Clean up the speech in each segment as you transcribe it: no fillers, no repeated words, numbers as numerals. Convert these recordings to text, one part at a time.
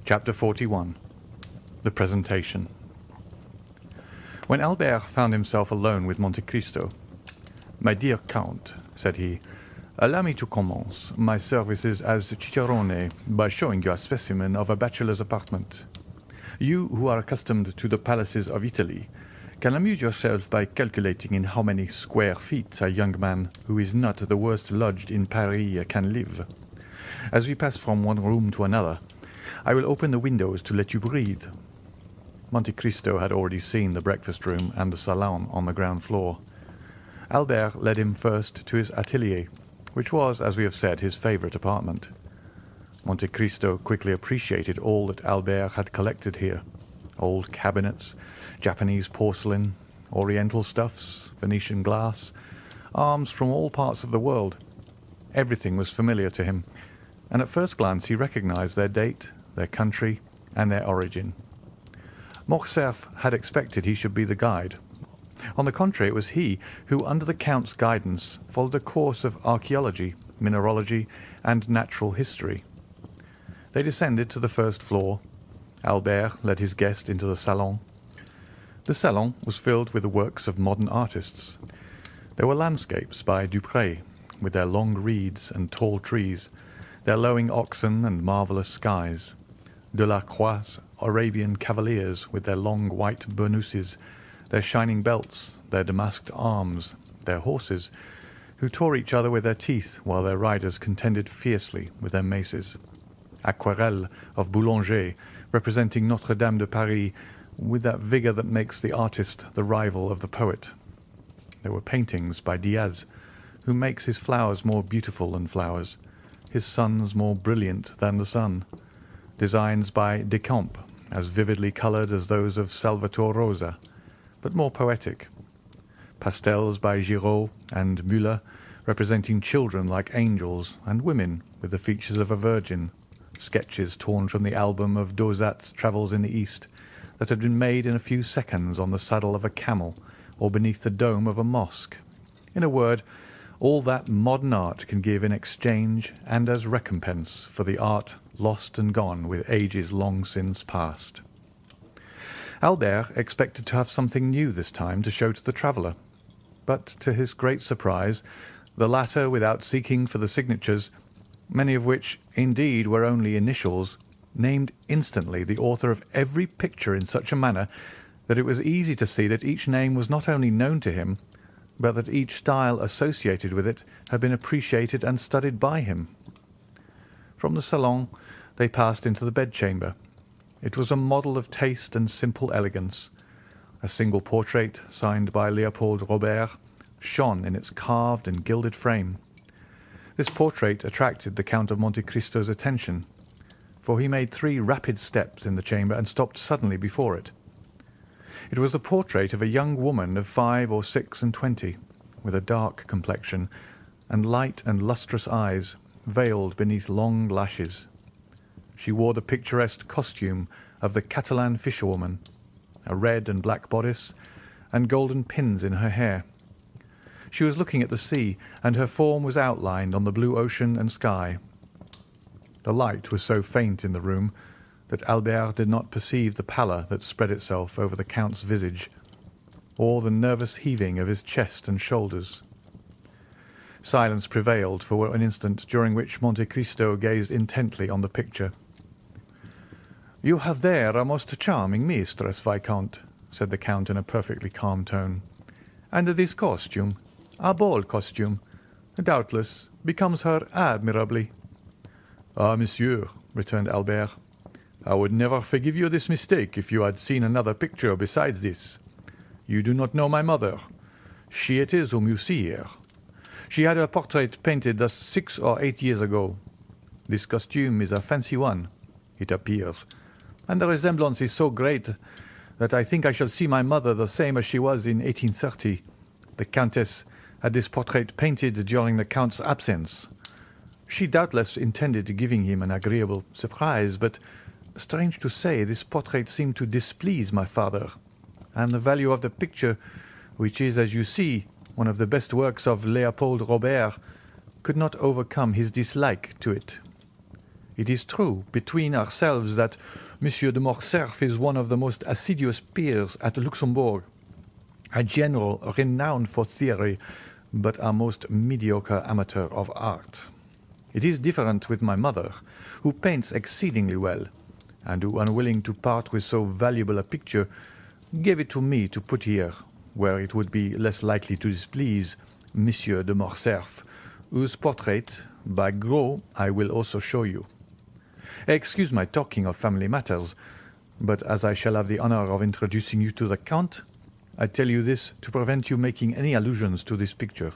Chapter 41. The Presentation. When Albert found himself alone with Monte Cristo, "My dear Count," said he, "allow me to commence my services as cicerone by showing you a specimen of a bachelor's apartment. You, who are accustomed to the palaces of Italy, can amuse yourself by calculating in how many square feet a young man who is not the worst lodged in Paris can live. As we pass from one room to another, I will open the windows to let you breathe." Monte Cristo had already seen the breakfast room and the salon on the ground floor. Albert led him first to his atelier, which was, as we have said, his favourite apartment. Monte Cristo quickly appreciated all that Albert had collected here: old cabinets, Japanese porcelain, Oriental stuffs, Venetian glass, arms from all parts of the world. Everything was familiar to him, and at first glance he recognized their date, their country, and their origin. Morcerf had expected he should be the guide. On the contrary, it was he who, under the Count's guidance, followed a course of archaeology, mineralogy, and natural history. They descended to the first floor. Albert led his guest into the salon. The salon was filled with the works of modern artists. There were landscapes by Dupré, with their long reeds and tall trees, their lowing oxen and marvellous skies; Delacroix's Arabian cavaliers with their long white burnouses, their shining belts, their damasked arms, their horses, who tore each other with their teeth while their riders contended fiercely with their maces; aquarelles of Boulanger representing Notre-Dame de Paris with that vigour that makes the artist the rival of the poet. There were paintings by Diaz, who makes his flowers more beautiful than flowers, his suns more brilliant than the sun; designs by Decamps, as vividly coloured as those of Salvator Rosa, but more poetic; pastels by Giraud and Müller, representing children like angels and women with the features of a virgin; sketches torn from the album of Dosat's Travels in the East, that had been made in a few seconds on the saddle of a camel or beneath the dome of a mosque. In a word, all that modern art can give in exchange and as recompense for the art lost and gone with ages long since past. Albert expected to have something new this time to show to the traveller, but to his great surprise, the latter, without seeking for the signatures, many of which indeed were only initials, named instantly the author of every picture in such a manner that it was easy to see that each name was not only known to him, but that each style associated with it had been appreciated and studied by him. From the salon they passed into the bedchamber. It was a model of taste and simple elegance. A single portrait, signed by Leopold Robert, shone in its carved and gilded frame. This portrait attracted the Count of Monte Cristo's attention, for he made 3 rapid steps in the chamber and stopped suddenly before it. It was the portrait of a young woman of 5 or 26, with a dark complexion and light and lustrous eyes, veiled beneath long lashes. She wore the picturesque costume of the Catalan fisherwoman, a red and black bodice, and golden pins in her hair. She was looking at the sea, and her form was outlined on the blue ocean and sky. The light was so faint in the room that Albert did not perceive the pallor that spread itself over the Count's visage, or the nervous heaving of his chest and shoulders. Silence prevailed for an instant, during which Monte Cristo gazed intently on the picture. "You have there a most charming mistress, Viscount," said the Count in a perfectly calm tone. "And this costume, a ball costume, doubtless becomes her admirably." "Ah, monsieur," returned Albert, "I would never forgive you this mistake if you had seen another picture besides this. You do not know my mother. She it is whom you see here. She had her portrait painted thus 6 or 8 years ago. This costume is a fancy one, it appears, and the resemblance is so great that I think I shall see my mother the same as she was in 1830. The Countess had this portrait painted during the Count's absence. She doubtless intended giving him an agreeable surprise, but, strange to say, this portrait seemed to displease my father, and the value of the picture, which is, as you see, one of the best works of Leopold Robert, could not overcome his dislike to it. It is true, between ourselves, that Monsieur de Morcerf is one of the most assiduous peers at Luxembourg, a general renowned for theory, but a most mediocre amateur of art. It is different with my mother, who paints exceedingly well, and who, unwilling to part with so valuable a picture, gave it to me to put here, where it would be less likely to displease Monsieur de Morcerf, whose portrait, by Gros, I will also show you. Excuse my talking of family matters, but as I shall have the honour of introducing you to the Count, I tell you this to prevent you making any allusions to this picture.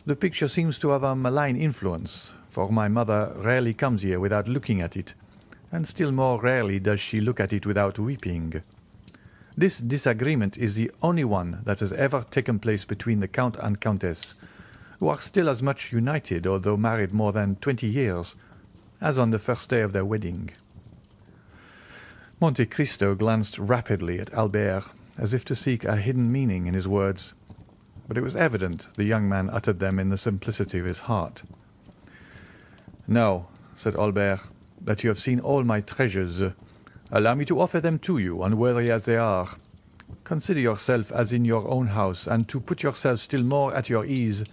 The picture seems to have a malign influence, for my mother rarely comes here without looking at it, and still more rarely does she look at it without weeping. This disagreement is the only one that has ever taken place between the Count and Countess, who are still as much united, although married more than 20 years, as on the first day of their wedding. Monte Cristo glanced rapidly at Albert, as if to seek a hidden meaning in his words, but it was evident the young man uttered them in the simplicity of his heart. "Now," said Albert, "that you have seen all my treasures, allow me to offer them to you, unworthy as they are. Consider yourself as in your own house, and to put yourself still more at your ease,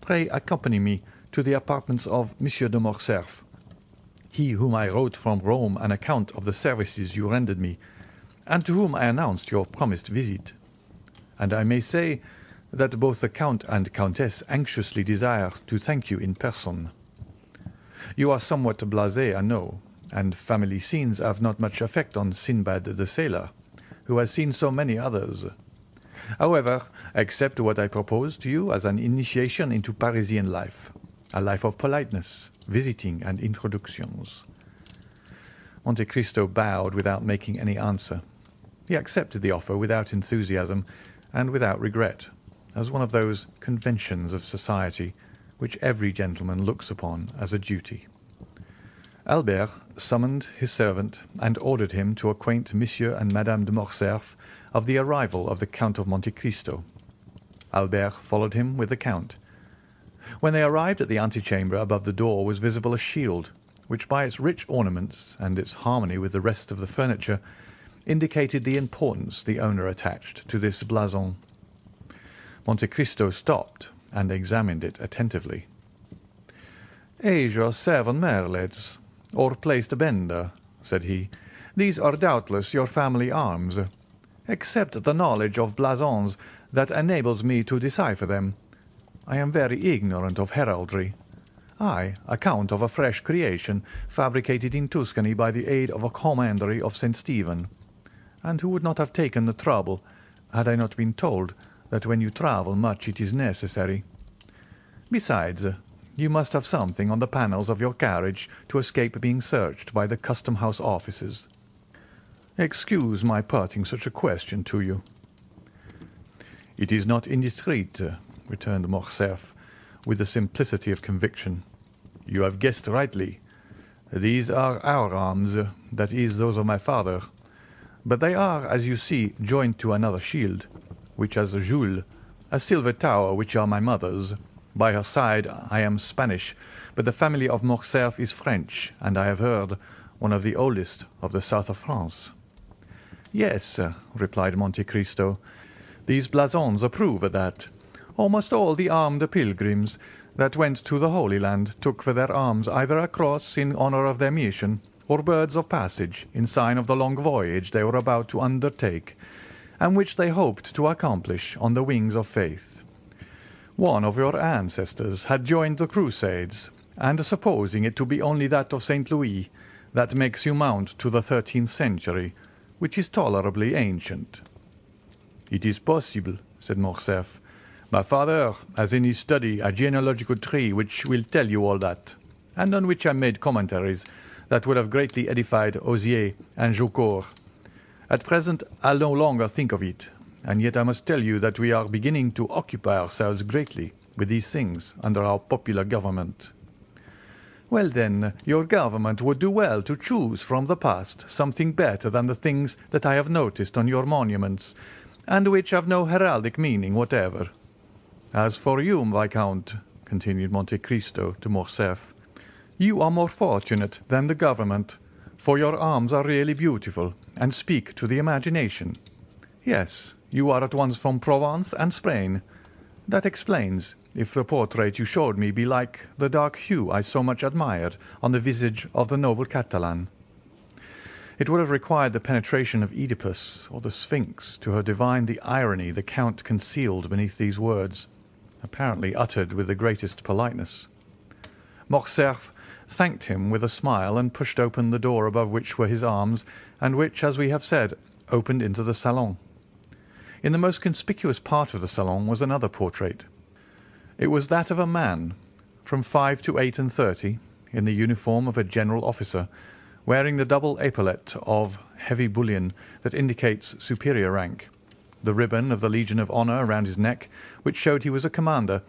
pray accompany me to the apartments of Monsieur de Morcerf, he whom I wrote from Rome an account of the services you rendered me, and to whom I announced your promised visit. And I may say that both the Count and Countess anxiously desire to thank you in person. You are somewhat blasé, I know, and family scenes have not much effect on Sinbad the sailor, who has seen so many others. However, accept what I propose to you as an initiation into Parisian life, a life of politeness, visiting, and introductions." Monte Cristo bowed without making any answer. He accepted the offer without enthusiasm and without regret, as one of those conventions of society which every gentleman looks upon as a duty. Albert summoned his servant and ordered him to acquaint Monsieur and Madame de Morcerf of the arrival of the Count of Monte Cristo. Albert followed him with the Count. When they arrived at the antechamber, above the door was visible a shield, which by its rich ornaments and its harmony with the rest of the furniture indicated the importance the owner attached to this blason. Monte Cristo stopped and examined it attentively. "Asia 7 merlets, or placed bender," said he. "These are doubtless your family arms. Except the knowledge of blasons that enables me to decipher them, I am very ignorant of heraldry. I, a count of a fresh creation, fabricated in Tuscany by the aid of a commandery of St. Stephen, and who would not have taken the trouble had I not been told that when you travel much it is necessary. Besides, you must have something on the panels of your carriage to escape being searched by the custom-house officers. Excuse my putting such a question to you." "It is not indiscreet," returned Morcerf, with the simplicity of conviction. "You have guessed rightly. These are our arms, that is, those of my father. But they are, as you see, joined to another shield, which has a Jules, a silver tower, which are my mother's. By her side I am Spanish, but the family of Morcerf is French, and I have heard one of the oldest of the south of France." "Yes," replied Monte Cristo, "these blasons prove that. Almost all the armed pilgrims that went to the Holy Land took for their arms either a cross in honour of their mission, or birds of passage in sign of the long voyage they were about to undertake, and which they hoped to accomplish on the wings of faith. One of your ancestors had joined the Crusades, and supposing it to be only that of St. Louis, that makes you mount to the 13th century, which is tolerably ancient." "It is possible," said Morcerf. "My father has in his study a genealogical tree which will tell you all that, and on which I made commentaries that would have greatly edified Osier and Jaucourt. At present I no longer think of it, and yet I must tell you that we are beginning to occupy ourselves greatly with these things under our popular government." "Well, then, your government would do well to choose from the past something better than the things that I have noticed on your monuments, and which have no heraldic meaning whatever. As for you, Viscount," continued Monte Cristo to Morcerf, You are more fortunate than the government, for your arms are really beautiful and speak to the imagination. Yes, you are at once from Provence and Spain. That explains if the portrait you showed me be like the dark hue I so much admired on the visage of the noble Catalan. It would have required the penetration of Oedipus or the Sphinx to have divined the irony the Count concealed beneath these words, apparently uttered with the greatest politeness. Morcerf thanked him with a smile and pushed open the door above which were his arms, and which, as we have said, opened into the salon. In the most conspicuous part of the salon was another portrait. It was that of a man, from 5 to 38, in the uniform of a general officer, wearing the double epaulette of heavy bullion that indicates superior rank, the ribbon of the Legion of Honour around his neck, which showed he was a commander,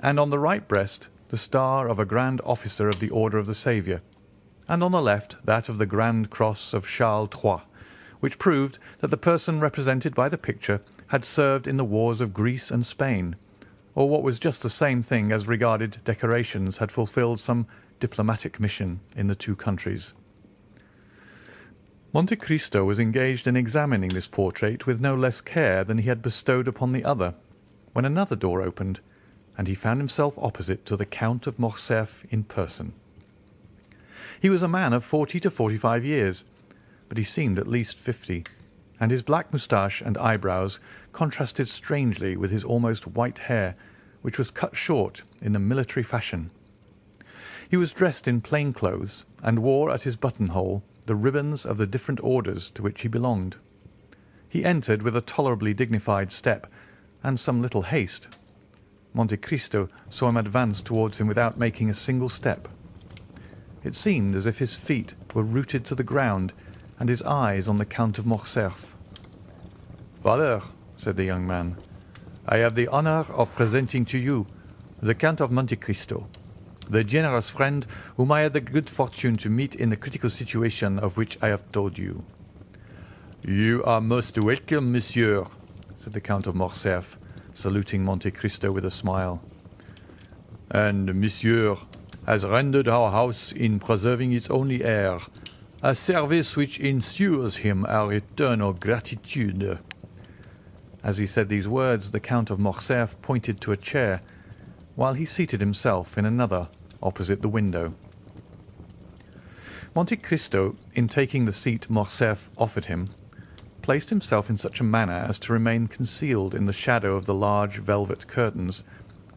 and on the right breast the star of a Grand Officer of the Order of the Saviour, and on the left that of the Grand Cross of Charles III, which proved that the person represented by the picture had served in the wars of Greece and Spain, or what was just the same thing as regarded decorations, had fulfilled some diplomatic mission in the two countries. Monte Cristo was engaged in examining this portrait with no less care than he had bestowed upon the other, when another door opened, and he found himself opposite to the Count of Morcerf in person. He was a man of 40 to 45 years, but he seemed at least 50, and his black moustache and eyebrows contrasted strangely with his almost white hair, which was cut short in the military fashion. He was dressed in plain clothes, and wore at his buttonhole the ribbons of the different orders to which he belonged. He entered with a tolerably dignified step, and some little haste. Monte Cristo saw him advance towards him without making a single step. It seemed as if his feet were rooted to the ground, and his eyes on the Count of Morcerf. "Father," said the young man, "I have the honour of presenting to you the Count of Monte Cristo, the generous friend whom I had the good fortune to meet in the critical situation of which I have told you." "You are most welcome, monsieur," said the Count of Morcerf, saluting Monte Cristo with a smile. "And monsieur has rendered our house in preserving its only heir a service which ensures him our eternal gratitude." As he said these words, the Count of Morcerf pointed to a chair, while he seated himself in another opposite the window. Monte Cristo, in taking the seat Morcerf offered him, placed himself in such a manner as to remain concealed in the shadow of the large velvet curtains,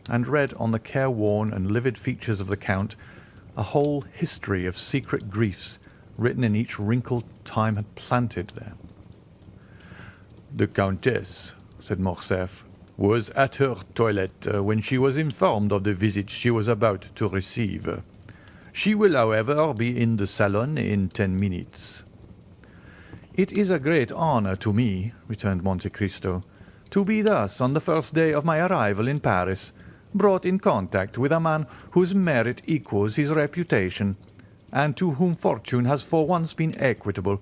and read on the careworn and livid features of the Count a whole history of secret griefs written in each wrinkle time had planted there. "The Countess," said Morcerf, "was at her toilette when she was informed of the visit she was about to receive. She will, however, be in the salon in 10 minutes." "It is a great honour to me," returned Monte Cristo, "to be thus, on the first day of my arrival in Paris, brought in contact with a man whose merit equals his reputation, and to whom fortune has for once been equitable.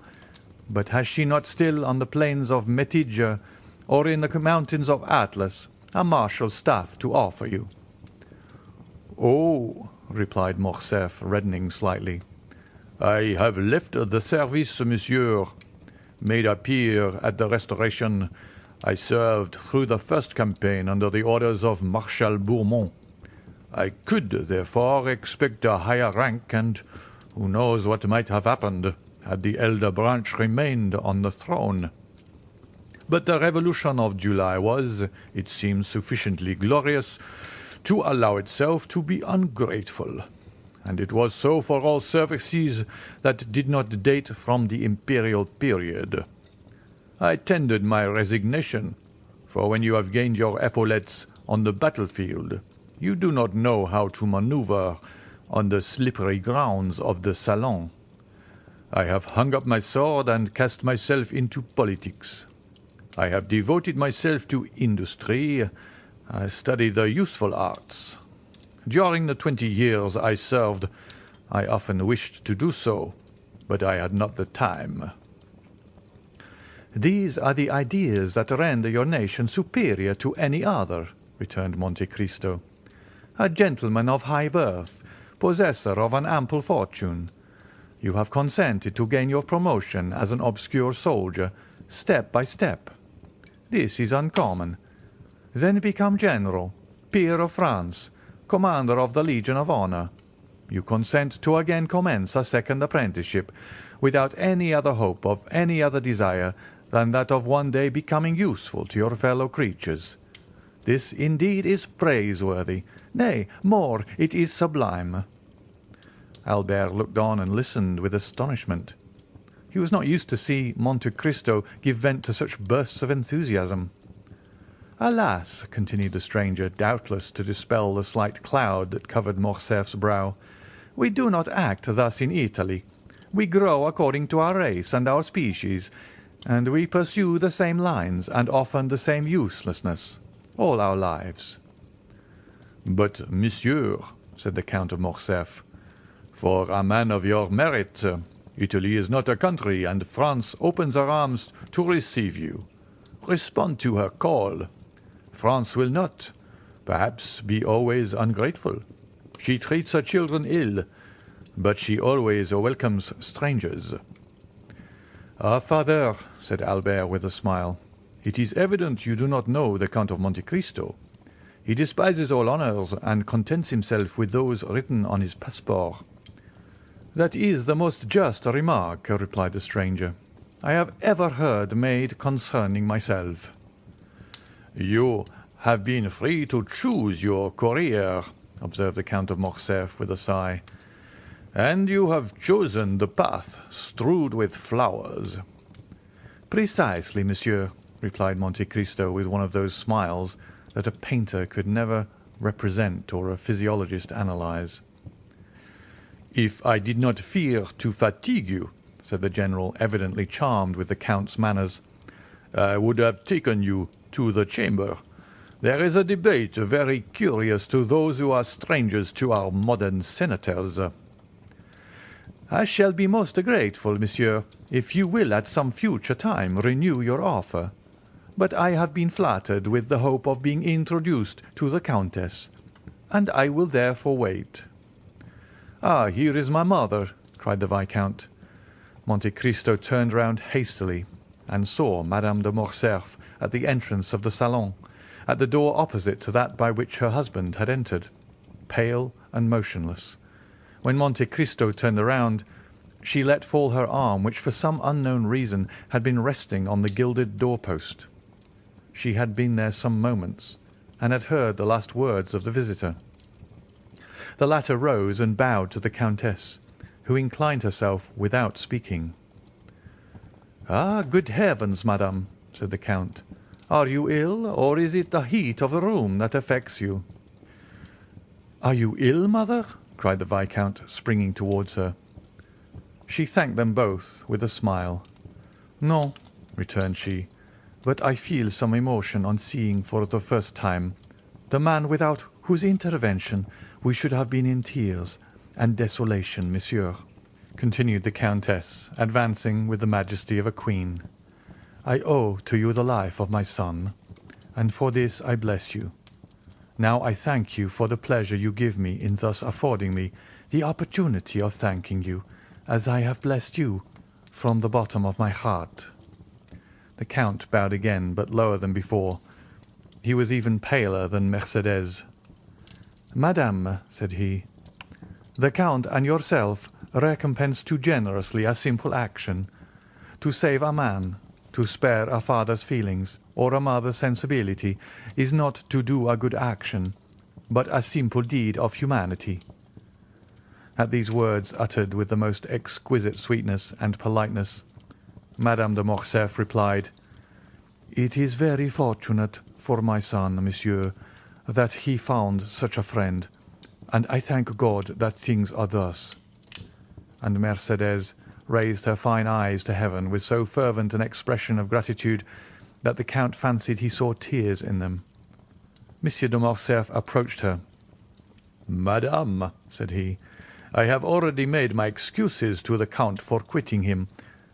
But has she not still on the plains of Metidja, or in the mountains of Atlas, a marshal's staff to offer you?" "Oh," replied Morcerf, reddening slightly, "I have left the service, monsieur. Made a peer at the Restoration, I served through the first campaign under the orders of Marshal Bourmont. I could, therefore, expect a higher rank, and who knows what might have happened had the elder branch remained on the throne. But the Revolution of July was, it seems, sufficiently glorious to allow itself to be ungrateful, and it was so for all services that did not date from the imperial period. I tendered my resignation, for when you have gained your epaulettes on the battlefield, you do not know how to maneuver on the slippery grounds of the salon. I have hung up my sword and cast myself into politics. I have devoted myself to industry. I studied the useful arts. During the 20 years I served, I often wished to do so, but I had not the time." "These are the ideas that render your nation superior to any other," returned Monte Cristo. "A gentleman of high birth, possessor of an ample fortune. You have consented to gain your promotion as an obscure soldier, step by step. This is uncommon. Then become general, peer of France, commander of the Legion of Honor. You consent to again commence a second apprenticeship, without any other hope of any other desire than that of one day becoming useful to your fellow creatures. This indeed is praiseworthy. Nay, more, it is sublime." Albert looked on and listened with astonishment. He was not used to see Monte Cristo give vent to such bursts of enthusiasm. "Alas," continued the stranger, doubtless to dispel the slight cloud that covered Morcerf's brow, "we do not act thus in Italy. We grow according to our race and our species, and we pursue the same lines and often the same uselessness all our lives." "But, monsieur," said the Count of Morcerf, "for a man of your merit, Italy is not a country, and France opens her arms to receive you. Respond to her call. France will not, perhaps, be always ungrateful. She treats her children ill, but she always welcomes strangers." "Ah, father," said Albert with a smile, "it is evident you do not know the Count of Monte Cristo. He despises all honours and contents himself with those written on his passport." "That is the most just remark," replied the stranger, "I have ever heard made concerning myself." "You have been free to choose your career," observed the Count of Morcerf with a sigh, "and you have chosen the path strewed with flowers." "Precisely, monsieur," replied Monte Cristo with one of those smiles that a painter could never represent or a physiologist analyze. "If I did not fear to fatigue you," said the general, evidently charmed with the Count's manners, "I would have taken you to the chamber. There is a debate very curious to those who are strangers to our modern senators." "I shall be most grateful, monsieur, if you will at some future time renew your offer. But I have been flattered with the hope of being introduced to the Countess, and I will therefore wait." "Ah, here is my mother," cried the Viscount. Monte Cristo turned round hastily and saw Madame de Morcerf at the entrance of the salon, at the door opposite to that by which her husband had entered, pale and motionless. When Monte Cristo turned around, she let fall her arm, which for some unknown reason had been resting on the gilded doorpost. She had been there some moments, and had heard the last words of the visitor. The latter rose and bowed to the Countess, who inclined herself without speaking. "Ah, good heavens, madame," said the Count. "Are you ill, or is it the heat of the room that affects you?" "Are you ill, mother?" cried the Viscount, springing towards her. She thanked them both with a smile. "No," returned she, "but I feel some emotion on seeing for the first time the man without whose intervention we should have been in tears and desolation, monsieur," continued the Countess, advancing with the majesty of a queen. "I owe to you the life of my son, and for this I bless you. Now I thank you for the pleasure you give me in thus affording me the opportunity of thanking you, as I have blessed you, from the bottom of my heart." The Count bowed again, but lower than before. He was even paler than Mercédès. "Madame," said he, "the Count and yourself recompense too generously a simple action. To save a man, to spare a father's feelings or a mother's sensibility, is not to do a good action, but a simple deed of humanity." At these words, uttered with the most exquisite sweetness and politeness, Madame de Morcerf replied, "It is very fortunate for my son, monsieur, that he found such a friend, and I thank God that things are thus." And Mercédès raised her fine eyes to heaven with so fervent an expression of gratitude that the Count fancied he saw tears in them. Monsieur de Morcerf approached her. "Madame," said he, "I have already made my excuses to the Count for quitting him,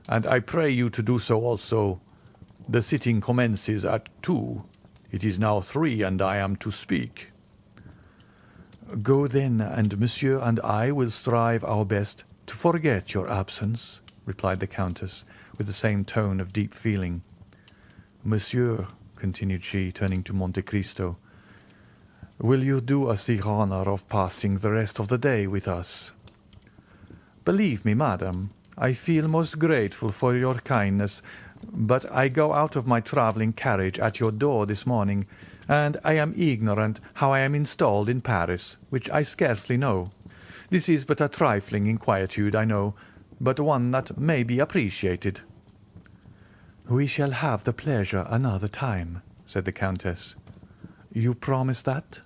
and I pray you to do so also. The sitting commences at 2. It is now 3, and I am to speak." "Go then, and Monsieur and I will strive our best to forget your absence," replied the Countess, with the same tone of deep feeling. "Monsieur," continued she, turning to Monte Cristo, "will you do us the honour of passing the rest of the day with us?" "Believe me, madam, I feel most grateful for your kindness, but I go out of my travelling carriage at your door this morning, and I am ignorant how I am installed in Paris, which I scarcely know. This is but a trifling inquietude, I know, but one that may be appreciated." "We shall have the pleasure another time," said the Countess. "You promise that?"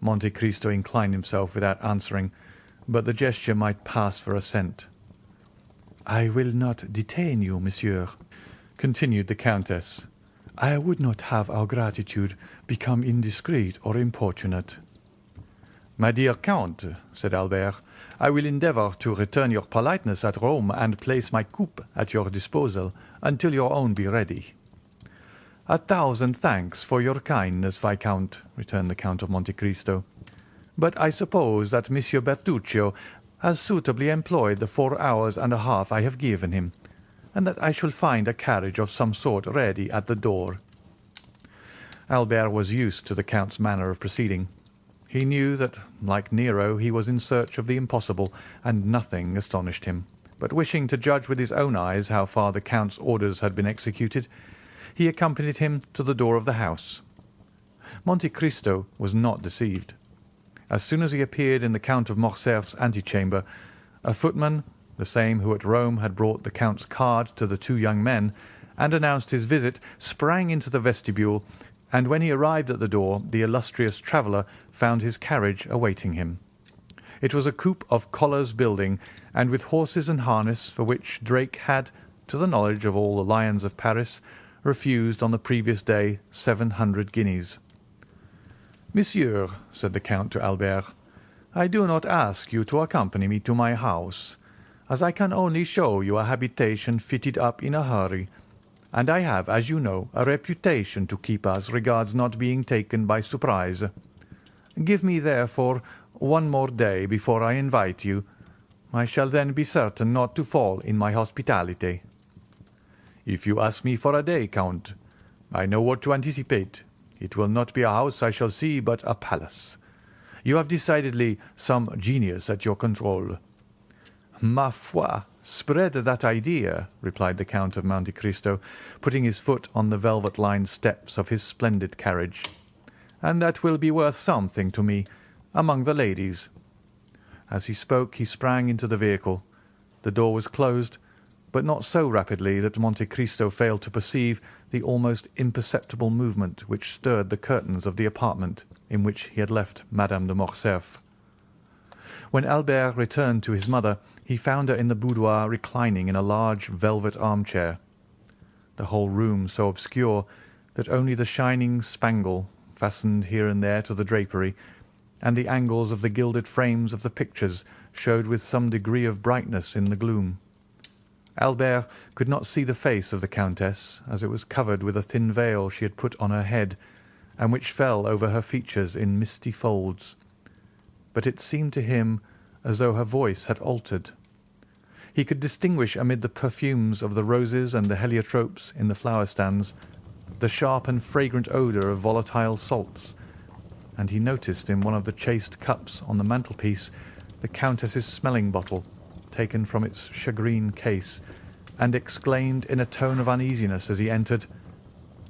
Monte Cristo inclined himself without answering, but the gesture might pass for assent. "I will not detain you, monsieur," continued the Countess. "I would not have our gratitude become indiscreet or importunate." "My dear Count," said Albert, "I will endeavour to return your politeness at Rome and place my coupe at your disposal until your own be ready." "A thousand thanks for your kindness, Viscount," returned the Count of Monte Cristo, "but I suppose that Monsieur Bertuccio has suitably employed the 4 hours and a half I have given him, and that I shall find a carriage of some sort ready at the door." Albert was used to the Count's manner of proceeding. He knew that, like Nero, he was in search of the impossible, and nothing astonished him. But wishing to judge with his own eyes how far the Count's orders had been executed, he accompanied him to the door of the house. Monte Cristo was not deceived. As soon as he appeared in the Count of Morcerf's antechamber, a footman, the same who at Rome had brought the Count's card to the 2 young men and announced his visit, sprang into the vestibule, and when he arrived at the door the illustrious traveller found his carriage awaiting him. It was a coupe of Collar's building, and with horses and harness for which Drake had, to the knowledge of all the lions of Paris, refused on the previous day 700 guineas. "Monsieur," said the Count to Albert, "I do not ask you to accompany me to my house, as I can only show you a habitation fitted up in a hurry, and I have, as you know, a reputation to keep as regards not being taken by surprise. Give me, therefore, 1 more day before I invite you. I shall then be certain not to fall in my hospitality." "If you ask me for a day, Count, I know what to anticipate. It will not be a house I shall see, but a palace. You have decidedly some genius at your control." "Ma foi, spread that idea," replied the Count of Monte Cristo, putting his foot on the velvet-lined steps of his splendid carriage, "and that will be worth something to me among the ladies." As he spoke he sprang into the vehicle. The door was closed, but not so rapidly that Monte Cristo failed to perceive the almost imperceptible movement which stirred the curtains of the apartment in which he had left Madame de Morcerf. When Albert returned to his mother, he found her in the boudoir reclining in a large velvet armchair, the whole room so obscure that only the shining spangle, fastened here and there to the drapery, and the angles of the gilded frames of the pictures showed with some degree of brightness in the gloom. Albert could not see the face of the Countess, as it was covered with a thin veil she had put on her head, and which fell over her features in misty folds. But it seemed to him as though her voice had altered. He could distinguish amid the perfumes of the roses and the heliotropes in the flower-stands the sharp and fragrant odour of volatile salts, and he noticed in one of the chased cups on the mantelpiece the Countess's smelling bottle, taken from its shagreen case, and exclaimed in a tone of uneasiness as he entered,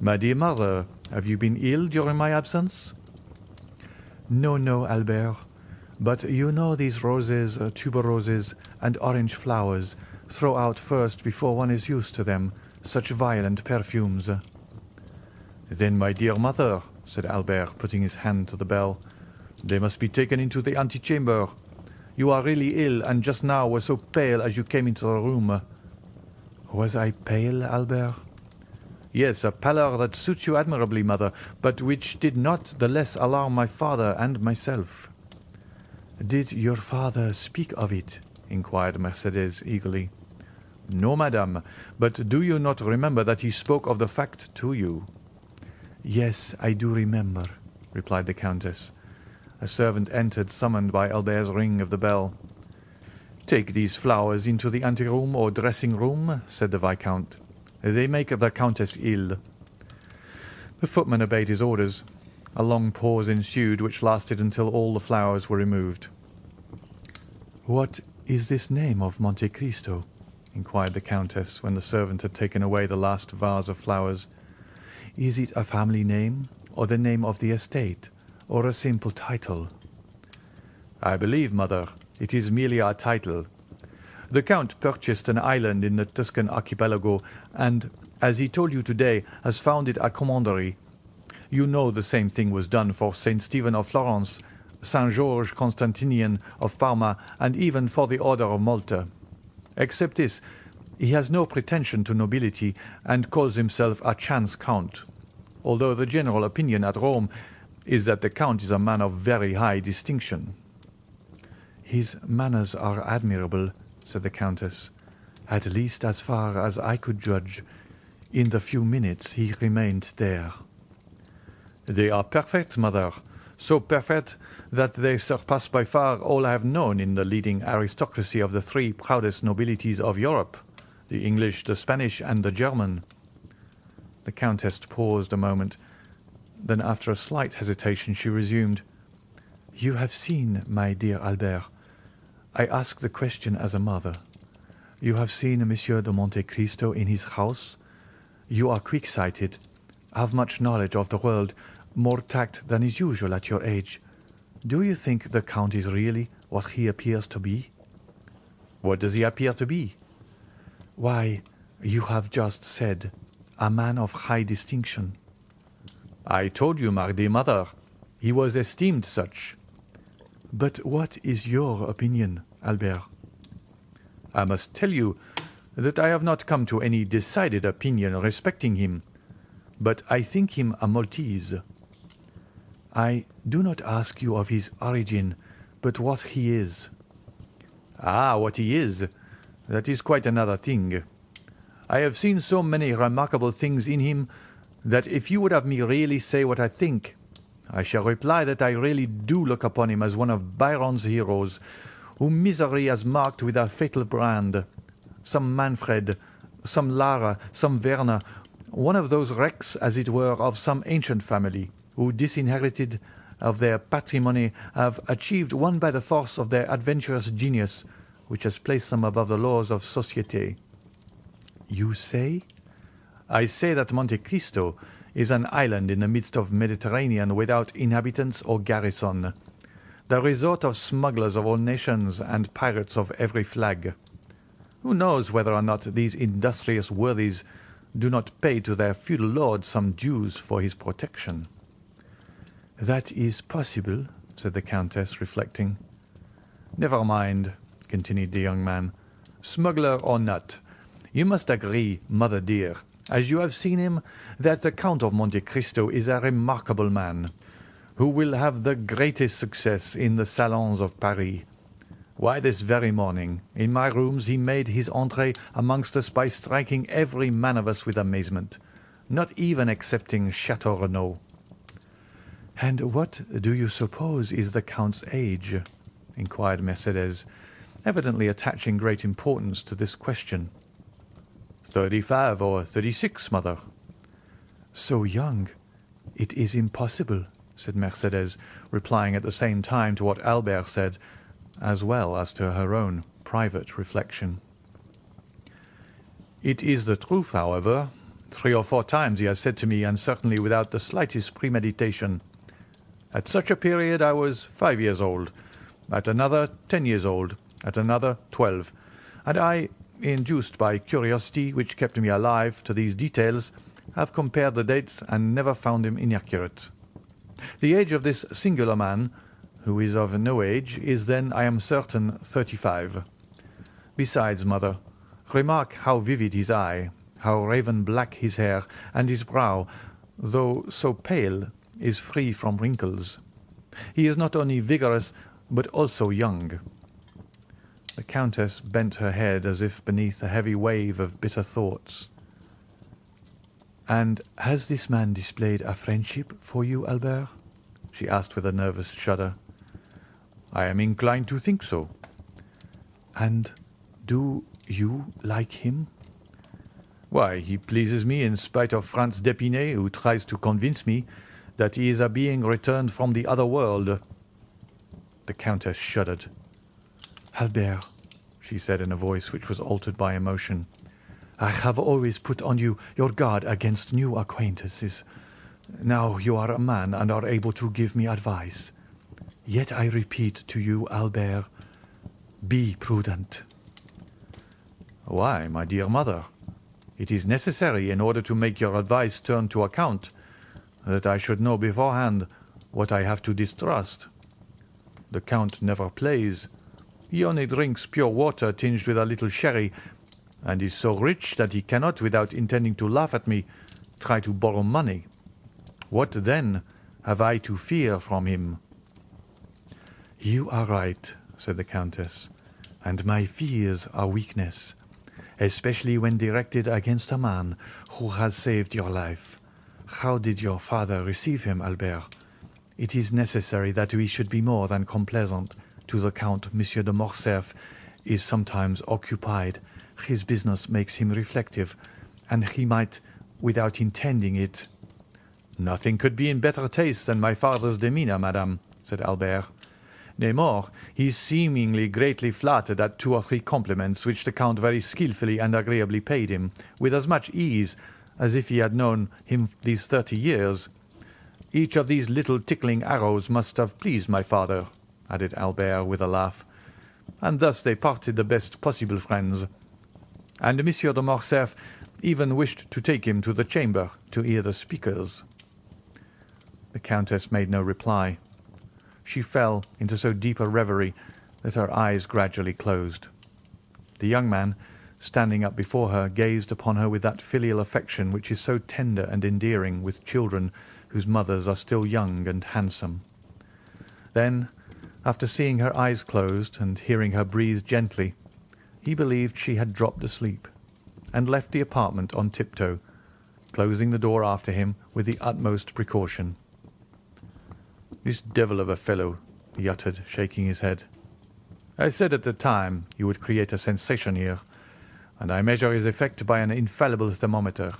"My dear mother, have you been ill during my absence?" "No, no, Albert. But you know these roses, tuberoses, and orange flowers throw out first before one is used to them such violent perfumes." "Then, my dear mother," said Albert, putting his hand to the bell, "they must be taken into the antechamber. You are really ill, and just now were so pale as you came into the room." "Was I pale, Albert?" "Yes, a pallor that suits you admirably, mother, but which did not the less alarm my father and myself." "Did your father speak of it?" inquired Mercédès eagerly. "No, madame, but do you not remember that he spoke of the fact to you?" "Yes, I do remember," replied the Countess. A servant entered, summoned by Albert's ring of the bell. "Take these flowers into the anteroom or dressing-room," said the Viscount. "They make the Countess ill." The footman obeyed his orders. A long pause ensued, which lasted until all the flowers were removed. "What is this name of Monte Cristo?" inquired the Countess, when the servant had taken away the last vase of flowers. "Is it a family name, or the name of the estate, or a simple title?" "I believe, mother, it is merely a title. The Count purchased an island in the Tuscan archipelago, and, as he told you today, has founded a commandery. You know the same thing was done for St. Stephen of Florence, St. George Constantinian of Parma, and even for the Order of Malta. Except this, he has no pretension to nobility, and calls himself a chance count, although the general opinion at Rome is that the Count is a man of very high distinction." "His manners are admirable," said the Countess, "at least as far as I could judge, in the few minutes he remained there." "They are perfect, mother, so perfect that they surpass by far all I have known in the leading aristocracy of the three proudest nobilities of Europe, the English, the Spanish, and the German." The Countess paused a moment. Then, after a slight hesitation, she resumed. "You have seen, my dear Albert, I ask the question as a mother. You have seen Monsieur de Monte Cristo in his house. You are quick-sighted, have much knowledge of the world, more tact than is usual at your age. Do you think the Count is really what he appears to be?" "What does he appear to be?" "Why, you have just said, a man of high distinction." "I told you, my dear mother, he was esteemed such." "But what is your opinion, Albert?" "I must tell you that I have not come to any decided opinion respecting him, but I think him a Maltese." "I do not ask you of his origin, but what he is." "Ah, what he is, that is quite another thing. I have seen so many remarkable things in him that if you would have me really say what I think, I shall reply that I really do look upon him as one of Byron's heroes, whom misery has marked with a fatal brand. Some Manfred, some Lara, some Werner, one of those wrecks, as it were, of some ancient family, who, disinherited of their patrimony, have achieved one by the force of their adventurous genius, which has placed them above the laws of society." "You say?" "I say that Monte Cristo is an island in the midst of Mediterranean without inhabitants or garrison, the resort of smugglers of all nations and pirates of every flag. Who knows whether or not these industrious worthies do not pay to their feudal lord some dues for his protection?" "That is possible," said the Countess, reflecting. "Never mind," continued the young man. "Smuggler or not, you must agree, mother dear, as you have seen him, that the Count of Monte Cristo is a remarkable man, who will have the greatest success in the salons of Paris. Why, this very morning, in my rooms, he made his entrée amongst us by striking every man of us with amazement, not even excepting Chateau Renaud." "And what do you suppose is the Count's age?" inquired Mercédès, evidently attaching great importance to this question. 35 or 36, mother." "So young? It is impossible," said Mercédès, replying at the same time to what Albert said, as well as to her own private reflection. "It is the truth, however. 3 or 4 times he has said to me, and certainly without the slightest premeditation, 'At such a period I was 5 years old, at another 10 years old, at another 12, and I, induced by curiosity which kept me alive to these details, have compared the dates and never found him inaccurate. The age of this singular man, who is of no age, is then, I am certain, 35. Besides, mother, remark how vivid his eye, how raven black his hair, and his brow, though so pale, is free from wrinkles. He is not only vigorous, but also young." The Countess bent her head as if beneath a heavy wave of bitter thoughts. "And has this man displayed a friendship for you, Albert?" she asked with a nervous shudder. I am inclined to think so. And do you like him? Why, he pleases me in spite of Franz d'Épinay, who tries to convince me that he is a being returned from the other world." The Countess shuddered. Albert, she said in a voice which was altered by emotion, I have always put on you your guard against new acquaintances. Now you are a man and are able to give me advice. Yet I repeat to you, Albert, be prudent. "Why, my dear mother? It is necessary, in order to make your advice turn to account, that I should know beforehand what I have to distrust. The Count never plays. He only drinks pure water tinged with a little sherry, and is so rich that he cannot, without intending to laugh at me, try to borrow money. What, then, have I to fear from him?" You are right, said the Countess, and my fears are weakness, especially when directed against a man who has saved your life. How did your father receive him, Albert? It is necessary that we should be more than complaisant to the Count. Monsieur de Morcerf is sometimes occupied. His business makes him reflective, and he might, without intending it— "Nothing could be in better taste than my father's demeanour, madame," said Albert. "Nay, more, he is seemingly greatly flattered at 2 or 3 compliments which the Count very skilfully and agreeably paid him, with as much ease as if he had known him these 30 years. Each of these little tickling arrows must have pleased my father," added Albert with a laugh, "and thus they parted the best possible friends. And Monsieur de Morcerf even wished to take him to the chamber to hear the speakers." The Countess made no reply. She fell into so deep a reverie that her eyes gradually closed. The young man, standing up before her, gazed upon her with that filial affection which is so tender and endearing with children whose mothers are still young and handsome. Then, after seeing her eyes closed and hearing her breathe gently, he believed she had dropped asleep, and left the apartment on tiptoe, closing the door after him with the utmost precaution. "This devil of a fellow," he uttered, shaking his head. "I said at the time he would create a sensation here, and I measure his effect by an infallible thermometer.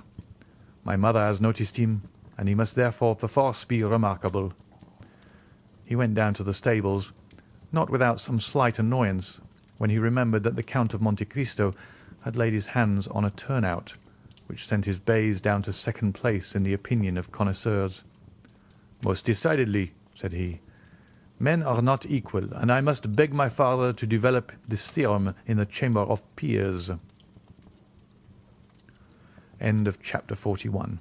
My mother has noticed him, and he must therefore perforce be remarkable." He went down to the stables, not without some slight annoyance, when he remembered that the Count of Monte Cristo had laid his hands on a turnout, which sent his bays down to second place in the opinion of connoisseurs. "Most decidedly," said he, "men are not equal, and I must beg my father to develop this theorem in the Chamber of Peers." End of chapter 41.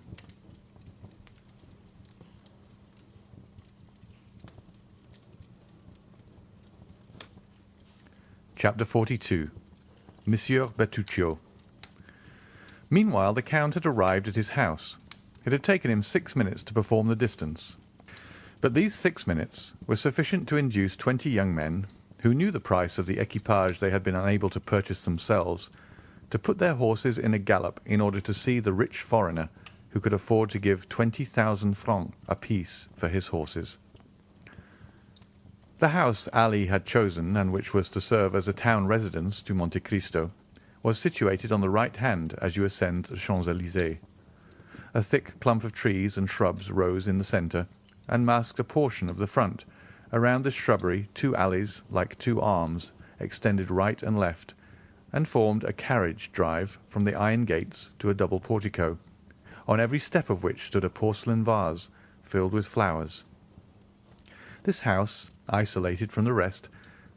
Chapter 42. Monsieur Bertuccio. Meanwhile the Count had arrived at his house. It had taken him 6 minutes to perform the distance. But these 6 minutes were sufficient to induce 20 young men, who knew the price of the equipage they had been unable to purchase themselves, to put their horses in a gallop in order to see the rich foreigner who could afford to give 20,000 francs apiece for his horses. The house Ali had chosen, and which was to serve as a town residence to Monte Cristo, was situated on the right hand as you ascend the Champs-Élysées. A thick clump of trees and shrubs rose in the centre, and masked a portion of the front. Around this shrubbery 2 alleys, like 2 arms, extended right and left, and formed a carriage drive from the iron gates to a double portico, on every step of which stood a porcelain vase filled with flowers. This house, isolated from the rest,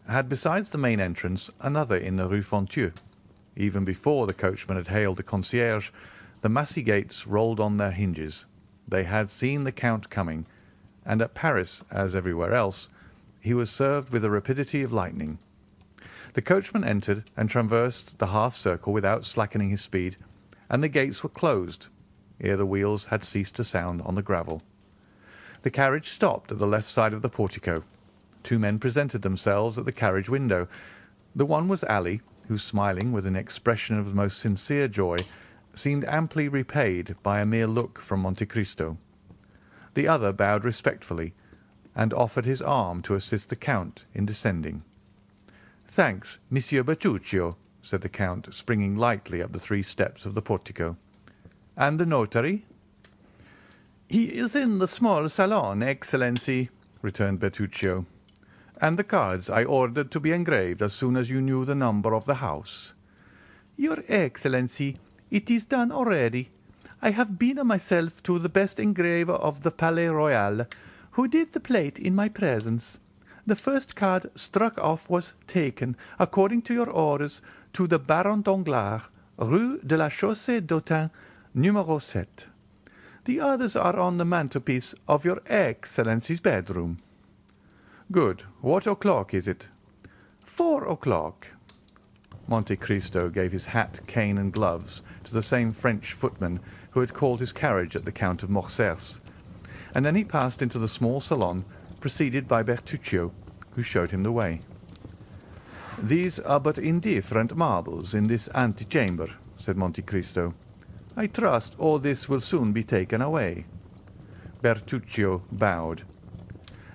had besides the main entrance another in the Rue Fonthieu. Even before the coachman had hailed the concierge, the massy gates rolled on their hinges. They had seen the Count coming, and at Paris, as everywhere else, he was served with the rapidity of lightning. The coachman entered and traversed the half-circle without slackening his speed, and the gates were closed ere the wheels had ceased to sound on the gravel. The carriage stopped at the left side of the portico. 2 men presented themselves at the carriage window. The one was Ali, who, smiling with an expression of the most sincere joy, seemed amply repaid by a mere look from Monte Cristo. The other bowed respectfully, and offered his arm to assist the Count in descending. "Thanks, Monsieur Bertuccio," said the Count, springing lightly up the 3 steps of the portico. "And the notary?" "He is in the small salon, Excellency," returned Bertuccio. "And the cards I ordered to be engraved as soon as you knew the number of the house?" "Your Excellency, it is done already. I have been myself to the best engraver of the Palais Royal, who did the plate in my presence. The first card struck off was taken, according to your orders, to the Baron Danglars, Rue de la Chaussée-d'Autun, Numéro 7. The others are on the mantelpiece of your Excellency's bedroom." "Good. What o'clock is it?" 4 o'clock." Monte Cristo gave his hat, cane, and gloves to the same French footman who had called his carriage at the Count of Morcerf's, and then he passed into the small salon, preceded by Bertuccio, who showed him the way. "These are but indifferent marbles in this antechamber," said Monte Cristo. "I trust all this will soon be taken away." Bertuccio bowed.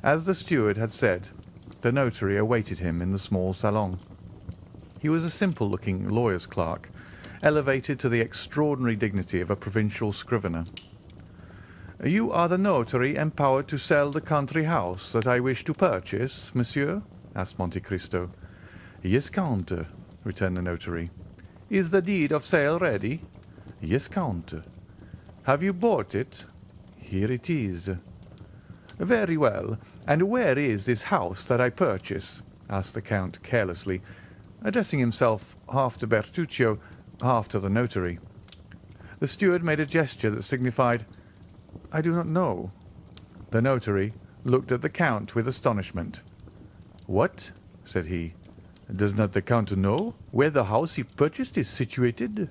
As the steward had said, the notary awaited him in the small salon. He was a simple-looking lawyer's clerk, elevated to the extraordinary dignity of a provincial scrivener. "You are the notary empowered to sell the country house that I wish to purchase, monsieur?" asked Monte Cristo. "Yes, Count," returned the notary. "Is the deed of sale ready?" "Yes, Count." "Have you bought it?" "Here it is." "Very well. And where is this house that I purchase?" asked the Count carelessly, addressing himself half to Bertuccio, half to the notary. The steward made a gesture that signified, "I do not know." The notary looked at the Count with astonishment. "What?" said he. "Does not the Count know where the house he purchased is situated?"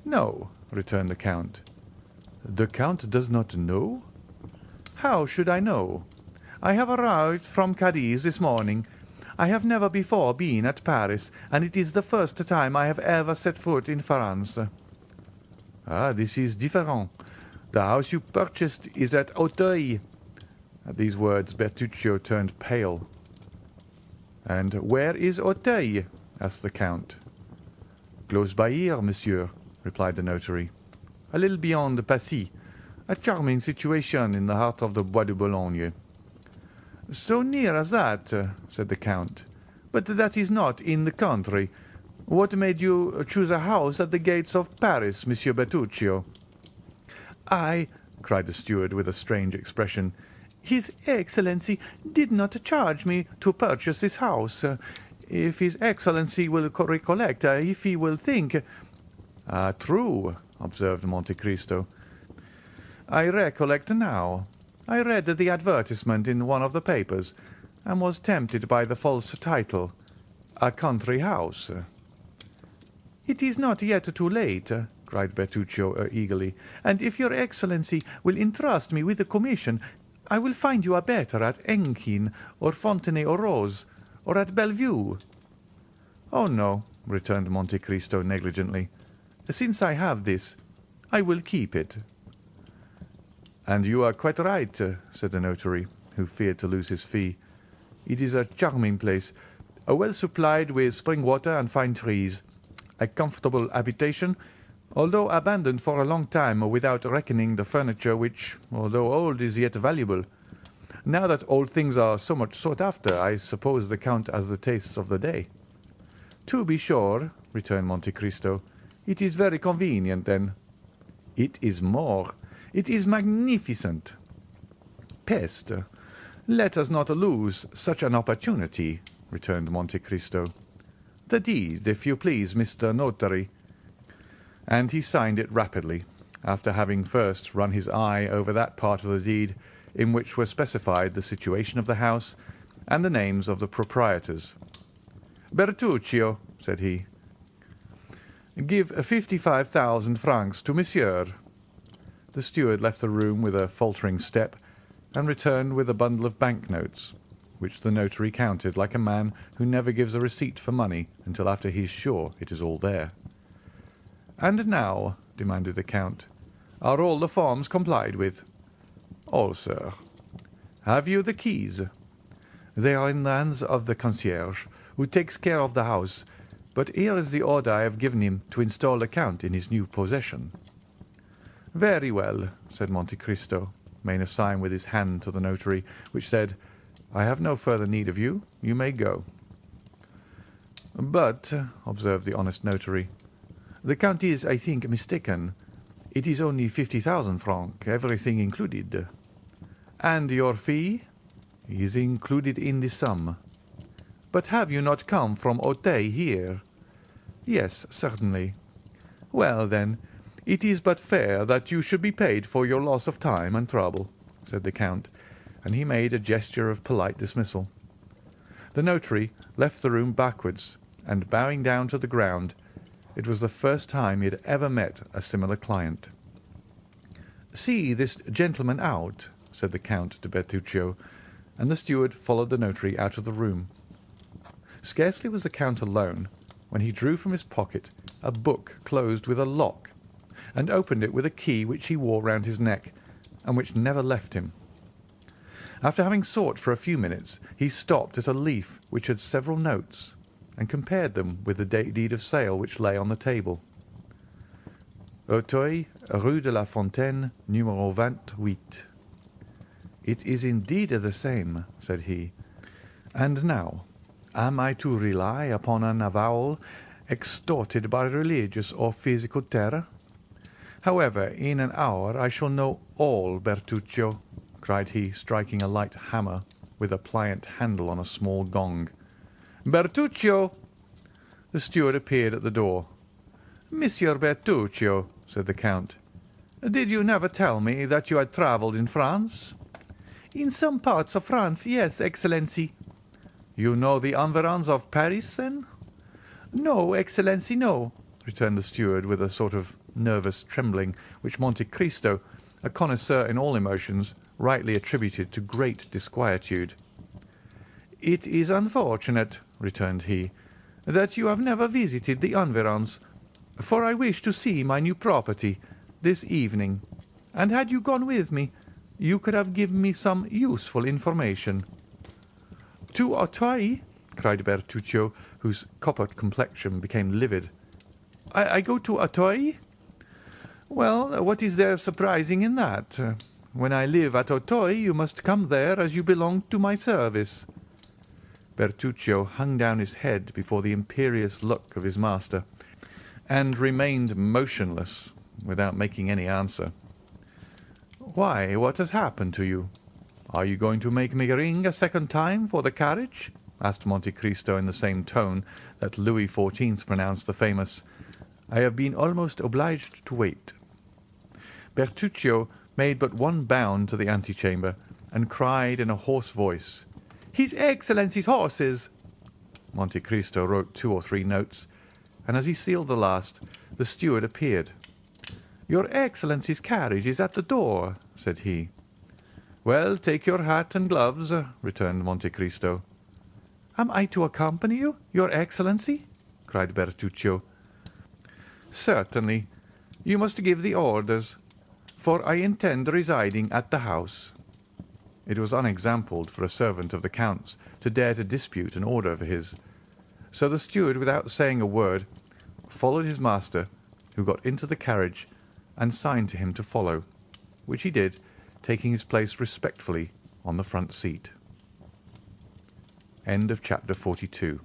"No," returned the Count. "The Count does not know?" "How should I know? I have arrived from Cadiz this morning. I have never before been at Paris, and it is the first time I have ever set foot in France." "Ah, this is different. The house you purchased is at Auteuil." At these words Bertuccio turned pale. "And where is Auteuil?" asked the Count. "Close by here, monsieur," replied the notary. "A little beyond Passy. A charming situation in the heart of the Bois de Boulogne." "So near as that," said the Count. "But that is not in the country. What made you choose a house at the gates of Paris, Monsieur Bertuccio?" "I," cried the steward with a strange expression, "His Excellency did not charge me to purchase this house. If His Excellency will recollect, if he will think—" "Ah, true," observed Monte Cristo. "I recollect now. I read the advertisement in one of the papers, and was tempted by the false title, 'A Country House.'" "It is not yet too late," cried Bertuccio eagerly, "and if your Excellency will entrust me with the commission, I will find you a better at Enghien, or Fontenay-aux-Roses, or at Bellevue." "Oh, no," returned Monte Cristo negligently. "Since I have this, I will keep it." "And you are quite right," said the notary, who feared to lose his fee. "It is a charming place, well supplied with spring water and fine trees, a comfortable habitation, although abandoned for a long time without reckoning the furniture which, although old, is yet valuable. Now that old things are so much sought after, I suppose the Count has the tastes of the day." "To be sure," returned Monte Cristo. "It is very convenient, then." "It is more. It is magnificent." "Peste! Let us not lose such an opportunity," returned Monte Cristo. "The deed, if you please, Mr. Notary." And he signed it rapidly, after having first run his eye over that part of the deed in which were specified the situation of the house and the names of the proprietors. "Bertuccio," said he, "give 55,000 francs to monsieur." The steward left the room with a faltering step, and returned with a bundle of banknotes, which the notary counted like a man who never gives a receipt for money until after he is sure it is all there. "And now," demanded the Count, "are all the forms complied with?" "All, sir." Have you the keys?" "They are in the hands of the concierge, who takes care of the house, but here is the order I have given him to install the Count in his new possession." "Very well," said Monte Cristo, making a sign with his hand to the notary, which said, "I have no further need of you. You may go." "But," observed the honest notary, "the Count is, I think, mistaken. It is only 50,000 francs, everything included." "And your fee?" "Is included in the sum." "But have you not come from Auteuil here?" "Yes, certainly." "Well, then, it is but fair that you should be paid for your loss of time and trouble," said the Count, and he made a gesture of polite dismissal. The notary left the room backwards, and bowing down to the ground. It was the first time he had ever met a similar client. "See this gentleman out," said the Count to Bertuccio, and the steward followed the notary out of the room. Scarcely was the Count alone when he drew from his pocket a book closed with a lock, and opened it with a key which he wore round his neck, and which never left him. After having sought for a few minutes, he stopped at a leaf which had several notes, and compared them with the deed of sale which lay on the table. "Auteuil, Rue de la Fontaine, numéro 28. "It is indeed the same," said he. "And now, am I to rely upon an avowal extorted by religious or physical terror? However, in an hour I shall know all, Bertuccio," cried he, striking a light hammer with a pliant handle on a small gong. "Bertuccio!" The steward appeared at the door. "Monsieur Bertuccio," said the Count, "did you never tell me that you had travelled in France?" "In some parts of France, yes, Excellency." "You know the environs of Paris, then?" "No, Excellency, no," returned the steward with a sort of nervous trembling which Monte Cristo, a connoisseur in all emotions, rightly attributed to great disquietude. "It is unfortunate," returned he, "that you have never visited the environs, for I wish to see my new property this evening, and had you gone with me, you could have given me some useful information." "To Auteuil?" cried Bertuccio, whose copper complexion became livid. I go to Auteuil?" "Well, what is there surprising in that? When I live at Auteuil, you must come there as you belong to my service." Bertuccio hung down his head before the imperious look of his master, and remained motionless, without making any answer. "Why, what has happened to you? Are you going to make me ring a second time for the carriage?" asked Monte Cristo in the same tone that Louis XIV pronounced the famous, "I have been almost obliged to wait." Bertuccio made but one bound to the antechamber, and cried in a hoarse voice, "His Excellency's horses!" Monte Cristo wrote 2 or 3 notes, and as he sealed the last, the steward appeared. "Your Excellency's carriage is at the door," said he. "Well, take your hat and gloves," returned Monte Cristo. "Am I to accompany you, your Excellency?" cried Bertuccio. "Certainly. You must give the orders, for I intend residing at the house." It was unexampled for a servant of the Count's to dare to dispute an order of his. So the steward, without saying a word, followed his master, who got into the carriage and signed to him to follow, which he did, taking his place respectfully on the front seat. End of chapter 42.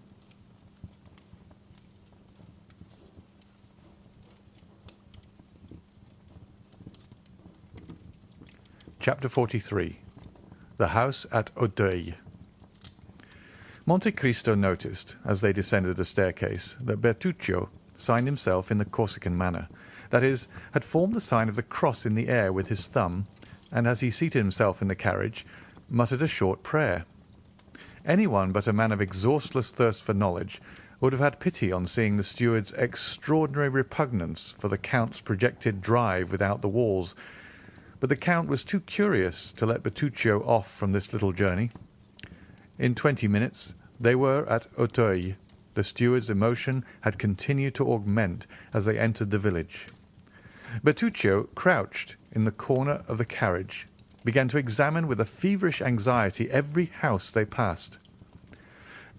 Chapter 43. The House at Auteuil. Monte Cristo noticed, as they descended the staircase, that Bertuccio signed himself in the Corsican manner, that is, had formed the sign of the cross in the air with his thumb, and as he seated himself in the carriage, muttered a short prayer. Anyone but a man of exhaustless thirst for knowledge would have had pity on seeing the steward's extraordinary repugnance for the Count's projected drive without the walls, but the Count was too curious to let Bertuccio off from this little journey. In 20 minutes they were at Auteuil. The steward's emotion had continued to augment as they entered the village. Bertuccio crouched in the corner of the carriage, began to examine with a feverish anxiety every house they passed.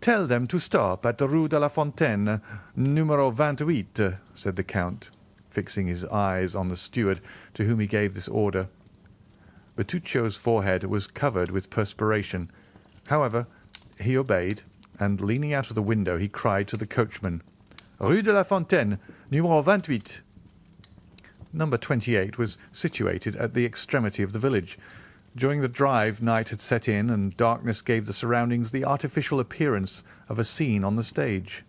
"Tell them to stop at the Rue de la Fontaine, numero 28, said the Count, fixing his eyes on the steward, to whom he gave this order. Bertuccio's forehead was covered with perspiration. However, he obeyed, and leaning out of the window, he cried to the coachman, "Rue de la Fontaine, numero 28." Number 28 was situated at the extremity of the village. During the drive night had set in, and darkness gave the surroundings the artificial appearance of a scene on the stage.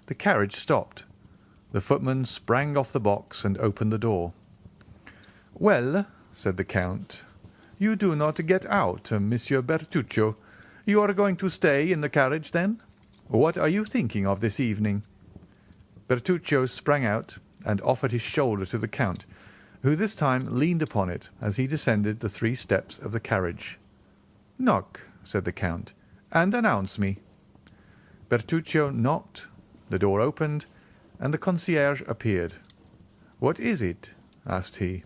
The carriage stopped. The footman sprang off the box and opened the door. "Well," said the Count, "you do not get out, Monsieur Bertuccio. You are going to stay in the carriage, then? What are you thinking of this evening?" Bertuccio sprang out and offered his shoulder to the Count, who this time leaned upon it as he descended the 3 steps of the carriage. "Knock," said the Count, "and announce me." Bertuccio knocked, the door opened, and the concierge appeared. "What is it?" asked he.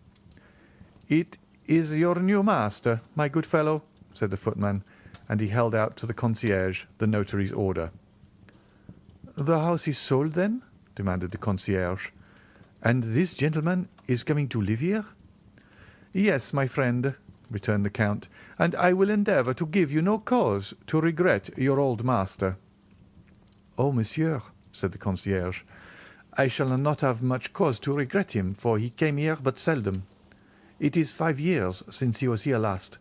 "It is your new master, my good fellow," said the footman, and he held out to the concierge the notary's order. "The house is sold, then?" demanded the concierge. "And this gentleman is coming to live here?" "Yes, my friend," returned the Count, "and I will endeavour to give you no cause to regret your old master." "Oh, monsieur," said the concierge, "I shall not have much cause to regret him, for he came here but seldom. It is 5 years since he was here last,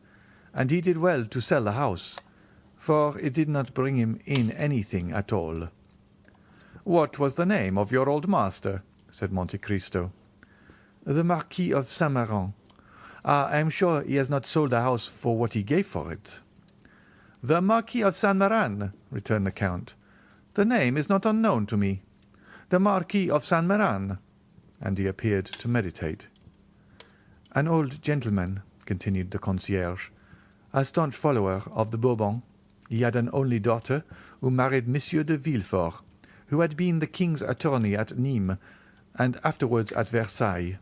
and he did well to sell the house, for it did not bring him in anything at all." "What was the name of your old master?" said Monte Cristo. "The Marquis of Saint-Méran. I am sure he has not sold the house for what he gave for it." "The Marquis of Saint-Méran," returned the Count. "The name is not unknown to me. The Marquis of Saint-Méran," and he appeared to meditate. "An old gentleman," continued the concierge, "a staunch follower of the Bourbons. He had an only daughter who married Monsieur de Villefort, who had been the king's attorney at Nîmes, and afterwards at Versailles."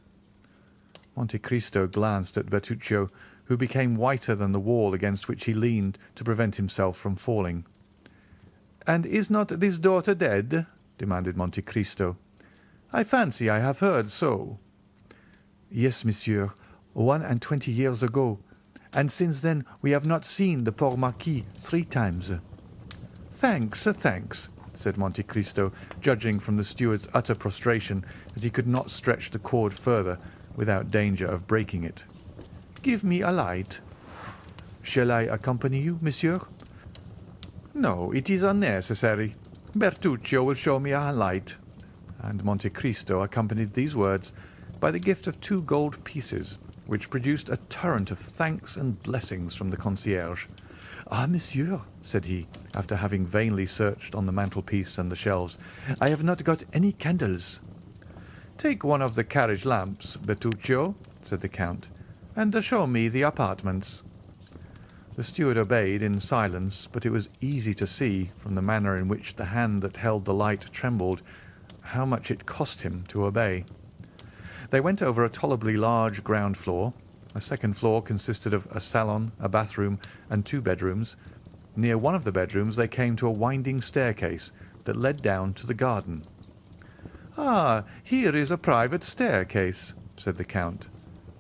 Monte Cristo glanced at Bertuccio, who became whiter than the wall against which he leaned to prevent himself from falling. "And is not this daughter dead?" demanded Monte Cristo. "I fancy I have heard so." "Yes, monsieur, 21 years ago, and since then we have not seen the poor Marquis 3 times." "Thanks, thanks," said Monte Cristo, judging from the steward's utter prostration that he could not stretch the cord further without danger of breaking it. "Give me a light." "Shall I accompany you, monsieur?" "No, it is unnecessary. Bertuccio will show me a light." And Monte Cristo accompanied these words by the gift of 2 gold pieces, which produced a torrent of thanks and blessings from the concierge. "Ah, monsieur," said he, after having vainly searched on the mantelpiece and the shelves, "I have not got any candles." "Take one of the carriage lamps, Bertuccio," said the Count, "and show me the apartments." The steward obeyed in silence, but it was easy to see, from the manner in which the hand that held the light trembled, how much it cost him to obey. They went over a tolerably large ground floor. A second floor consisted of a salon, a bathroom, and 2 bedrooms. Near one of the bedrooms they came to a winding staircase that led down to the garden. "Ah, here is a private staircase," said the Count.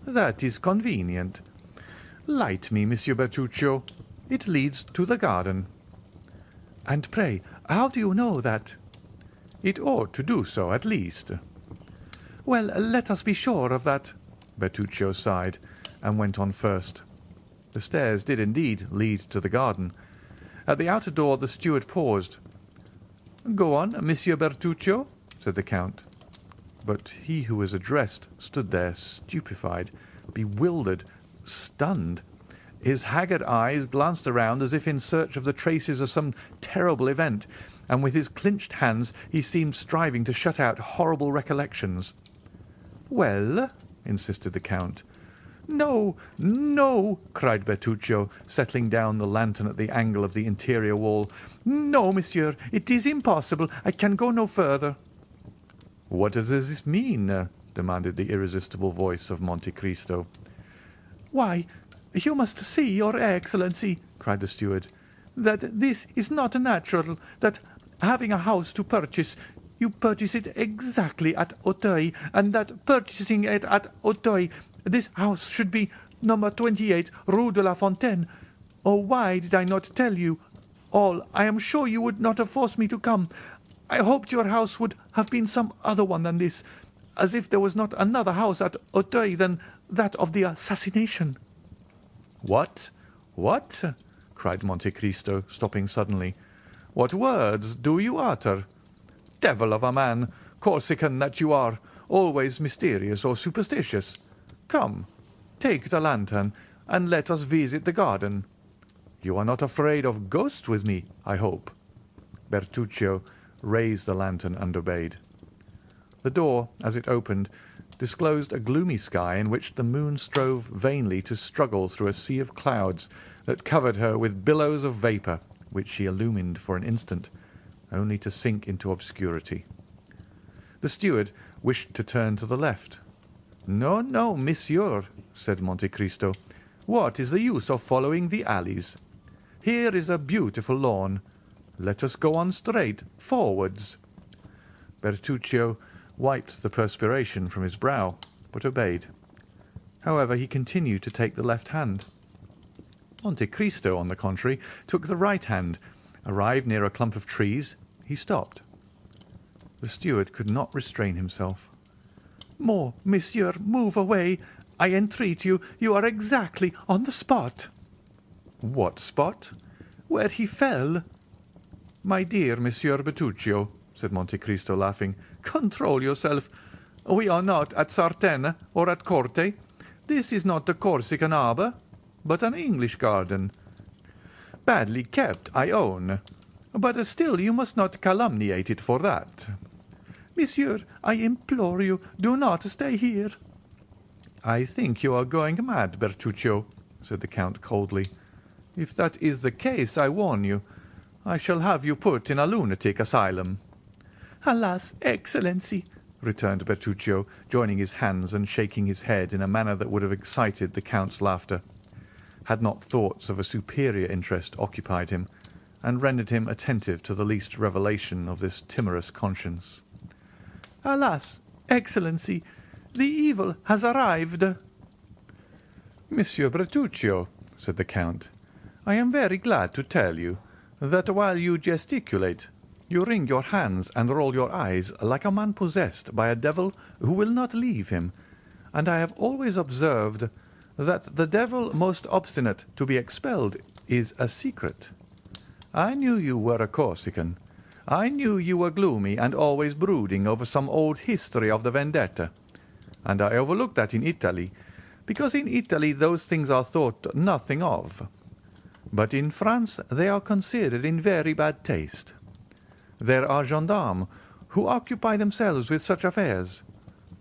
"That is convenient. Light me, Monsieur Bertuccio. It leads to the garden." "And pray, how do you know that?" "It ought to do so, at least." "Well, let us be sure of that." Bertuccio sighed, and went on first. The stairs did indeed lead to the garden. At the outer door the steward paused. "Go on, Monsieur Bertuccio," said the Count. But he who was addressed stood there stupefied, bewildered, stunned. His haggard eyes glanced around as if in search of the traces of some terrible event, and with his clinched hands he seemed striving to shut out horrible recollections. "Well?" insisted the Count. "No, no!" cried Bertuccio, settling down the lantern at the angle of the interior wall. "No, monsieur, it is impossible. I can go no further." "What does this mean?" demanded the irresistible voice of Monte Cristo. "Why, "You must see, your Excellency," cried the steward, "that this is not natural, that, having a house to purchase, you purchase it exactly at Auteuil, and that, purchasing it at Auteuil, this house should be number 28, Rue de la Fontaine. Oh, why did I not tell you all? I am sure you would not have forced me to come. I hoped your house would have been some other one than this, as if there was not another house at Auteuil than that of the assassination." "What? What?" cried Monte Cristo, stopping suddenly. "What words do you utter? Devil of a man, Corsican that you are, always mysterious or superstitious. Come, take the lantern, and let us visit the garden. You are not afraid of ghosts with me, I hope." Bertuccio raised the lantern and obeyed. The door, as it opened, disclosed a gloomy sky in which the moon strove vainly to struggle through a sea of clouds that covered her with billows of vapour, which she illumined for an instant, only to sink into obscurity. The steward wished to turn to the left. "No, no, monsieur," said Monte Cristo. "What is the use of following the alleys? Here is a beautiful lawn. Let us go on straight, forwards." Bertuccio wiped the perspiration from his brow, but obeyed. However, he continued to take the left hand. Monte Cristo, on the contrary, took the right hand. Arrived near a clump of trees, he stopped. The steward could not restrain himself. "More, monsieur, move away. I entreat you. You are exactly on the spot." "What spot?" "Where he fell." "My dear Monsieur Bertuccio," said Monte Cristo, laughing, "control yourself. "we are not at Sartène or at Corte. This is not a Corsican arbour, but an English garden. Badly kept, I own, but still you must not calumniate it for that." "Monsieur, I implore you, do not stay here." "I think you are going mad, Bertuccio," said the Count coldly. "If that is the case, I warn you, I shall have you put in a lunatic asylum." "Alas, Excellency," returned Bertuccio, joining his hands and shaking his head in a manner that would have excited the Count's laughter, had not thoughts of a superior interest occupied him, and rendered him attentive to the least revelation of this timorous conscience. "Alas, Excellency, the evil has arrived." "Monsieur Bertuccio," said the Count, "I am very glad to tell you that while you gesticulate, you wring your hands and roll your eyes like a man possessed by a devil who will not leave him, and I have always observed that the devil most obstinate to be expelled is a secret. I knew you were a Corsican. I knew you were gloomy and always brooding over some old history of the vendetta, and I overlooked that in Italy, because in Italy those things are thought nothing of. But in France they are considered in very bad taste. There are gendarmes who occupy themselves with such affairs,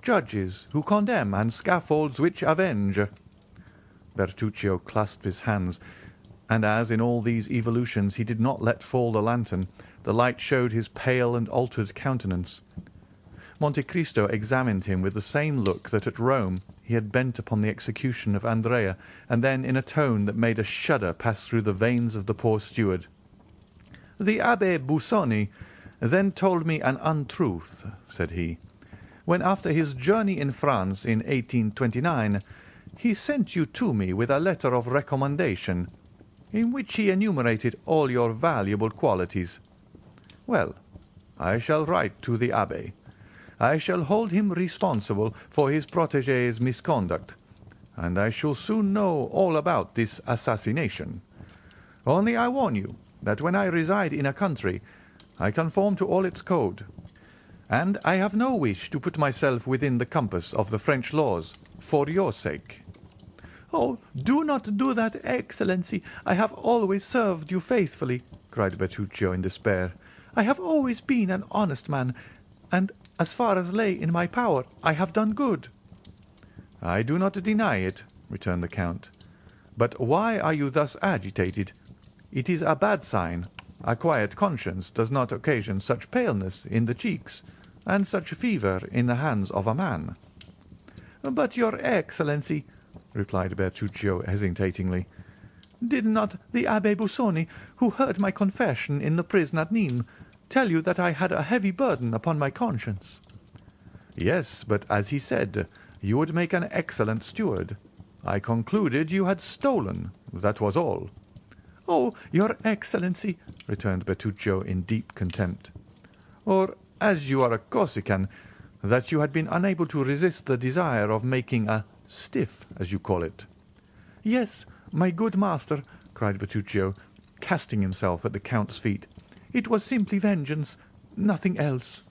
judges who condemn, and scaffolds which avenge." Bertuccio clasped his hands, and as in all these evolutions he did not let fall the lantern, the light showed his pale and altered countenance. Monte Cristo examined him with the same look that at Rome he had bent upon the execution of Andrea, and then in a tone that made a shudder pass through the veins of the poor steward. "The Abbé Busoni then told me an untruth," said he, "when after his journey in France in 1829 he sent you to me with a letter of recommendation, in which he enumerated all your valuable qualities. Well, I shall write to the Abbé. I shall hold him responsible for his protégé's misconduct, and I shall soon know all about this assassination. Only I warn you that when I reside in a country, I conform to all its code, and I have no wish to put myself within the compass of the French laws for your sake." "Oh, do not do that, Excellency. I have always served you faithfully," cried Bertuccio in despair. "I have always been an honest man, and as far as lay in my power, I have done good." "I do not deny it," returned the Count. "But why are you thus agitated? It is a bad sign. A quiet conscience does not occasion such paleness in the cheeks, and such fever in the hands of a man." "But, your Excellency—" replied Bertuccio hesitatingly. "Did not the Abbé Busoni, who heard my confession in the prison at Nîmes, tell you that I had a heavy burden upon my conscience?" "Yes, but as he said, you would make an excellent steward. I concluded you had stolen, that was all." "Oh, your Excellency," returned Bertuccio in deep contempt. "Or, as you are a Corsican, that you had been unable to resist the desire of making a stiff, as you call it." "Yes, my good master," cried Bertuccio, casting himself at the Count's feet. "It was simply vengeance, nothing else."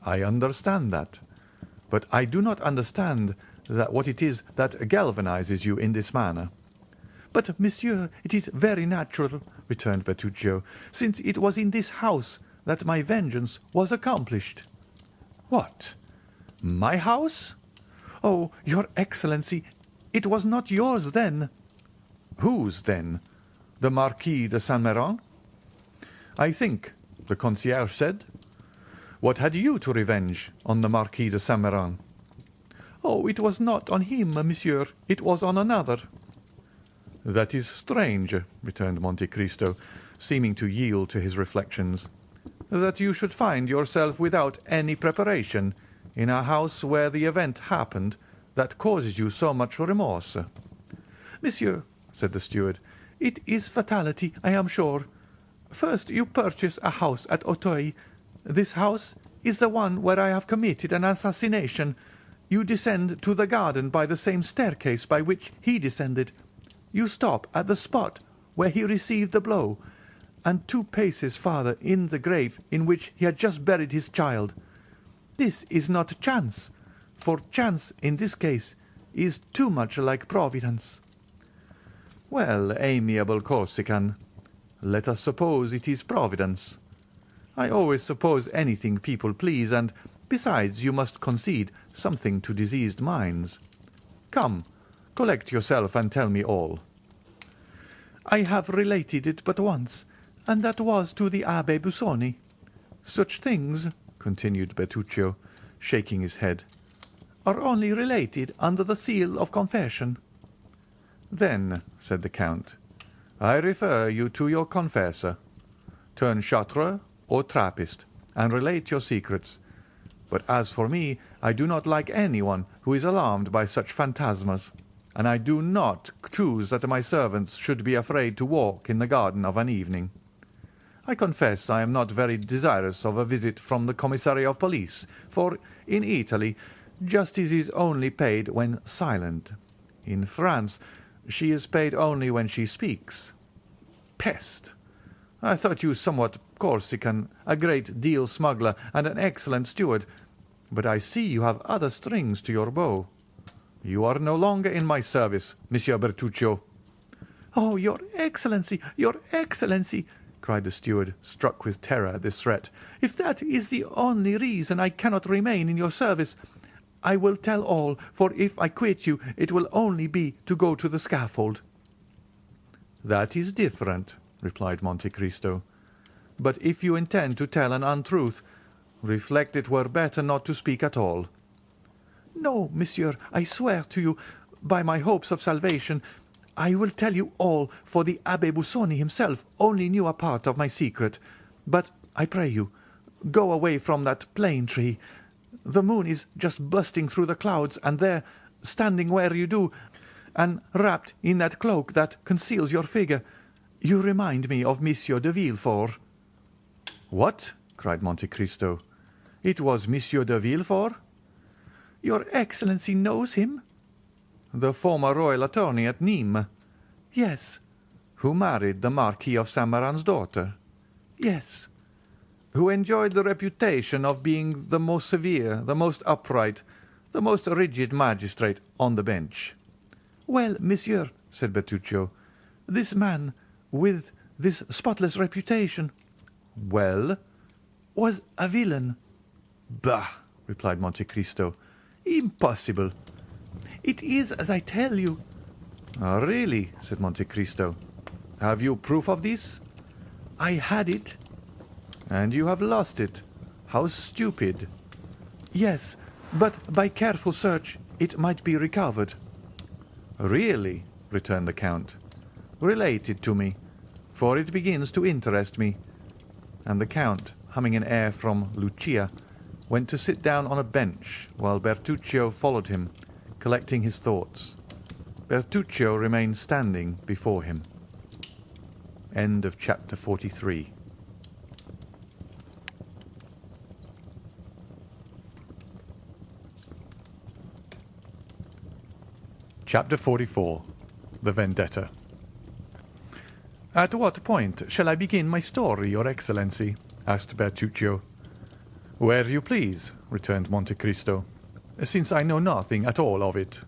"I understand that, but I do not understand what it is that galvanizes you in this manner." "But, monsieur, it is very natural," returned Bertuccio, "since it was in this house that my vengeance was accomplished." "What? My house?" "Oh, your Excellency, it was not yours then." "Whose then? The Marquis de Saint-Méran?" "I think," the concierge said. "What had you to revenge on the Marquis de Saint-Méran?" "Oh, it was not on him, monsieur, it was on another." "That is strange," returned Monte Cristo, seeming to yield to his reflections, "that you should find yourself without any preparation in a house where the event happened that causes you so much remorse." "Monsieur," said the steward, "it is fatality, I am sure. First you purchase a house at Auteuil. This house is the one where I have committed an assassination. You descend to the garden by the same staircase by which he descended. You stop at the spot where he received the blow, and 2 paces farther in the grave in which he had just buried his child. This is not chance, for chance in this case is too much like Providence." "Well, amiable Corsican, let us suppose it is Providence. I always suppose anything people please, and, besides, you must concede something to diseased minds. Come, collect yourself and tell me all." "I have related it but once, and that was to the Abbé Busoni. Such things," continued Bertuccio, shaking his head, "are only related under the seal of confession." "Then," said the Count, "I refer you to your confessor. Turn châtre or Trappist, and relate your secrets. But as for me, I do not like anyone who is alarmed by such phantasmas, and I do not choose that my servants should be afraid to walk in the garden of an evening. I confess I am not very desirous of a visit from the commissary of police, for in Italy justice is only paid when silent. In France she is paid only when she speaks. Peste! I thought you somewhat Corsican, a great deal smuggler, and an excellent steward, but I see you have other strings to your bow. You are no longer in my service, Monsieur Bertuccio." "Oh, your Excellency, your Excellency!" cried the steward, struck with terror at this threat. "If that is the only reason I cannot remain in your service, I will tell all, for if I quit you it will only be to go to the scaffold." "That is different," replied Monte Cristo. "But if you intend to tell an untruth, reflect it were better not to speak at all." "No, monsieur, I swear to you, by my hopes of salvation, I will tell you all, for the Abbé Busoni himself only knew a part of my secret. But, I pray you, go away from that plane tree. The moon is just bursting through the clouds, and there, standing where you do, and wrapped in that cloak that conceals your figure, you remind me of Monsieur de Villefort." "What?" cried Monte Cristo. "It was Monsieur de Villefort?" "Your Excellency knows him?" "The former royal attorney at Nîmes?" "Yes." "Who married the Marquis of Saint-Méran's daughter?" "Yes." "Who enjoyed the reputation of being the most severe, the most upright, the most rigid magistrate on the bench?" "Well, monsieur," said Bertuccio, "this man, with this spotless reputation—" "Well?" "Was a villain." "Bah!" replied Monte Cristo. "Impossible." "It is as I tell you." "Ah, really?" said Monte Cristo. "Have you proof of this?" "I had it." "And you have lost it. How stupid!" "Yes, but by careful search it might be recovered." "Really," returned the Count. "Relate it to me, for it begins to interest me." And the Count, humming an air from Lucia, went to sit down on a bench while Bertuccio followed him, collecting his thoughts. Bertuccio remained standing before him. End of chapter 43. Chapter 44. The Vendetta. "At what point shall I begin my story, Your Excellency?" asked Bertuccio. "Where you please," returned Monte Cristo, "since I know nothing at all of it."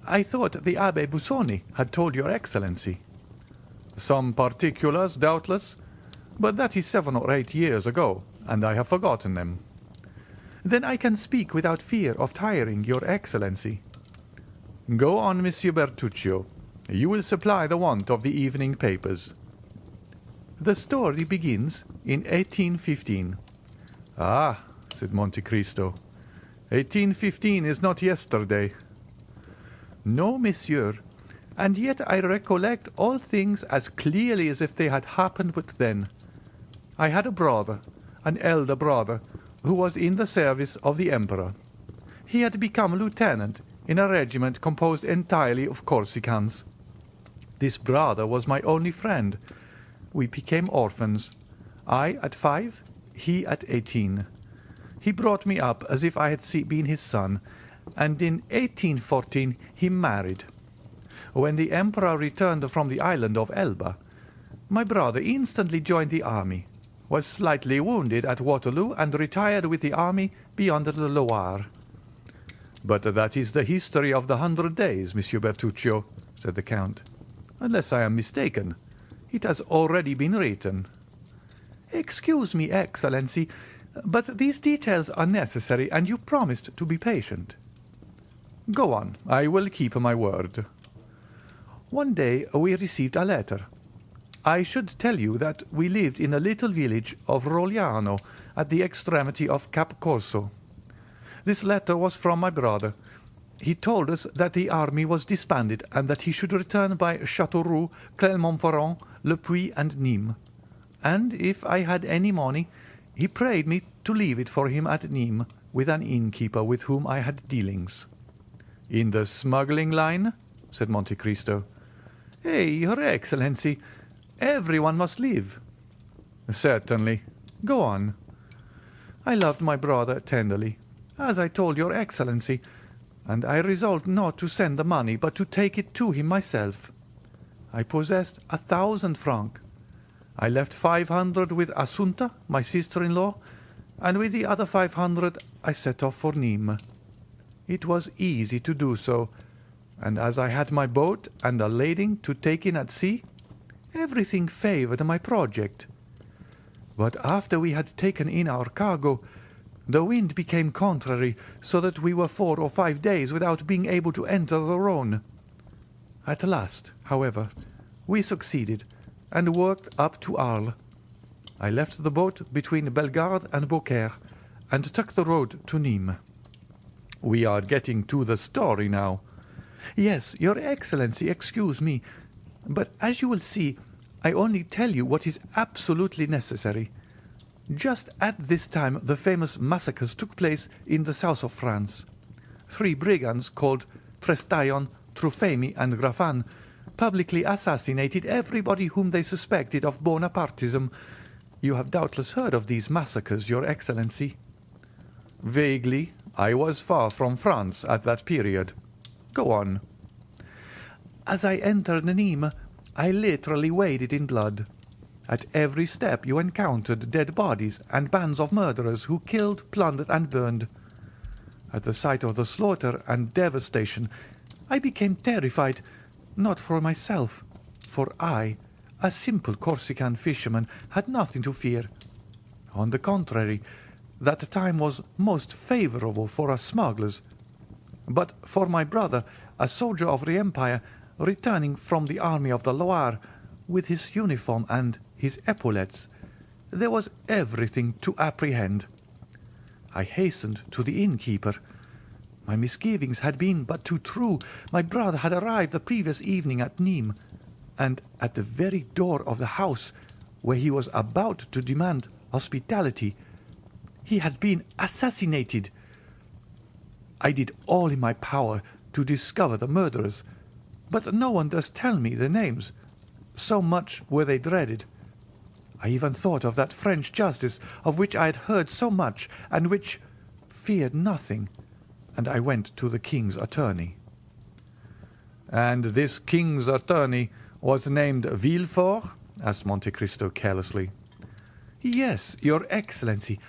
"I thought the Abbé Busoni had told Your Excellency." "Some particulars, doubtless, but that is 7 or 8 years ago, and I have forgotten them." "Then I can speak without fear of tiring Your Excellency." "Go on, Monsieur Bertuccio. You will supply the want of the evening papers." "The story begins in 1815. "Ah," said Monte Cristo, 1815 is not yesterday." "No, monsieur, and yet I recollect all things as clearly as if they had happened but then. I had a brother, an elder brother, who was in the service of the Emperor. He had become lieutenant in a regiment composed entirely of Corsicans. This brother was my only friend. We became orphans, I at 5, he at 18. He brought me up as if I had been his son, and in 1814 he married. When the Emperor returned from the island of Elba, my brother instantly joined the army, was slightly wounded at Waterloo, and retired with the army beyond the Loire." "But that is the history of the 100 Days, Monsieur Bertuccio," said the Count. "Unless I am mistaken, it has already been written." "Excuse me, Excellency, but these details are necessary, and you promised to be patient." "Go on, I will keep my word." "One day we received a letter. I should tell you that we lived in a little village of Rogliano at the extremity of Cap Corso. This letter was from my brother. He told us that the army was disbanded and that he should return by Châteauroux, Clermont-Ferrand, Le Puy, and Nîmes. And if I had any money, he prayed me to leave it for him at Nîmes with an innkeeper with whom I had dealings." "In the smuggling line?" said Monte Cristo. Your Excellency, everyone must live." "Certainly. Go on." "I loved my brother tenderly, as I told Your Excellency, and I resolved not to send the money, but to take it to him myself. I possessed 1,000 francs. I left 500 with Assunta, my sister-in-law, and with the other 500 I set off for Nîmes. It was easy to do so, and as I had my boat and a lading to take in at sea, everything favoured my project. But after we had taken in our cargo, the wind became contrary, so that we were 4 or 5 days without being able to enter the Rhône. At last, however, we succeeded, and worked up to Arles. I left the boat between Bellegarde and Beaucaire, and took the road to Nîmes." "We are getting to the story now." "Yes, Your Excellency, excuse me, but as you will see, I only tell you what is absolutely necessary. Just at this time the famous massacres took place in the south of France. 3 brigands called Trestaillon, Truphemy, and Graffan publicly assassinated everybody whom they suspected of Bonapartism. You have doubtless heard of these massacres, Your Excellency." "Vaguely. I was far from France at that period. Go on." "As I entered Nîmes, I literally waded in blood. At every step you encountered dead bodies and bands of murderers who killed, plundered, and burned. At the sight of the slaughter and devastation, I became terrified, not for myself, for I, a simple Corsican fisherman, had nothing to fear. On the contrary, that time was most favourable for us smugglers. But for my brother, a soldier of the Empire, returning from the army of the Loire, with his uniform and his epaulettes, there was everything to apprehend. I hastened to the innkeeper. My misgivings had been but too true. My brother had arrived the previous evening at Nîmes, and at the very door of the house where he was about to demand hospitality, he had been assassinated. I did all in my power to discover the murderers, but no one does tell me the names, so much were they dreaded. I even thought of that French justice of which I had heard so much and which feared nothing, and I went to the king's attorney." "And this king's attorney was named Villefort?" asked Monte Cristo carelessly. "Yes, your Excellency.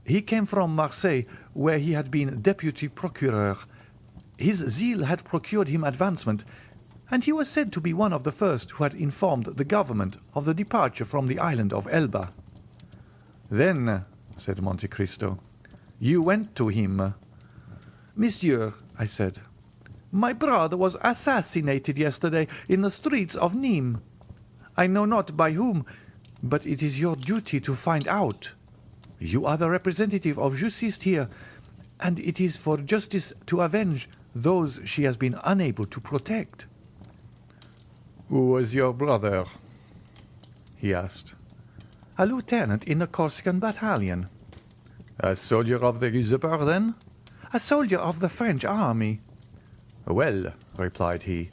He came from Marseille, where he had been deputy procureur. His zeal had procured him advancement, and he was said to be one of the first who had informed the government of the departure from the island of Elba." "Then," said Monte Cristo, "you went to him." "Monsieur," I said, "my brother was assassinated yesterday in the streets of Nîmes. I know not by whom, but it is your duty to find out. You are the representative of justice here, and it is for justice to avenge those she has been unable to protect." "Who was your brother?" he asked. "A lieutenant in the Corsican battalion." "A soldier of the usurper, then?" "A soldier of the French army." "Well," replied he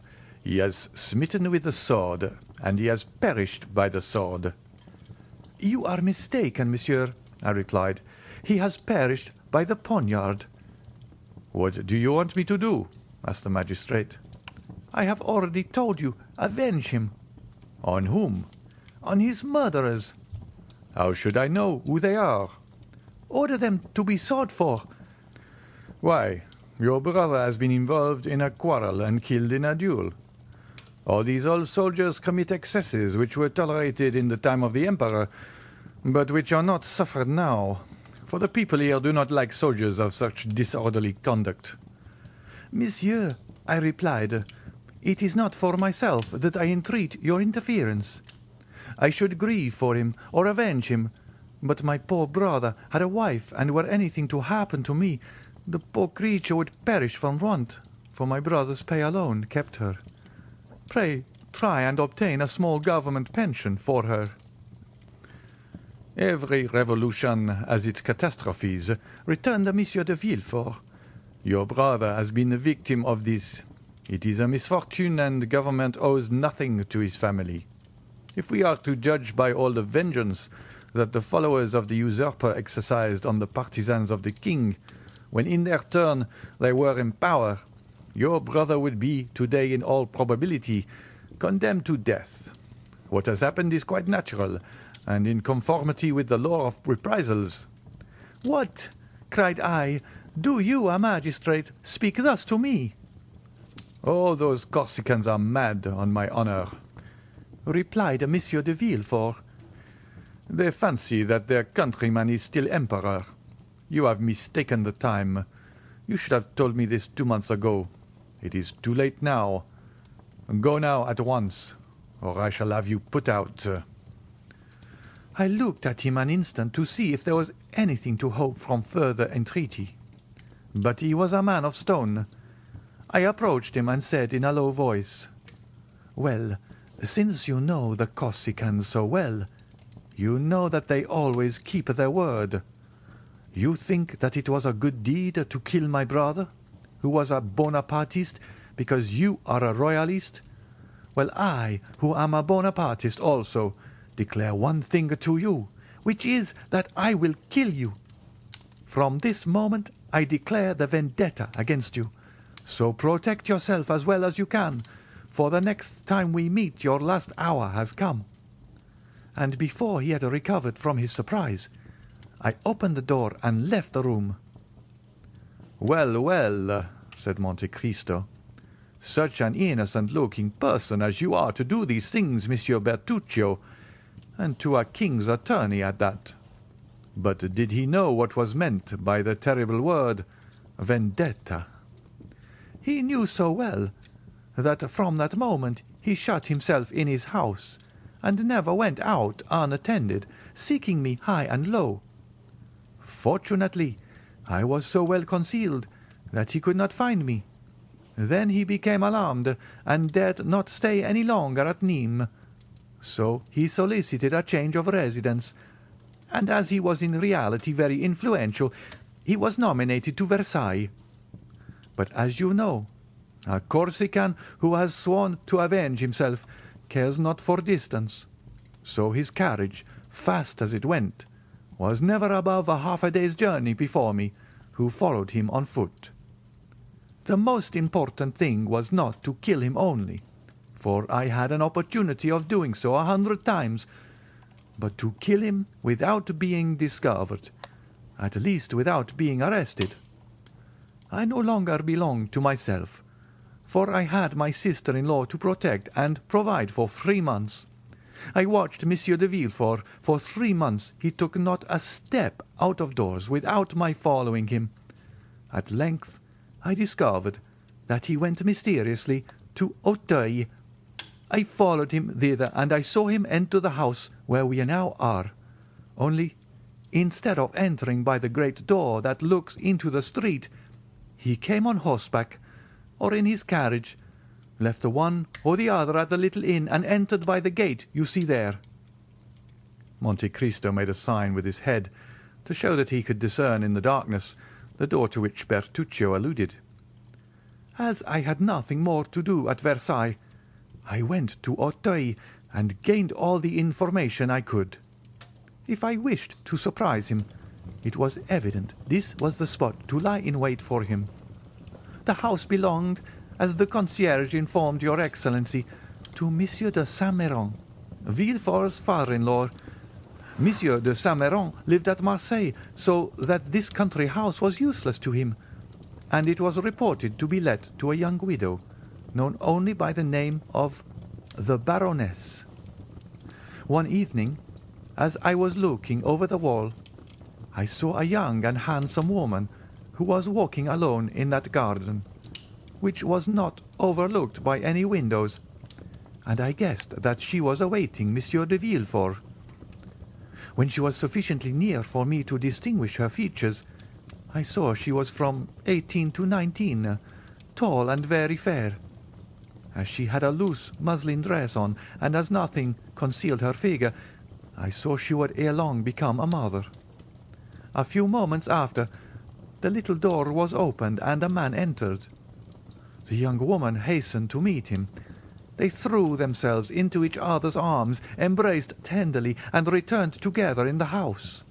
has smitten with the sword, and he has perished by the sword." "You are mistaken, monsieur," I replied. "He has perished by the poniard." "What do you want me to do?" asked the magistrate. "I have already told you. Avenge him." "On whom?" "On his murderers." "How should I know who they are?" "Order them to be sought for." "Why, your brother has been involved in a quarrel and killed in a duel. All these old soldiers commit excesses which were tolerated in the time of the Emperor, but which are not suffered now, for the people here do not like soldiers of such disorderly conduct." "Monsieur," I replied, "it is not for myself that I entreat your interference. I should grieve for him or avenge him, but my poor brother had a wife, and were anything to happen to me, the poor creature would perish from want, for my brother's pay alone kept her. Pray try and obtain a small government pension for her." "Every revolution has its catastrophes," returned Monsieur de Villefort. "Your brother has been the victim of this. It is a misfortune, and government owes nothing to his family. If we are to judge by all the vengeance that the followers of the usurper exercised on the partisans of the king, when in their turn they were in power, your brother would be today in all probability condemned to death. What has happened is quite natural, and in conformity with the law of reprisals." "What!" cried I, "do you, a magistrate, speak thus to me?" "Oh, those Corsicans are mad, on my honor," replied Monsieur de Villefort. "They fancy that their countryman is still emperor. You have mistaken the time. You should have told me this 2 months ago. It is too late now. Go now at once, or I shall have you put out." I looked at him an instant to see if there was anything to hope from further entreaty. But he was a man of stone. I approached him and said in a low voice, "Well, since you know the Corsicans so well, you know that they always keep their word. You think that it was a good deed to kill my brother, who was a Bonapartist, because you are a Royalist? Well, I, who am a Bonapartist also, declare one thing to you, which is that I will kill you. From this moment I declare the vendetta against you. So protect yourself as well as you can, for the next time we meet your last hour has come." And before he had recovered from his surprise, I opened the door and left the room. "Well, well," said Monte Cristo, "such an innocent-looking person as you are to do these things, Monsieur Bertuccio, and to a king's attorney at that. But did he know what was meant by the terrible word vendetta?" "He knew so well that from that moment he shut himself in his house, and never went out unattended, seeking me high and low. Fortunately, I was so well concealed that he could not find me. Then he became alarmed and dared not stay any longer at Nîmes. So he solicited a change of residence, and as he was in reality very influential, he was nominated to Versailles. But as you know, a Corsican who has sworn to avenge himself cares not for distance. So his carriage, fast as it went, was never above a half a day's journey before me, who followed him on foot. The most important thing was not to kill him only, for I had an opportunity of doing so 100 times, but to kill him without being discovered, at least without being arrested. I no longer belonged to myself, for I had my sister-in-law to protect and provide for 3 months. I watched Monsieur de Villefort. For 3 months he took not a step out of doors without my following him. At length I discovered that he went mysteriously to Auteuil. I followed him thither, and I saw him enter the house where we now are. Only, instead of entering by the great door that looks into the street, he came on horseback, or in his carriage, left the one or the other at the little inn, and entered by the gate you see there." Monte Cristo made a sign with his head to show that he could discern in the darkness the door to which Bertuccio alluded. "As I had nothing more to do at Versailles, I went to Auteuil and gained all the information I could. If I wished to surprise him, it was evident this was the spot to lie in wait for him. The house belonged, as the concierge informed your Excellency, to Monsieur de Saint-Méran, Villefort's father-in-law. Monsieur de Saint-Méran lived at Marseille, so that this country house was useless to him, and it was reported to be let to a young widow, known only by the name of the Baroness. One evening, as I was looking over the wall, I saw a young and handsome woman who was walking alone in that garden, which was not overlooked by any windows, and I guessed that she was awaiting Monsieur de Villefort. When she was sufficiently near for me to distinguish her features, I saw she was from 18 to 19, tall and very fair. As she had a loose muslin dress on, and as nothing concealed her figure, I saw she would ere long become a mother. A few moments after, the little door was opened and a man entered. The young woman hastened to meet him. They threw themselves into each other's arms, embraced tenderly, and returned together in the house.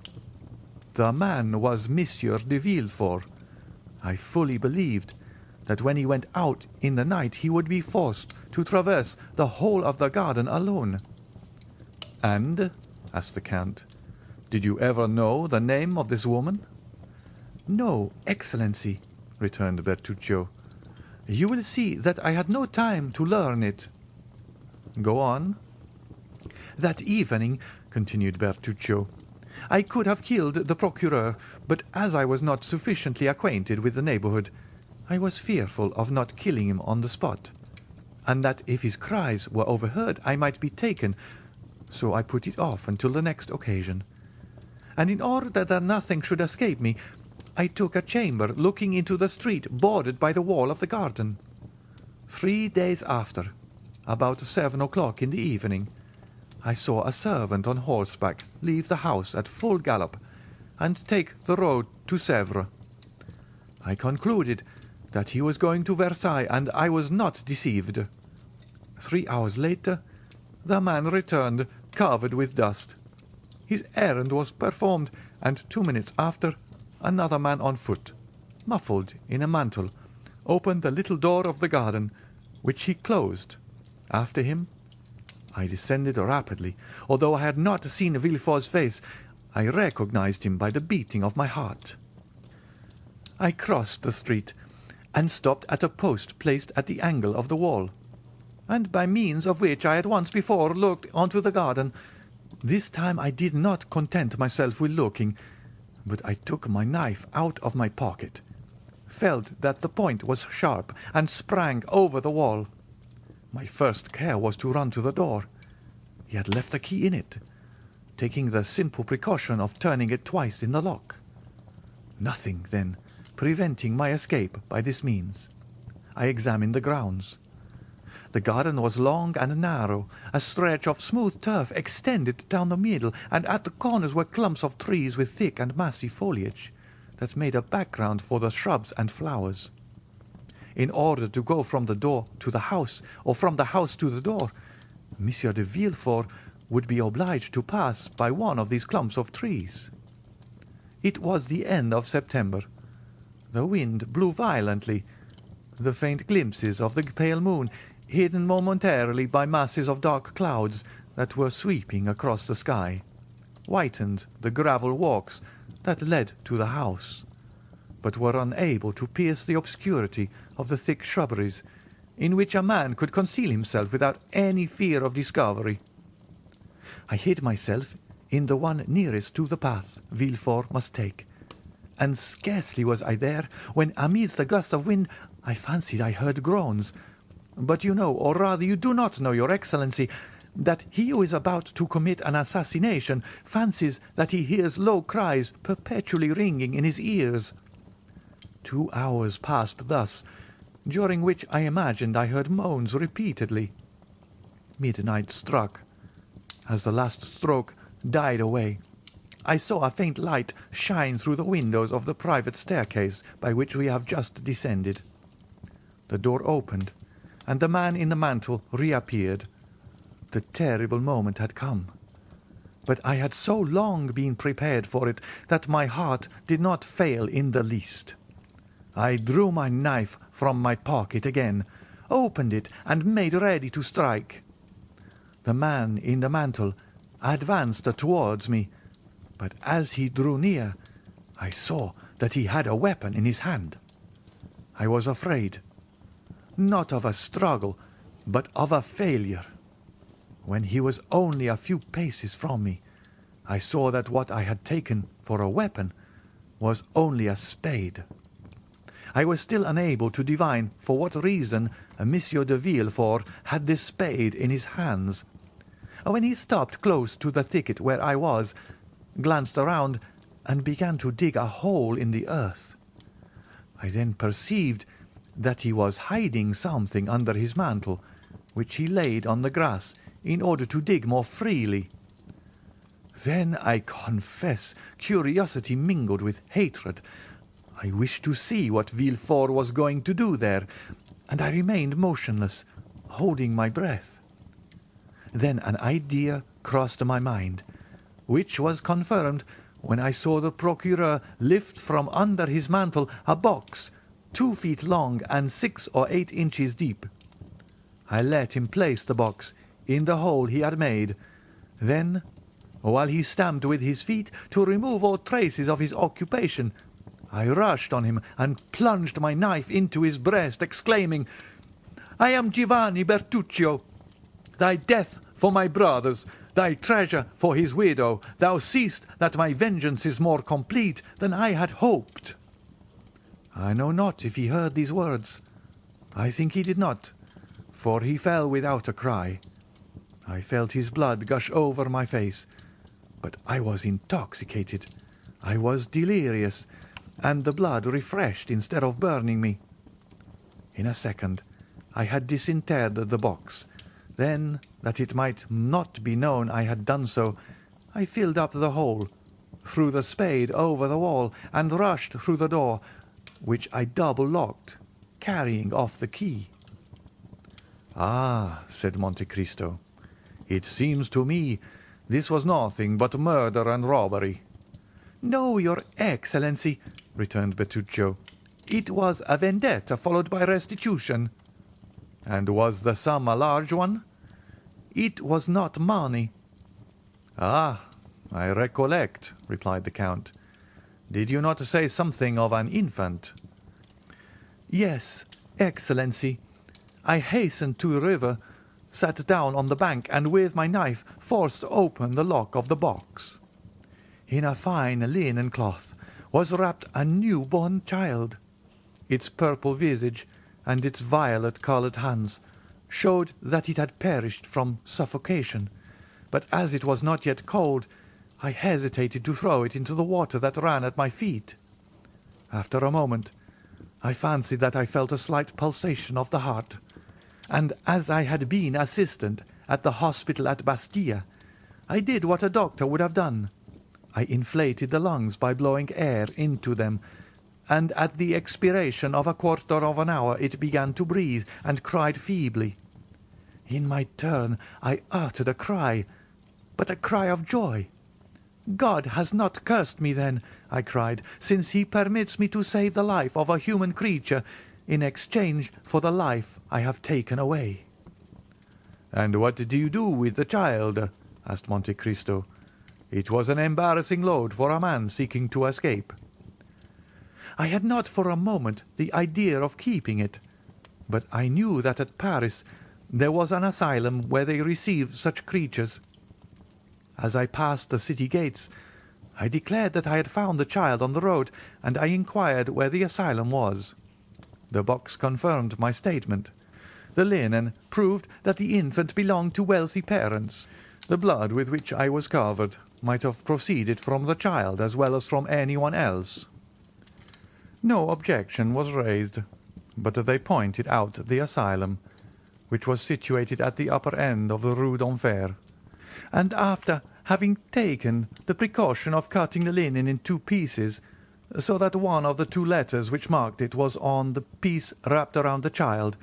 The man was Monsieur de Villefort. I fully believed that when he went out in the night he would be forced to traverse the whole of the garden alone." "And," asked the Count, "did you ever know the name of this woman?" "No, Excellency," returned Bertuccio. "You will see that I had no time to learn it." "Go on." "That evening," continued Bertuccio, "I could have killed the procureur, but as I was not sufficiently acquainted with the neighbourhood, I was fearful of not killing him on the spot, and that if his cries were overheard I might be taken, so I put it off until the next occasion. And in order that nothing should escape me, I took a chamber looking into the street bordered by the wall of the garden. 3 days after, about 7 o'clock in the evening, I saw a servant on horseback leave the house at full gallop and take the road to Sèvres. I concluded that he was going to Versailles, and I was not deceived. 3 hours later, the man returned covered with dust. His errand was performed, and 2 minutes after, another man on foot, muffled in a mantle, opened the little door of the garden, which he closed. After him, I descended rapidly. Although I had not seen Villefort's face, I recognized him by the beating of my heart. I crossed the street and stopped at a post placed at the angle of the wall, and by means of which I had once before looked onto the garden. This time I did not content myself with looking, but I took my knife out of my pocket, felt that the point was sharp, and sprang over the wall. My first care was to run to the door. He had left a key in it, taking the simple precaution of turning it twice in the lock. Nothing, then, preventing my escape by this means. I examined the grounds. The garden was long and narrow. A stretch of smooth turf extended down the middle, and at the corners were clumps of trees with thick and massy foliage that made a background for the shrubs and flowers. In order to go from the door to the house, or from the house to the door, Monsieur de Villefort would be obliged to pass by one of these clumps of trees. It was the end of September. The wind blew violently. The faint glimpses of the pale moon, hidden momentarily by masses of dark clouds that were sweeping across the sky, whitened the gravel walks that led to the house, but were unable to pierce the obscurity of the thick shrubberies, in which a man could conceal himself without any fear of discovery. I hid myself in the one nearest to the path Villefort must take, and scarcely was I there when, amidst a gust of wind, I fancied I heard groans. But you know, or rather you do not know, your Excellency, that he who is about to commit an assassination fancies that he hears low cries perpetually ringing in his ears. 2 hours passed thus, during which I imagined I heard moans repeatedly. Midnight struck. As the last stroke died away, I saw a faint light shine through the windows of the private staircase by which we have just descended. The door opened, and the man in the mantle reappeared. The terrible moment had come, but I had so long been prepared for it that my heart did not fail in the least. I drew my knife from my pocket again, opened it, and made ready to strike. The man in the mantle advanced towards me, but as he drew near, I saw that he had a weapon in his hand. I was afraid, not of a struggle, but of a failure. When he was only a few paces from me, I saw that what I had taken for a weapon was only a spade. I was still unable to divine for what reason Monsieur de Villefort had this spade in his hands. When he stopped close to the thicket where I was, glanced around, and began to dig a hole in the earth, I then perceived that he was hiding something under his mantle, which he laid on the grass in order to dig more freely. Then I confess curiosity mingled with hatred. I wished to see what Villefort was going to do there, and I remained motionless, holding my breath. Then an idea crossed my mind, which was confirmed when I saw the procureur lift from under his mantle a box 2 feet long and 6 or 8 inches deep. I let him place the box in the hole he had made. Then, while he stamped with his feet to remove all traces of his occupation, I rushed on him and plunged my knife into his breast, exclaiming, "I am Giovanni Bertuccio. Thy death for my brothers, thy treasure for his widow. Thou seest that my vengeance is more complete than I had hoped." I know not if he heard these words. I think he did not, for he fell without a cry. I felt his blood gush over my face, but I was intoxicated. I was delirious, and the blood refreshed instead of burning me. In a second I had disinterred the box. Then, that it might not be known I had done so, I filled up the hole, threw the spade over the wall, and rushed through the door, which I double-locked, carrying off the key. "Ah," said Monte Cristo, "it seems to me this was nothing but murder and robbery." "No, your Excellency," returned Bertuccio. "It was a vendetta followed by restitution." "And was the sum a large one?" "It was not money." "Ah, I recollect," replied the Count. "Did you not say something of an infant?" "Yes, Excellency. I hastened to the river, sat down on the bank, and with my knife forced open the lock of the box. In a fine linen cloth was wrapped a new-born child. Its purple visage and its violet-coloured hands showed that it had perished from suffocation, but as it was not yet cold, I hesitated to throw it into the water that ran at my feet. After a moment, I fancied that I felt a slight pulsation of the heart, and as I had been assistant at the hospital at Bastille, I did what a doctor would have done. I inflated the lungs by blowing air into them, and at the expiration of a quarter of an hour it began to breathe and cried feebly. In my turn I uttered a cry, but a cry of joy. "God has not cursed me, then," I cried, "since he permits me to save the life of a human creature in exchange for the life I have taken away." "And what did you do with the child?" asked Monte Cristo. "It was an embarrassing load for a man seeking to escape." I had not for a moment the idea of keeping it, but I knew that at Paris there was an asylum where they received such creatures. As I passed the city gates, I declared that I had found the child on the road, and I inquired where the asylum was. The box confirmed my statement. The linen proved that the infant belonged to wealthy parents. The blood with which I was covered might have proceeded from the child as well as from anyone else. No objection was raised, but they pointed out the asylum, which was situated at the upper end of the Rue d'Enfer, and after having taken the precaution of cutting the linen in two pieces, so that one of the two letters which marked it was on the piece wrapped around the child,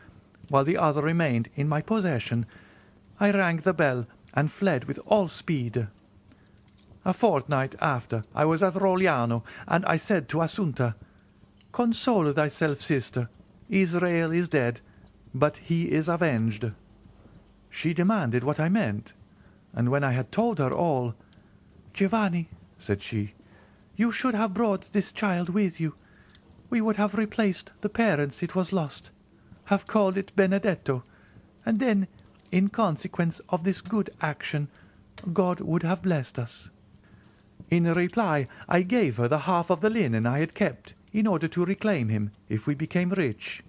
while the other remained in my possession, I rang the bell and fled with all speed. A fortnight after I was at Rogliano, and I said to Assunta, "Console thyself, sister. Israel is dead, but he is avenged." She demanded what I meant, and when I had told her all, "Giovanni," said she, "you should have brought this child with you. We would have replaced the parents it was lost, have called it Benedetto, and then, in consequence of this good action, God would have blessed us." In reply, I gave her the half of the linen I had kept, in order to reclaim him if we became rich.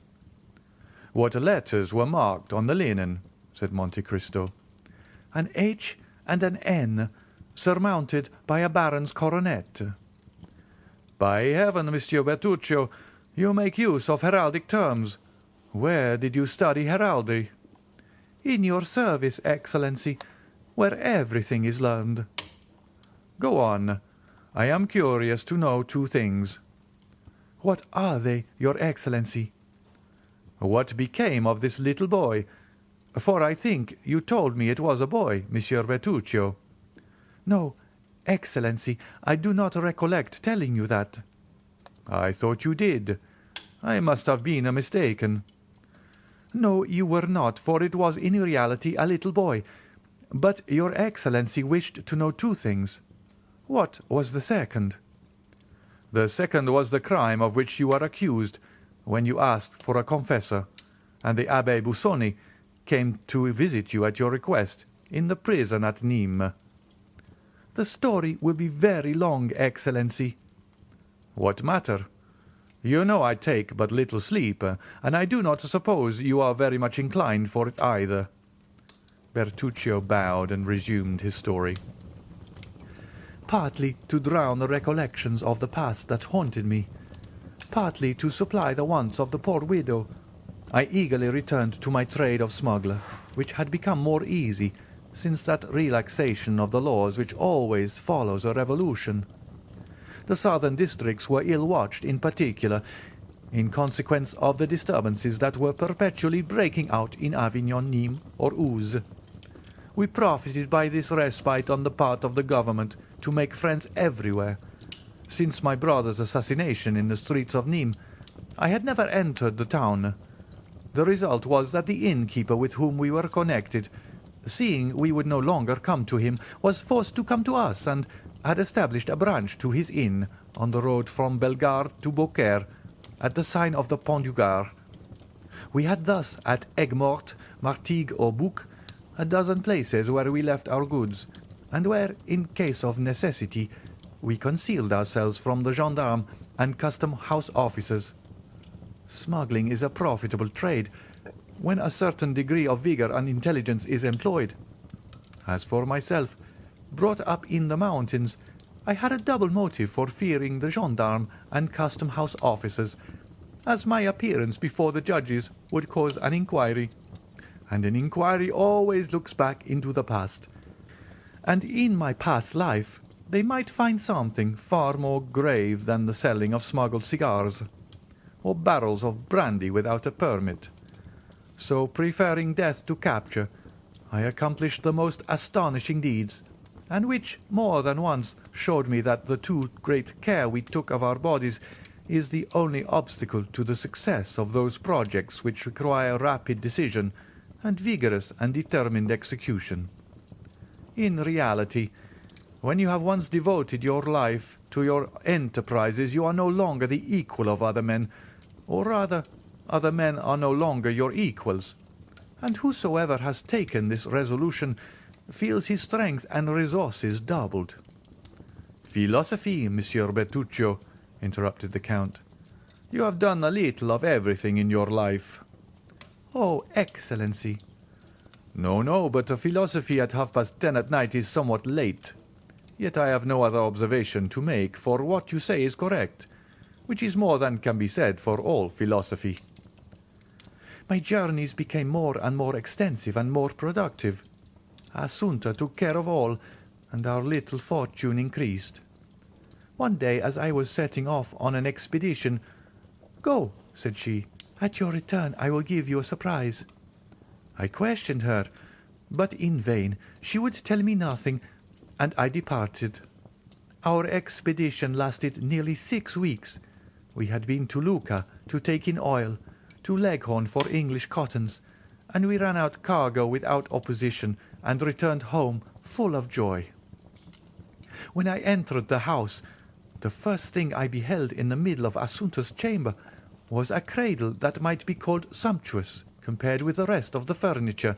"What letters were marked on the linen?" said Monte Cristo. "An H and an N, surmounted by a baron's coronet." "By heaven, Monsieur Bertuccio, you make use of heraldic terms. Where did you study heraldry?" "In your service, Excellency, where everything is learned." "Go on. I am curious to know two things." "What are they, your Excellency?" "What became of this little boy? For I think you told me it was a boy, Monsieur Bertuccio." "No, Excellency, I do not recollect telling you that." "I thought you did. I must have been mistaken." "No, you were not, for it was in reality a little boy. But your Excellency wished to know two things. What was the second?" "The second was the crime of which you are accused, when you asked for a confessor, and the Abbé Busoni came to visit you at your request in the prison at Nîmes." "The story will be very long, Excellency." "What matter? You know I take but little sleep, and I do not suppose you are very much inclined for it either." Bertuccio bowed and resumed his story. "Partly to drown the recollections of the past that haunted me, partly to supply the wants of the poor widow, I eagerly returned to my trade of smuggler, which had become more easy since that relaxation of the laws which always follows a revolution. The southern districts were ill watched in particular, in consequence of the disturbances that were perpetually breaking out in Avignon, Nîmes, or Uzes. We profited by this respite on the part of the government to make friends everywhere. Since my brother's assassination in the streets of Nîmes, I had never entered the town. The result was that the innkeeper with whom we were connected, seeing we would no longer come to him, was forced to come to us, and had established a branch to his inn on the road from Bellegarde to Beaucaire, at the sign of the Pont du Gard. We had thus at Aigues-Mortes, Martigues, or Bouc, a dozen places where we left our goods, and where, in case of necessity, we concealed ourselves from the gendarmes and custom-house officers. Smuggling is a profitable trade, when a certain degree of vigor and intelligence is employed. As for myself, brought up in the mountains, I had a double motive for fearing the gendarme and custom-house officers, as my appearance before the judges would cause an inquiry, and an inquiry always looks back into the past, and in my past life they might find something far more grave than the selling of smuggled cigars, or barrels of brandy without a permit. So, preferring death to capture, I accomplished the most astonishing deeds, and which more than once showed me that the too great care we took of our bodies is the only obstacle to the success of those projects which require rapid decision and vigorous and determined execution. In reality, when you have once devoted your life to your enterprises, you are no longer the equal of other men, or rather, other men are no longer your equals, and whosoever has taken this resolution feels his strength and resources doubled. "Philosophy, Monsieur Bertuccio," interrupted the Count. "You have done a little of everything in your life." "Oh, Excellency!" No, but a philosophy at 10:30 at night is somewhat late. Yet I have no other observation to make, for what you say is correct, which is more than can be said for all philosophy. My journeys became more and more extensive and more productive. Assunta took care of all, and our little fortune increased. One day, as I was setting off on an expedition, "Go," said she. "At your return I will give you a surprise." I questioned her, but in vain. She would tell me nothing, and I departed. Our expedition lasted nearly 6 weeks. We had been to Lucca to take in oil, to Leghorn for English cottons, and we ran out cargo without opposition and returned home full of joy. When I entered the house, the first thing I beheld in the middle of Assunta's chamber was a cradle that might be called sumptuous compared with the rest of the furniture,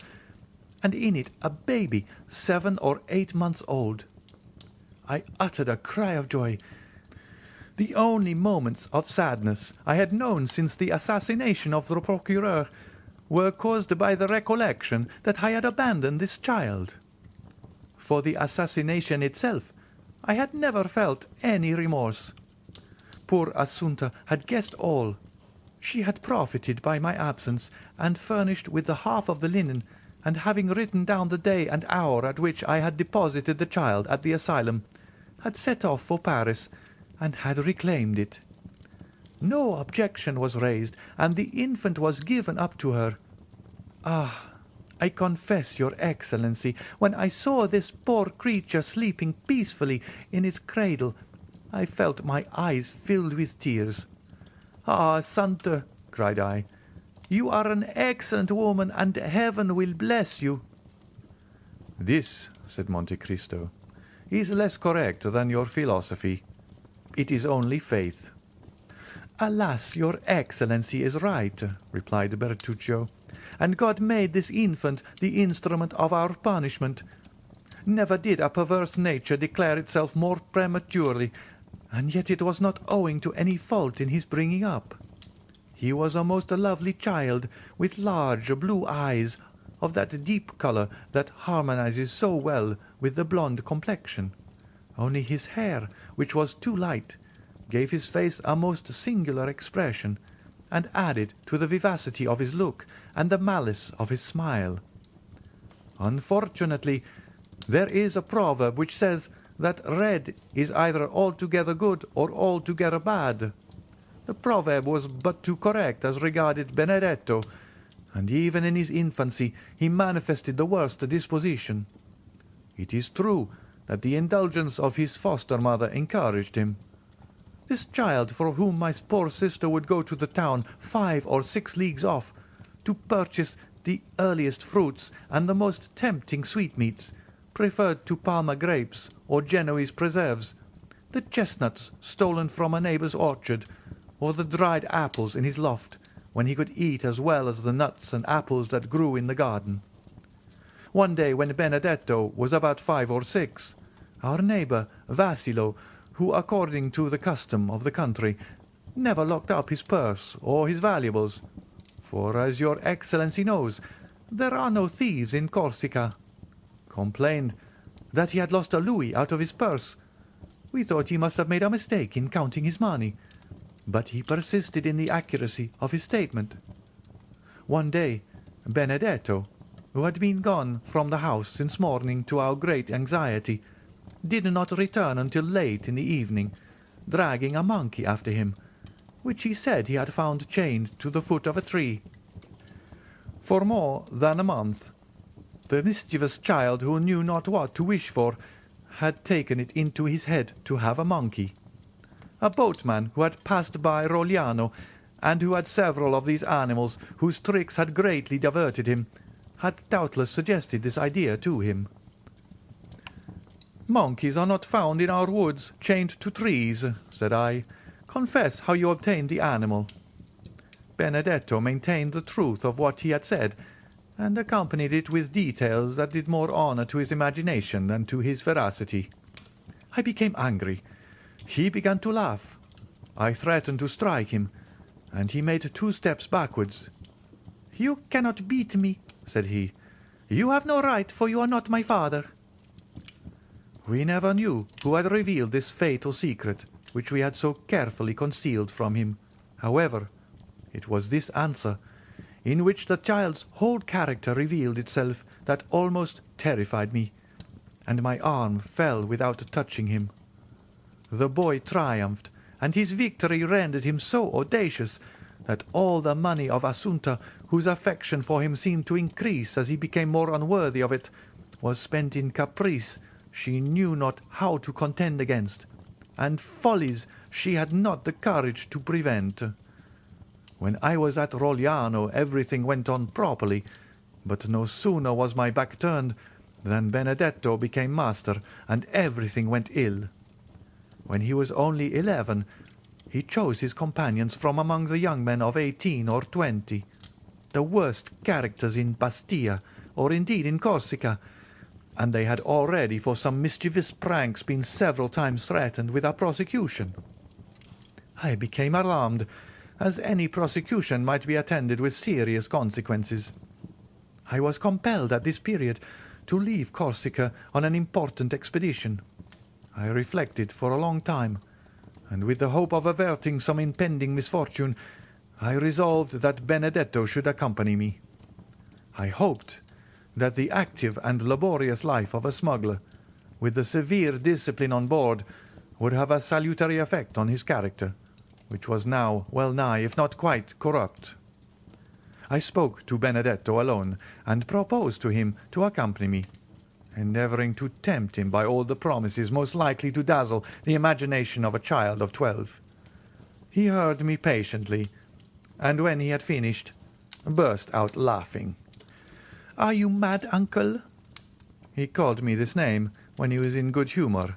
and in it a baby 7 or 8 months old. I uttered a cry of joy. The only moments of sadness I had known since the assassination of the procureur were caused by the recollection that I had abandoned this child. For the assassination itself I had never felt any remorse. Poor Assunta had guessed all. She had profited by my absence, and furnished with the half of the linen, and having written down the day and hour at which I had deposited the child at the asylum, had set off for Paris, and had reclaimed it. No objection was raised, and the infant was given up to her. Ah, I confess, Your Excellency, when I saw this poor creature sleeping peacefully in its cradle, I felt my eyes filled with tears. "Ah, Santa," cried I, "you are an excellent woman, and heaven will bless you." "This," said Monte Cristo, "is less correct than your philosophy. It is only faith." "Alas, Your Excellency is right," replied Bertuccio, "and God made this infant the instrument of our punishment. Never did a perverse nature declare itself more prematurely, and yet it was not owing to any fault in his bringing up. He was a most lovely child, with large blue eyes, of that deep colour that harmonizes so well with the blonde complexion. Only his hair, which was too light, gave his face a most singular expression, and added to the vivacity of his look and the malice of his smile. Unfortunately, there is a proverb which says that red is either altogether good or altogether bad. The proverb was but too correct as regarded Benedetto, and even in his infancy he manifested the worst disposition. It is true that the indulgence of his foster mother encouraged him. This child, for whom my poor sister would go to the town 5 or 6 leagues off, to purchase the earliest fruits and the most tempting sweetmeats, preferred to Parma grapes or Genoese preserves, the chestnuts stolen from a neighbour's orchard, or the dried apples in his loft, when he could eat as well as the nuts and apples that grew in the garden. One day, when Benedetto was about 5 or 6, our neighbour Vassilo, who, according to the custom of the country, never locked up his purse or his valuables, for, as Your Excellency knows, there are no thieves in Corsica, complained that he had lost a louis out of his purse. We thought he must have made a mistake in counting his money, but he persisted in the accuracy of his statement. One day, Benedetto, who had been gone from the house since morning to our great anxiety, did not return until late in the evening, dragging a monkey after him, which he said he had found chained to the foot of a tree. For more than a month, the mischievous child, who knew not what to wish for, had taken it into his head to have a monkey. A boatman who had passed by Rogliano, and who had several of these animals whose tricks had greatly diverted him, had doubtless suggested this idea to him. "Monkeys are not found in our woods chained to trees," said I. "Confess how you obtained the animal." Benedetto maintained the truth of what he had said, and accompanied it with details that did more honour to his imagination than to his veracity. I became angry. He began to laugh. I threatened to strike him, and he made 2 steps backwards. "You cannot beat me," said he. "You have no right, for you are not my father." We never knew who had revealed this fatal secret, which we had so carefully concealed from him. However, it was this answer, in which the child's whole character revealed itself, that almost terrified me, and my arm fell without touching him. The boy triumphed, and his victory rendered him so audacious that all the money of Assunta, whose affection for him seemed to increase as he became more unworthy of it, was spent in caprice she knew not how to contend against, and follies she had not the courage to prevent. When I was at Rogliano everything went on properly, but no sooner was my back turned than Benedetto became master, and everything went ill. When he was only 11, he chose his companions from among the young men of 18 or 20, the worst characters in Bastia, or indeed in Corsica, and they had already for some mischievous pranks been several times threatened with a prosecution. I became alarmed, as any prosecution might be attended with serious consequences. I was compelled at this period to leave Corsica on an important expedition. I reflected for a long time, and with the hope of averting some impending misfortune, I resolved that Benedetto should accompany me. I hoped that the active and laborious life of a smuggler, with the severe discipline on board, would have a salutary effect on his character, which was now well nigh, if not quite, corrupt. I spoke to Benedetto alone, and proposed to him to accompany me, endeavouring to tempt him by all the promises most likely to dazzle the imagination of a child of 12. He heard me patiently, and when he had finished, burst out laughing. "Are you mad, uncle?" He called me this name when he was in good humour.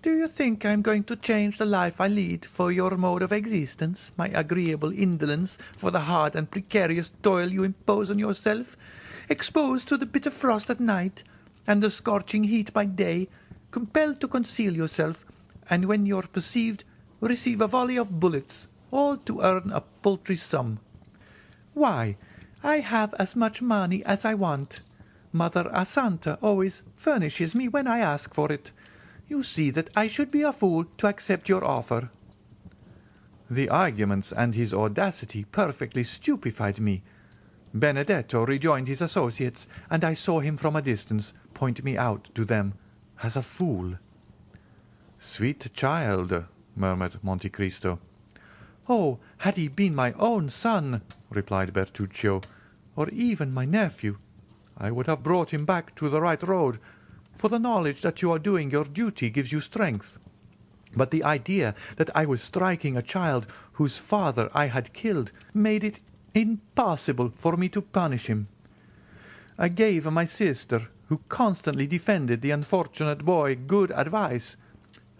"Do you think I am going to change the life I lead for your mode of existence, my agreeable indolence for the hard and precarious toil you impose on yourself, exposed to the bitter frost at night, and the scorching heat by day, compelled to conceal yourself, and when you are perceived, receive a volley of bullets, all to earn a paltry sum? Why, I have as much money as I want. Mother Assunta always furnishes me when I ask for it. You see that I should be a fool to accept your offer." The arguments and his audacity perfectly stupefied me. Benedetto rejoined his associates, and I saw him from a distance point me out to them as a fool. "Sweet child," murmured Monte Cristo. "Oh, had he been my own son," replied Bertuccio, "or even my nephew, I would have brought him back to the right road, for the knowledge that you are doing your duty gives you strength. But the idea that I was striking a child whose father I had killed made it impossible for me to punish him. I gave my sister, who constantly defended the unfortunate boy, good advice,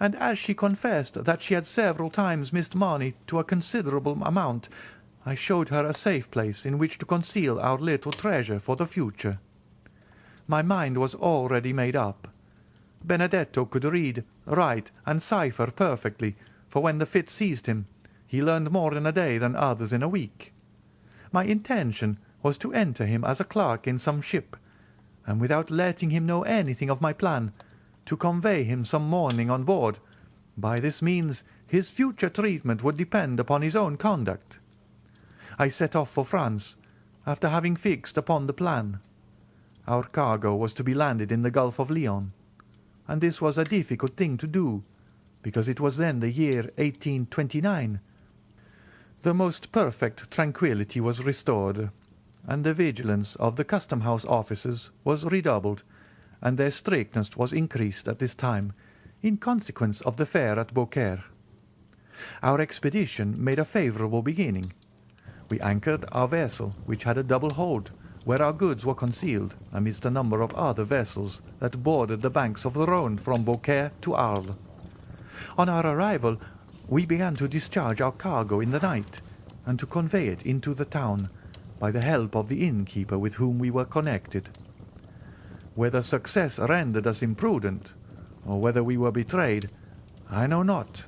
and as she confessed that she had several times missed money to a considerable amount, I showed her a safe place in which to conceal our little treasure for the future. My mind was already made up. Benedetto could read, write, and cipher perfectly, for when the fit seized him, he learned more in a day than others in a week. My intention was to enter him as a clerk in some ship, and without letting him know anything of my plan, to convey him some morning on board, By this means his future treatment would depend upon his own conduct. I set off for France, after having fixed upon the plan. Our cargo was to be landed in the Gulf of Lyons, and this was a difficult thing to do, because it was then the year 1829. The most perfect tranquillity was restored, and the vigilance of the custom-house officers was redoubled, and their strictness was increased at this time, in consequence of the fair at Beaucaire. Our expedition made a favourable beginning. We anchored our vessel, which had a double hold, where our goods were concealed amidst a number of other vessels that bordered the banks of the Rhone from Beaucaire to Arles. On our arrival, we began to discharge our cargo in the night, and to convey it into the town, by the help of the innkeeper with whom we were connected. Whether success rendered us imprudent, or whether we were betrayed, I know not,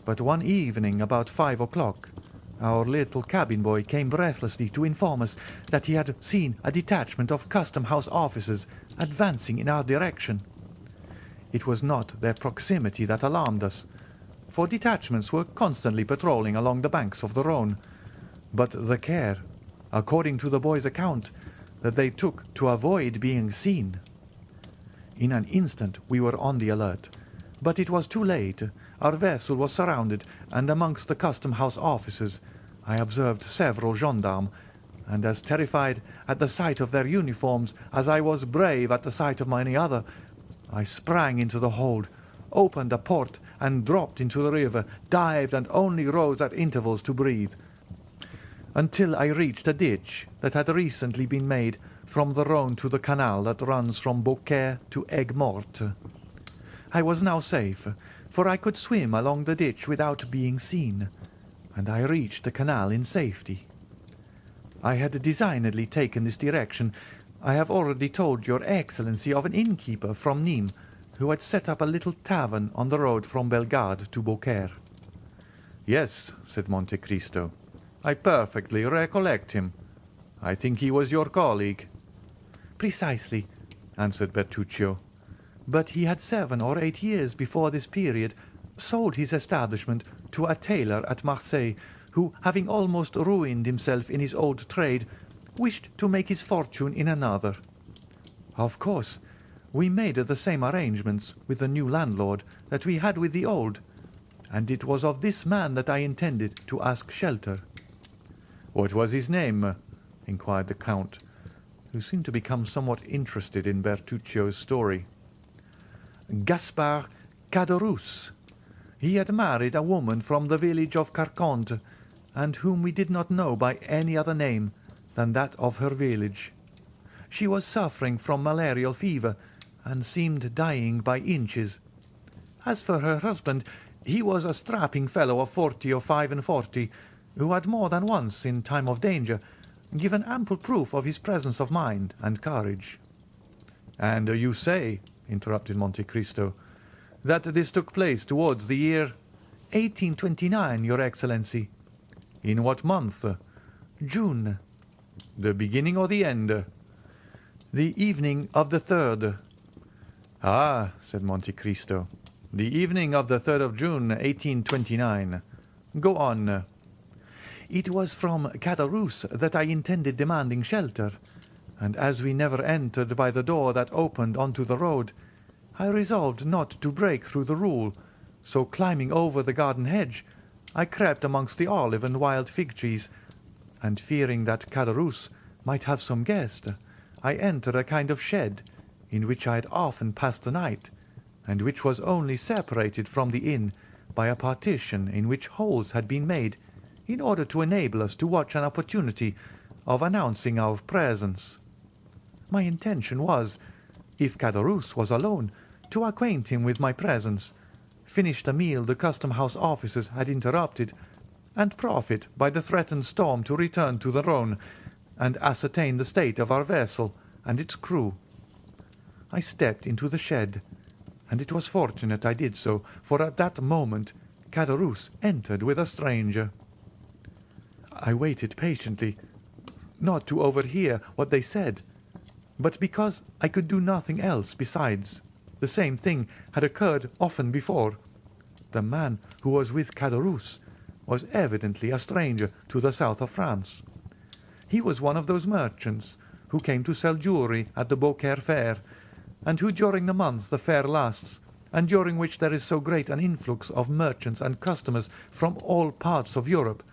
but one evening about 5 o'clock, our little cabin boy came breathlessly to inform us that he had seen a detachment of custom-house officers advancing in our direction. It was not their proximity that alarmed us, for detachments were constantly patrolling along the banks of the Rhone, but the care, according to the boy's account, that they took to avoid being seen. In an instant we were on the alert, but it was too late. Our vessel was surrounded, and amongst the custom-house officers I observed several gendarmes, and as terrified at the sight of their uniforms as I was brave at the sight of many other, I sprang into the hold, opened a port, and dropped into the river, dived, and only rose at intervals to breathe, until I reached a ditch that had recently been made from the Rhone to the canal that runs from Beaucaire to Aigues-Mortes. I was now safe, for I could swim along the ditch without being seen, and I reached the canal in safety. I had designedly taken this direction. I have already told your Excellency of an innkeeper from Nîmes who had set up a little tavern on the road from Bellegarde to Beaucaire. Yes, said Monte Cristo. I perfectly recollect him. I think he was your colleague. Precisely, answered Bertuccio. But he had 7 or 8 years before this period sold his establishment to a tailor at Marseille, who, having almost ruined himself in his old trade, wished to make his fortune in another. Of course, we made the same arrangements with the new landlord that we had with the old, and it was of this man that I intended to ask shelter. What was his name? Inquired the Count, who seemed to become somewhat interested in Bertuccio's story. Gaspard Caderousse. He had married a woman from the village of Carconte, and whom we did not know by any other name than that of her village. She was suffering from malarial fever, and seemed dying by inches. As for her husband, he was a strapping fellow of 40 or 45, who had more than once, in time of danger, given ample proof of his presence of mind and courage. And you say, interrupted Monte Cristo, that this took place towards the year 1829, Your Excellency. In what month? June. The beginning or the end? The evening of the 3rd. Ah, said Monte Cristo, the evening of the 3rd of June, 1829. Go on. It was from Caderousse that I intended demanding shelter, and as we never entered by the door that opened onto the road, I resolved not to break through the rule, so climbing over the garden hedge, I crept amongst the olive and wild fig trees, and fearing that Caderousse might have some guest, I entered a kind of shed, in which I had often passed the night, and which was only separated from the inn by a partition in which holes had been made, in order to enable us to watch an opportunity of announcing our presence. My intention was, if Caderousse was alone, to acquaint him with my presence, finish the meal the custom-house officers had interrupted, and profit by the threatened storm to return to the Rhone, and ascertain the state of our vessel and its crew. I stepped into the shed, and it was fortunate I did so, for at that moment Caderousse entered with a stranger. I waited patiently, not to overhear what they said, but because I could do nothing else besides. The same thing had occurred often before. The man who was with Caderousse was evidently a stranger to the south of France. He was one of those merchants who came to sell jewellery at the Beaucaire fair, and who during the month the fair lasts, and during which there is so great an influx of merchants and customers from all parts of Europe,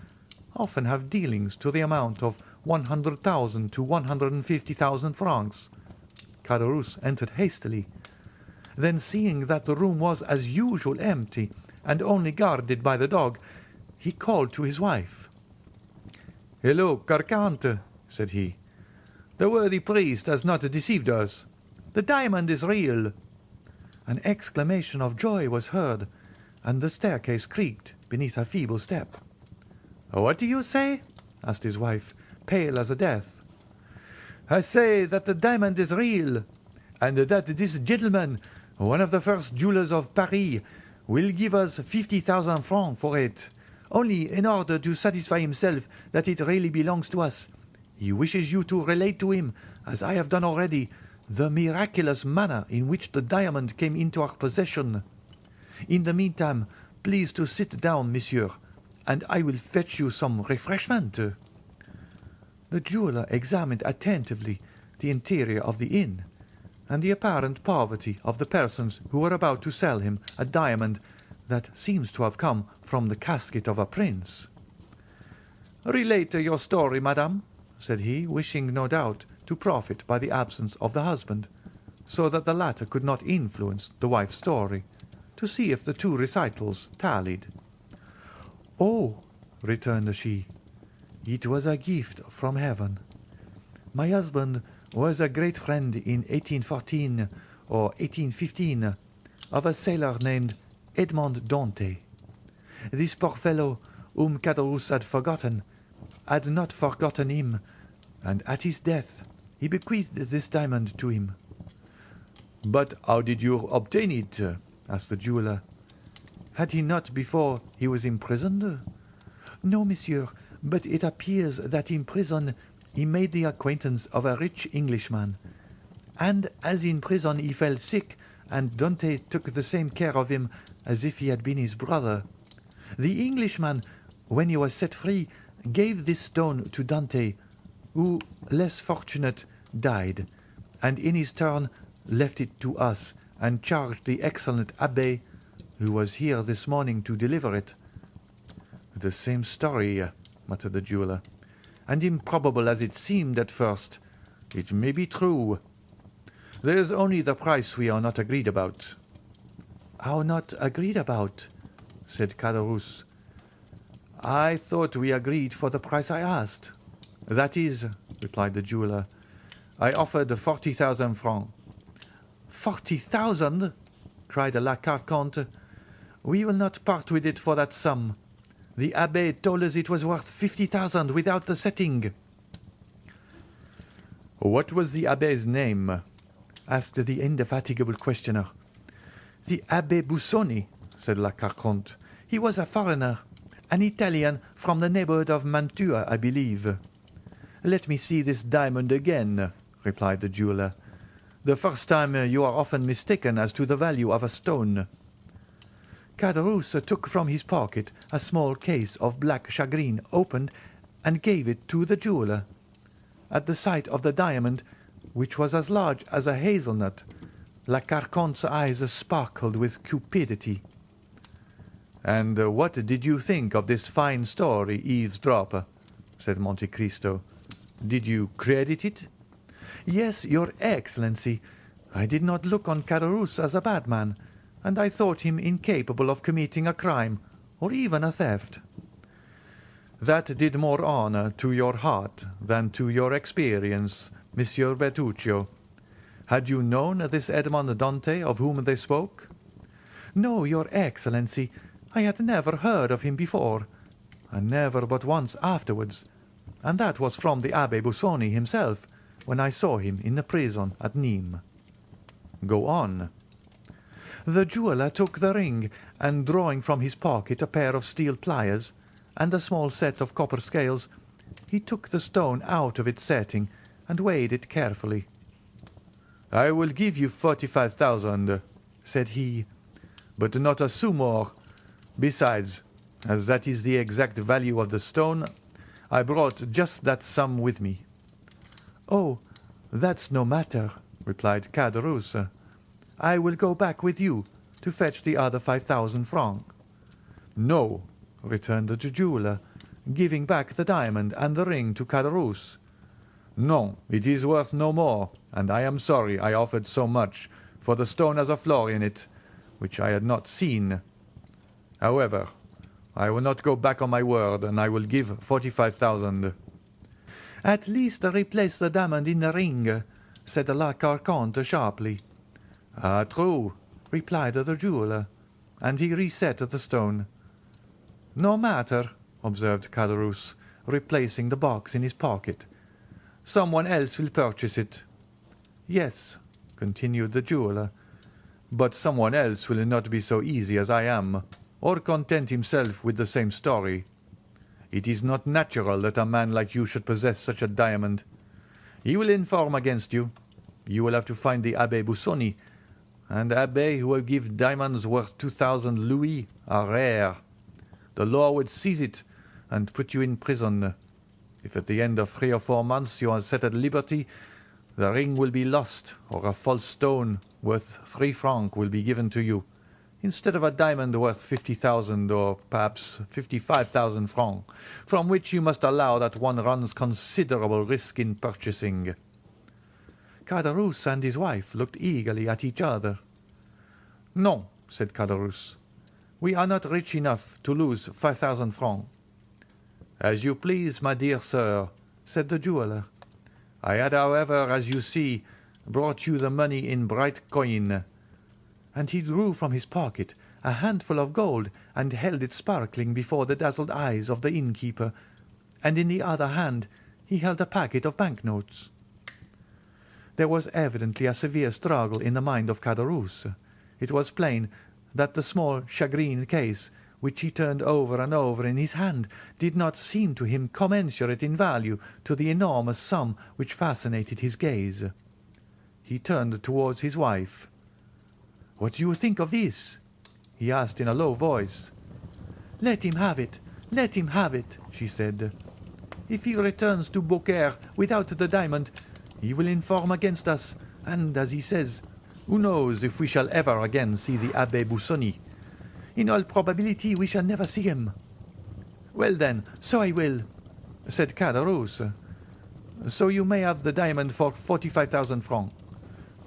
often have dealings to the amount of 100,000 to 150,000 francs. Caderousse entered hastily. Then, seeing that the room was as usual empty, and only guarded by the dog, he called to his wife. "Hello, Carcante," said he. "The worthy priest has not deceived us. The diamond is real." An exclamation of joy was heard, and the staircase creaked beneath a feeble step. "What do you say?" asked his wife, pale as a death. "I say that the diamond is real, and that this gentleman, one of the first jewellers of Paris, will give us 50,000 francs for it, only in order to satisfy himself that it really belongs to us. He wishes you to relate to him, as I have done already, the miraculous manner in which the diamond came into our possession. In the meantime, please to sit down, monsieur, and I will fetch you some refreshment." The jeweller examined attentively the interior of the inn, and the apparent poverty of the persons who were about to sell him a diamond that seems to have come from the casket of a prince. "Relate your story, madame," said he, wishing, no doubt, to profit by the absence of the husband, so that the latter could not influence the wife's story, to see if the two recitals tallied. "Oh," returned she, "it was a gift from heaven. My husband was a great friend in 1814 or 1815 of a sailor named Edmond Dantès. This poor fellow, whom Caderousse had forgotten, had not forgotten him, and at his death he bequeathed this diamond to him." "But how did you obtain it?" asked the jeweller. "Had he not before he was imprisoned?" "No, monsieur, but it appears that in prison he made the acquaintance of a rich Englishman, and as in prison he fell sick, and Dante took the same care of him as if he had been his brother. The Englishman, when he was set free, gave this stone to Dante, who, less fortunate, died, and in his turn left it to us, and charged the excellent abbé, who was here this morning to deliver it." "The same story," muttered the jeweller, "and improbable as it seemed at first, it may be true. There's only the price we are not agreed about." "How not agreed about?" said Caderousse. "I thought we agreed for the price I asked." "That is," replied the jeweller, "I offered 40,000 francs." "40,000!" cried La Carconte. "We will not part with it for that sum. The abbé told us it was worth 50,000 without the setting." "What was the abbé's name?" asked the indefatigable questioner. "The Abbé Busoni," said La Carconte. "He was a foreigner, an Italian from the neighbourhood of Mantua, I believe." "Let me see this diamond again," replied the jeweller. "The first time you are often mistaken as to the value of a stone." Caderousse took from his pocket a small case of black shagreen, opened, and gave it to the jeweller. At the sight of the diamond, which was as large as a hazelnut, La Carconte's eyes sparkled with cupidity. "And what did you think of this fine story, eavesdropper?" said Monte Cristo. "Did you credit it?" "Yes, your Excellency. I did not look on Caderousse as a bad man, and I thought him incapable of committing a crime, or even a theft." "That did more honour to your heart than to your experience, Monsieur Bertuccio. Had you known this Edmond Dantès of whom they spoke?" "No, your Excellency. I had never heard of him before, and never but once afterwards, and that was from the Abbé Busoni himself, when I saw him in the prison at Nîmes." "Go on." "The jeweller took the ring, and drawing from his pocket a pair of steel pliers and a small set of copper scales, he took the stone out of its setting and weighed it carefully. "I will give you 45,000, said he, "but not a sou more. Besides, as that is the exact value of the stone, I brought just that sum with me." "Oh, that's no matter," replied Caderousse. "I will go back with you to fetch the other 5,000 francs." "No," returned the jeweller, giving back the diamond and the ring to Caderousse. "No, it is worth no more, and I am sorry I offered so much, for the stone has a flaw in it, which I had not seen. However, I will not go back on my word, and I will give 45,000. "At least replace the diamond in the ring," said La Carconte sharply. "Ah, true," replied the jeweller, and he reset the stone. "No matter," observed Caderousse, replacing the box in his pocket. "Some one else will purchase it." "Yes," continued the jeweller, "but some one else will not be so easy as I am, or content himself with the same story. It is not natural that a man like you should possess such a diamond. He will inform against you. You will have to find the Abbé Busoni, and abbés who will give diamonds worth 2,000 louis are rare. The law would seize it and put you in prison. If at the end of 3 or 4 months you are set at liberty, the ring will be lost, or a false stone worth 3 francs will be given to you, instead of a diamond worth 50,000 or perhaps 55,000 francs, from which you must allow that one runs considerable risk in purchasing." Caderousse and his wife looked eagerly at each other. "No," said Caderousse, "we are not rich enough to lose 5,000 francs." "As you please, my dear sir," said the jeweller. "I had, however, as you see, brought you the money in bright coin." And he drew from his pocket a handful of gold and held it sparkling before the dazzled eyes of the innkeeper, and in the other hand he held a packet of banknotes. There was evidently a severe struggle in the mind of Caderousse. It was plain that the small shagreen case, which he turned over and over in his hand, did not seem to him commensurate in value to the enormous sum which fascinated his gaze. He turned towards his wife. "What do you think of this?" he asked in a low voice. "Let him have it, let him have it," she said. "If he returns to Beaucaire without the diamond, he will inform against us, and, as he says, who knows if we shall ever again see the Abbé Busoni? In all probability we shall never see him." "Well, then, so I will," said Caderousse. "So you may have the diamond for 45,000 francs.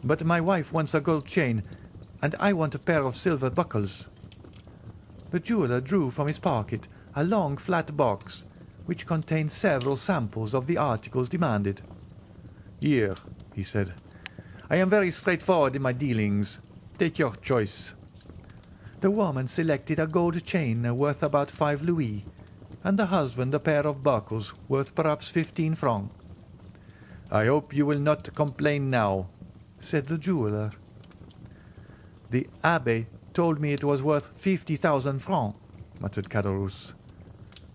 But my wife wants a gold chain, and I want a pair of silver buckles." The jeweller drew from his pocket a long flat box, which contained several samples of the articles demanded. "Here," he said. "I am very straightforward in my dealings. Take your choice." The woman selected a gold chain worth about 5 louis, and the husband a pair of buckles worth perhaps 15 francs. "I hope you will not complain now," said the jeweller. "The abbé told me it was worth 50,000 francs," muttered Caderousse.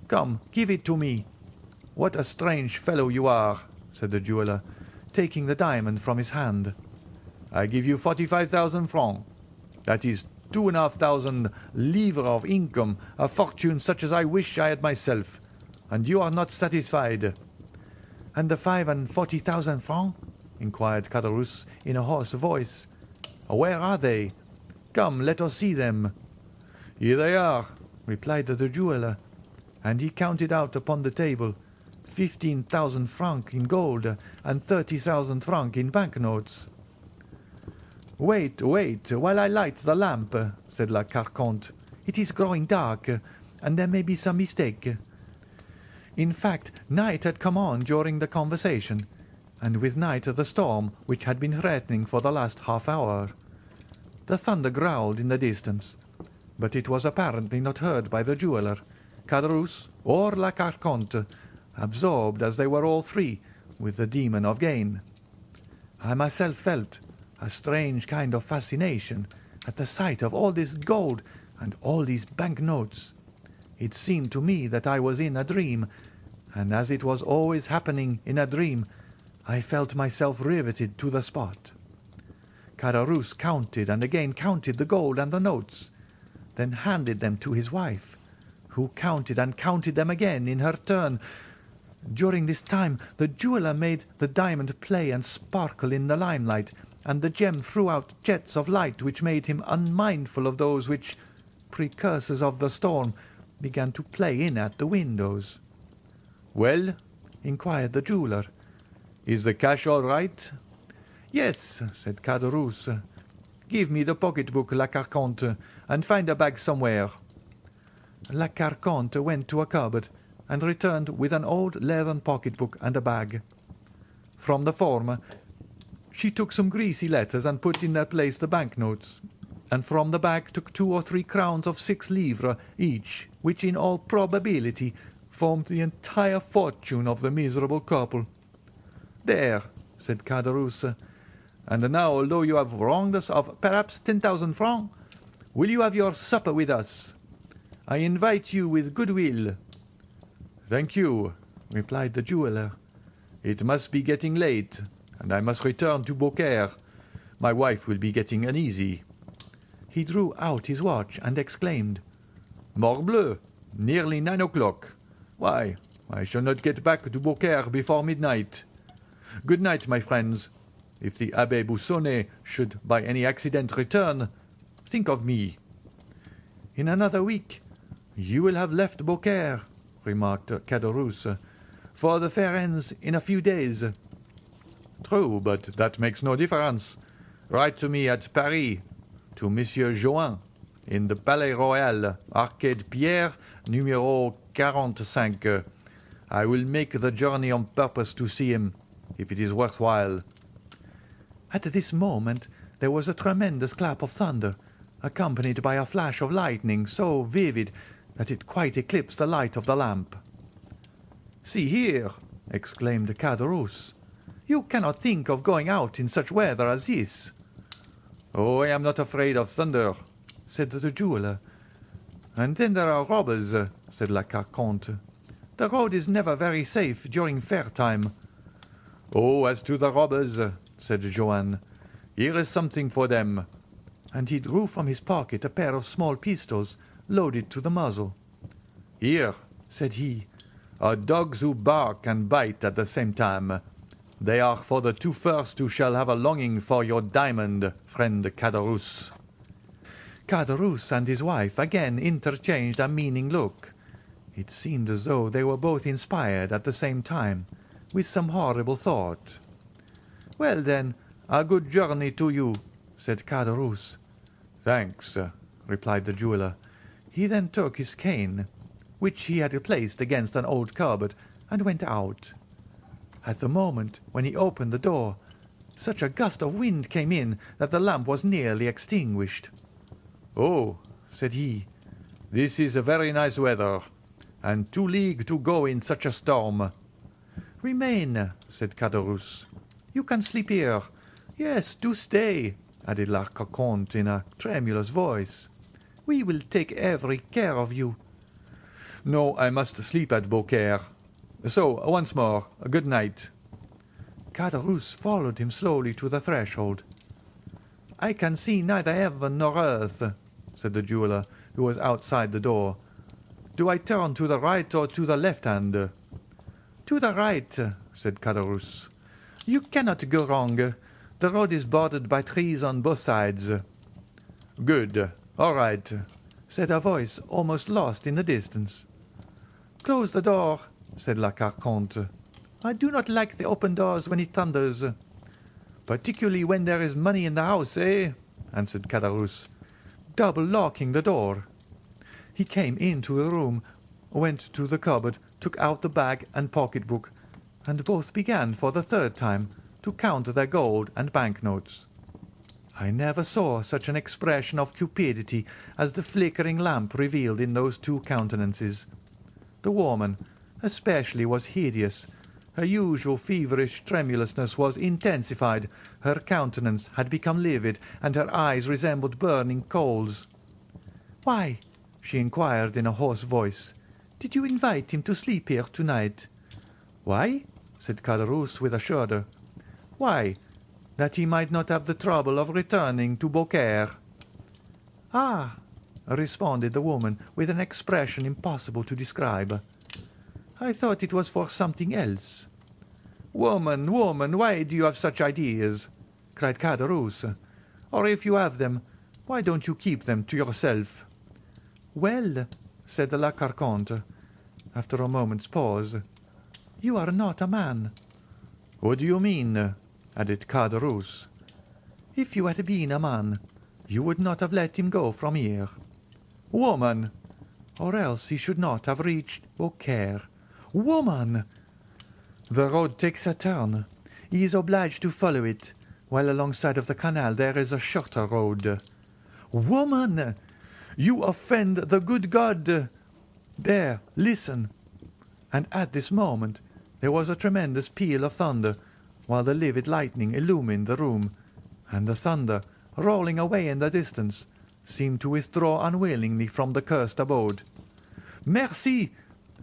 "Come, give it to me. What a strange fellow you are," said the jeweller, taking the diamond from his hand. "I give you 45,000 francs. That is 2,500 livres of income, a fortune such as I wish I had myself, and you are not satisfied." "And the 45,000 francs?" inquired Caderousse in a hoarse voice. "Where are they? Come, let us see them." "Here they are," replied the jeweller, and he counted out upon the table 15,000 francs in gold and 30,000 francs in banknotes. "Wait, wait, while I light the lamp," said La Carconte. "It is growing dark, and there may be some mistake." In fact, night had come on during the conversation, and with night the storm which had been threatening for the last half hour. The thunder growled in the distance, but it was apparently not heard by the jeweller, Caderousse, or La Carconte, absorbed as they were all three with the demon of gain. I myself felt a strange kind of fascination at the sight of all this gold and all these banknotes. It seemed to me that I was in a dream, and as it was always happening in a dream, I felt myself riveted to the spot. Caderousse counted and again counted the gold and the notes. then handed them to his wife, who counted and counted them again in her turn. During this time the jeweller made the diamond play and sparkle in the limelight, and the gem threw out jets of light which made him unmindful of those which, precursors of the storm, began to play in at the windows. "Well," inquired the jeweller, "is the cash all right?" "Yes," said Caderousse. "Give me the pocket-book, La Carconte, and find a bag somewhere." La Carconte went to a cupboard, and returned with an old leathern pocket-book and a bag. From the former she took some greasy letters and put in their place the banknotes, and from the bag took 2 or 3 crowns of 6 livres each, which in all probability formed the entire fortune of the miserable couple. "There," said Caderousse, "and now, although you have wronged us of perhaps 10,000 francs, will you have your supper with us? I invite you with good will." "Thank you," replied the jeweller. "It must be getting late, and I must return to Beaucaire. My wife will be getting uneasy." He drew out his watch and exclaimed, "Morbleu! Nearly 9 o'clock. Why, I shall not get back to Beaucaire before midnight. Good night, my friends. If the Abbé Busoni should by any accident return, think of me." "In another week you will have left Beaucaire," remarked Caderousse, "for the fair ends in a few days." "True, but that makes no difference. Write to me at Paris, to Monsieur Join, in the Palais Royal, Arcade Pierre, numéro 45. I will make the journey on purpose to see him, if it is worth while." At this moment there was a tremendous clap of thunder, accompanied by a flash of lightning so vivid that it quite eclipsed the light of the lamp. "See here!" exclaimed Caderousse. "You cannot think of going out in such weather as this." "Oh, I am not afraid of thunder," said the jeweller. "And then there are robbers," said La Carconte. "The road is never very safe during fair time." "Oh, as to the robbers," said Joanne, "here is something for them." And he drew from his pocket a pair of small pistols, loaded to the muzzle. "Here," said he, "are dogs who bark and bite at the same time. They are for the 2 first who shall have a longing for your diamond, friend Caderousse." Caderousse and his wife again interchanged a meaning look. It seemed as though they were both inspired at the same time with some horrible thought. "Well, then, a good journey to you," said Caderousse. "Thanks," replied the jeweller. He then took his cane, which he had placed against an old cupboard, and went out. At the moment when he opened the door, such a gust of wind came in that the lamp was nearly extinguished. "Oh," said he, "this is very nice weather, and 2 leagues to go in such a storm." "Remain," said Caderousse. "You can sleep here. Yes, do stay," added La Carconte in a tremulous voice. "We will take every care of you." "No, I must sleep at Beaucaire. So, once more, good night." Caderousse followed him slowly to the threshold. "I can see neither heaven nor earth," said the jeweller, who was outside the door. "Do I turn to the right or to the left hand?" "To the right," said Caderousse. "You cannot go wrong. The road is bordered by trees on both sides." "Good. All right," said a voice almost lost in the distance. "Close the door," said La Carconte. "I do not like the open doors when it thunders." "Particularly when there is money in the house, eh?" answered Caderousse, double-locking the door. He came into the room, went to the cupboard, took out the bag and pocket-book, and both began for the 3rd time to count their gold and banknotes. I never saw such an expression of cupidity as the flickering lamp revealed in those 2 countenances. The woman, especially, was hideous. Her usual feverish tremulousness was intensified, her countenance had become livid, and her eyes resembled burning coals. "Why," she inquired in a hoarse voice, "did you invite him to sleep here tonight?" "Why?" said Caderousse with a shudder. "Why, that he might not have the trouble of returning to Beaucaire." "Ah," responded the woman with an expression impossible to describe. "I thought it was for something else." "Woman, woman, why do you have such ideas?" cried Caderousse. "Or if you have them, why don't you keep them to yourself?" "Well," said La Carconte, after a moment's pause, "you are not a man." "What do you mean?" added Caderousse. "If you had been a man, you would not have let him go from here." "Woman!" "Or else he should not have reached Beaucaire." "Woman!" "The road takes a turn. He is obliged to follow it, while alongside of the canal there is a shorter road." "Woman! You offend the good God! There, listen!" And at this moment there was a tremendous peal of thunder, while the livid lightning illumined the room, and the thunder, rolling away in the distance, seemed to withdraw unwillingly from the cursed abode. "Merci!"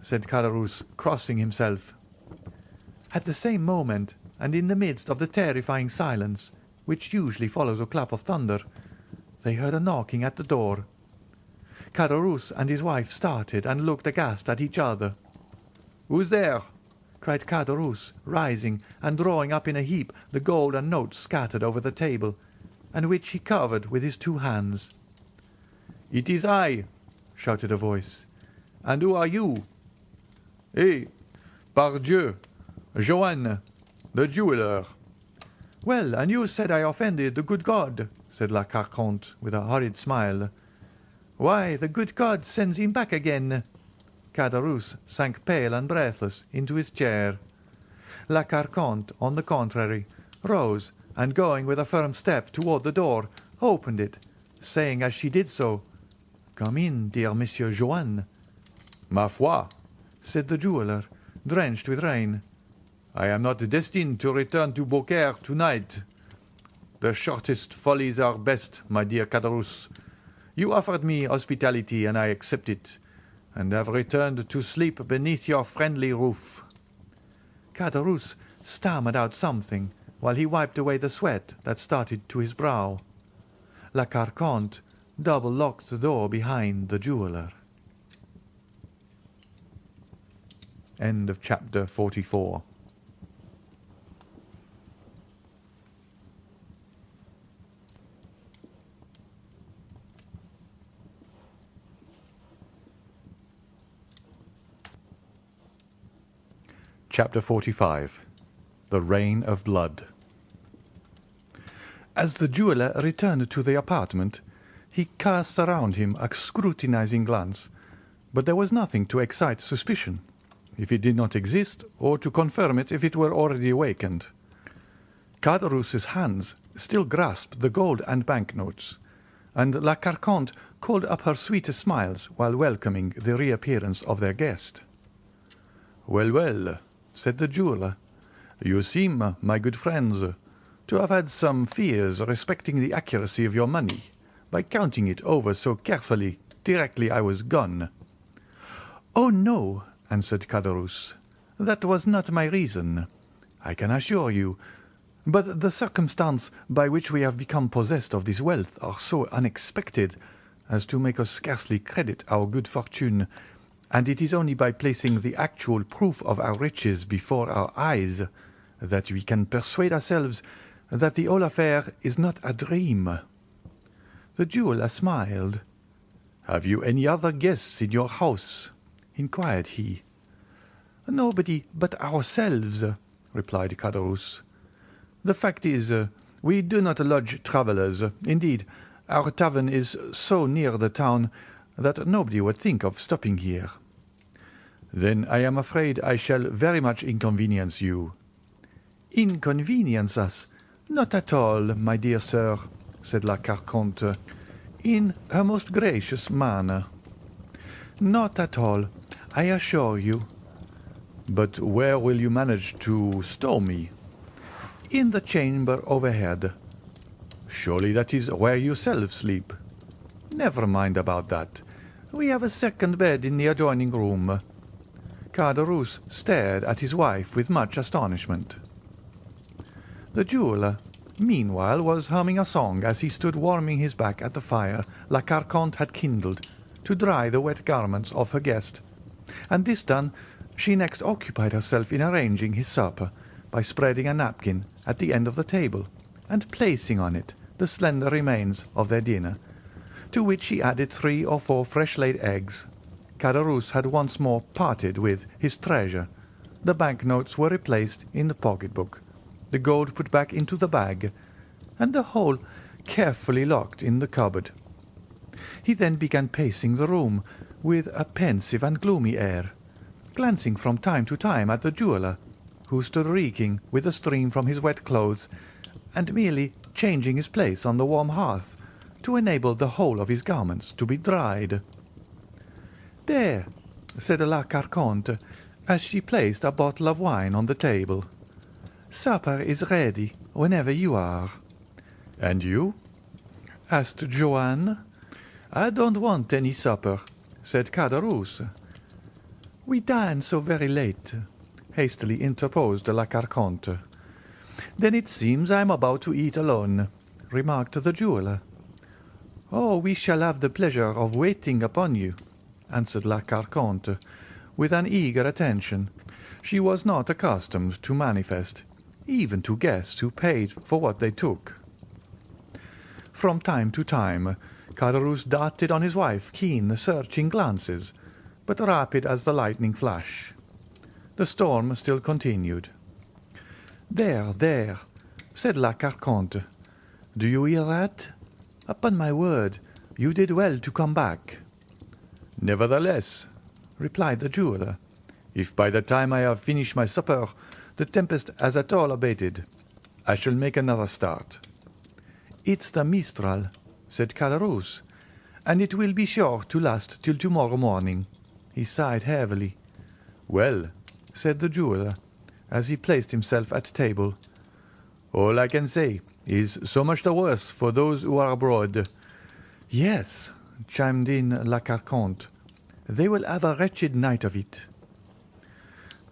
said Caderousse, crossing himself. At the same moment, and in the midst of the terrifying silence which usually follows a clap of thunder, they heard a knocking at the door. Caderousse and his wife started and looked aghast at each other. "Who's there?" cried Caderousse, rising and drawing up in a heap the gold and notes scattered over the table, and which he covered with his two hands. "It is I," shouted a voice. "And who are you?" "Eh, pardieu, Joanne, the jeweller." "Well, and you said I offended the good God," said La Carconte, with a horrid smile. "Why, the good God sends him back again." Caderousse sank pale and breathless into his chair. La Carconte, on the contrary, rose, and going with a firm step toward the door, opened it, saying as she did so, "Come in, dear Monsieur Joanne." "Ma foi," said the jeweller, drenched with rain, "I am not destined to return to Beaucaire tonight. The shortest follies are best, my dear Caderousse. You offered me hospitality, and I accept it, and have returned to sleep beneath your friendly roof." Caderousse stammered out something, while he wiped away the sweat that started to his brow. La Carconte double-locked the door behind the jeweller. End of chapter 44. Chapter 45. The Rain of Blood. As the jeweller returned to the apartment, he cast around him a scrutinizing glance, but there was nothing to excite suspicion, if it did not exist, or to confirm it if it were already awakened. Caderousse's hands still grasped the gold and banknotes, and La Carconte called up her sweetest smiles while welcoming the reappearance of their guest. "Well, well," said the jeweller, "you seem, my good friends, to have had some fears respecting the accuracy of your money, by counting it over so carefully directly I was gone." "Oh, no," answered Caderousse, "that was not my reason, I can assure you, but the circumstance by which we have become possessed of this wealth are so unexpected as to make us scarcely credit our good fortune, and it is only by placing the actual proof of our riches before our eyes that we can persuade ourselves that the whole affair is not a dream." The jeweller smiled. "Have you any other guests in your house?" inquired he. "Nobody but ourselves," replied Caderousse. "The fact is, we do not lodge travellers. Indeed, our tavern is so near the town that nobody would think of stopping here." "Then I am afraid I shall very much inconvenience you." "Inconvenience us? Not at all, my dear sir," said La Carconte, in her most gracious manner. "Not at all, I assure you." "But where will you manage to stow me?" "In the chamber overhead." "Surely that is where you yourself sleep." "Never mind about that. We have a second bed in the adjoining room." Caderousse stared at his wife with much astonishment. The jeweller, meanwhile was humming a song as he stood warming his back at the fire La Carconte had kindled to dry the wet garments of her guest, and this done, she next occupied herself in arranging his supper by spreading a napkin at the end of the table and placing on it the slender remains of their dinner, to which she added 3 or 4 fresh-laid eggs. Caderousse had once more parted with his treasure. The banknotes were replaced in the pocket-book, the gold put back into the bag, and the whole carefully locked in the cupboard. He then began pacing the room with a pensive and gloomy air, glancing from time to time at the jeweller, who stood reeking with the stream from his wet clothes, and merely changing his place on the warm hearth to enable the whole of his garments to be dried. "There," said La Carconte, as she placed a bottle of wine on the table. "Supper is ready whenever you are." "And you?" asked Joanne. "I don't want any supper," said Caderousse. "We dine so very late," hastily interposed La Carconte. "Then it seems I am about to eat alone," remarked the jeweller. "Oh, we shall have the pleasure of waiting upon you," answered La Carconte, with an eager attention she was not accustomed to manifest, even to guests who paid for what they took. From time to time Caderousse darted on his wife keen, searching glances, but rapid as the lightning flash. The storm still continued. "There, there," said La Carconte. "Do you hear that? Upon my word, you did well to come back." "Nevertheless," replied the jeweller, "if by the time I have finished my supper the tempest has at all abated, I shall make another start." "It's the Mistral," said Caderousse, "and it will be sure to last till tomorrow morning." He sighed heavily. "Well," said the jeweller, as he placed himself at table, "all I can say is so much the worse for those who are abroad." "Yes," chimed in La Carconte, "they will have a wretched night of it."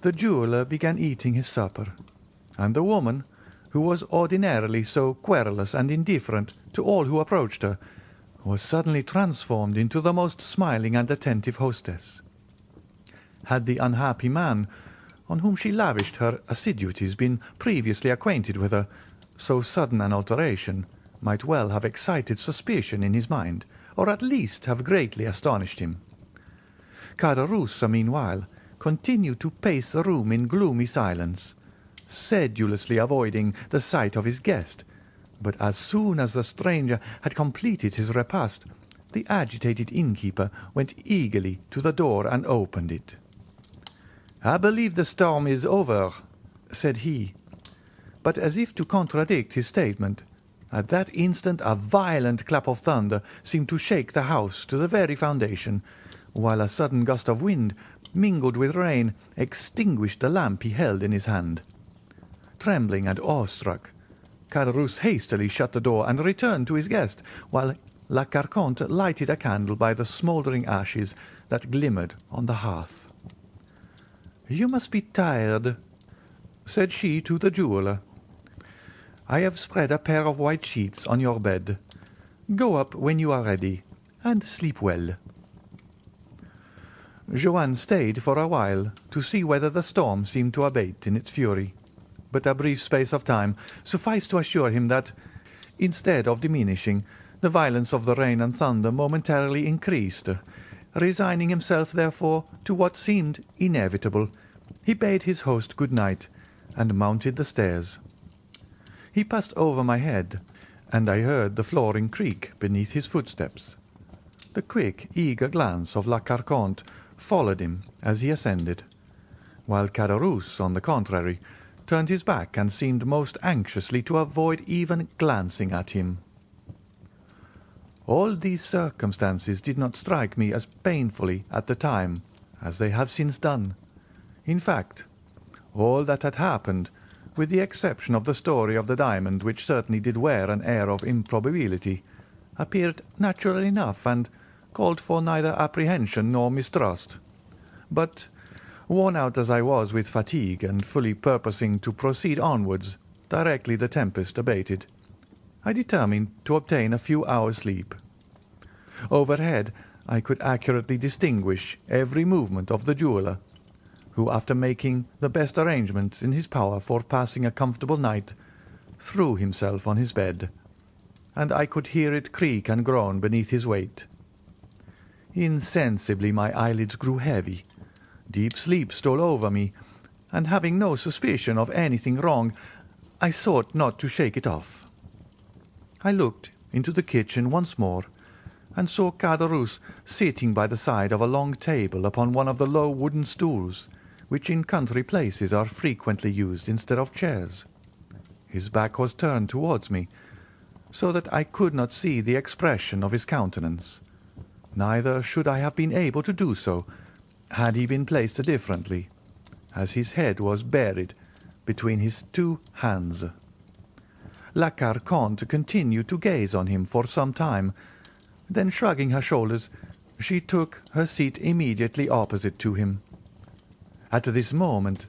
The jeweller began eating his supper, and the woman, who was ordinarily so querulous and indifferent to all who approached her, was suddenly transformed into the most smiling and attentive hostess. Had the unhappy man, on whom she lavished her assiduities, been previously acquainted with her, so sudden an alteration might well have excited suspicion in his mind, or at least have greatly astonished him. Caderousse, meanwhile, continued to pace the room in gloomy silence, sedulously avoiding the sight of his guest, but as soon as the stranger had completed his repast, the agitated innkeeper went eagerly to the door and opened it. "I believe the storm is over," said he, but as if to contradict his statement, at that instant a violent clap of thunder seemed to shake the house to the very foundation, while a sudden gust of wind, mingled with rain, extinguished the lamp he held in his hand. Trembling and awestruck, Caderousse hastily shut the door and returned to his guest, while La Carconte lighted a candle by the smouldering ashes that glimmered on the hearth. "You must be tired," said she to the jeweller. "I have spread a pair of white sheets on your bed. Go up when you are ready, and sleep well." Joanne stayed for a while to see whether the storm seemed to abate in its fury, but a brief space of time sufficed to assure him that, instead of diminishing, the violence of the rain and thunder momentarily increased. Resigning himself, therefore, to what seemed inevitable, he bade his host good night and mounted the stairs. He passed over my head, and I heard the flooring creak beneath his footsteps. The quick, eager glance of La Carconte followed him as he ascended, while Caderousse, on the contrary, turned his back and seemed most anxiously to avoid even glancing at him. All these circumstances did not strike me as painfully at the time as they have since done. In fact, all that had happened, with the exception of the story of the diamond, which certainly did wear an air of improbability, appeared natural enough and called for neither apprehension nor mistrust. But, worn out as I was with fatigue and fully purposing to proceed onwards, directly the tempest abated, I determined to obtain a few hours' sleep. Overhead I could accurately distinguish every movement of the jeweller, who, after making the best arrangements in his power for passing a comfortable night, threw himself on his bed, and I could hear it creak and groan beneath his weight. Insensibly my eyelids grew heavy, deep sleep stole over me, and having no suspicion of anything wrong, I sought not to shake it off. I looked into the kitchen once more, and saw Caderousse sitting by the side of a long table upon one of the low wooden stools, which in country places are frequently used instead of chairs. His back was turned towards me, so that I could not see the expression of his countenance. Neither should I have been able to do so had he been placed differently, as his head was buried between his two hands. La Carconte continued to gaze on him for some time. Then, shrugging her shoulders, she took her seat immediately opposite to him. At this moment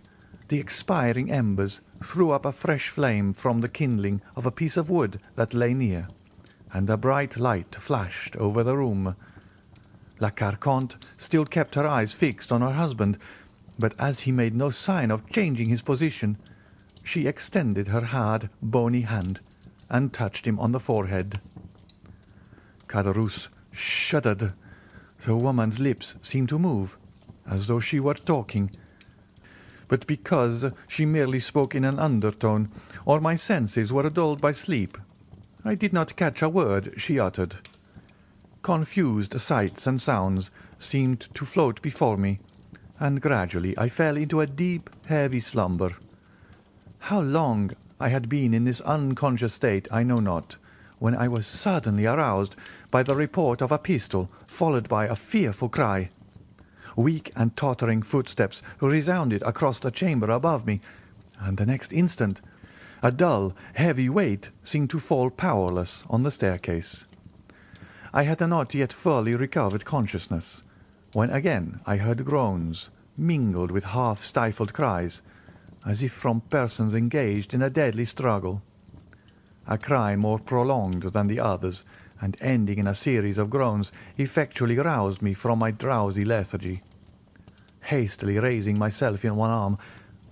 the expiring embers threw up a fresh flame from the kindling of a piece of wood that lay near, and a bright light flashed over the room. La Carconte still kept her eyes fixed on her husband, but as he made no sign of changing his position, she extended her hard, bony hand and touched him on the forehead. Caderousse shuddered. The woman's lips seemed to move, as though she were talking, but because she merely spoke in an undertone, or my senses were dulled by sleep, I did not catch a word she uttered. Confused sights and sounds seemed to float before me, and gradually I fell into a deep, heavy slumber. How long I had been in this unconscious state I know not, when I was suddenly aroused by the report of a pistol, followed by a fearful cry. Weak and tottering footsteps resounded across the chamber above me, and the next instant a dull, heavy weight seemed to fall powerless on the staircase. I had not yet fully recovered consciousness, when again I heard groans, mingled with half-stifled cries, as if from persons engaged in a deadly struggle. A cry more prolonged than the others, and ending in a series of groans, effectually roused me from my drowsy lethargy. Hastily raising myself in one arm,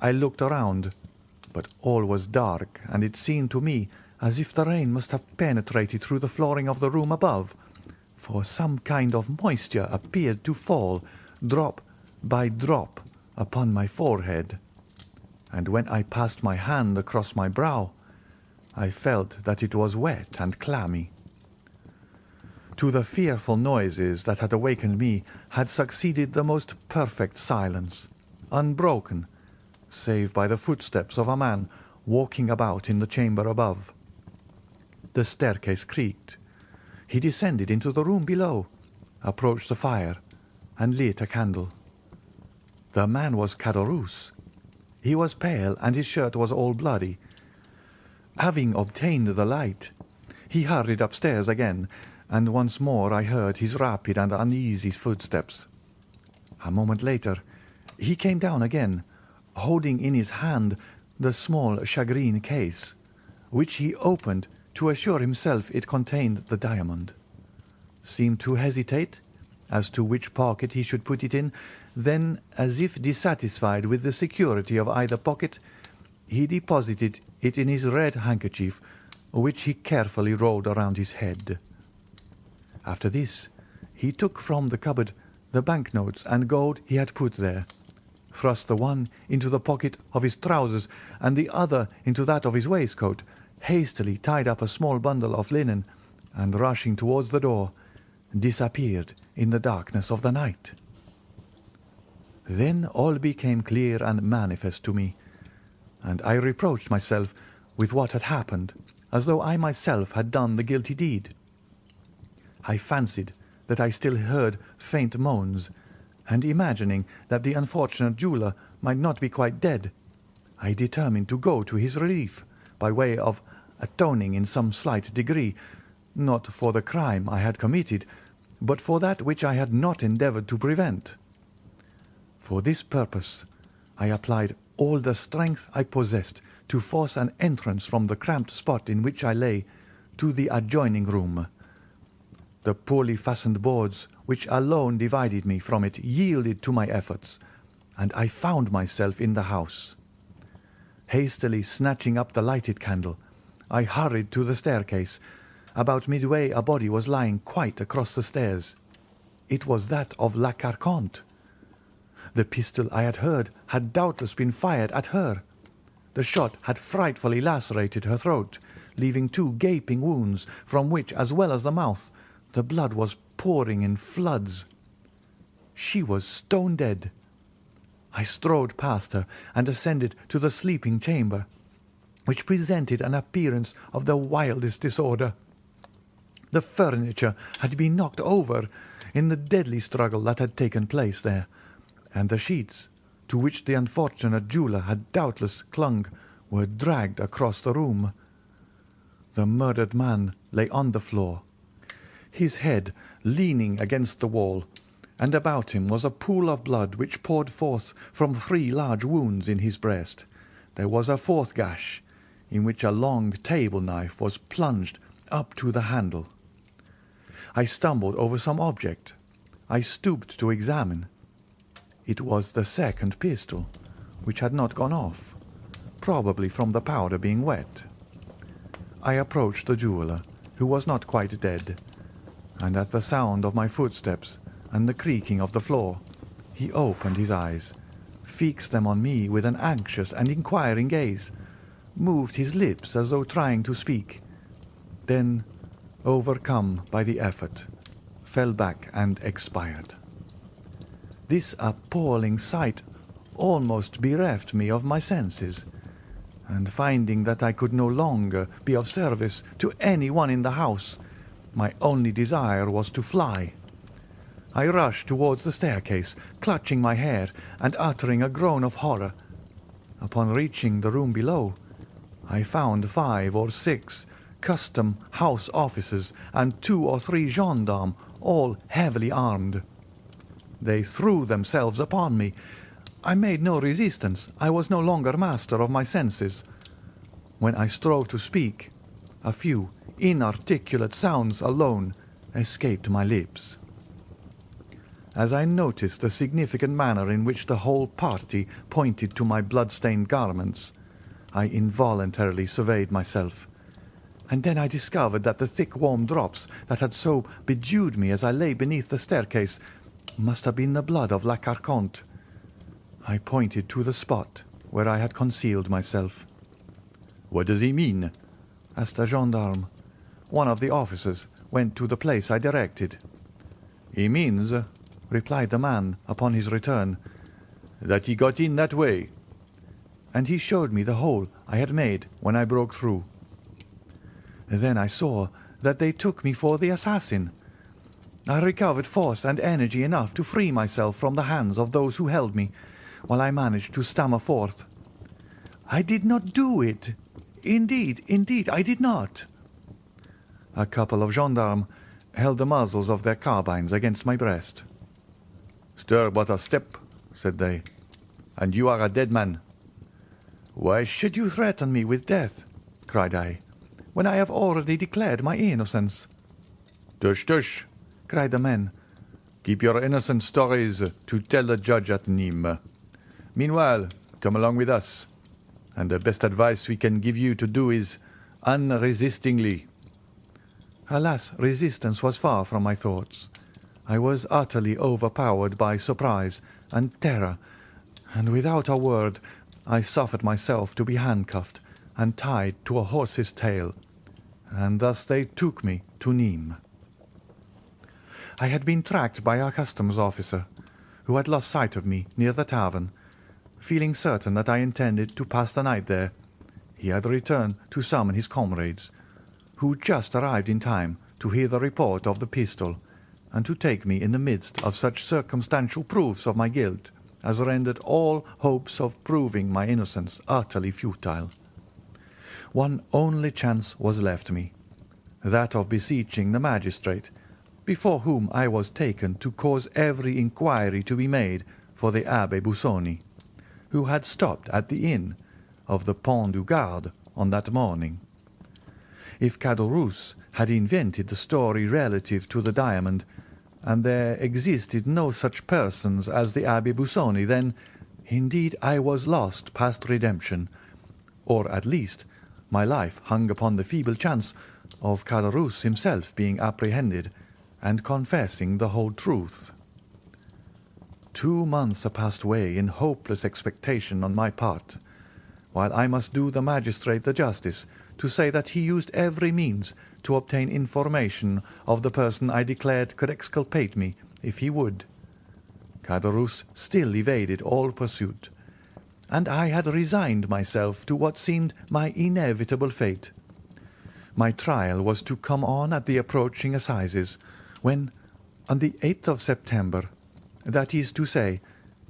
I looked around, but all was dark, and it seemed to me as if the rain must have penetrated through the flooring of the room above, for some kind of moisture appeared to fall, drop by drop, upon my forehead, and when I passed my hand across my brow, I felt that it was wet and clammy. To the fearful noises that had awakened me had succeeded the most perfect silence, unbroken, save by the footsteps of a man walking about in the chamber above. The staircase creaked. He descended into the room below, approached the fire, and lit a candle. The man was Caderousse. He was pale, and his shirt was all bloody. Having obtained the light, he hurried upstairs again, and once more I heard his rapid and uneasy footsteps. A moment later he came down again, holding in his hand the small shagreen case, which he opened to assure himself it contained the diamond, seemed to hesitate as to which pocket he should put it in, then, as if dissatisfied with the security of either pocket, he deposited it in his red handkerchief, which he carefully rolled around his head. After this he took from the cupboard the banknotes and gold he had put there, thrust the one into the pocket of his trousers and the other into that of his waistcoat, hastily tied up a small bundle of linen, and rushing towards the door, disappeared in the darkness of the night. Then all became clear and manifest to me, and I reproached myself with what had happened, as though I myself had done the guilty deed. I fancied that I still heard faint moans, and imagining that the unfortunate jeweller might not be quite dead, I determined to go to his relief by way of atoning in some slight degree, not for the crime I had committed, but for that which I had not endeavoured to prevent. For this purpose I applied all the strength I possessed to force an entrance from the cramped spot in which I lay to the adjoining room. The poorly fastened boards which alone divided me from it yielded to my efforts, and I found myself in the house. Hastily snatching up the lighted candle, I hurried to the staircase. About midway a body was lying quite across the stairs. It was that of La Carconte. The pistol I had heard had doubtless been fired at her. The shot had frightfully lacerated her throat, leaving 2 gaping wounds, from which, as well as the mouth, the blood was pouring in floods. She was stone dead. I strode past her and ascended to the sleeping chamber, which presented an appearance of the wildest disorder. The furniture had been knocked over in the deadly struggle that had taken place there, and the sheets, to which the unfortunate jeweller had doubtless clung, were dragged across the room. The murdered man lay on the floor, his head leaning against the wall, and about him was a pool of blood which poured forth from 3 large wounds in his breast. There was a 4th gash, in which a long table knife was plunged up to the handle. I stumbled over some object. I stooped to examine. It was the 2nd pistol, which had not gone off, probably from the powder being wet. I approached the jeweller, who was not quite dead, and at the sound of my footsteps and the creaking of the floor, he opened his eyes, fixed them on me with an anxious and inquiring gaze, moved his lips as though trying to speak, then, overcome by the effort, fell back and expired. This appalling sight almost bereft me of my senses, and finding that I could no longer be of service to any one in the house, my only desire was to fly. I rushed towards the staircase, clutching my hair and uttering a groan of horror. Upon reaching the room below, I found 5 or 6 custom house officers and 2 or 3 gendarmes, all heavily armed. They threw themselves upon me. I made no resistance. I was no longer master of my senses. When I strove to speak, a few inarticulate sounds alone escaped my lips. As I noticed the significant manner in which the whole party pointed to my blood-stained garments, I involuntarily surveyed myself, and then I discovered that the thick warm drops that had so bedewed me as I lay beneath the staircase must have been the blood of La Carconte. I pointed to the spot where I had concealed myself. "What does he mean?" asked a gendarme. One of the officers went to the place I directed. "He means," replied the man upon his return, "that he got in that way." And he showed me the hole I had made when I broke through. Then I saw that they took me for the assassin. I recovered force and energy enough to free myself from the hands of those who held me, while I managed to stammer forth, "I did not do it. Indeed, I did not." A couple of gendarmes held the muzzles of their carbines against my breast. "Stir but a step," said they, "and you are a dead man." "Why should you threaten me with death," cried I, "when I have already declared my innocence?" "Tush, tush," cried the men. "Keep your innocent stories to tell the judge at Nîmes. Meanwhile, come along with us, and the best advice we can give you to do is unresistingly." Alas, resistance was far from my thoughts. I was utterly overpowered by surprise and terror, and without a word I suffered myself to be handcuffed and tied to a horse's tail, and thus they took me to Nîmes. I had been tracked by a customs officer, who had lost sight of me near the tavern. Feeling certain that I intended to pass the night there, he had returned to summon his comrades, who just arrived in time to hear the report of the pistol, and to take me in the midst of such circumstantial proofs of my guilt as rendered all hopes of proving my innocence utterly futile. One only chance was left me, that of beseeching the magistrate, before whom I was taken to cause every inquiry to be made for the Abbé Busoni, who had stopped at the inn, of the Pont du Gard on that morning. If Caderousse had invented the story relative to the diamond, and there existed no such persons as the Abbé Busoni, then, indeed, I was lost past redemption, or at least my life hung upon the feeble chance of Caderousse himself being apprehended and confessing the whole truth. 2 months are passed away in hopeless expectation on my part, while I must do the magistrate the justice to say that he used every means to obtain information of the person I declared could exculpate me if he would. Caderousse still evaded all pursuit, and I had resigned myself to what seemed my inevitable fate. My trial was to come on at the approaching assizes, when, on the 8th of September, that is to say,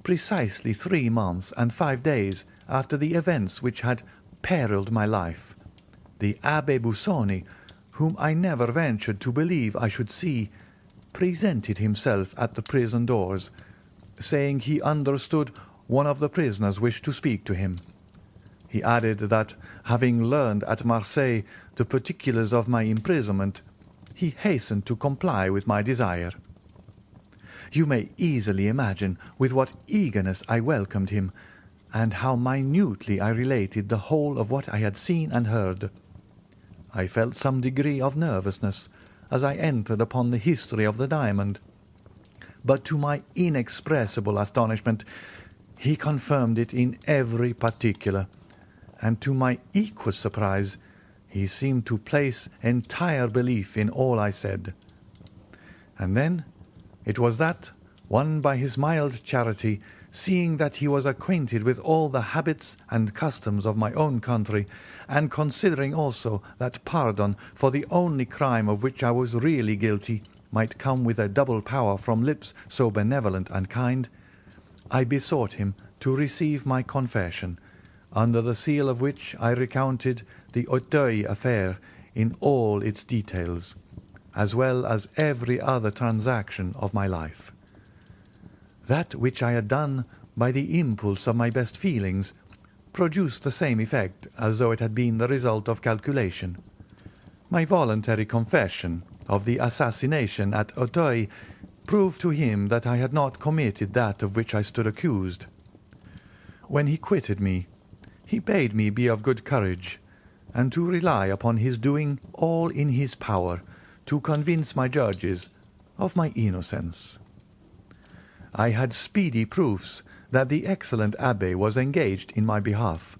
precisely 3 months and 5 days after the events which had perilled my life, the Abbé Busoni, whom I never ventured to believe I should see, presented himself at the prison doors, saying he understood one of the prisoners wished to speak to him. He added that, having learned at Marseilles the particulars of my imprisonment, he hastened to comply with my desire. You may easily imagine with what eagerness I welcomed him, and how minutely I related the whole of what I had seen and heard. I felt some degree of nervousness as I entered upon the history of the diamond, but to my inexpressible astonishment he confirmed it in every particular, and to my equal surprise he seemed to place entire belief in all I said. And then it was that, won by his mild charity, seeing that he was acquainted with all the habits and customs of my own country, and considering also that pardon for the only crime of which I was really guilty might come with a double power from lips so benevolent and kind, I besought him to receive my confession, under the seal of which I recounted the Auteuil affair in all its details, as well as every other transaction of my life. That which I had done by the impulse of my best feelings produced the same effect as though it had been the result of calculation. My voluntary confession of the assassination at Auteuil proved to him that I had not committed that of which I stood accused. When he quitted me, he bade me be of good courage, and to rely upon his doing all in his power to convince my judges of my innocence. I had speedy proofs that the excellent abbé was engaged in my behalf,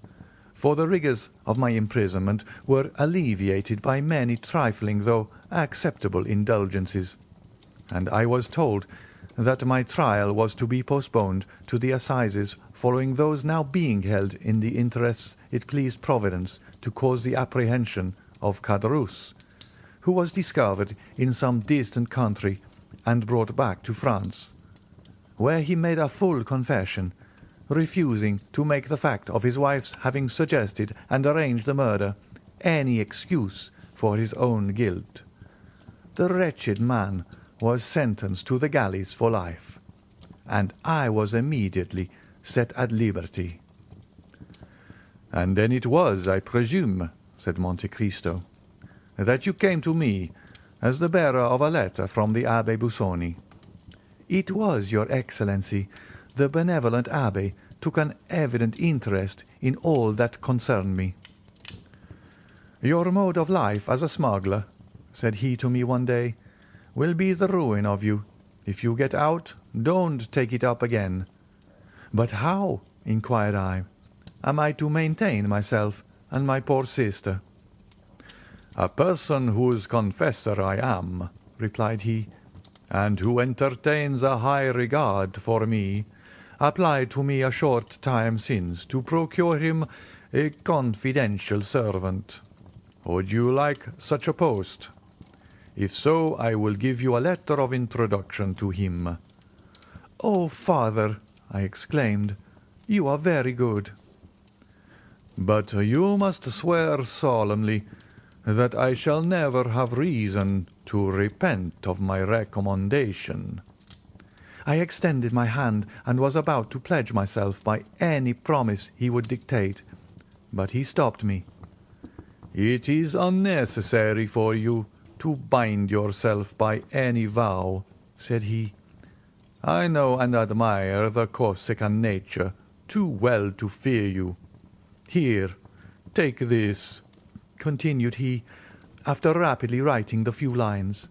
for the rigours of my imprisonment were alleviated by many trifling though acceptable indulgences, and I was told that my trial was to be postponed to the assizes following those now being held in the interests it pleased Providence to cause the apprehension of Caderousse, who was discovered in some distant country and brought back to France, where he made a full confession, refusing to make the fact of his wife's having suggested and arranged the murder any excuse for his own guilt. The wretched man was sentenced to the galleys for life, and I was immediately set at liberty. "And then it was, I presume," said Monte Cristo, "that you came to me as the bearer of a letter from the Abbé Busoni." "It was, your Excellency. The benevolent abbé took an evident interest in all that concerned me. "Your mode of life as a smuggler," said he to me one day, "will be the ruin of you. If you get out, don't take it up again." "But how," inquired I, "am I to maintain myself and my poor sister?" "A person whose confessor I am," replied he, "and who entertains a high regard for me, applied to me a short time since to procure him a confidential servant. Would you like such a post? If so, I will give you a letter of introduction to him." "Oh, father," I exclaimed, "you are very good." "But you must swear solemnly that I shall never have reason to repent of my recommendation." I extended my hand and was about to pledge myself by any promise he would dictate, but he stopped me. "It is unnecessary for you to bind yourself by any vow," said he. "I know and admire the Corsican nature too well to fear you. Here, take this," continued he, after rapidly writing the few lines.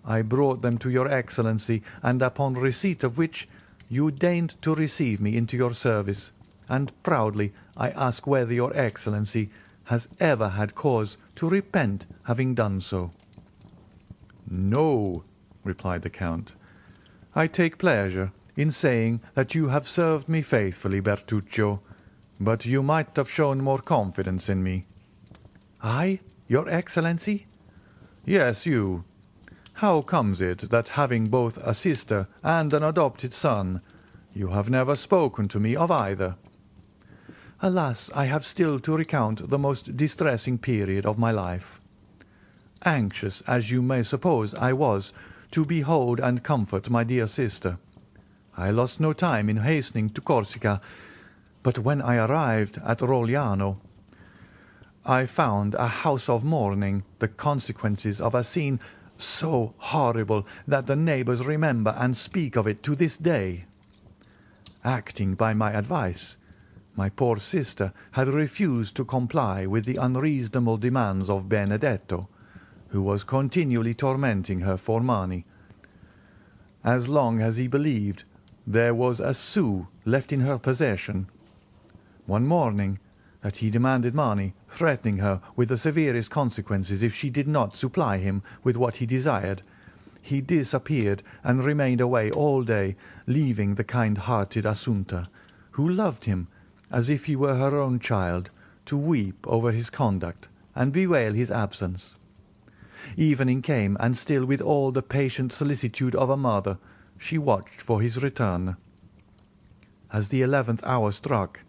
"I brought them to your Excellency, and upon receipt of which you deigned to receive me into your service, and proudly I ask whether your Excellency has ever had cause to repent having done so." "No," replied the Count. "I take pleasure in saying that you have served me faithfully, Bertuccio, but you might have shown more confidence in me." "I, your Excellency?" "Yes, you. How comes it that, having both a sister and an adopted son, you have never spoken to me of either?" "Alas, I have still to recount the most distressing period of my life. Anxious, as you may suppose, I was to behold and comfort my dear sister. I lost no time in hastening to Corsica, but when I arrived at Rogliano, I found a house of mourning the consequences of a scene so horrible that the neighbours remember and speak of it to this day. Acting by my advice, my poor sister had refused to comply with the unreasonable demands of Benedetto, who was continually tormenting her for money, as long as he believed there was a sou left in her possession. One morning that he demanded money, threatening her with the severest consequences if she did not supply him with what he desired, he disappeared and remained away all day, leaving the kind-hearted Assunta, who loved him as if he were her own child, to weep over his conduct and bewail his absence. Evening came, and still with all the patient solicitude of a mother she watched for his return. As the 11th hour struck,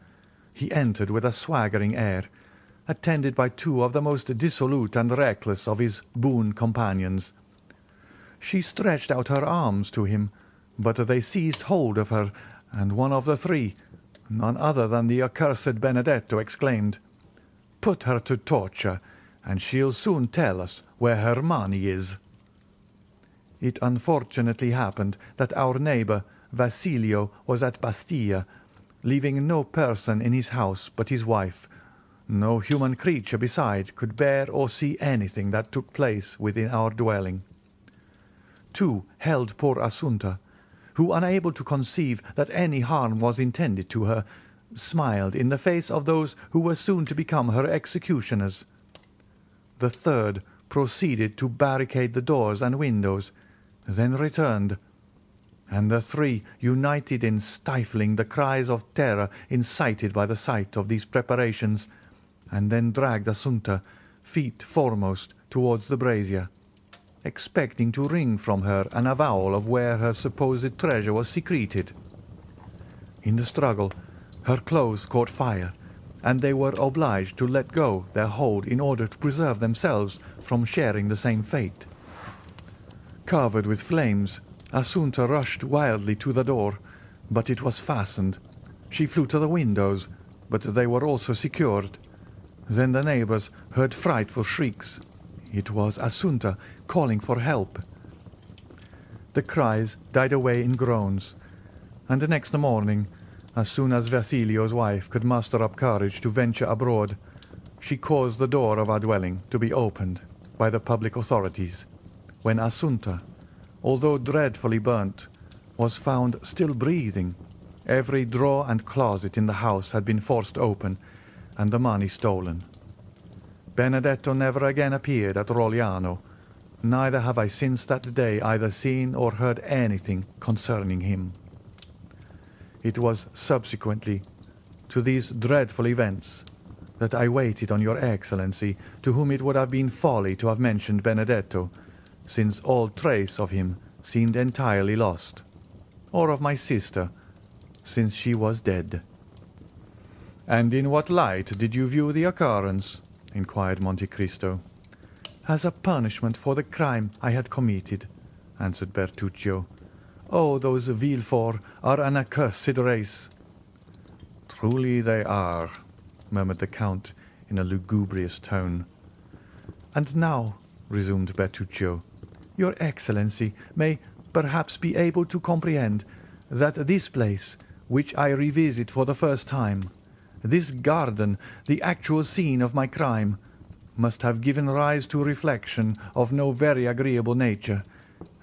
he entered with a swaggering air, attended by two of the most dissolute and reckless of his boon companions. She stretched out her arms to him, but they seized hold of her, and one of the three, none other than the accursed Benedetto, exclaimed, "Put her to torture, and she'll soon tell us where her money is." It unfortunately happened that our neighbour Vasilio was at Bastia, leaving no person in his house but his wife. No human creature beside could bear or see anything that took place within our dwelling. Two held poor Assunta, who, unable to conceive that any harm was intended to her, smiled in the face of those who were soon to become her executioners. The third proceeded to barricade the doors and windows, then returned, and the three united in stifling the cries of terror incited by the sight of these preparations, and then dragged Assunta, feet foremost, towards the brazier, expecting to wring from her an avowal of where her supposed treasure was secreted. In the struggle her clothes caught fire, and they were obliged to let go their hold in order to preserve themselves from sharing the same fate. Covered with flames, Assunta rushed wildly to the door, but it was fastened. She flew to the windows, but they were also secured. Then the neighbours heard frightful shrieks. It was Assunta calling for help. The cries died away in groans, and the next morning, as soon as Vasilio's wife could muster up courage to venture abroad, she caused the door of our dwelling to be opened by the public authorities, when Assunta, although dreadfully burnt, was found still breathing. Every drawer and closet in the house had been forced open, and the money stolen. Benedetto never again appeared at Rogliano, neither have I since that day either seen or heard anything concerning him. It was subsequently to these dreadful events that I waited on your Excellency, to whom it would have been folly to have mentioned Benedetto, since all trace of him seemed entirely lost, or of my sister, since she was dead." "And in what light did you view the occurrence?" inquired Monte Cristo. "As a punishment for the crime I had committed," answered Bertuccio. "Oh, those Villefort are an accursed race." "Truly they are. murmured the Count in a lugubrious tone. "And now," resumed Bertuccio, "your Excellency may perhaps be able to comprehend that this place, which I revisit for the first time, this garden, the actual scene of my crime, must have given rise to reflection of no very agreeable nature,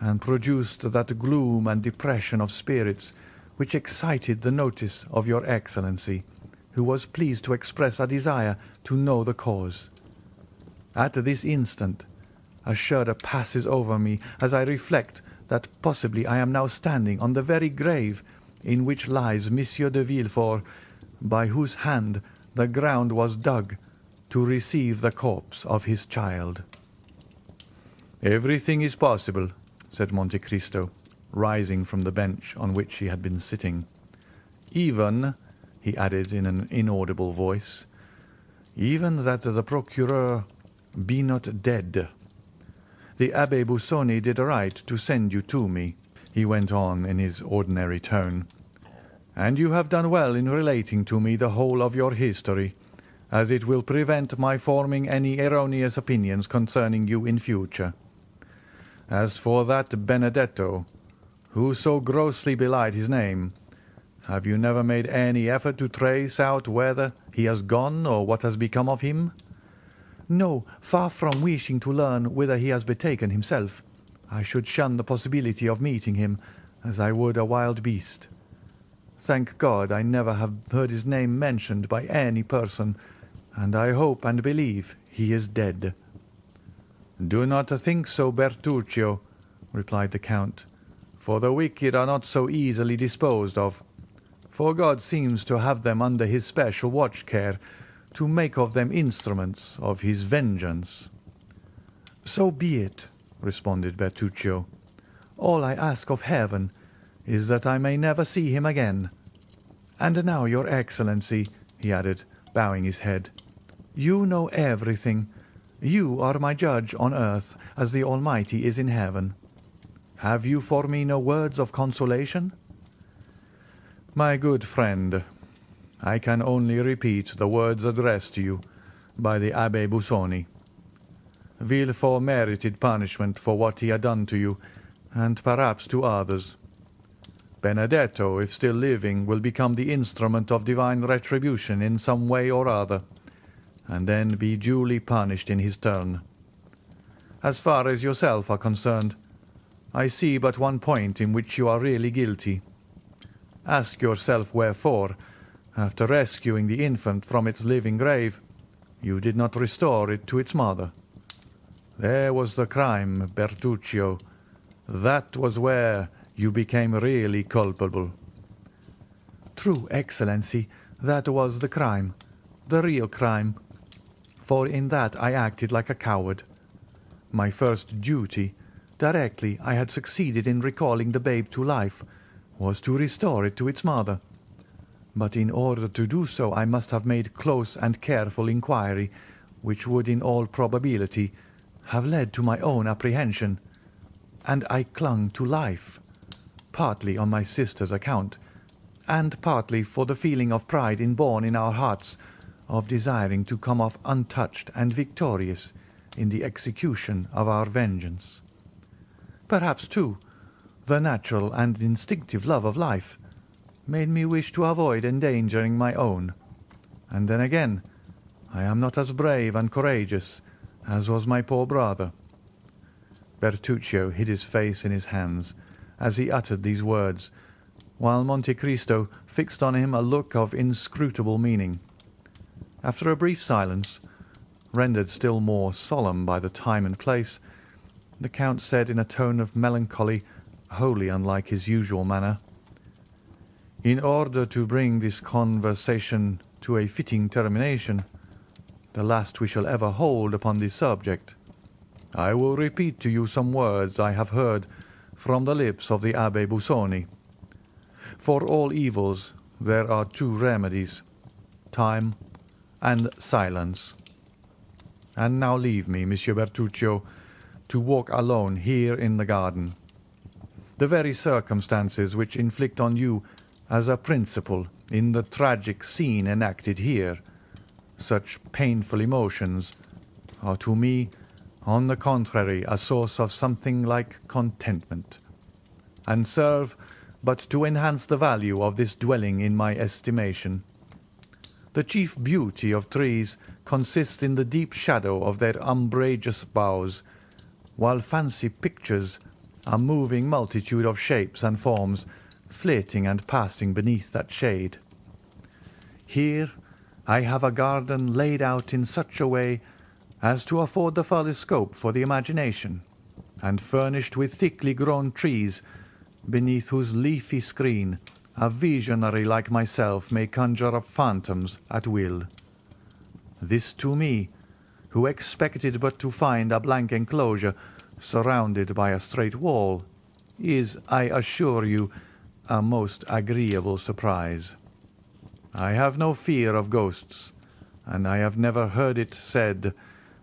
and produced that gloom and depression of spirits which excited the notice of your Excellency, who was pleased to express a desire to know the cause. At this instant a shudder passes over me as I reflect that possibly I am now standing on the very grave in which lies Monsieur de Villefort, by whose hand the ground was dug to receive the corpse of his child." "Everything is possible," said Monte Cristo, rising from the bench on which he had been sitting. "Even," he added in an inaudible voice, "even that the procureur be not dead. The Abbé Busoni did right to send you to me," he went on in his ordinary tone, "and you have done well in relating to me the whole of your history, as it will prevent my forming any erroneous opinions concerning you in future. As for that Benedetto, who so grossly belied his name, have you never made any effort to trace out whether he has gone or what has become of him?" "No, far from wishing to learn whither he has betaken himself. I should shun the possibility of meeting him as I would a wild beast. Thank God, I never have heard his name mentioned by any person, and I hope and believe he is dead." "Do not think so, Bertuccio," replied the Count, "for the wicked are not so easily disposed of, for God seems to have them under his special watch care to make of them instruments of his vengeance." "So be it," responded Bertuccio. "All I ask of heaven is that I may never see him again. And now, your Excellency," he added, bowing his head, "you know everything. You are my judge on earth as the Almighty is in heaven. Have you for me no words of consolation?" "My good friend, I can only repeat the words addressed to you by the Abbé Busoni. Villefort merited punishment for what he had done to you, and perhaps to others. Benedetto, if still living, will become the instrument of divine retribution in some way or other, and then be duly punished in his turn. As far as yourself are concerned, I see but one point in which you are really guilty. Ask yourself wherefore, after rescuing the infant from its living grave, you did not restore it to its mother. There was the crime, Bertuccio. That was where you became really culpable." "True, Excellency, that was the crime, the real crime, for in that I acted like a coward. My first duty, directly I had succeeded in recalling the babe to life, was to restore it to its mother. But in order to do so I must have made close and careful inquiry, which would in all probability have led to my own apprehension, and I clung to life, partly on my sister's account, and partly for the feeling of pride inborn in our hearts of desiring to come off untouched and victorious in the execution of our vengeance. Perhaps, too, the natural and instinctive love of life made me wish to avoid endangering my own. And then again, I am not as brave and courageous as was my poor brother." Bertuccio hid his face in his hands as he uttered these words, while Monte Cristo fixed on him a look of inscrutable meaning. After a brief silence, rendered still more solemn by the time and place, the Count said in a tone of melancholy wholly unlike his usual manner, "In order to bring this conversation to a fitting termination, the last we shall ever hold upon this subject, I will repeat to you some words I have heard from the lips of the Abbé Busoni. For all evils there are two remedies, time and silence. And now leave me, Monsieur Bertuccio, to walk alone here in the garden. The very circumstances which inflict on you as a principal in the tragic scene enacted here Such painful emotions are to me, on the contrary, a source of something like contentment, and serve but to enhance the value of this dwelling in my estimation. The chief beauty of trees consists in the deep shadow of their umbrageous boughs, while fancy pictures a moving multitude of shapes and forms flitting and passing beneath that shade. Here I have a garden laid out in such a way as to afford the fullest scope for the imagination, and furnished with thickly grown trees, beneath whose leafy screen a visionary like myself may conjure up phantoms at will. This to me, who expected but to find a blank enclosure surrounded by a straight wall, is, I assure you, a most agreeable surprise. I have no fear of ghosts, and I have never heard it said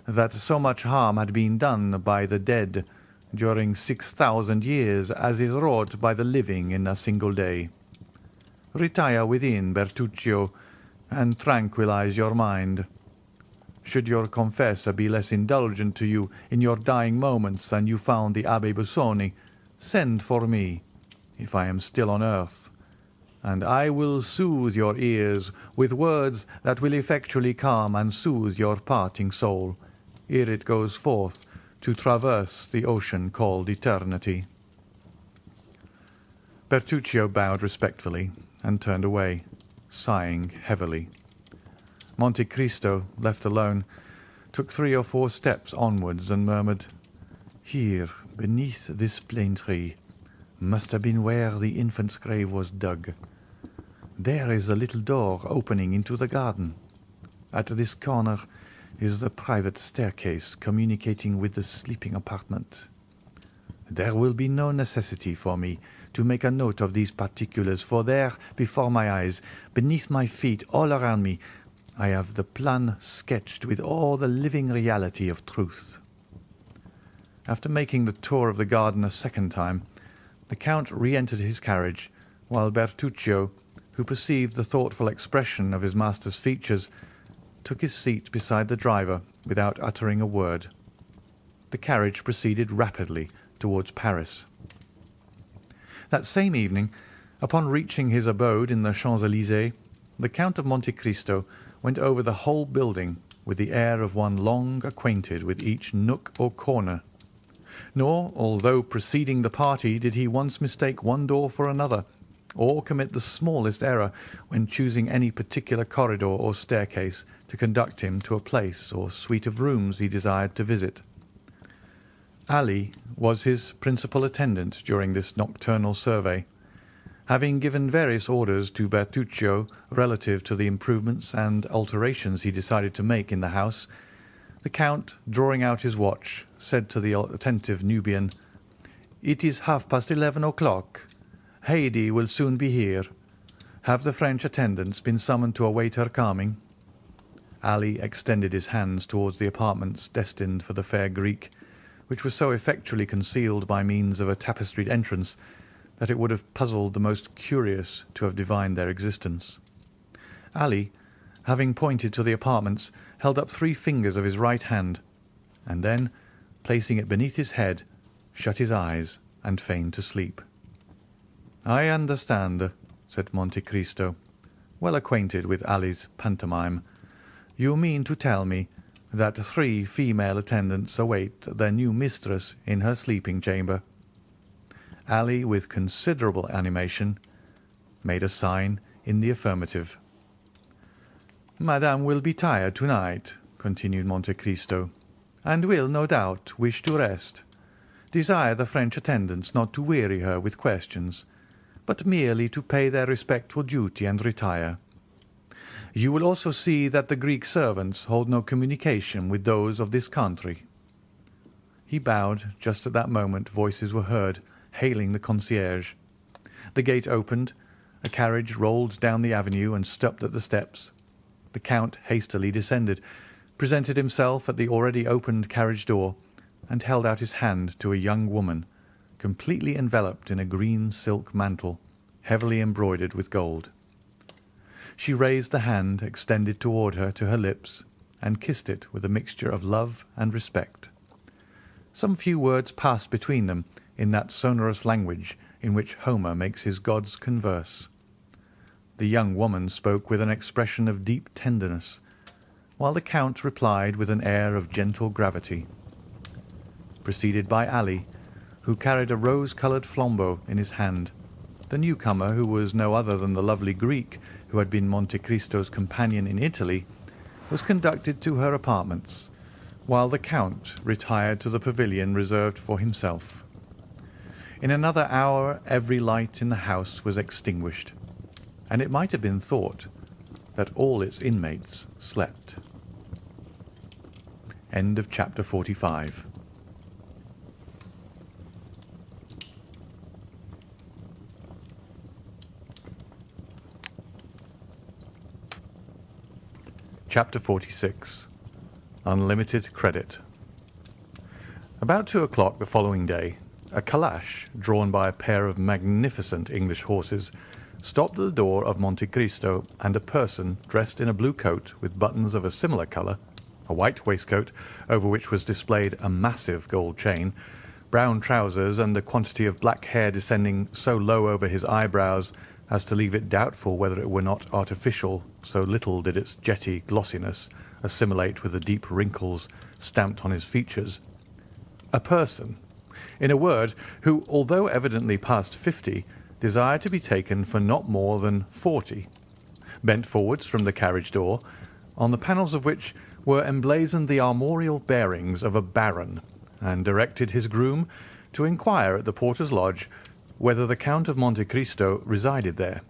that so much harm had been done by the dead during 6,000 years as is wrought by the living in a single day. Retire within, Bertuccio, and tranquillize your mind. Should your confessor be less indulgent to you in your dying moments than you found the Abbé Busoni, send for me, if I am still on earth, and I will soothe your ears with words that will effectually calm and soothe your parting soul, ere it goes forth to traverse the ocean called eternity." Bertuccio bowed respectfully and turned away, sighing heavily. Monte Cristo, left alone, took 3 or 4 steps onwards and murmured, "Here, beneath this plane tree, must have been where the infant's grave was dug. There is a little door opening into the garden. At this corner is the private staircase communicating with the sleeping apartment. There will be no necessity for me to make a note of these particulars, for there, before my eyes, beneath my feet, all around me, I have the plan sketched with all the living reality of truth." After making the tour of the garden a second time, the Count re-entered his carriage, while Bertuccio, who perceived the thoughtful expression of his master's features, took his seat beside the driver without uttering a word. The carriage proceeded rapidly towards Paris. That same evening, upon reaching his abode in the Champs-Élysées, the Count of Monte Cristo went over the whole building with the air of one long acquainted with each nook or corner. Nor, although preceding the party, did he once mistake one door for another, or commit the smallest error when choosing any particular corridor or staircase to conduct him to a place or suite of rooms he desired to visit. Ali was his principal attendant during this nocturnal survey. Having given various orders to Bertuccio relative to the improvements and alterations he decided to make in the house, the Count, drawing out his watch, said to the attentive Nubian, "It is 11:30 o'clock. Haydée will soon be here. Have the French attendants been summoned to await her coming?" Ali extended his hands towards the apartments destined for the fair Greek, which was so effectually concealed by means of a tapestried entrance that it would have puzzled the most curious to have divined their existence. Ali, having pointed to the apartments, held up 3 fingers of his right hand, and then, placing it beneath his head, shut his eyes and feigned to sleep. "I understand," said Monte Cristo, well acquainted with Ali's pantomime. "You mean to tell me that 3 female attendants await their new mistress in her sleeping chamber?" Ali, with considerable animation, made a sign in the affirmative. "Madame will be tired to-night," continued Monte Cristo, "and will, no doubt, wish to rest. Desire the French attendants not to weary her with questions, but merely to pay their respectful duty and retire. You will also see that the Greek servants hold no communication with those of this country." He bowed. Just at that moment voices were heard hailing the concierge. The gate opened, a carriage rolled down the avenue and stopped at the steps. The Count hastily descended, presented himself at the already opened carriage door, and held out his hand to a young woman, completely enveloped in a green silk mantle, heavily embroidered with gold. She raised the hand extended toward her to her lips, and kissed it with a mixture of love and respect. Some few words passed between them in that sonorous language in which Homer makes his gods converse. The young woman spoke with an expression of deep tenderness, while the Count replied with an air of gentle gravity. Preceded by Ali, who carried a rose-coloured flambeau in his hand, the newcomer, who was no other than the lovely Greek who had been Monte Cristo's companion in Italy, was conducted to her apartments, while the Count retired to the pavilion reserved for himself. In another hour every light in the house was extinguished, and it might have been thought that all its inmates slept. End of chapter 45. Chapter 46. Unlimited Credit. About 2 o'clock the following day, a calash, drawn by a pair of magnificent English horses, stopped at the door of Monte Cristo, and a person dressed in a blue coat with buttons of a similar colour, a white waistcoat over which was displayed a massive gold chain, brown trousers, and a quantity of black hair descending so low over his eyebrows as to leave it doubtful whether it were not artificial, so little did its jetty glossiness assimilate with the deep wrinkles stamped on his features. A person, in a word, who, although evidently past 50, desired to be taken for not more than 40, bent forwards from the carriage door, on the panels of which were emblazoned the armorial bearings of a baron, and directed his groom to inquire at the porter's lodge whether the Count of Monte Cristo resided there,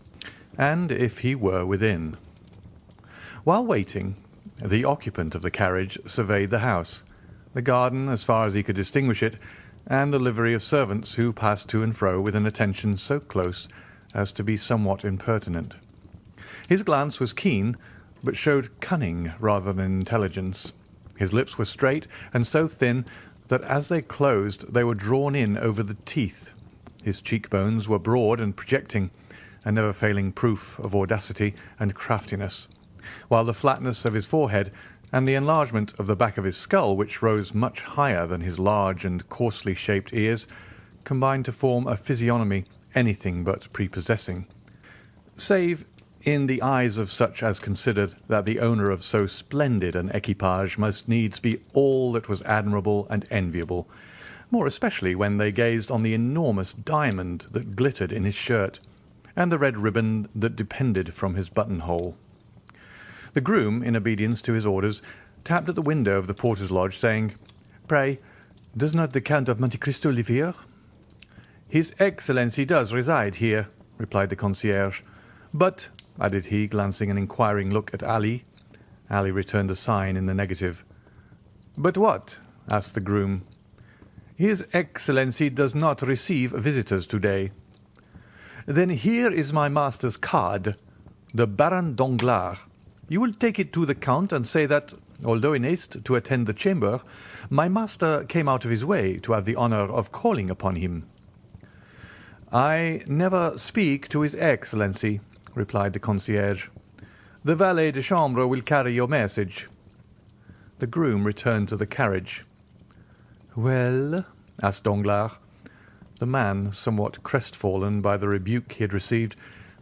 and if he were within. While waiting, the occupant of the carriage surveyed the house, the garden as far as he could distinguish it, and the livery of servants who passed to and fro with an attention so close as to be somewhat impertinent. His glance was keen, but showed cunning rather than intelligence. His lips were straight and so thin that as they closed they were drawn in over the teeth. His cheekbones were broad and projecting, a never-failing proof of audacity and craftiness, while the flatness of his forehead and the enlargement of the back of his skull, which rose much higher than his large and coarsely shaped ears, combined to form a physiognomy anything but prepossessing, save in the eyes of such as considered that the owner of so splendid an equipage must needs be all that was admirable and enviable, more especially when they gazed on the enormous diamond that glittered in his shirt, and the red ribbon that depended from his buttonhole. The groom, in obedience to his orders, tapped at the window of the porter's lodge, saying, "Pray, does not the Count of Monte Cristo live here?" "His Excellency does reside here," replied the concierge. "But," added he, glancing an inquiring look at Ali. Ali returned a sign in the negative. "But what?" asked the groom. "His Excellency does not receive visitors today." "Then here is my master's card, the Baron Danglars. You will take it to the Count and say that, although in haste to attend the chamber, my master came out of his way to have the honour of calling upon him." "I never speak to his Excellency," replied the concierge. "The valet de chambre will carry your message." The groom returned to the carriage. "Well?" asked Danglars. The man, somewhat crestfallen by the rebuke he had received,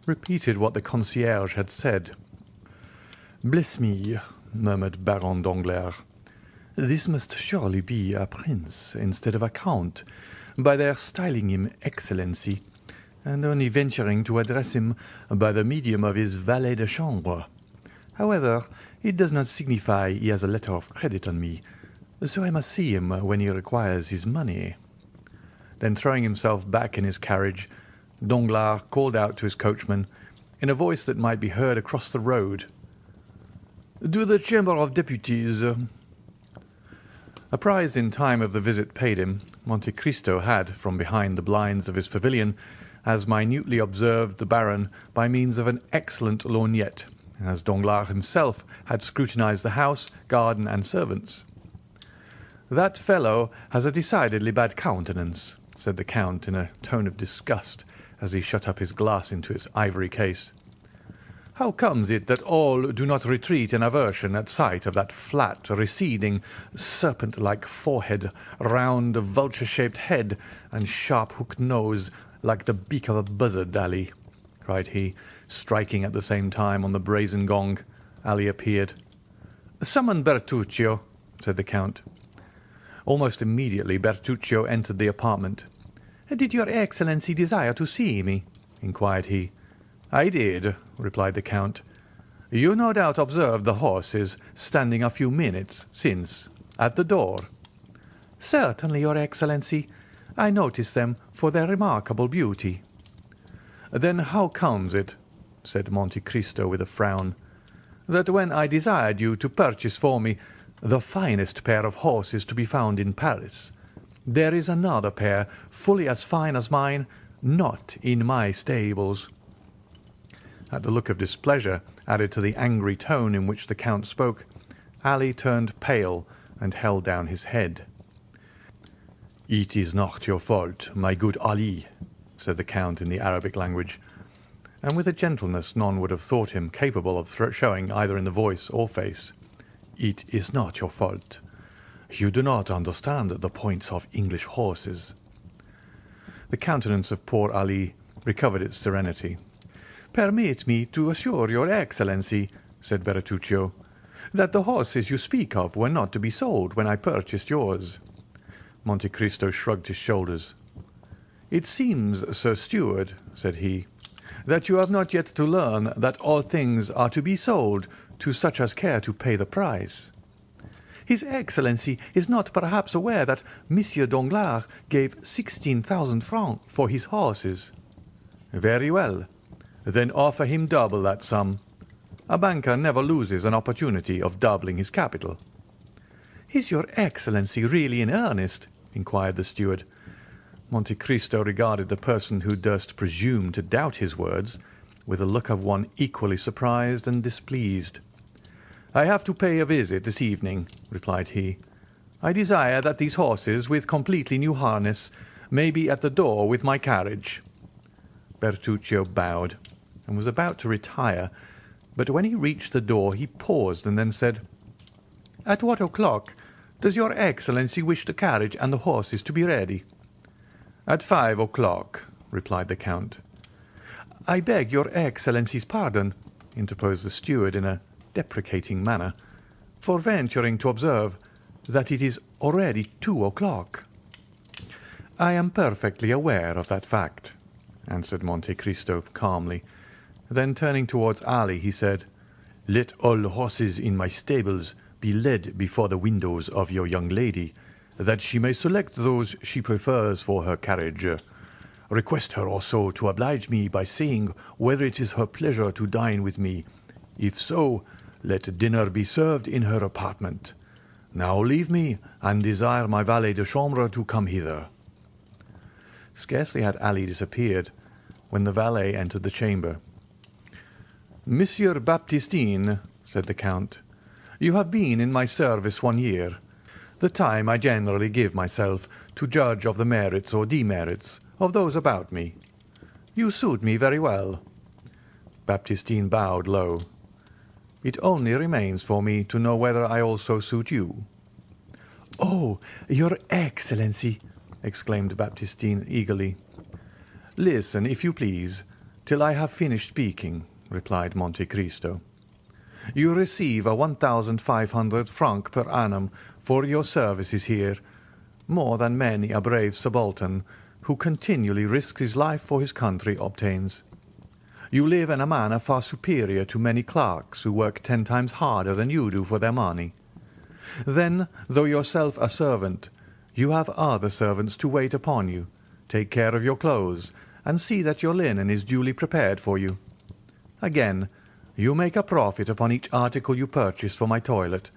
repeated what the concierge had said. "Bless me," murmured Baron Danglars. "This must surely be a prince instead of a count, by their styling him Excellency, and only venturing to address him by the medium of his valet de chambre. However, it does not signify he has a letter of credit on me, so I must see him when he requires his money." Then throwing himself back in his carriage, Danglars called out to his coachman, in a voice that might be heard across the road, "To the Chamber of Deputies." Apprised in time of the visit paid him, Monte Cristo had, from behind the blinds of his pavilion, as minutely observed the Baron by means of an excellent lorgnette, as Danglars himself had scrutinized the house, garden, and servants. "That fellow has a decidedly bad countenance," said the Count in a tone of disgust, as he shut up his glass into its ivory case. How comes it that all do not retreat in aversion at sight of that flat, receding, serpent-like forehead, round, vulture-shaped head, and sharp-hooked nose like the beak of a buzzard, Ali?" cried he, striking at the same time on the brazen gong. Ali appeared. "Summon Bertuccio," said the Count. Almost immediately Bertuccio entered the apartment. "Did your Excellency desire to see me?" inquired he. "I did," replied the Count. "You no doubt observed the horses standing a few minutes since at the door." "Certainly, your Excellency. I noticed them for their remarkable beauty." "Then how comes it," said Monte Cristo with a frown, "that when I desired you to purchase for me the finest pair of horses to be found in Paris, there is another pair fully as fine as mine not in my stables?" At the look of displeasure, added to the angry tone in which the Count spoke, Ali turned pale and held down his head. "It is not your fault, my good Ali," said the Count in the Arabic language, and with a gentleness none would have thought him capable of showing either in the voice or face. "It is not your fault. You do not understand the points of English horses." The countenance of poor Ali recovered its serenity. "Permit me to assure your Excellency," said Bertuccio, "that the horses you speak of were not to be sold when I purchased yours." Monte Cristo shrugged his shoulders. "It seems, Sir Steward," said he, "that you have not yet to learn that all things are to be sold to such as care to pay the price. His Excellency is not perhaps aware that Monsieur Danglars gave 16,000 francs for his horses." "Very well. Then offer him double that sum. A banker never loses an opportunity of doubling his capital." "Is your Excellency really in earnest?" inquired the steward. Monte Cristo regarded the person who durst presume to doubt his words with a look of one equally surprised and displeased. "I have to pay a visit this evening," replied he. "I desire that these horses, with completely new harness, may be at the door with my carriage." Bertuccio bowed, and was about to retire, but when he reached the door he paused and then said, "At what o'clock does your Excellency wish the carriage and the horses to be ready?" "At 5 o'clock," replied the Count. "I beg your Excellency's pardon," interposed the steward in a deprecating manner, "for venturing to observe that it is already 2 o'clock." "I am perfectly aware of that fact," answered Monte Cristo calmly. Then turning towards Ali, he said, "Let all horses in my stables be led before the windows of your young lady, that she may select those she prefers for her carriage. Request her also to oblige me by saying whether it is her pleasure to dine with me. If so, let dinner be served in her apartment. Now leave me, and desire my valet de chambre to come hither." Scarcely had Ali disappeared when the valet entered the chamber. "Monsieur Baptistine," said the Count, "you have been in my service 1 year, the time I generally give myself to judge of the merits or demerits of those about me. You suit me very well." Baptistine bowed low. "It only remains for me to know whether I also suit you." "Oh, your Excellency!" exclaimed Baptistine eagerly. "Listen, if you please, till I have finished speaking," replied Monte Cristo. "You receive a 1,500 francs per annum for your services here, more than many a brave subaltern who continually risks his life for his country obtains. You live in a manner far superior to many clerks who work 10 times harder than you do for their money. Then, though yourself a servant, you have other servants to wait upon you, take care of your clothes, and see that your linen is duly prepared for you. Again, you make a profit upon each article you purchase for my toilet,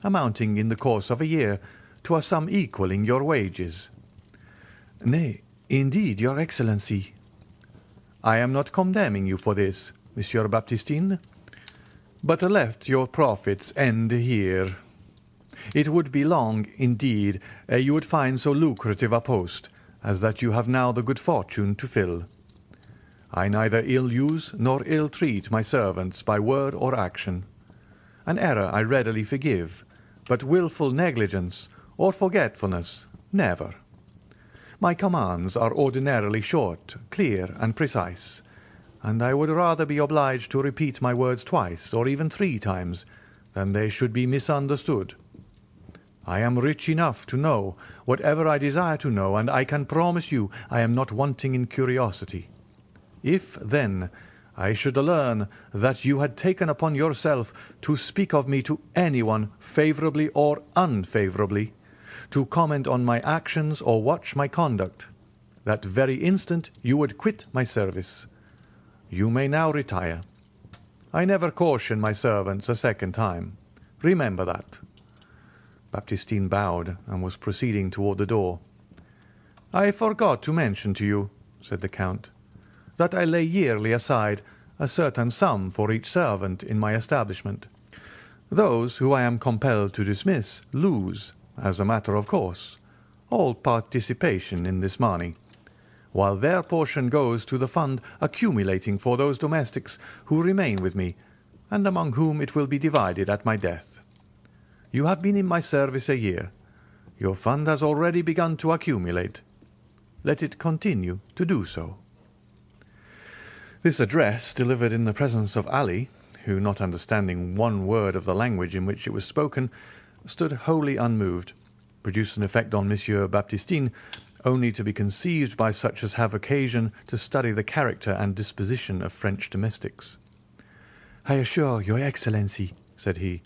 amounting in the course of a year to a sum equalling your wages." "Nay, indeed, your Excellency." "I am not condemning you for this, Monsieur Baptistine, but let your profits end here. It would be long, indeed, ere you would find so lucrative a post as that you have now the good fortune to fill. I neither ill-use nor ill-treat my servants by word or action. An error I readily forgive, but wilful negligence or forgetfulness, never. My commands are ordinarily short, clear, and precise, and I would rather be obliged to repeat my words twice or even 3 times than they should be misunderstood. I am rich enough to know whatever I desire to know, and I can promise you I am not wanting in curiosity. If, then, I should learn that you had taken upon yourself to speak of me to anyone favourably or unfavourably, to comment on my actions or watch my conduct, that very instant you would quit my service. You may now retire. I never caution my servants a second time. Remember that." Baptistine bowed and was proceeding toward the door. "I forgot to mention to you," said the Count, "that I lay yearly aside a certain sum for each servant in my establishment. Those who I am compelled to dismiss lose, as a matter of course, all participation in this money, while their portion goes to the fund accumulating for those domestics who remain with me, and among whom it will be divided at my death. You have been in my service a year. Your fund has already begun to accumulate. Let it continue to do so." This address, delivered in the presence of Ali, who, not understanding one word of the language in which it was spoken, stood wholly unmoved, produced an effect on Monsieur Baptistine only to be conceived by such as have occasion to study the character and disposition of French domestics. "I assure your Excellency," said he,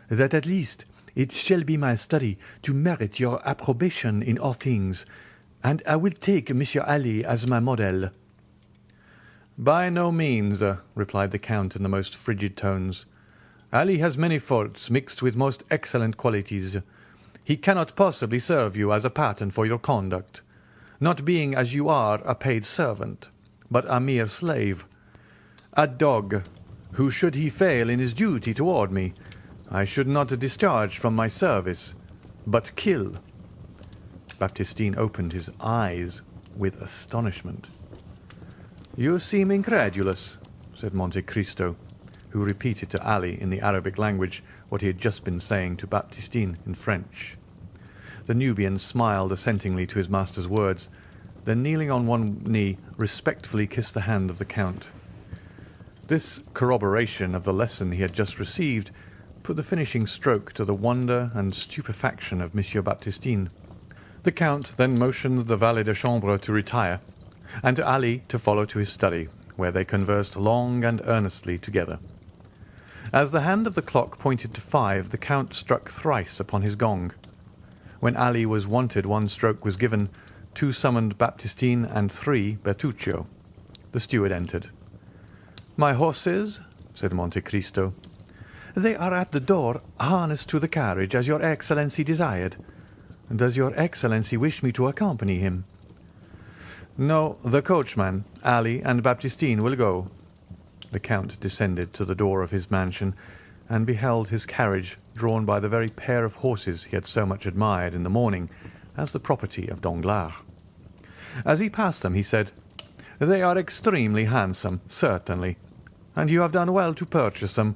"that at least it shall be my study to merit your approbation in all things, and I will take Monsieur Ali as my model." "By no means," replied the Count in the most frigid tones. "Ali has many faults mixed with most excellent qualities. He cannot possibly serve you as a pattern for your conduct, not being as you are a paid servant, but a mere slave, a dog, who, should he fail in his duty toward me, I should not discharge from my service, but kill." Baptistine opened his eyes with astonishment. "You seem incredulous," said Monte Cristo, who repeated to Ali in the Arabic language what he had just been saying to Baptistine in French. The Nubian smiled assentingly to his master's words, then kneeling on one knee, respectfully kissed the hand of the Count. This corroboration of the lesson he had just received put the finishing stroke to the wonder and stupefaction of Monsieur Baptistine. The Count then motioned the valet de chambre to retire, and to Ali to follow to his study, where they conversed long and earnestly together. As the hand of the clock pointed to 5, the Count struck thrice upon his gong. When Ali was wanted, 1 stroke was given, 2 summoned Baptistine, and 3 Bertuccio. The steward entered. "My horses?" said Monte Cristo. "They are at the door, harnessed to the carriage, as your Excellency desired. Does your Excellency wish me to accompany him?" "No, the coachman, Ali, and Baptistine will go." The Count descended to the door of his mansion, and beheld his carriage drawn by the very pair of horses he had so much admired in the morning as the property of Danglars. As he passed them, he said, "They are extremely handsome, certainly, and you have done well to purchase them,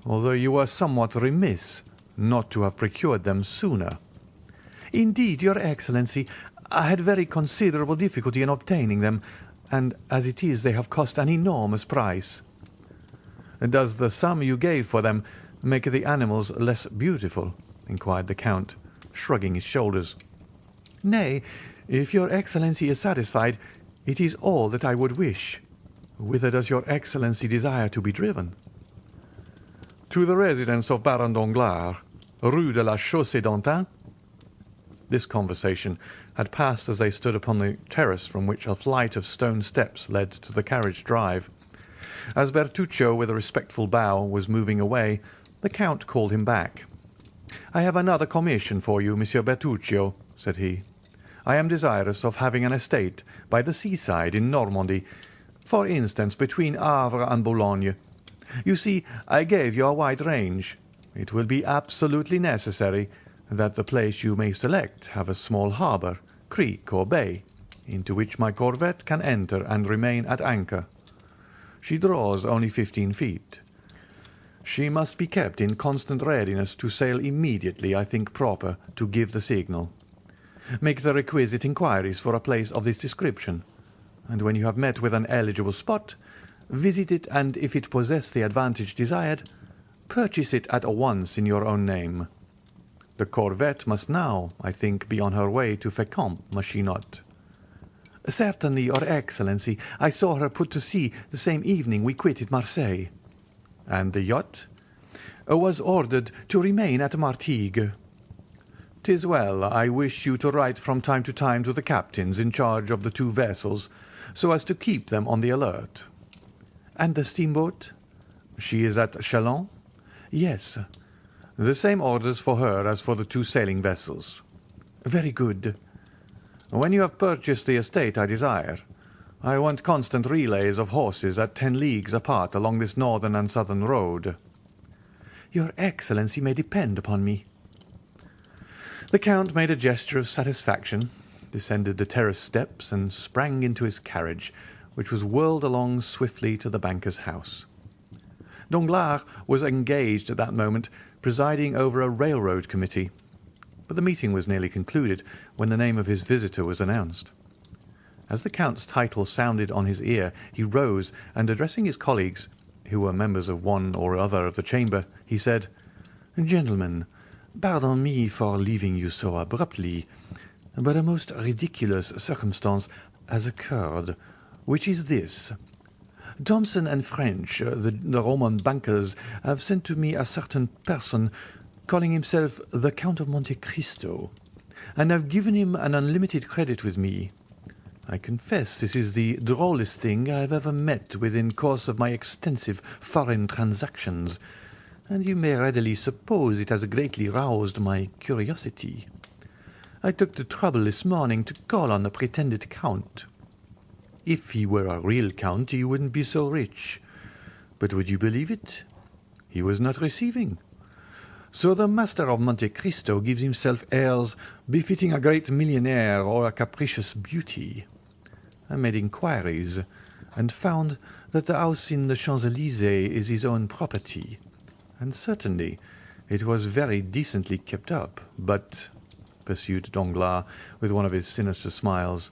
although you were somewhat remiss not to have procured them sooner." "Indeed, your Excellency, I had very considerable difficulty in obtaining them, and as it is they have cost an enormous price." "Does the sum you gave for them make the animals less beautiful?" inquired the Count, shrugging his shoulders. "Nay, if your Excellency is satisfied, it is all that I would wish. Whither does your Excellency desire to be driven?" "To the residence of Baron Danglars, Rue de la Chaussée-d'Antin." This conversation had passed as they stood upon the terrace from which a flight of stone steps led to the carriage drive. As Bertuccio, with a respectful bow, was moving away, the Count called him back. "I have another commission for you, Monsieur Bertuccio," said he. "I am desirous of having an estate by the seaside in Normandy, for instance between Havre and Boulogne. You see, I gave you a wide range. It will be absolutely necessary that the place you may select have a small harbour, creek, or bay, into which my corvette can enter and remain at anchor She draws only 15 feet. She must be kept in constant readiness to sail immediately I think proper to give the signal. Make the requisite inquiries for a place of this description, and when you have met with an eligible spot, visit it, and if it possess the advantage desired, purchase it at once in your own name. The corvette must now, I think, be on her way to Fécamp, must she not?" "Certainly, Your Excellency. I saw her put to sea the same evening we quitted Marseille." "And the yacht?" "Was ordered to remain at Martigues." "'Tis well. I wish you to write from time to time to the captains in charge of the two vessels, so as to keep them on the alert." "And the steamboat?" "She is at Chalons?" "Yes." "The same orders for her as for the two sailing vessels." "Very good." "When you have purchased the estate I desire, I want constant relays of horses at 10 leagues apart along this northern and southern road." "Your Excellency may depend upon me." The Count made a gesture of satisfaction, descended the terrace steps, and sprang into his carriage, which was whirled along swiftly to the banker's house. Danglars was engaged at that moment presiding over a railroad committee, but the meeting was nearly concluded when the name of his visitor was announced. As the Count's title sounded on his ear, he rose, and addressing his colleagues, who were members of one or other of the chamber, he said, "Gentlemen, pardon me for leaving you so abruptly, but a most ridiculous circumstance has occurred, which is this. Thomson and French, the Roman bankers, have sent to me a certain person calling himself the Count of Monte Cristo, and have given him an unlimited credit with me. I confess this is the drollest thing I have ever met with in course of my extensive foreign transactions, and you may readily suppose it has greatly roused my curiosity. I took the trouble this morning to call on the pretended count. If he were a real count, he wouldn't be so rich. But would you believe it? He was not receiving. So the master of Monte Cristo gives himself airs befitting a great millionaire or a capricious beauty. I made inquiries, and found that the house in the Champs-Élysées is his own property, and certainly it was very decently kept up, but," pursued Danglars with one of his sinister smiles,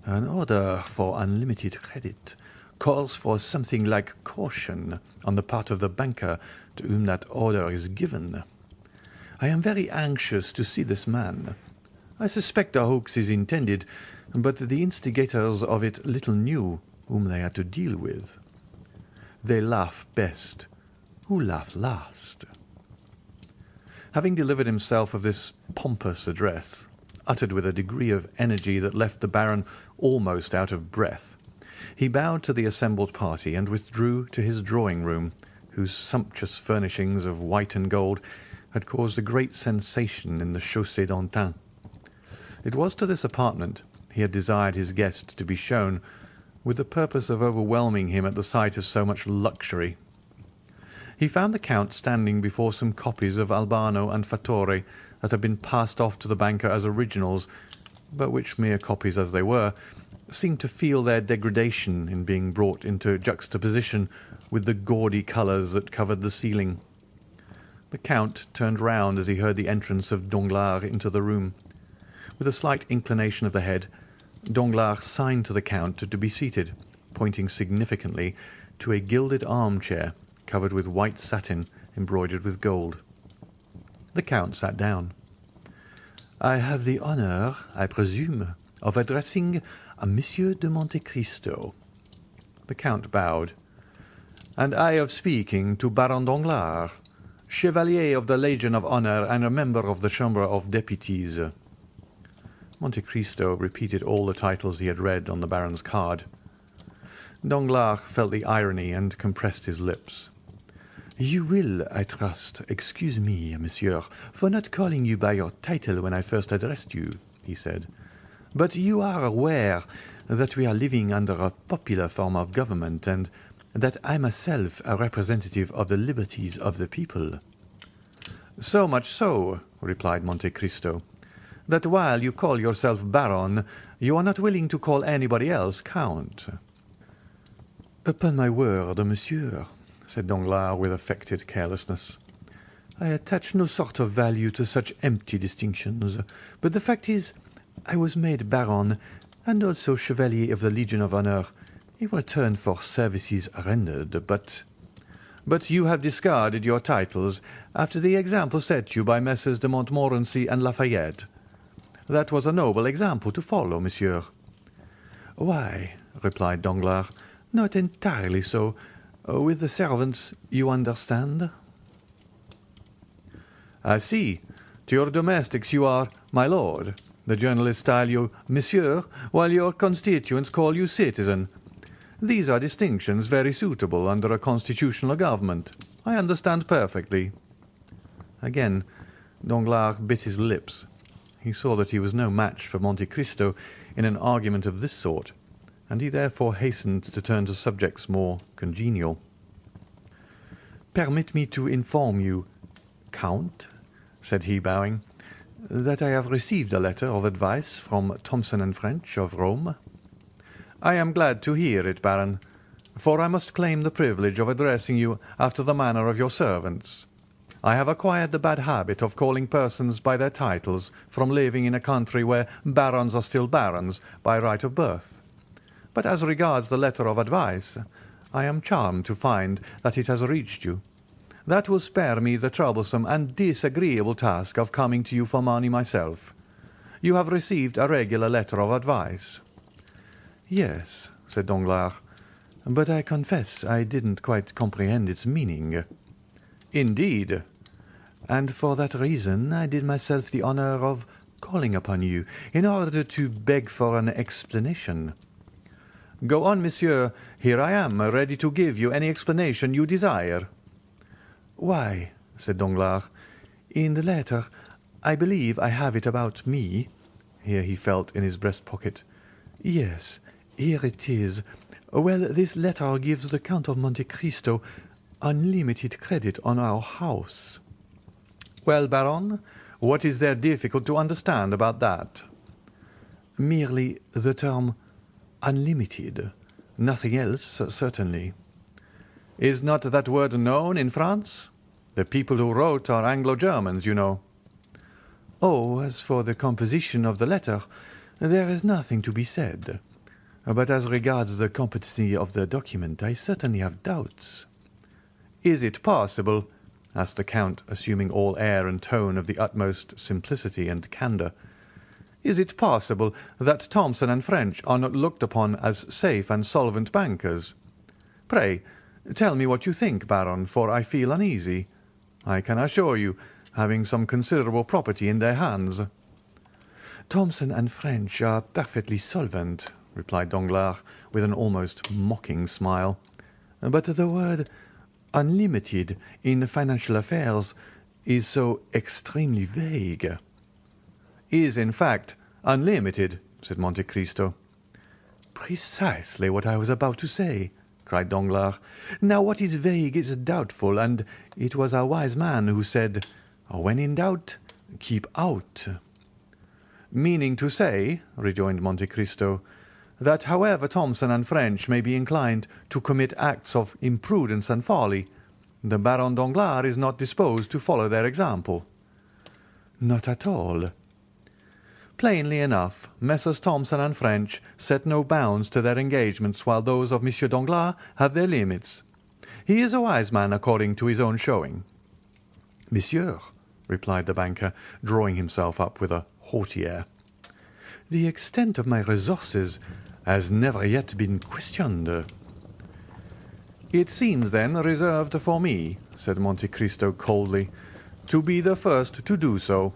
"an order for unlimited credit calls for something like caution on the part of the banker to whom that order is given. I am very anxious to see this man. I suspect a hoax is intended, but the instigators of it little knew whom they had to deal with. They laugh best who laugh last." Having delivered himself of this pompous address, uttered with a degree of energy that left the Baron almost out of breath, he bowed to the assembled party and withdrew to his drawing-room, whose sumptuous furnishings of white and gold had caused a great sensation in the Chaussée d'Antin. It was to this apartment he had desired his guest to be shown, with the purpose of overwhelming him at the sight of so much luxury. He found the Count standing before some copies of Albano and Fattore that had been passed off to the banker as originals, but which, mere copies as they were, seemed to feel their degradation in being brought into juxtaposition with the gaudy colours that covered the ceiling. The Count turned round as he heard the entrance of Danglars into the room. With a slight inclination of the head, Danglars signed to the Count to be seated, pointing significantly to a gilded armchair covered with white satin embroidered with gold. The Count sat down. "I have the honour, I presume, of addressing a Monsieur de Monte Cristo." The Count bowed. "And I of speaking to Baron Danglars, Chevalier of the Legion of Honour and a member of the Chamber of Deputies." Monte Cristo repeated all the titles he had read on the Baron's card. Danglars felt the irony and compressed his lips. "You will, I trust, excuse me, monsieur, for not calling you by your title when I first addressed you," he said. "But you are aware that we are living under a popular form of government, and that I myself a representative of the liberties of the people." "So much so," replied Monte Cristo, "that while you call yourself Baron, you are not willing to call anybody else Count." "Upon my word, monsieur," said Danglars with affected carelessness, "I attach no sort of value to such empty distinctions, but the fact is, I was made baron and also chevalier of the Legion of Honor in return for services rendered, but—" "But you have discarded your titles after the example set you by Messrs. de Montmorency and Lafayette. That was a noble example to follow, monsieur." "Why," replied Danglars, "not entirely so. With the servants, you understand." "I see. To your domestics you are 'my lord.' The journalists style you 'monsieur,' while your constituents call you 'citizen.' These are distinctions very suitable under a constitutional government. I understand perfectly." Again Danglars bit his lips. He saw that he was no match for Monte Cristo in an argument of this sort, and he therefore hastened to turn to subjects more congenial. "Permit me to inform you, Count," said he, bowing, "that I have received a letter of advice from Thomson & French of Rome." "I am glad to hear it, Baron, for I must claim the privilege of addressing you after the manner of your servants. I have acquired the bad habit of calling persons by their titles from living in a country where barons are still barons by right of birth. But as regards the letter of advice, I am charmed to find that it has reached you. That will spare me the troublesome and disagreeable task of coming to you for money myself. You have received a regular letter of advice." "Yes," said Danglars, "but I confess I didn't quite comprehend its meaning." "Indeed." "And for that reason I did myself the honor of calling upon you in order to beg for an explanation." "Go on, monsieur. Here I am, ready to give you any explanation you desire." "Why," said Danglars, "in the letter, I believe I have it about me." Here he felt in his breast pocket. "Yes, here it is. Well, this letter gives the Count of Monte Cristo unlimited credit on our house." "Well, Baron, what is there difficult to understand about that?" "Merely the term unlimited. Nothing else, certainly." "Is not that word known in France? The people who wrote are Anglo-Germans, you know." "Oh, as for the composition of the letter, there is nothing to be said. But as regards the competency of the document, I certainly have doubts." "Is it possible," asked the Count, assuming all air and tone of the utmost simplicity and candour, "is it possible that Thomson & French are not looked upon as safe and solvent bankers? Pray, tell me what you think, Baron, for I feel uneasy. I can assure you, having some considerable property in their hands." "Thomson & French are perfectly solvent," replied Danglars, with an almost mocking smile. "But the word unlimited in financial affairs is so extremely vague." "Is, in fact, unlimited," said Monte Cristo. "Precisely what I was about to say," cried Danglars. "Now what is vague is doubtful, and it was a wise man who said, 'When in doubt, keep out.'" "Meaning to say," rejoined Monte Cristo, "that however Thomson & French may be inclined to commit acts of imprudence and folly, the Baron Danglars is not disposed to follow their example." "Not at all." "Plainly enough, Messrs. Thomson & French set no bounds to their engagements, while those of Monsieur Danglars have their limits. He is a wise man according to his own showing." "Monsieur," replied the banker, drawing himself up with a haughty air, "the extent of my resources has never yet been questioned." "It seems, then, reserved for me," said Monte Cristo coldly, "to be the first to do so."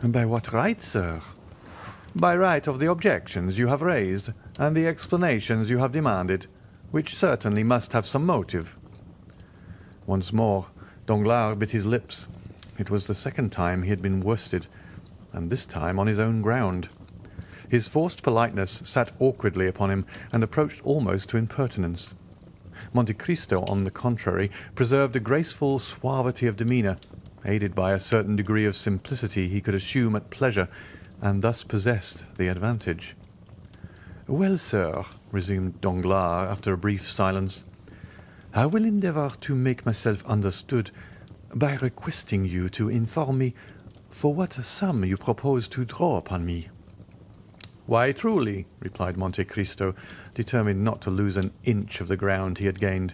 "By what right, sir?" "By right of the objections you have raised and the explanations you have demanded, which certainly must have some motive." Once more Danglars bit his lips. It was the second time he had been worsted, and this time on his own ground. His forced politeness sat awkwardly upon him and approached almost to impertinence. Monte Cristo, on the contrary, preserved a graceful suavity of demeanour, aided by a certain degree of simplicity he could assume at pleasure, and thus possessed the advantage. "Well, sir," resumed Danglars after a brief silence, "I will endeavour to make myself understood by requesting you to inform me for what sum you propose to draw upon me." "Why, truly," replied Monte Cristo, determined not to lose an inch of the ground he had gained,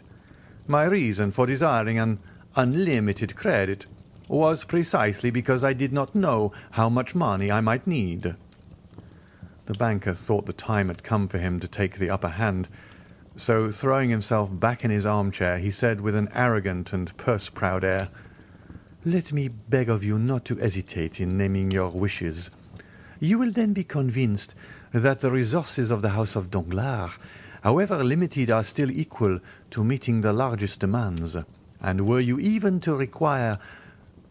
"my reason for desiring an unlimited credit was precisely because I did not know how much money I might need." The banker thought the time had come for him to take the upper hand, so throwing himself back in his armchair, he said with an arrogant and purse-proud air, "Let me beg of you not to hesitate in naming your wishes. You will then be convinced that the resources of the house of Danglars, however limited, are still equal to meeting the largest demands, and were you even to require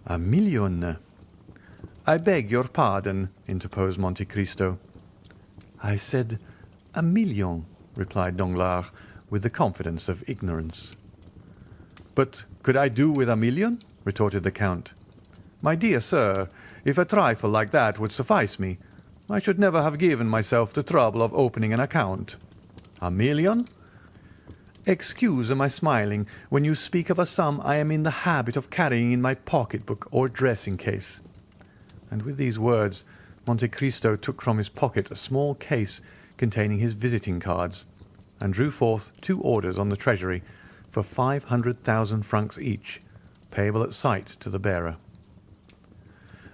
1,000,000— "I beg your pardon," interposed Monte Cristo. "I said 1,000,000," replied Danglars, with the confidence of ignorance. "But could I do with 1,000,000?" retorted the Count. "My dear sir, if a trifle like that would suffice me, I should never have given myself the trouble of opening an account. 1,000,000? Excuse my smiling when you speak of a sum I am in the habit of carrying in my pocket-book or dressing-case." And with these words Monte Cristo took from his pocket a small case containing his visiting cards, and drew forth 2 orders on the Treasury for 500,000 francs each, payable at sight to the bearer.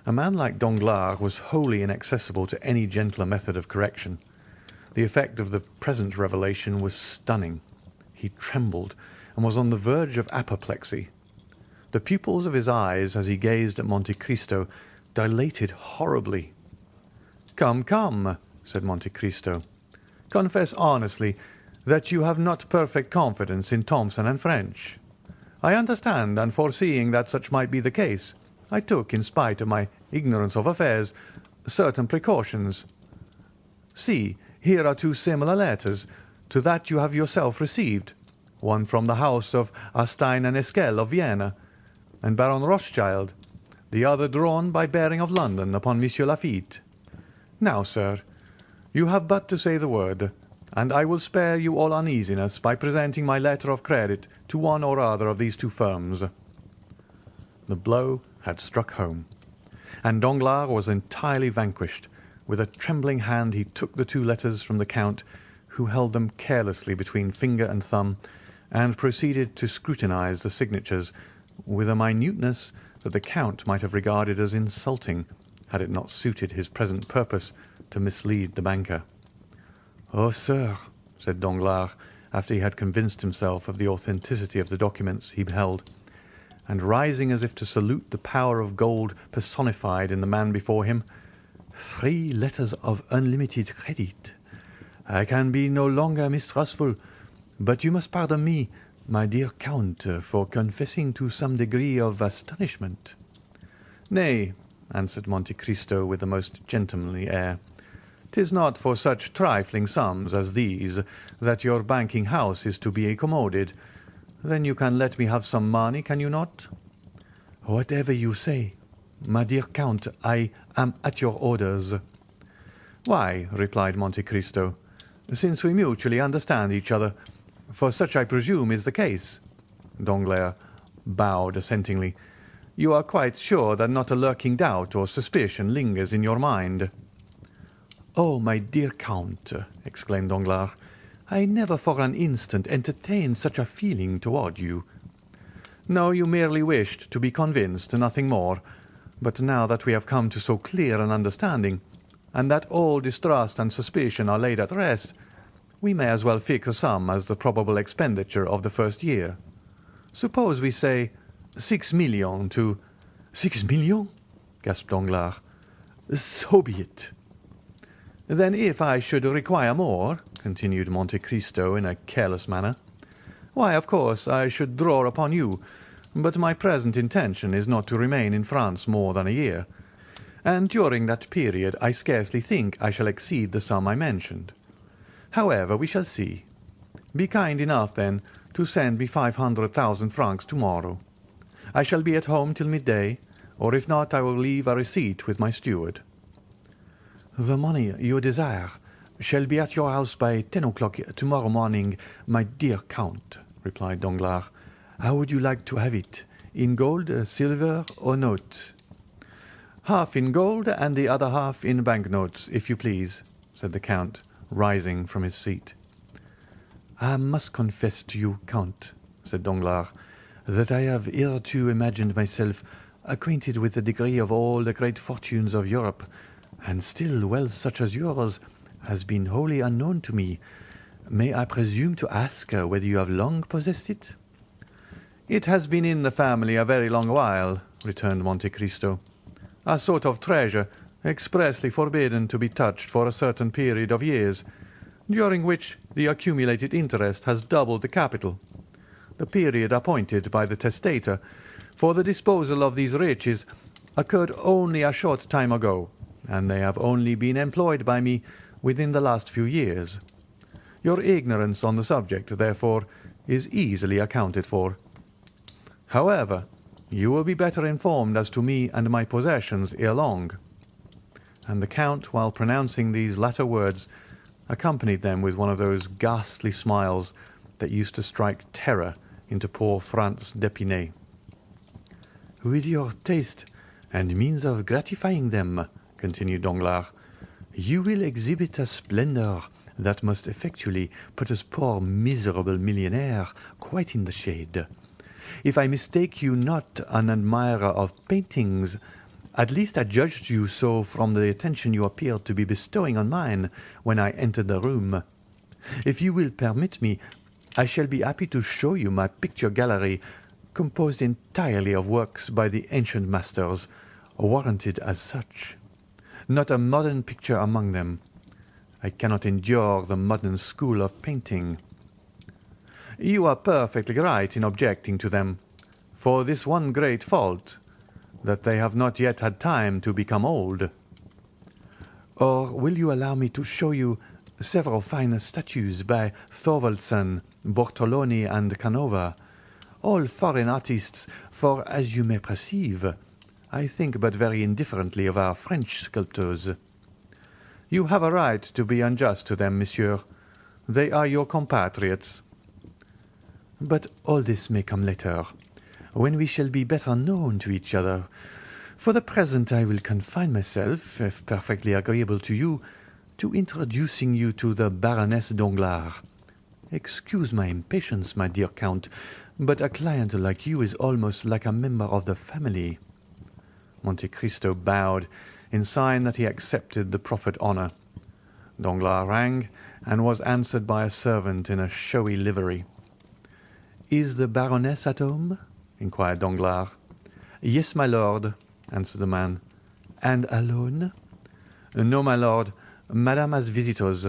A man like Danglars was wholly inaccessible to any gentler method of correction. The effect of the present revelation was stunning. He trembled and was on the verge of apoplexy. The pupils of his eyes, as he gazed at Monte Cristo, dilated horribly. "Come, come," said Monte Cristo, "confess honestly that you have not perfect confidence in Thomson and French. I understand, and foreseeing that such might be the case, I took, in spite of my ignorance of affairs, certain precautions. See, here are 2 similar letters to that you have yourself received, one from the house of Astaing and Esquel of Vienna, and Baron Rothschild, the other drawn by bearing of London upon Monsieur Lafitte. Now, sir, you have but to say the word, and I will spare you all uneasiness by presenting my letter of credit to one or other of these 2 firms." The blow had struck home, and Danglars was entirely vanquished. With a trembling hand he took the 2 letters from the Count, who held them carelessly between finger and thumb, and proceeded to scrutinize the signatures with a minuteness that the Count might have regarded as insulting, had it not suited his present purpose to mislead the banker. "Oh, sir," said Danglars, after he had convinced himself of the authenticity of the documents he held, and rising as if to salute the power of gold personified in the man before him, "3 letters of unlimited credit. I can be no longer mistrustful, but you must pardon me, my dear Count, for confessing to some degree of astonishment." "Nay," answered Monte Cristo with the most gentlemanly air, "'tis not for such trifling sums as these that your banking house is to be accommoded. Then you can let me have some money, can you not?" "Whatever you say, my dear Count, I am at your orders." "Why," replied Monte Cristo, "since we mutually understand each other, for such I presume is the case." Danglars bowed assentingly. "You are quite sure that not a lurking doubt or suspicion lingers in your mind?" "Oh, my dear Count," exclaimed Danglars, "I never for an instant entertained such a feeling toward you." "No, you merely wished to be convinced, nothing more. But now that we have come to so clear an understanding, and that all distrust and suspicion are laid at rest, we may as well fix a sum as the probable expenditure of the first year. Suppose we say 6,000,000 to—" "6,000,000?" gasped Danglars. "So be it." "Then if I should require more," continued Monte Cristo in a careless manner, "why, of course, I should draw upon you, but my present intention is not to remain in France more than a year, and during that period I scarcely think I shall exceed the sum I mentioned. However, we shall see. Be kind enough, then, to send me 500,000 francs tomorrow. I shall be at home till midday, or if not I will leave a receipt with my steward." "The money you desire "Shall be at your house by 10 o'clock tomorrow morning, my dear Count," replied Danglars. "How would you like to have it? In gold, silver, or note?" "Half in gold and the other half in banknotes, if you please," said the Count, rising from his seat. "I must confess to you, Count," said Danglars, "that I have hitherto imagined myself acquainted with the degree of all the great fortunes of Europe, and still wealth such as yours has been wholly unknown to me. May I presume to ask whether you have long possessed it?" "It has been in the family a very long while," returned Monte Cristo. "A sort of treasure expressly forbidden to be touched for a certain period of years, during which the accumulated interest has doubled the capital. The period appointed by the testator for the disposal of these riches occurred only a short time ago, and they have only been employed by me within the last few years. Your ignorance on the subject, therefore, is easily accounted for. However, you will be better informed as to me and my possessions ere long." And the Count, while pronouncing these latter words, accompanied them with one of those ghastly smiles that used to strike terror into poor Franz d'Épinay. "With your taste and means of gratifying them," continued Danglars, "you will exhibit a splendour that must effectually put us poor miserable millionaire quite in the shade. If I mistake you not an admirer of paintings, at least I judged you so from the attention you appeared to be bestowing on mine when I entered the room. If you will permit me, I shall be happy to show you my picture gallery, composed entirely of works by the ancient masters, warranted as such. Not a modern picture among them. I cannot endure the modern school of painting." "You are perfectly right in objecting to them, for this one great fault, that they have not yet had time to become old." "Or will you allow me to show you several fine statues by Thorwaldsen, Bortoloni, and Canova, all foreign artists, for, as you may perceive, I think but very indifferently of our French sculptors." "You have a right to be unjust to them, monsieur. They are your compatriots." "But all this may come later, when we shall be better known to each other. For the present I will confine myself, if perfectly agreeable to you, to introducing you to the Baroness Danglars. Excuse my impatience, my dear Count, but a client like you is almost like a member of the family." Monte Cristo bowed in sign that he accepted the proffered honour. Danglars rang, and was answered by a servant in a showy livery. "Is the Baroness at home?" inquired Danglars. "Yes, my lord," answered the man. "And alone?" "No, my lord. Madame has visitors."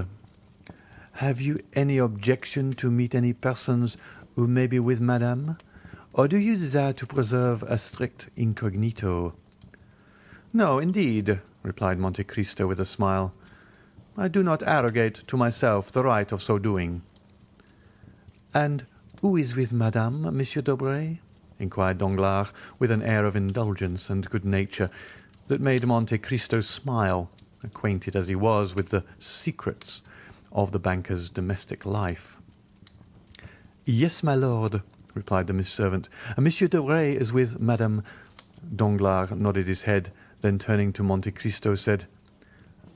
"Have you any objection to meet any persons who may be with Madame, or do you desire to preserve a strict incognito?" "No, indeed," replied Monte Cristo with a smile. "I do not arrogate to myself the right of so doing." "And who is with Madame, Monsieur d'Aubray?" inquired Danglars, with an air of indulgence and good nature that made Monte Cristo smile, acquainted as he was with the secrets of the banker's domestic life. "Yes, my lord," replied the servant. "Monsieur d'Aubray is with Madame." Danglars nodded his head, then turning to Monte Cristo said,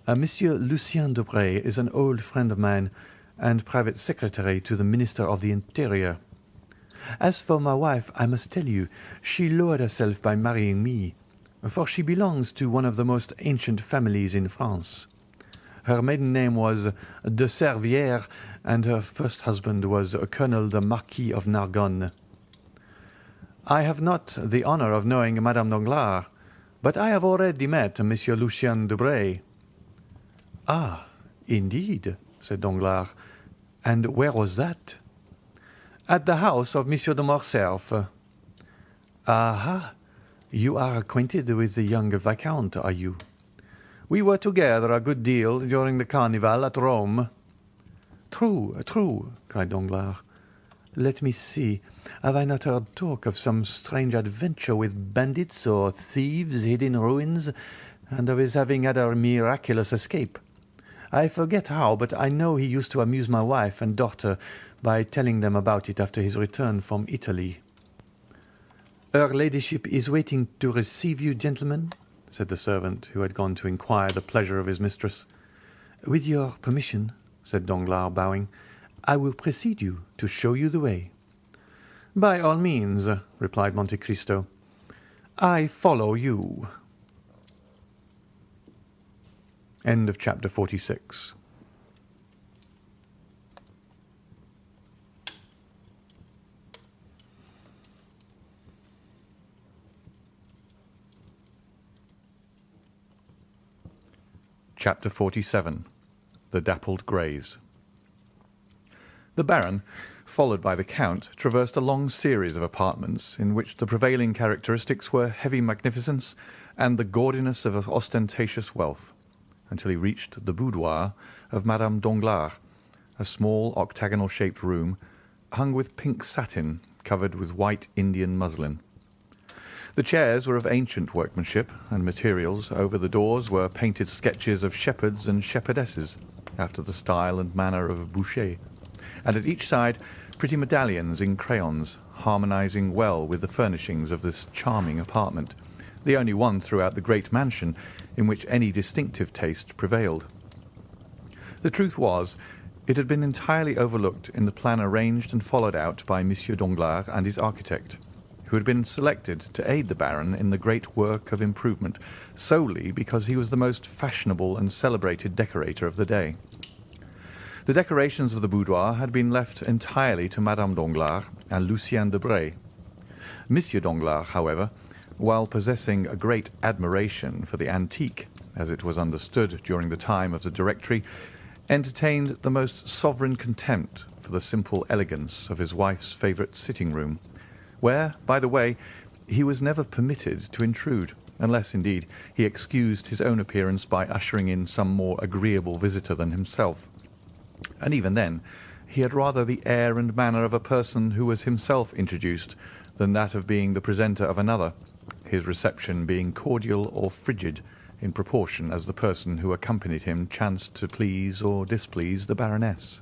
"Monsieur Lucien d'Aubray is an old friend of mine, and private secretary to the Minister of the Interior. As for my wife, I must tell you, she lowered herself by marrying me, for she belongs to one of the most ancient families in France. Her maiden name was de Servières, and her first husband was Colonel the Marquis of Nargonne." "I have not the honour of knowing Madame Danglars, but I have already met Monsieur Lucien d'Aubray." "Ah, indeed," said Danglars. "And where was that?" "At the house of Monsieur de Morcerf." "Aha! You are acquainted with the young viscount, are you?" "We were together a good deal during the Carnival at Rome." "True, true," cried Danglars. "Let me see. Have I not heard talk of some strange adventure with bandits or thieves hid in ruins, and of his having had a miraculous escape? I forget how, but I know he used to amuse my wife and daughter by telling them about it after his return from Italy. "Her ladyship is waiting to receive you, gentlemen," said the servant, who had gone to inquire the pleasure of his mistress. "With your permission," said Danglars, bowing, "I will precede you to show you the way." "By all means," replied Monte Cristo. "I follow you." End of chapter 46. Chapter 47. The Dappled Greys. The Baron, followed by the Count, traversed a long series of apartments in which the prevailing characteristics were heavy magnificence and the gaudiness of ostentatious wealth, until he reached the boudoir of Madame Danglars, a small octagonal-shaped room hung with pink satin covered with white Indian muslin. The chairs were of ancient workmanship and materials. Over the doors were painted sketches of shepherds and shepherdesses, after the style and manner of Boucher, and at each side pretty medallions in crayons, harmonizing well with the furnishings of this charming apartment, the only one throughout the great mansion in which any distinctive taste prevailed. The truth was, it had been entirely overlooked in the plan arranged and followed out by Monsieur Danglars and his architect, who had been selected to aid the Baron in the great work of improvement solely because he was the most fashionable and celebrated decorator of the day. The decorations of the boudoir had been left entirely to Madame Danglars and Lucien Debray. Monsieur Danglars, however, while possessing a great admiration for the antique, as it was understood during the time of the Directory, entertained the most sovereign contempt for the simple elegance of his wife's favourite sitting-room, where, by the way, he was never permitted to intrude, unless, indeed, he excused his own appearance by ushering in some more agreeable visitor than himself. And even then, he had rather the air and manner of a person who was himself introduced than that of being the presenter of another, his reception being cordial or frigid in proportion as the person who accompanied him chanced to please or displease the Baroness.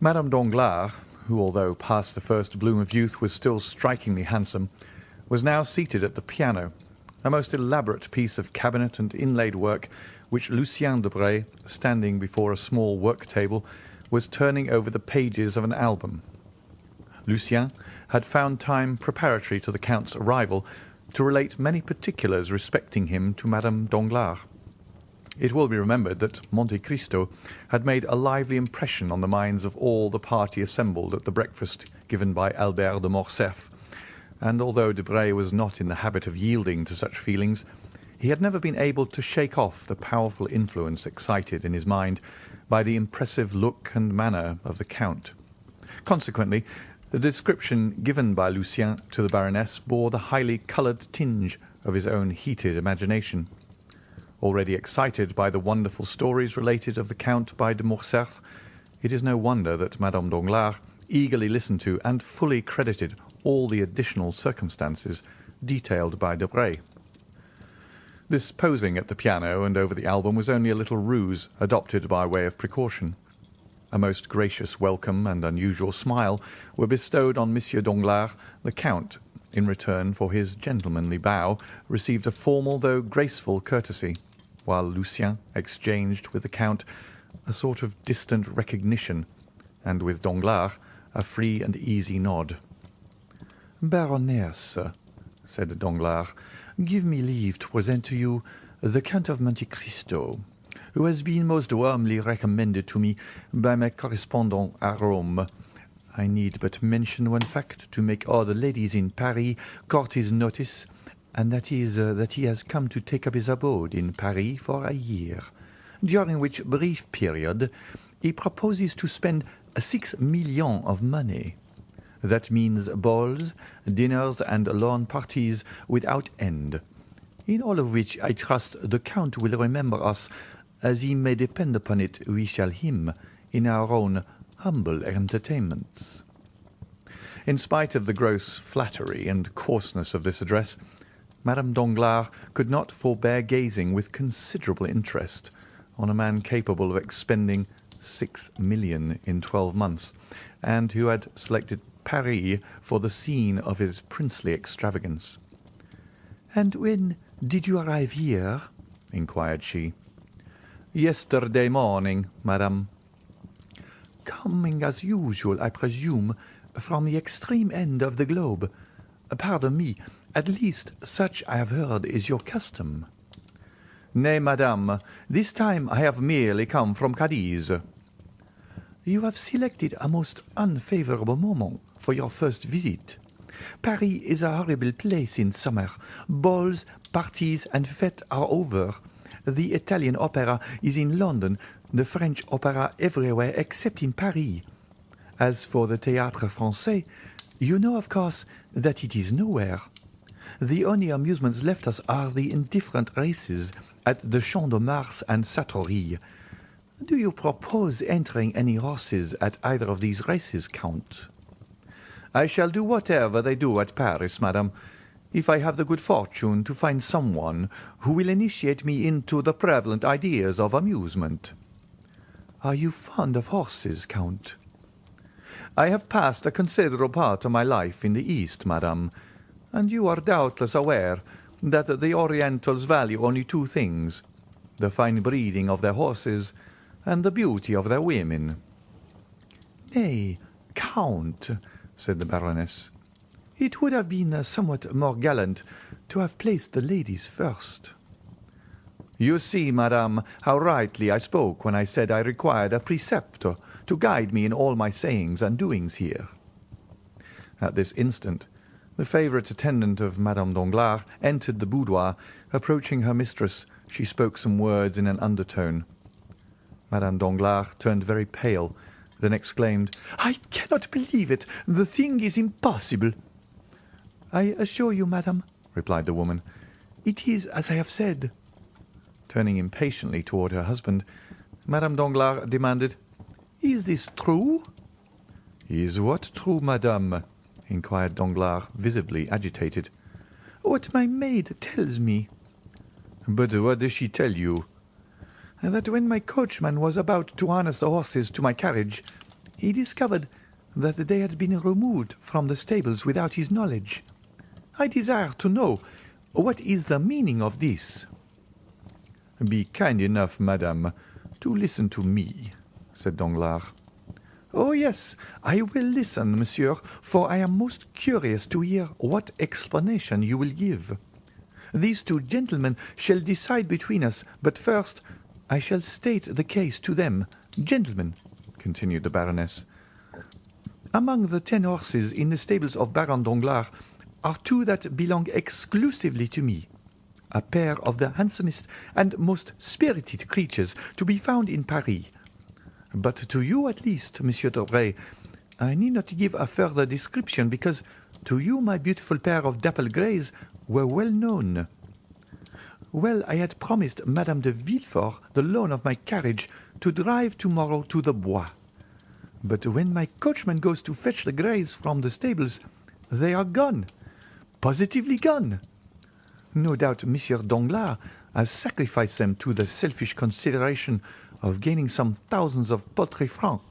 Madame Danglars, who, although past the first bloom of youth, was still strikingly handsome, was now seated at the piano, a most elaborate piece of cabinet and inlaid work, which Lucien Debray, standing before a small work-table, was turning over the pages of an album. Lucien had found time preparatory to the Count's arrival to relate many particulars respecting him to Madame Danglars. It will be remembered that Monte Cristo had made a lively impression on the minds of all the party assembled at the breakfast given by Albert de Morcerf, and although Debray was not in the habit of yielding to such feelings, he had never been able to shake off the powerful influence excited in his mind by the impressive look and manner of the Count. Consequently, the description given by Lucien to the Baroness bore the highly coloured tinge of his own heated imagination. Already excited by the wonderful stories related of the Count by de Morcerf, it is no wonder that Madame Danglars eagerly listened to and fully credited all the additional circumstances detailed by Debray. This posing at the piano and over the album was only a little ruse adopted by way of precaution. A most gracious welcome and unusual smile were bestowed on Monsieur Danglars. The Count, in return for his gentlemanly bow, received a formal though graceful courtesy, while Lucien exchanged with the Count a sort of distant recognition, and with Danglars a free and easy nod. "Baroness," said Danglars, "give me leave to present to you the Count of Monte Cristo, who has been most warmly recommended to me by my correspondent at Rome. I need but mention one fact to make all the ladies in Paris court his notice, and that is that he has come to take up his abode in Paris for a year, during which brief period he proposes to spend 6 millions of money. That means balls, dinners, and lawn parties without end, in all of which I trust the Count will remember us, as he may depend upon it we shall him in our own humble entertainments." In spite of the gross flattery and coarseness of this address, Madame Danglars could not forbear gazing with considerable interest on a man capable of expending 6 million in 12 months, and who had selected Paris for the scene of his princely extravagance. "And when did you arrive here?" inquired she. "Yesterday morning, madame." "Coming as usual, I presume, from the extreme end of the globe. Pardon me, at least such I have heard is your custom." "Nay, madame, this time I have merely come from Cadiz." "You have selected a most unfavourable moment for your first visit. Paris is a horrible place in summer. Balls, parties, and fêtes are over. The Italian opera is in London, the French opera everywhere except in Paris. As for the Théâtre Français, you know, of course, that it is nowhere. The only amusements left us are the indifferent races at the Champ de Mars and Sartory. Do you propose entering any horses at either of these races, Count?" "I shall do whatever they do at Paris, madame, if I have the good fortune to find someone who will initiate me into the prevalent ideas of amusement." "Are you fond of horses, Count?" "I have passed a considerable part of my life in the East, madame, and you are doubtless aware that the Orientals value only two things, the fine breeding of their horses and the beauty of their women." "Nay, Count," said the Baroness, "it would have been somewhat more gallant to have placed the ladies first." "You see, madame, how rightly I spoke when I said I required a preceptor to guide me in all my sayings and doings here." At this instant, the favourite attendant of Madame Danglars entered the boudoir. Approaching her mistress, she spoke some words in an undertone. Madame Danglars turned very pale, then exclaimed, "I cannot believe it! The thing is impossible!" "I assure you, madame," replied the woman, "it is as I have said." Turning impatiently toward her husband, Madame Danglars demanded, "Is this true?" "Is what true, madame?" inquired Danglars, visibly agitated. "What my maid tells me." "But what does she tell you?" "That when my coachman was about to harness the horses to my carriage, he discovered that they had been removed from the stables without his knowledge. I desire to know what is the meaning of this." "Be kind enough, madame, to listen to me," said Danglars. "Oh, yes, I will listen, monsieur, for I am most curious to hear what explanation you will give. These two gentlemen shall decide between us, but first I shall state the case to them. Gentlemen," continued the Baroness, "among the 10 horses in the stables of Baron Danglars are 2 that belong exclusively to me, a pair of the handsomest and most spirited creatures to be found in Paris. But to you at least, Monsieur Debray, I need not give a further description, because to you my beautiful pair of dapple greys were well known. Well, I had promised Madame de Villefort the loan of my carriage to drive tomorrow to the Bois. But when my coachman goes to fetch the greys from the stables, they are gone, positively gone. No doubt Monsieur Danglars has sacrificed them to the selfish consideration of gaining some thousands of paltry francs.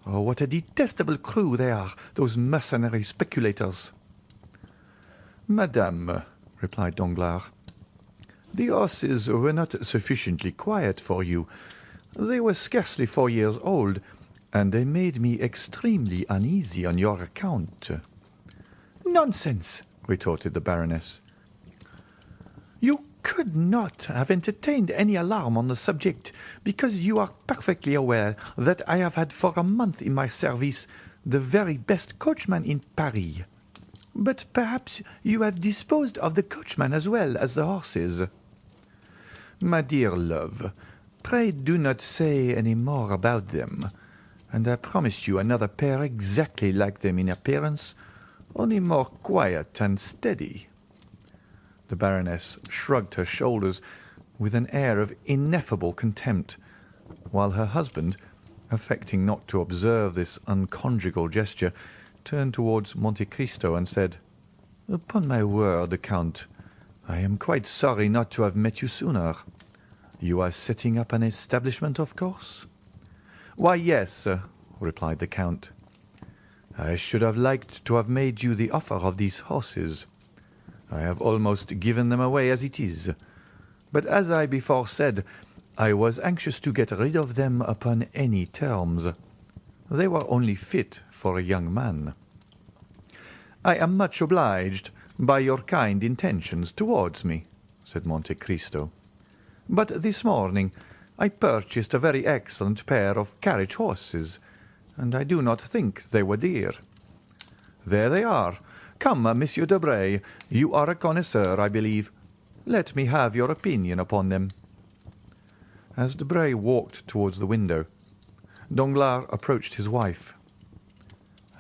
Oh, what a detestable crew they are, those mercenary speculators!" "Madame," replied Danglars, "the horses were not sufficiently quiet for you. They were scarcely 4 years old, and they made me extremely uneasy on your account." "Nonsense!" retorted the Baroness. "You could not have entertained any alarm on the subject, because you are perfectly aware that I have had for a month in my service the very best coachman in Paris. But perhaps you have disposed of the coachman as well as the horses." "My dear love, pray do not say any more about them, and I promise you another pair exactly like them in appearance, only more quiet and steady." The Baroness shrugged her shoulders with an air of ineffable contempt, while her husband, affecting not to observe this unconjugal gesture, turned towards Monte Cristo and said, "Upon my word, Count, I am quite sorry not to have met you sooner. You are setting up an establishment, of course?" "Why, yes," replied the Count. "I should have liked to have made you the offer of these horses. I have almost given them away as it is. But as I before said, I was anxious to get rid of them upon any terms. They were only fit for a young man." "I am much obliged by your kind intentions towards me," said Monte Cristo. "But this morning I purchased a very excellent pair of carriage horses, and I do not think they were dear. There they are. Come, Monsieur Debray, you are a connoisseur, I believe. Let me have your opinion upon them." As Debray walked towards the window, Danglars approached his wife.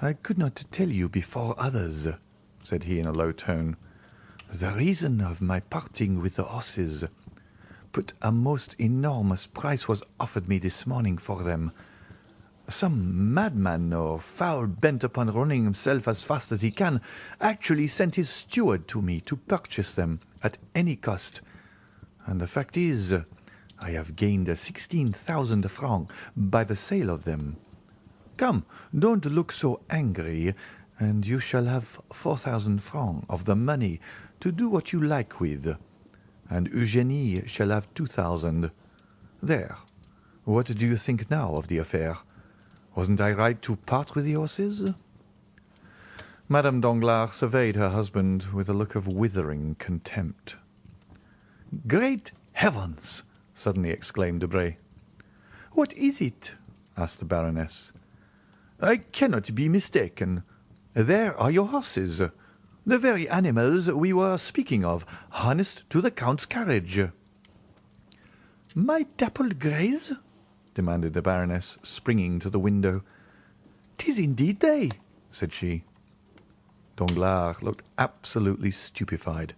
"I could not tell you before others," said he in a low tone, "the reason of my parting with the horses, but a most enormous price was offered me this morning for them. Some madman or fowl bent upon running himself as fast as he can actually sent his steward to me to purchase them at any cost, and the fact is, I have gained 16,000 francs by the sale of them. Come, don't look so angry, and you shall have 4,000 francs of the money to do what you like with, and Eugénie shall have 2,000. There, what do you think now of the affair? Wasn't I right to part with the horses?" Madame Danglars surveyed her husband with a look of withering contempt. "Great heavens!" suddenly exclaimed Debray. "What is it?" asked the Baroness. "I cannot be mistaken. There are your horses, the very animals we were speaking of, harnessed to the Count's carriage." "My dappled greys?" demanded the Baroness, springing to the window. "'Tis indeed they," said she. Danglars looked absolutely stupefied.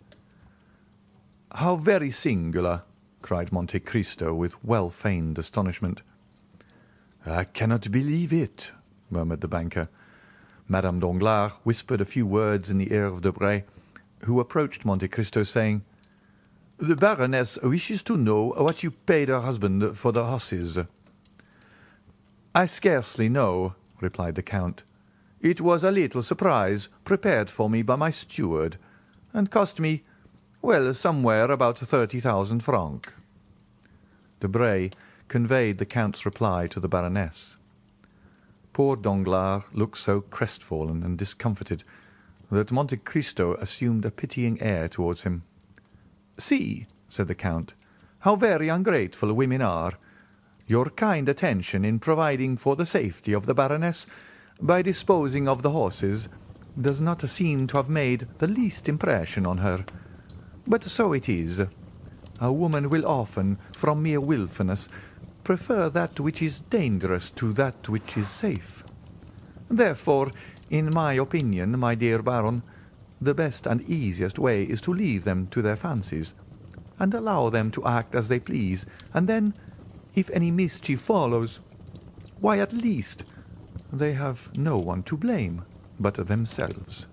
"How very singular!" cried Monte Cristo with well-feigned astonishment. "I cannot believe it," murmured the banker. Madame Danglars whispered a few words in the ear of Debray, who approached Monte Cristo, saying, "The Baroness wishes to know what you paid her husband for the horses." "I scarcely know," replied the Count. "It was a little surprise prepared for me by my steward, and cost me, well, somewhere about 30,000 francs." Debray conveyed the Count's reply to the Baroness. Poor Danglars looked so crestfallen and discomfited that Monte Cristo assumed a pitying air towards him. "See," said the Count, "how very ungrateful women are. Your kind attention in providing for the safety of the Baroness by disposing of the horses does not seem to have made the least impression on her. But so it is. A woman will often, from mere wilfulness, prefer that which is dangerous to that which is safe. Therefore, in my opinion, my dear Baron, the best and easiest way is to leave them to their fancies, and allow them to act as they please, and then, if any mischief follows, why, at least, they have no one to blame but themselves."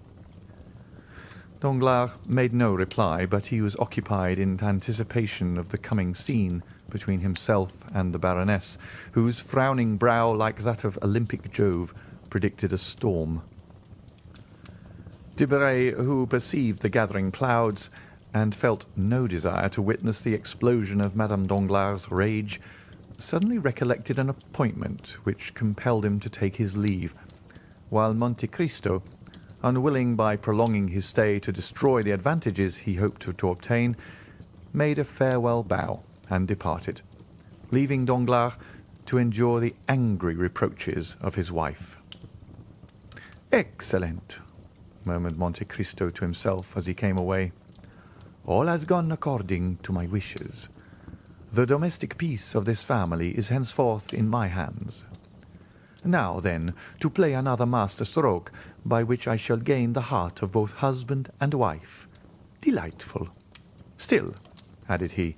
Danglars made no reply, but he was occupied in anticipation of the coming scene between himself and the Baroness, whose frowning brow, like that of Olympic Jove, predicted a storm. Debray, who perceived the gathering clouds and felt no desire to witness the explosion of Madame Danglars' rage, suddenly recollected an appointment which compelled him to take his leave, while Monte Cristo, unwilling by prolonging his stay to destroy the advantages he hoped to obtain, made a farewell bow and departed, leaving Danglars to endure the angry reproaches of his wife. "Excellent," murmured Monte Cristo to himself as he came away. "All has gone according to my wishes. The domestic peace of this family is henceforth in my hands. Now, then, to play another master stroke by which I shall gain the heart of both husband and wife. Delightful! Still," added he,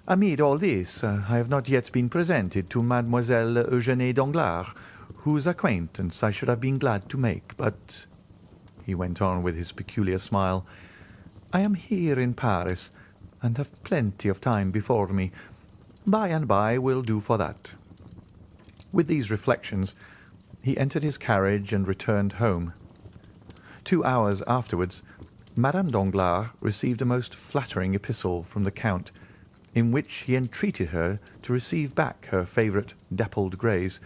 "amid all this, I have not yet been presented to Mademoiselle Eugénie Danglars, whose acquaintance I should have been glad to make, but," he went on with his peculiar smile, "I am here in Paris, and have plenty of time before me, By and by will do for that." With these reflections, he entered his carriage and returned home. 2 hours afterwards, Madame Danglars received a most flattering epistle from the Count, in which he entreated her to receive back her favourite dappled greys,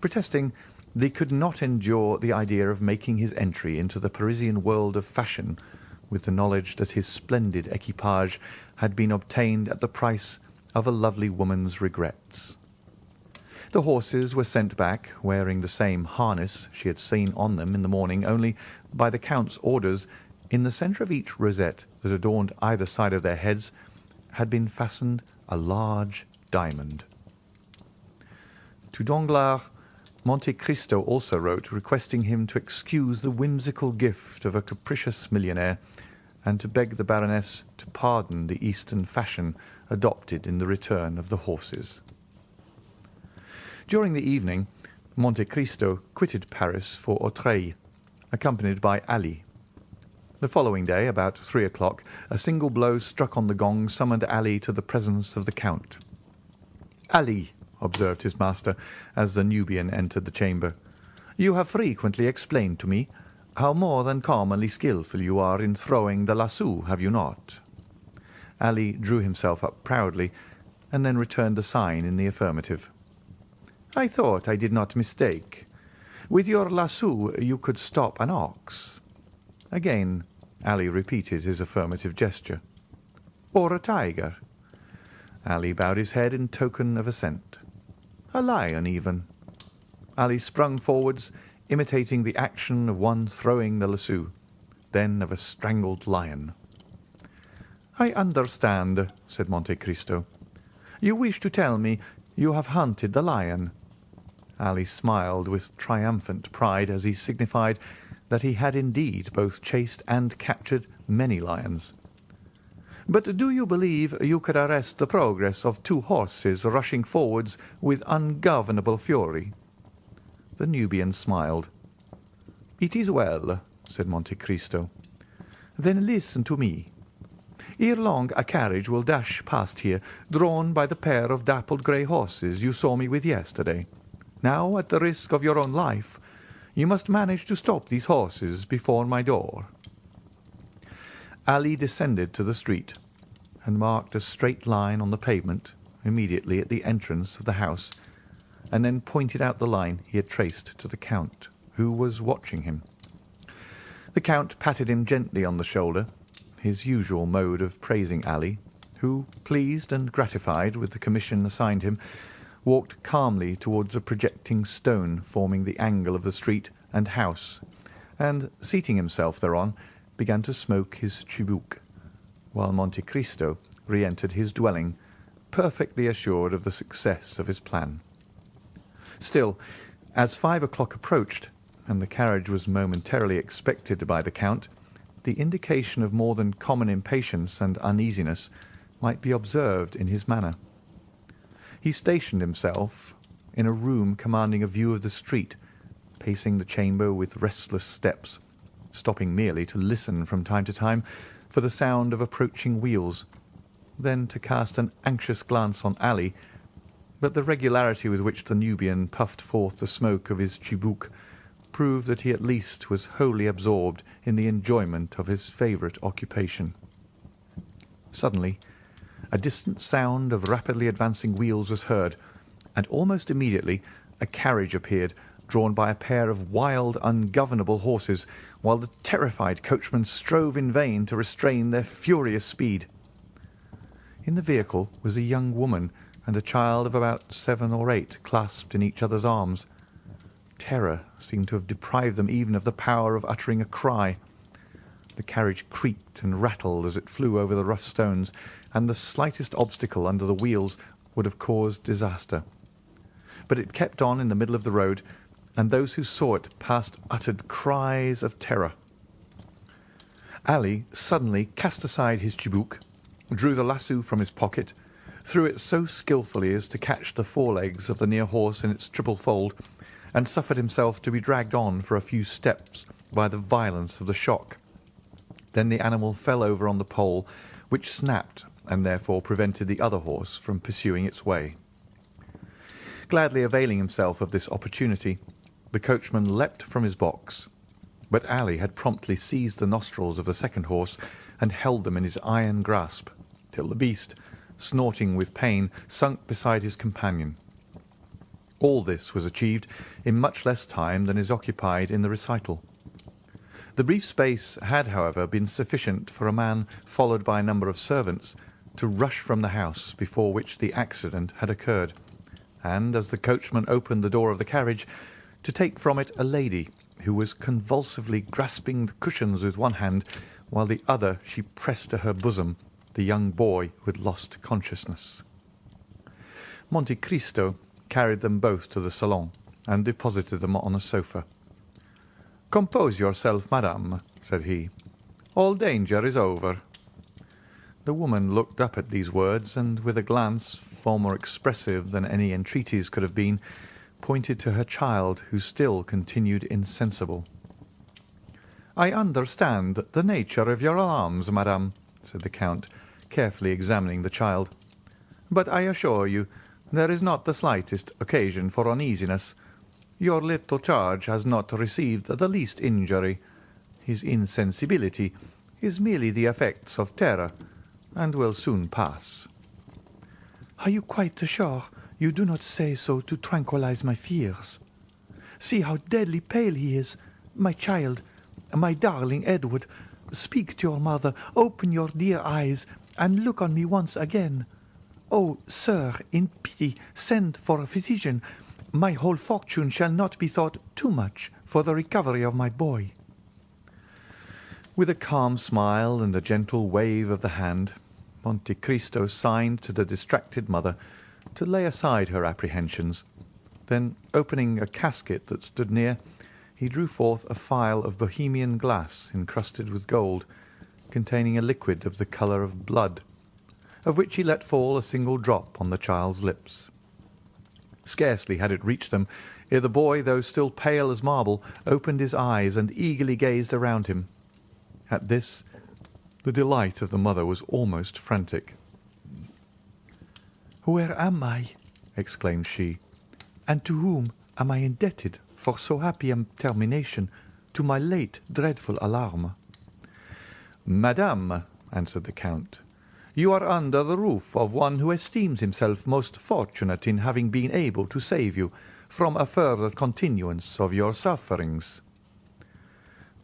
protesting that he could not endure the idea of making his entry into the Parisian world of fashion with the knowledge that his splendid equipage had been obtained at the price of a lovely woman's regrets. The horses were sent back, wearing the same harness she had seen on them in the morning, only, by the Count's orders, in the centre of each rosette that adorned either side of their heads had been fastened a large diamond. To Danglars, Monte Cristo also wrote, requesting him to excuse the whimsical gift of a capricious millionaire, and to beg the Baroness to pardon the Eastern fashion adopted in the return of the horses. During the evening, Monte Cristo quitted Paris for Auteuil, accompanied by Ali. The following day, about 3 o'clock, a single blow struck on the gong summoned Ali to the presence of the Count. "Ali," observed his master, as the Nubian entered the chamber, "you have frequently explained to me how more than commonly skilful you are in throwing the lasso, have you not?" Ali drew himself up proudly, and then returned a sign in the affirmative. "I thought I did not mistake. With your lasso you could stop an ox." Again Ali repeated his affirmative gesture. "Or a tiger." Ali bowed his head in token of assent. "A lion, even." Ali sprung forwards, imitating the action of one throwing the lasso, then of a strangled lion. "I understand," said Monte Cristo. "You wish to tell me you have hunted the lion." Ali smiled with triumphant pride as he signified that he had indeed both chased and captured many lions. "But do you believe you could arrest the progress of 2 horses rushing forwards with ungovernable fury?" The Nubian smiled. "It is well," said Monte Cristo. "Then listen to me. Ere long a carriage will dash past here, drawn by the pair of dappled grey horses you saw me with yesterday. Now, at the risk of your own life, you must manage to stop these horses before my door." Ali descended to the street, and marked a straight line on the pavement immediately at the entrance of the house, and then pointed out the line he had traced to the Count, who was watching him. The Count patted him gently on the shoulder, his usual mode of praising Ali, who, pleased and gratified with the commission assigned him, walked calmly towards a projecting stone forming the angle of the street and house, and, seating himself thereon, began to smoke his chibouk, while Monte Cristo re-entered his dwelling, perfectly assured of the success of his plan. Still, as 5 o'clock approached, and the carriage was momentarily expected by the Count, the indication of more than common impatience and uneasiness might be observed in his manner. He stationed himself in a room commanding a view of the street, pacing the chamber with restless steps, stopping merely to listen from time to time for the sound of approaching wheels, then to cast an anxious glance on Ali, but the regularity with which the Nubian puffed forth the smoke of his chibouk proved that he at least was wholly absorbed in the enjoyment of his favourite occupation. Suddenly, a distant sound of rapidly advancing wheels was heard, and almost immediately a carriage appeared, drawn by a pair of wild, ungovernable horses, while the terrified coachman strove in vain to restrain their furious speed. In the vehicle was a young woman and a child of about 7 or 8, clasped in each other's arms. Terror seemed to have deprived them even of the power of uttering a cry. The carriage creaked and rattled as it flew over the rough stones, and the slightest obstacle under the wheels would have caused disaster. But it kept on in the middle of the road, and those who saw it passed uttered cries of terror. Ali suddenly cast aside his chibouk, drew the lasso from his pocket, threw it so skilfully as to catch the forelegs of the near horse in its triple fold, and suffered himself to be dragged on for a few steps by the violence of the shock. Then the animal fell over on the pole, which snapped and therefore prevented the other horse from pursuing its way. Gladly availing himself of this opportunity, the coachman leapt from his box, but Ali had promptly seized the nostrils of the second horse and held them in his iron grasp, till the beast, snorting with pain, sunk beside his companion. All this was achieved in much less time than is occupied in the recital. The brief space had, however, been sufficient for a man followed by a number of servants to rush from the house before which the accident had occurred, and, as the coachman opened the door of the carriage, to take from it a lady who was convulsively grasping the cushions with one hand, while the other she pressed to her bosom the young boy who had lost consciousness. Monte Cristo carried them both to the salon and deposited them on a sofa. "Compose yourself, madame," said he. "All danger is over." The woman looked up at these words, and with a glance far more expressive than any entreaties could have been, pointed to her child, who still continued insensible. "I understand the nature of your alarms, madame," said the Count, carefully examining the child, "but I assure you there is not the slightest occasion for uneasiness. Your little charge has not received the least injury. His insensibility is merely the effects of terror, and will soon pass." "Are you quite sure you do not say so to tranquilize my fears? See how deadly pale he is. My child, my darling Edward, speak to your mother, open your dear eyes, and look on me once again. Oh, sir, in pity, send for a physician. My whole fortune shall not be thought too much for the recovery of my boy." With a calm smile and a gentle wave of the hand, Monte Cristo signed to the distracted mother to lay aside her apprehensions. Then, opening a casket that stood near, he drew forth a phial of Bohemian glass encrusted with gold, containing a liquid of the colour of blood, of which he let fall a single drop on the child's lips. Scarcely had it reached them ere the boy, though still pale as marble, opened his eyes and eagerly gazed around him. At this, the delight of the mother was almost frantic. "Where am I?" exclaimed she, "and to whom am I indebted for so happy a termination to my late dreadful alarm?" "Madame," answered the Count, "you are under the roof of one who esteems himself most fortunate in having been able to save you from a further continuance of your sufferings."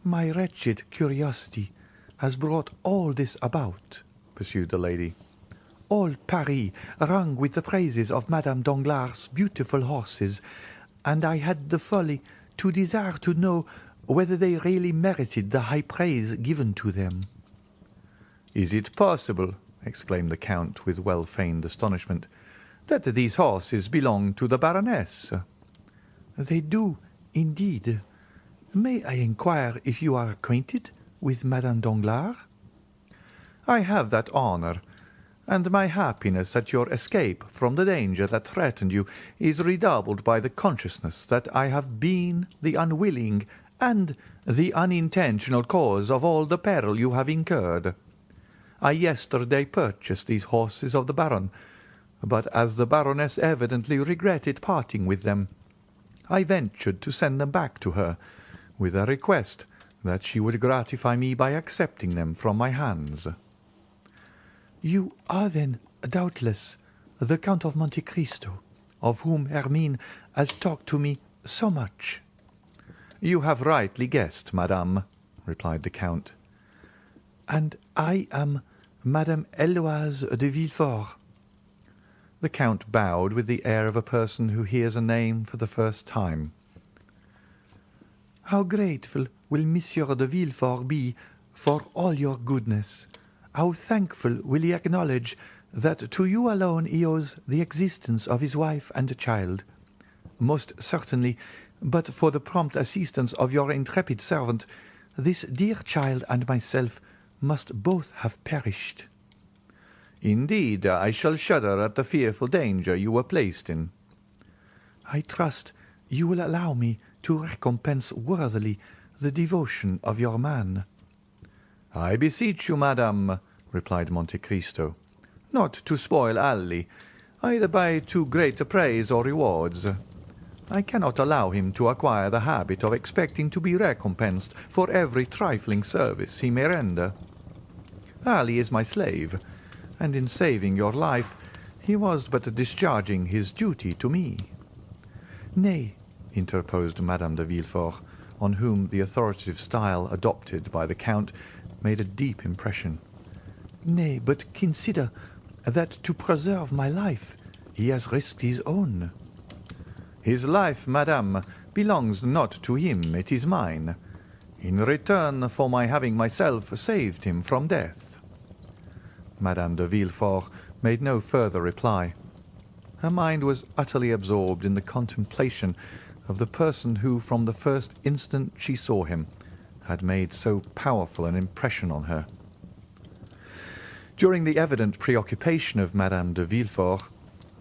"My wretched curiosity has brought all this about," pursued the lady. "All Paris rang with the praises of Madame Danglars' beautiful horses, and I had the folly to desire to know whether they really merited the high praise given to them." "Is it possible," exclaimed the Count with well-feigned astonishment, "that these horses belong to the Baroness?" "They do, indeed. May I inquire if you are acquainted with Madame Danglars?" "I have that honour, and my happiness at your escape from the danger that threatened you is redoubled by the consciousness that I have been the unwilling and the unintentional cause of all the peril you have incurred. I yesterday purchased these horses of the Baron, but as the Baroness evidently regretted parting with them, I ventured to send them back to her, with a request that she would gratify me by accepting them from my hands." "You are then, doubtless, the Count of Monte Cristo, of whom Hermine has talked to me so much?" "You have rightly guessed, madame," replied the Count. "And I am Madame Héloïse de Villefort." The Count bowed with the air of a person who hears a name for the first time. "How grateful will Monsieur de Villefort be for all your goodness! How thankful will he acknowledge that to you alone he owes the existence of his wife and child! Most certainly, but for the prompt assistance of your intrepid servant, this dear child and myself must both have perished." "Indeed, I shall shudder at the fearful danger you were placed in." "I trust you will allow me to recompense worthily the devotion of your man." "I beseech you, madame," replied Monte Cristo, not to spoil Ali, either by too great praise or rewards. I cannot allow him to acquire the habit of expecting to be recompensed for every trifling service he may render. Ali is my slave, and in saving your life he was but discharging his duty to me." "Nay," interposed Madame de Villefort, on whom the authoritative style adopted by the Count made a deep impression. "Nay, but consider that to preserve my life he has risked his own." "His life, madame, belongs not to him, it is mine, in return for my having myself saved him from death." Madame de Villefort made no further reply. Her mind was utterly absorbed in the contemplation of the person who, from the first instant she saw him, had made so powerful an impression on her. During the evident preoccupation of Madame de Villefort,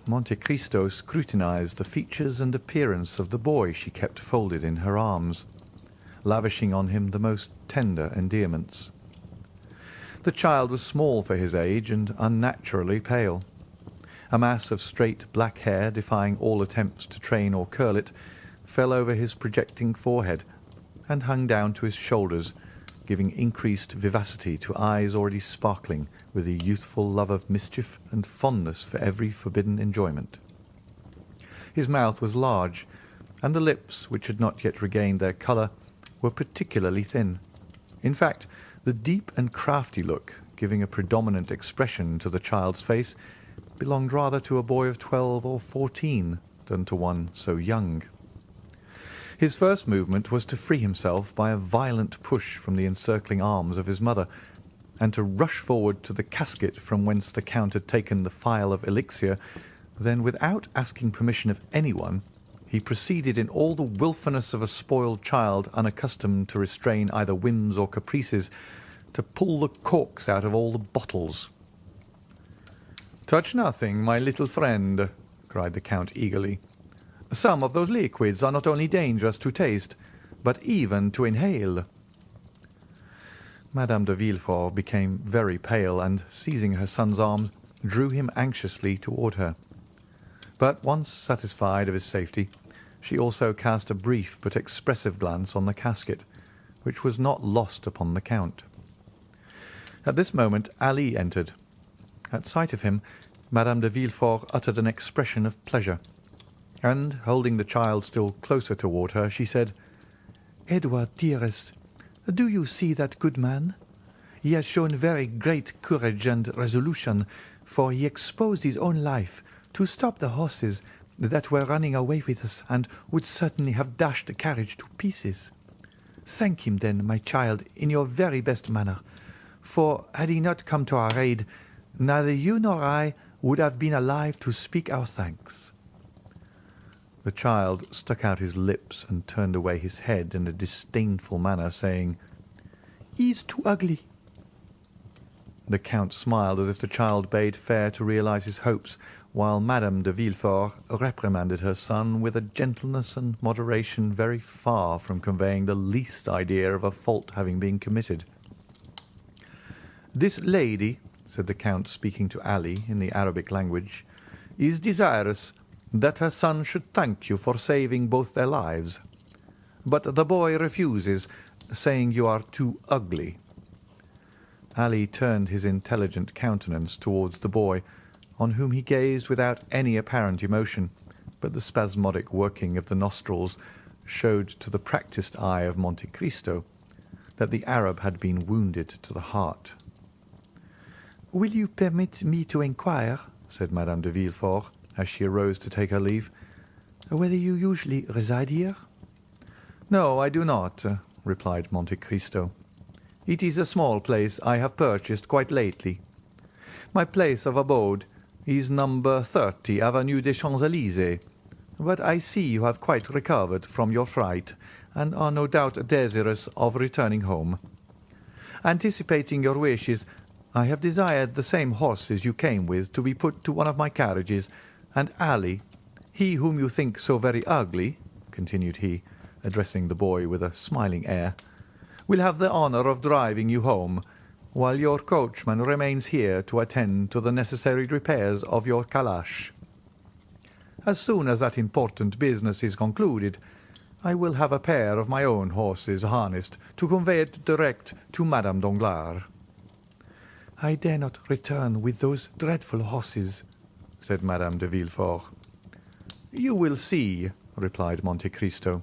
Monte Cristo scrutinized the features and appearance of the boy she kept folded in her arms, lavishing on him the most tender endearments. The child was small for his age and unnaturally pale. A mass of straight black hair, defying all attempts to train or curl it, fell over his projecting forehead and hung down to his shoulders, giving increased vivacity to eyes already sparkling with the youthful love of mischief and fondness for every forbidden enjoyment. His mouth was large, and the lips, which had not yet regained their colour, were particularly thin. In fact, the deep and crafty look, giving a predominant expression to the child's face, belonged rather to a boy of 12 or 14 than to one so young. His first movement was to free himself by a violent push from the encircling arms of his mother, and to rush forward to the casket from whence the Count had taken the phial of elixir. Then, without asking permission of anyone, he proceeded in all the wilfulness of a spoiled child unaccustomed to restrain either whims or caprices, to pull the corks out of all the bottles. "Touch nothing, my little friend," cried the Count eagerly. "Some of those liquids are not only dangerous to taste, but even to inhale." Madame de Villefort became very pale, and, seizing her son's arm, drew him anxiously toward her. But, once satisfied of his safety, she also cast a brief but expressive glance on the casket, which was not lost upon the Count. At this moment Ali entered. At sight of him, Madame de Villefort uttered an expression of pleasure, and, holding the child still closer toward her, she said, "Edward, dearest, do you see that good man? He has shown very great courage and resolution, for he exposed his own life to stop the horses that were running away with us and would certainly have dashed the carriage to pieces. Thank him, then, my child, in your very best manner, for had he not come to our aid, neither you nor I would have been alive to speak our thanks." The child stuck out his lips and turned away his head in a disdainful manner, saying, "He's too ugly." The Count smiled as if the child bade fair to realize his hopes, while Madame de Villefort reprimanded her son with a gentleness and moderation very far from conveying the least idea of a fault having been committed. "This lady," said the Count, speaking to Ali in the Arabic language, "is desirous that her son should thank you for saving both their lives. But the boy refuses, saying you are too ugly." Ali turned his intelligent countenance towards the boy, on whom he gazed without any apparent emotion, but the spasmodic working of the nostrils showed to the practised eye of Monte Cristo that the Arab had been wounded to the heart. "Will you permit me to inquire," said Madame de Villefort, as she arose to take her leave, "whether you usually reside here?" "No, I do not," replied Monte Cristo. "It is a small place I have purchased quite lately. My place of abode is number 30 Avenue des Champs-Élysées, but I see you have quite recovered from your fright, and are no doubt desirous of returning home. Anticipating your wishes, I have desired the same horses you came with to be put to one of my carriages, and Ali, he whom you think so very ugly," continued he, addressing the boy with a smiling air, "will have the honour of driving you home, while your coachman remains here to attend to the necessary repairs of your calash. As soon as that important business is concluded, I will have a pair of my own horses harnessed to convey it direct to Madame Danglars." "I dare not return with those dreadful horses," said Madame de Villefort. "You will see," replied Monte Cristo,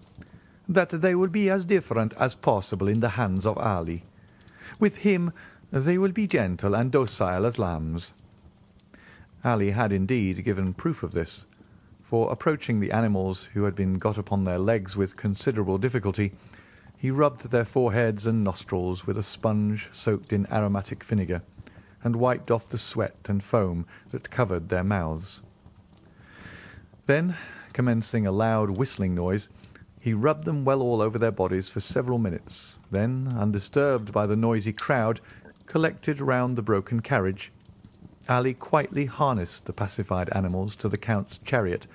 "that they will be as different as possible in the hands of Ali. With him they will be gentle and docile as lambs." Ali had indeed given proof of this, for approaching the animals, who had been got upon their legs with considerable difficulty, he rubbed their foreheads and nostrils with a sponge soaked in aromatic vinegar, and wiped off the sweat and foam that covered their mouths. Then, commencing a loud whistling noise, he rubbed them well all over their bodies for several minutes, then, undisturbed by the noisy crowd collected round the broken carriage, Ali quietly harnessed the pacified animals to the Count's chariot,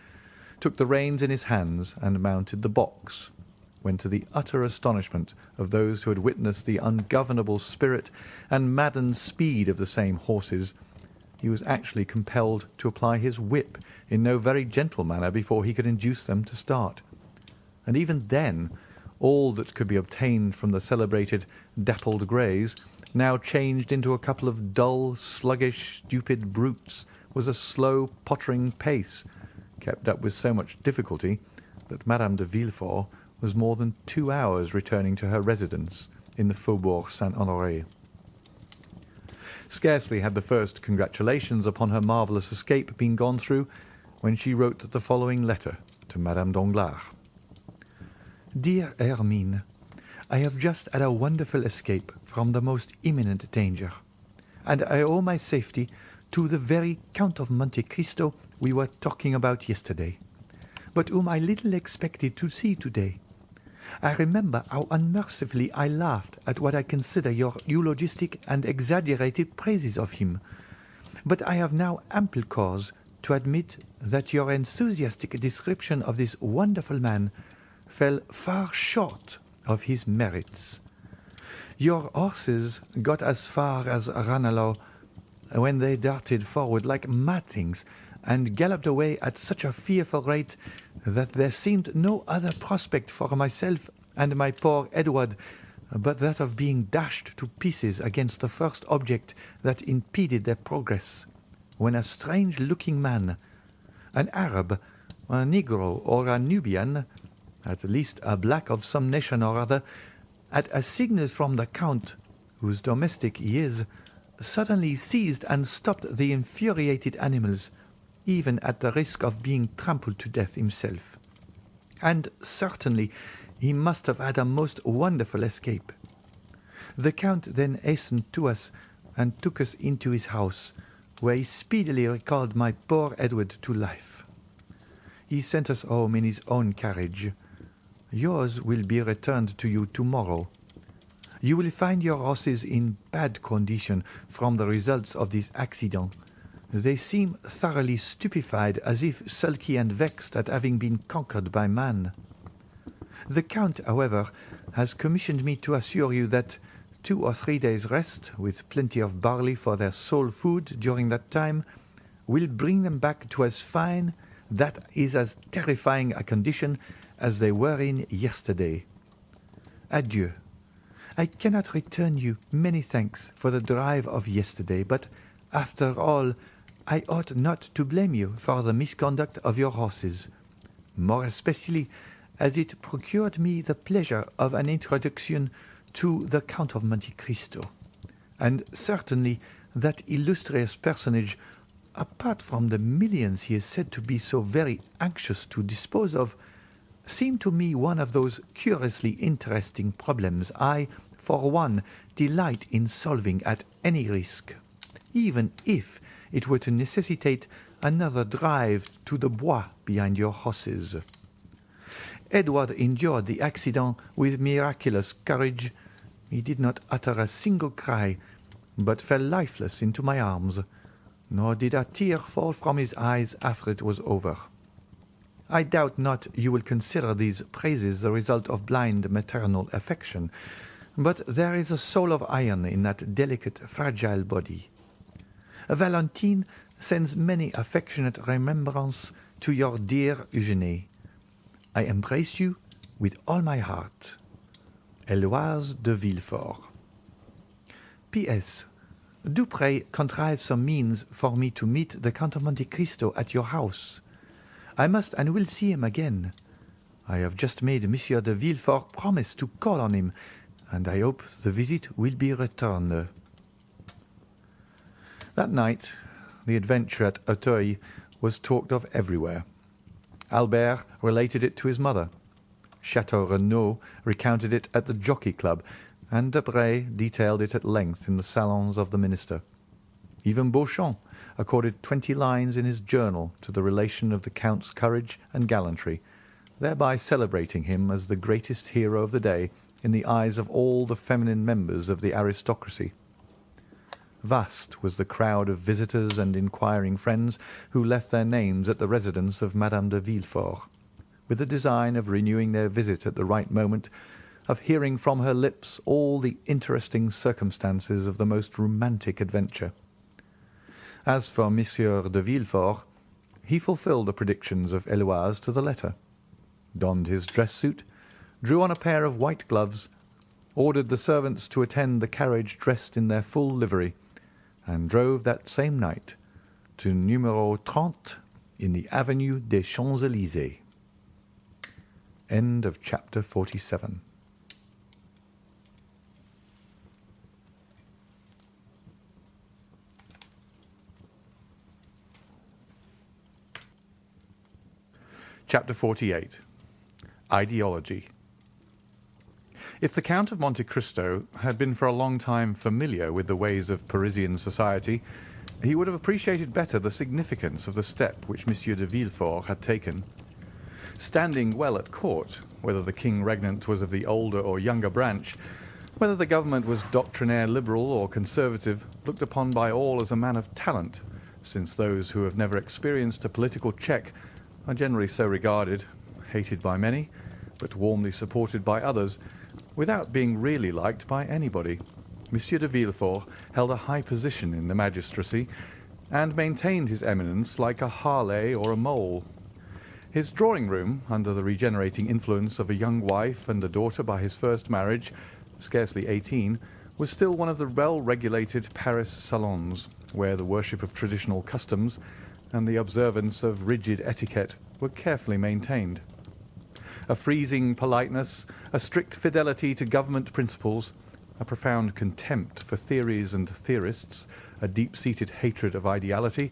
took the reins in his hands, and mounted the box, when, to the utter astonishment of those who had witnessed the ungovernable spirit and maddened speed of the same horses, he was actually compelled to apply his whip in no very gentle manner before he could induce them to start. And even then, all that could be obtained from the celebrated dappled greys, now changed into a couple of dull, sluggish, stupid brutes, was a slow, pottering pace, kept up with so much difficulty that Madame de Villefort was more than 2 hours returning to her residence in the Faubourg Saint-Honoré. Scarcely had the first congratulations upon her marvellous escape been gone through, when she wrote the following letter to Madame Danglars. "Dear Hermine, I have just had a wonderful escape from the most imminent danger, and I owe my safety to the very Count of Monte Cristo we were talking about yesterday, but whom I little expected to see today. I remember how unmercifully I laughed at what I consider your eulogistic and exaggerated praises of him, but I have now ample cause to admit that your enthusiastic description of this wonderful man fell far short of his merits. Your horses got as far as Ranelagh, when they darted forward like mad things, and galloped away at such a fearful rate that there seemed no other prospect for myself and my poor Edward but that of being dashed to pieces against the first object that impeded their progress, when a strange-looking man, an Arab, a Negro, or a Nubian, at least a black of some nation or other, at a signal from the Count, whose domestic he is, suddenly seized and stopped the infuriated animals, even at the risk of being trampled to death himself. And certainly he must have had a most wonderful escape. The Count then hastened to us and took us into his house, where he speedily recalled my poor Edward to life. He sent us home in his own carriage. Yours will be returned to you tomorrow. You will find your horses in bad condition from the results of this accident. They seem thoroughly stupefied, as if sulky and vexed at having been conquered by man. The Count, however, has commissioned me to assure you that 2 or 3 days' rest, with plenty of barley for their sole food during that time, will bring them back to as fine, that is, as terrifying a condition as they were in yesterday. Adieu. I cannot return you many thanks for the drive of yesterday, but, after all, I ought not to blame you for the misconduct of your horses, more especially as it procured me the pleasure of an introduction to the Count of Monte Cristo, and certainly that illustrious personage, apart from the millions he is said to be so very anxious to dispose of, seemed to me one of those curiously interesting problems I, for one, delight in solving at any risk, even if it were to necessitate another drive to the bois behind your horses. Edward endured the accident with miraculous courage. He did not utter a single cry, but fell lifeless into my arms, nor did a tear fall from his eyes after it was over. I doubt not you will consider these praises the result of blind maternal affection, But there is a soul of iron in that delicate, fragile body. Valentine sends many affectionate remembrances to your dear Eugenie. I embrace you with all my heart. Eloise de Villefort. P.S. Do pray contrive some means for me to meet the Count of Monte Cristo at your house. I must and will see him again. I have just made Monsieur de Villefort promise to call on him, and I hope the visit will be returned. That night, the adventure at Auteuil was talked of everywhere. Albert related it to his mother. Chateau Renaud recounted it at the Jockey Club, and Debray detailed it at length in the salons of the minister. Even Beauchamp accorded 20 lines in his journal to the relation of the Count's courage and gallantry, thereby celebrating him as the greatest hero of the day in the eyes of all the feminine members of the aristocracy. Vast was the crowd of visitors and inquiring friends who left their names at the residence of Madame de Villefort, with the design of renewing their visit at the right moment, of hearing from her lips all the interesting circumstances of the most romantic adventure. As for Monsieur de Villefort, he fulfilled the predictions of Eloise to the letter, donned his dress suit, drew on a pair of white gloves, ordered the servants to attend the carriage dressed in their full livery, and drove that same night to Numéro 30 in the Avenue des Champs-Élysées. End of chapter 47. Chapter 48. Ideology. If the Count of Monte Cristo had been for a long time familiar with the ways of Parisian society, he would have appreciated better the significance of the step which Monsieur de Villefort had taken. Standing well at court, whether the king regnant was of the older or younger branch, whether the government was doctrinaire liberal or conservative, looked upon by all as a man of talent, since those who have never experienced a political check are generally so regarded, hated by many, but warmly supported by others, without being really liked by anybody. Monsieur de Villefort held a high position in the magistracy, and maintained his eminence like a Harley or a mole. His drawing-room, under the regenerating influence of a young wife and a daughter by his first marriage, scarcely 18, was still one of the well-regulated Paris salons, where the worship of traditional customs and the observance of rigid etiquette were carefully maintained. A freezing politeness, a strict fidelity to government principles, a profound contempt for theories and theorists, a deep-seated hatred of ideality,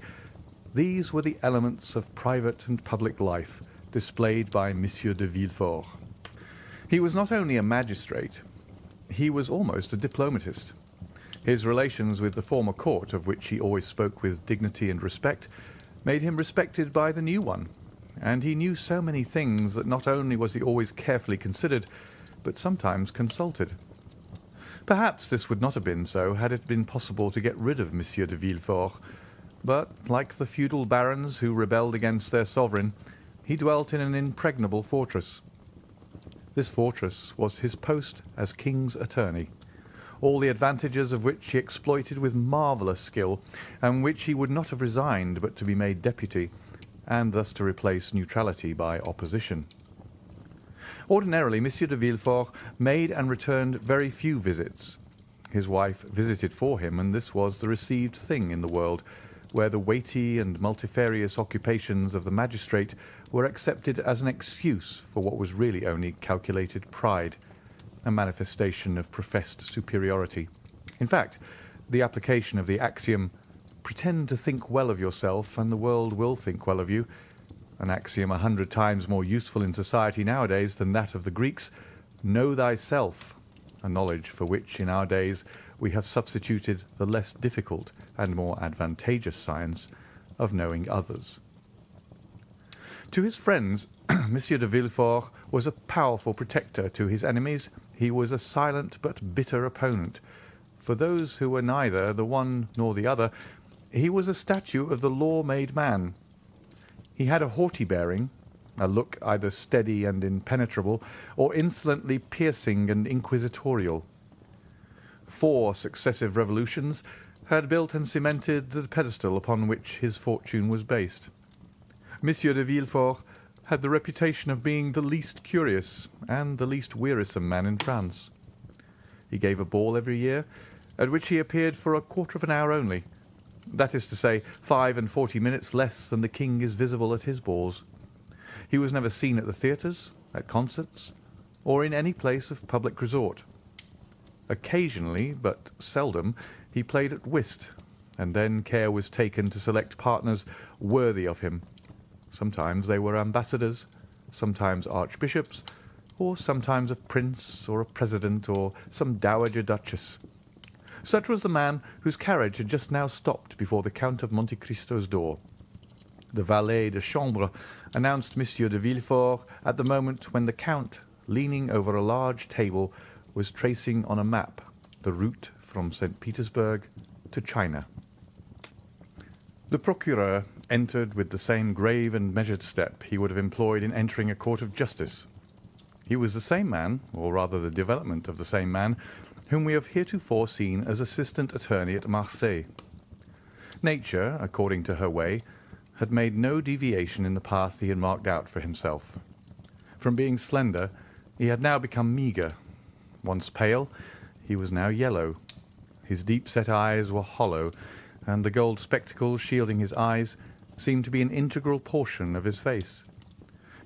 these were the elements of private and public life displayed by Monsieur de Villefort. He was not only a magistrate, he was almost a diplomatist. His relations with the former court, of which he always spoke with dignity and respect, made him respected by the new one, and he knew so many things that not only was he always carefully considered, but sometimes consulted. Perhaps this would not have been so had it been possible to get rid of Monsieur de Villefort, but, like the feudal barons who rebelled against their sovereign, he dwelt in an impregnable fortress. This fortress was his post as king's attorney, all the advantages of which he exploited with marvellous skill, and which he would not have resigned but to be made deputy, and thus to replace neutrality by opposition. Ordinarily, Monsieur de Villefort made and returned very few visits. His wife visited for him, and this was the received thing in the world, where the weighty and multifarious occupations of the magistrate were accepted as an excuse for what was really only calculated pride, a manifestation of professed superiority. In fact, the application of the axiom, "Pretend to think well of yourself, and the world will think well of you," an axiom 100 times more useful in society nowadays than that of the Greeks, "Know thyself," a knowledge for which in our days we have substituted the less difficult and more advantageous science of knowing others. To his friends, Monsieur de Villefort was a powerful protector. To his enemies, he was a silent but bitter opponent. For those who were neither the one nor the other, he was a statue of the law-made man. He had a haughty bearing, a look either steady and impenetrable, or insolently piercing and inquisitorial. 4 successive revolutions had built and cemented the pedestal upon which his fortune was based. Monsieur de Villefort had the reputation of being the least curious and the least wearisome man in France. He gave a ball every year, at which he appeared for a quarter of an hour only. That is to say, 45 minutes less than the king is visible at his balls. He was never seen at the theatres, at concerts, or in any place of public resort. Occasionally, but seldom, he played at whist, and then care was taken to select partners worthy of him. Sometimes they were ambassadors, sometimes archbishops, or sometimes a prince or a president or some dowager duchess. Such was the man whose carriage had just now stopped before the Count of Monte Cristo's door. The valet de chambre announced Monsieur de Villefort at the moment when the Count, leaning over a large table, was tracing on a map the route from St. Petersburg to China. The procureur entered with the same grave and measured step he would have employed in entering a court of justice. He was the same man, or rather the development of the same man, whom we have heretofore seen as assistant attorney at Marseilles. Nature, according to her way, had made no deviation in the path he had marked out for himself. From being slender, he had now become meagre. Once pale, he was now yellow. His deep-set eyes were hollow, and the gold spectacles shielding his eyes seemed to be an integral portion of his face.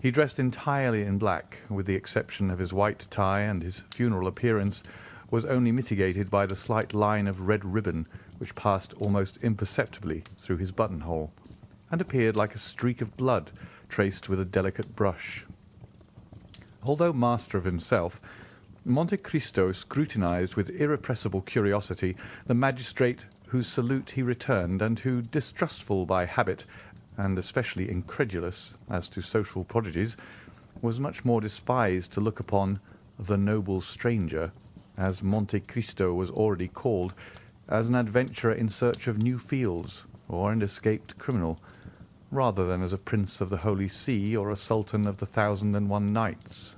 He dressed entirely in black, with the exception of his white tie, and his funeral appearance was only mitigated by the slight line of red ribbon which passed almost imperceptibly through his buttonhole, and appeared like a streak of blood traced with a delicate brush. Although master of himself, Monte Cristo scrutinized with irrepressible curiosity the magistrate whose salute he returned, and who, distrustful by habit, and especially incredulous as to social prodigies, was much more despised to look upon the noble stranger, as Monte Cristo was already called, as an adventurer in search of new fields, or an escaped criminal, rather than as a prince of the Holy See or a sultan of the 1001 Nights.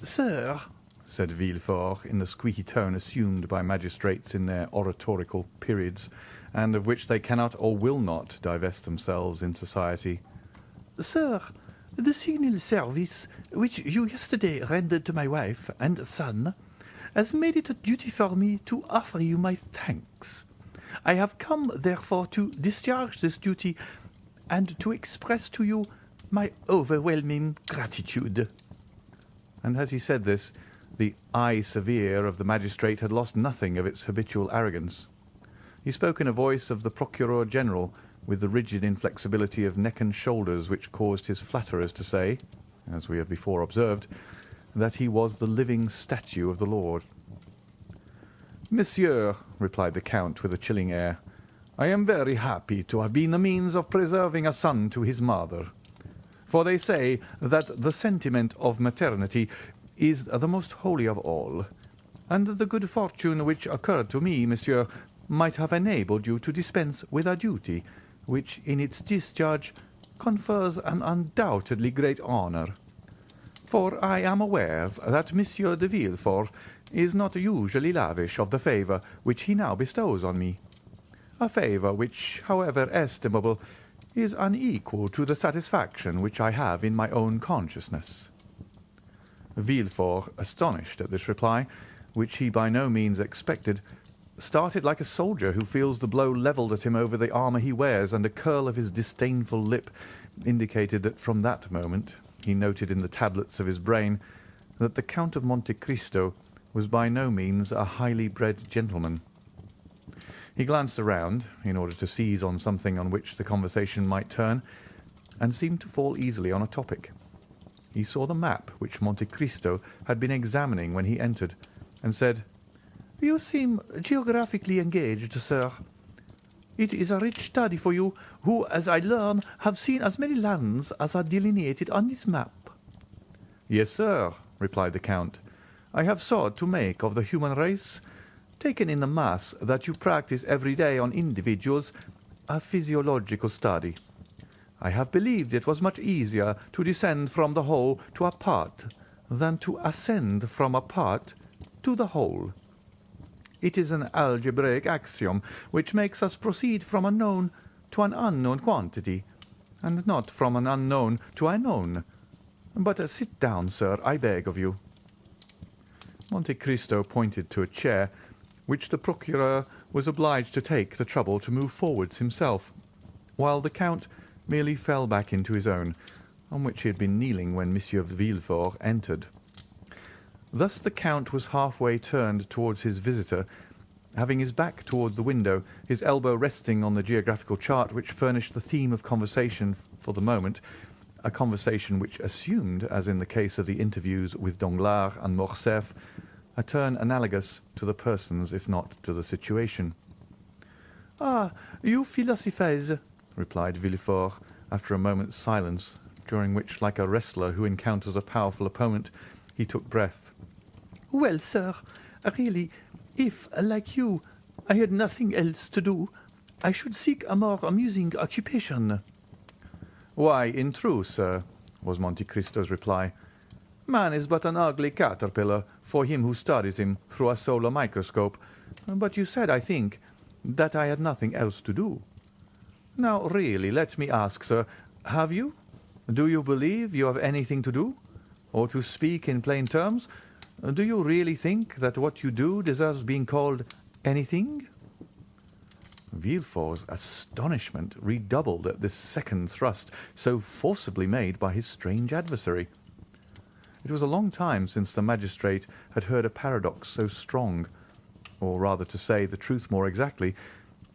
"Sir," said Villefort, in the squeaky tone assumed by magistrates in their oratorical periods, and of which they cannot or will not divest themselves in society. "Sir, the signal service which you yesterday rendered to my wife and son has made it a duty for me to offer you my thanks. I have come, therefore, to discharge this duty and to express to you my overwhelming gratitude." And as he said this, the eye severe of the magistrate had lost nothing of its habitual arrogance. He spoke in a voice of the Procureur General, with the rigid inflexibility of neck and shoulders which caused his flatterers to say, as we have before observed, that he was the living statue of the Lord. "Monsieur," replied the Count with a chilling air, "I am very happy to have been the means of preserving a son to his mother. For they say that the sentiment of maternity is the most holy of all, and the good fortune which occurred to me, monsieur, might have enabled you to dispense with a duty which in its discharge confers an undoubtedly great honour. For I am aware that Monsieur de Villefort is not usually lavish of the favour which he now bestows on me, a favour which, however estimable, is unequal to the satisfaction which I have in my own consciousness." Villefort, astonished at this reply, which he by no means expected, started like a soldier who feels the blow levelled at him over the armour he wears, and a curl of his disdainful lip indicated that from that moment he noted in the tablets of his brain that the Count of Monte Cristo was by no means a highly bred gentleman. He glanced around in order to seize on something on which the conversation might turn, and seemed to fall easily on a topic. He saw the map which Monte Cristo had been examining when he entered, and said, "You seem geographically engaged, sir. It is a rich study for you, who, as I learn, have seen as many lands as are delineated on this map." "Yes, sir," replied the Count. "I have sought to make of the human race, taken in the mass that you practice every day on individuals, a physiological study. I have believed it was much easier to descend from the whole to a part than to ascend from a part to the whole. It is an algebraic axiom which makes us proceed from a known to an unknown quantity, and not from an unknown to a known. But sit down, sir, I beg of you." Monte Cristo pointed to a chair, which the procureur was obliged to take the trouble to move forwards himself, while the Count merely fell back into his own, on which he had been kneeling when Monsieur Villefort entered. Thus the Count was half-way turned towards his visitor, having his back towards the window, his elbow resting on the geographical chart which furnished the theme of conversation for the moment, a conversation which assumed, as in the case of the interviews with Danglars and Morcerf, a turn analogous to the persons if not to the situation. "Ah, you philosophize," replied Villefort, after a moment's silence, during which, like a wrestler who encounters a powerful opponent, he took breath. "Well, sir, really, if, like you, I had nothing else to do, I should seek a more amusing occupation." "Why, in truth, sir," was Monte Cristo's reply, "man is but an ugly caterpillar for him who studies him through a solar microscope. But you said, I think, that I had nothing else to do. Now, really, let me ask, sir, have you? Do you believe you have anything to do? Or to speak in plain terms, do you really think that what you do deserves being called anything?" Villefort's astonishment redoubled at this second thrust so forcibly made by his strange adversary. It was a long time since the magistrate had heard a paradox so strong, or rather, to say the truth more exactly,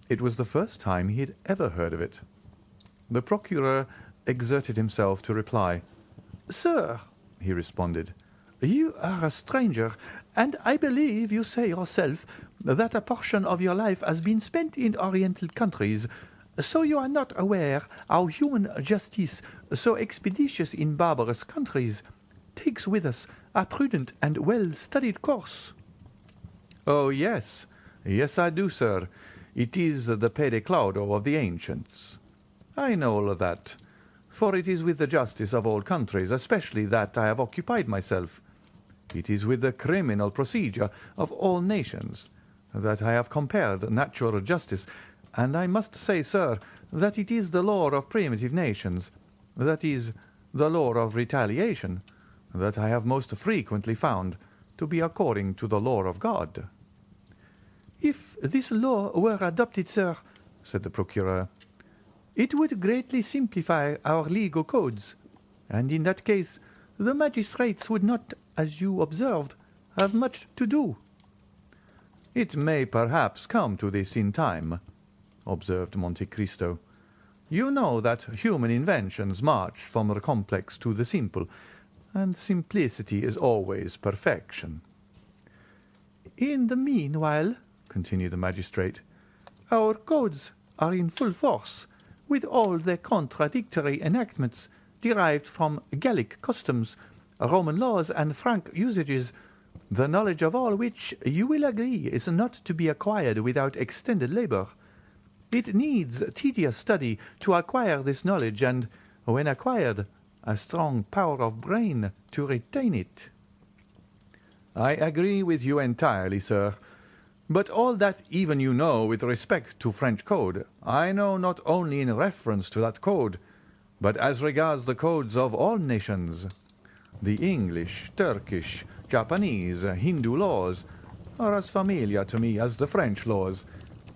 it was the first time he had ever heard of it. The procureur exerted himself to reply. "Sir," he responded, "you are a stranger, and I believe you say yourself that a portion of your life has been spent in Oriental countries, so you are not aware how human justice, so expeditious in barbarous countries, takes with us a prudent and well-studied course." "Oh, yes, yes, I do, sir. It is the pede claudo of the ancients. I know all of that, for it is with the justice of all countries, especially that I have occupied myself. It is with the criminal procedure of all nations that I have compared natural justice, and I must say, sir, that it is the law of primitive nations, that is, the law of retaliation, that I have most frequently found to be according to the law of God." "If this law were adopted, sir," said the procureur, "it would greatly simplify our legal codes, and in that case the magistrates would not, as you observed, have much to do." "It may perhaps come to this in time," observed Monte Cristo. "You know that human inventions march from the complex to the simple, and simplicity is always perfection." "In the meanwhile," continued the magistrate, "our codes are in full force, with all their contradictory enactments derived from Gallic customs, Roman laws, and Frank usages, the knowledge of all which, you will agree, is not to be acquired without extended labor. It needs tedious study to acquire this knowledge, and, when acquired, a strong power of brain to retain it." "I agree with you entirely, sir. But all that even you know with respect to French code, I know not only in reference to that code, but as regards the codes of all nations. The English, Turkish, Japanese, Hindu laws are as familiar to me as the French laws,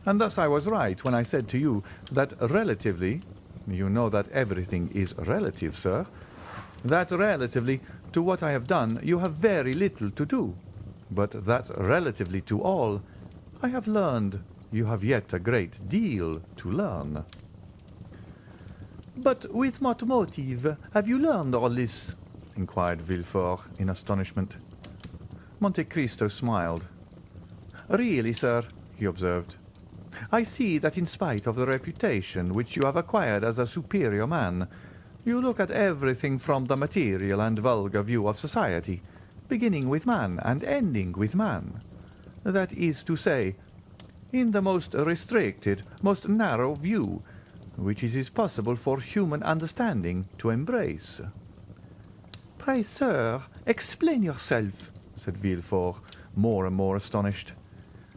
and thus I was right when I said to you that relatively, you know that everything is relative, sir, that relatively to what I have done you have very little to do, but that relatively to all I have learned you have yet a great deal to learn." "But with what motive have you learned all this?" inquired Villefort in astonishment. Monte Cristo smiled. "Really, sir," he observed, "I see that in spite of the reputation which you have acquired as a superior man, you look at everything from the material and vulgar view of society, beginning with man and ending with man. That is to say, in the most restricted, most narrow view, which it is possible for human understanding to embrace." "Pray, sir, explain yourself," said Villefort, more and more astonished.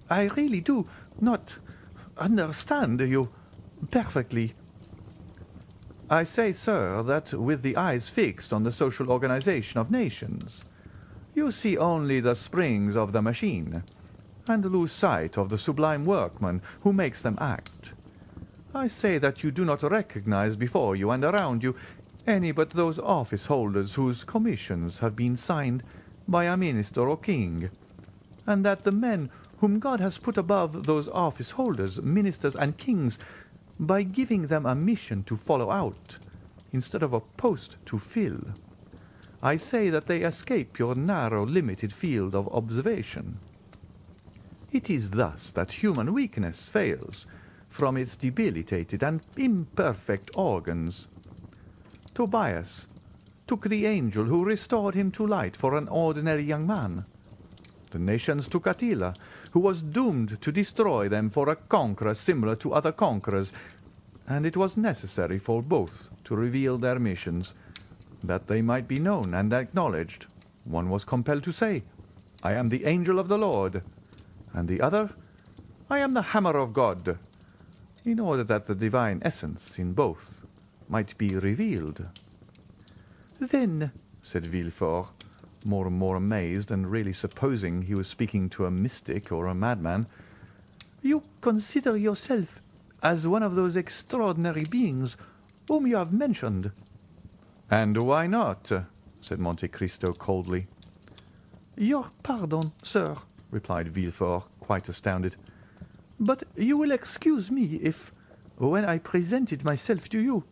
"I really do not understand you perfectly." "I say, sir, that with the eyes fixed on the social organization of nations, you see only the springs of the machine, and lose sight of the sublime workman who makes them act. I say that you do not recognize before you and around you any but those office holders whose commissions have been signed by a minister or king, and that the men whom God has put above those office holders, ministers, and kings, by giving them a mission to follow out, instead of a post to fill, I say that they escape your narrow, limited field of observation. It is thus that human weakness fails from its debilitated and imperfect organs. Tobias took the angel who restored him to light for an ordinary young man. The nations took Attila, who was doomed to destroy them, for a conqueror similar to other conquerors, and it was necessary for both to reveal their missions, that they might be known and acknowledged. One was compelled to say, 'I am the angel of the Lord,' and the other, 'I am the hammer of God,' in order that the divine essence in both might be revealed." "Then," said Villefort, more and more amazed, and really supposing he was speaking to a mystic or a madman, "you consider yourself as one of those extraordinary beings whom you have mentioned?" "And why not?" said Monte Cristo coldly. "Your pardon, sir," replied Villefort, quite astounded, "but you will excuse me if, when I presented myself to you,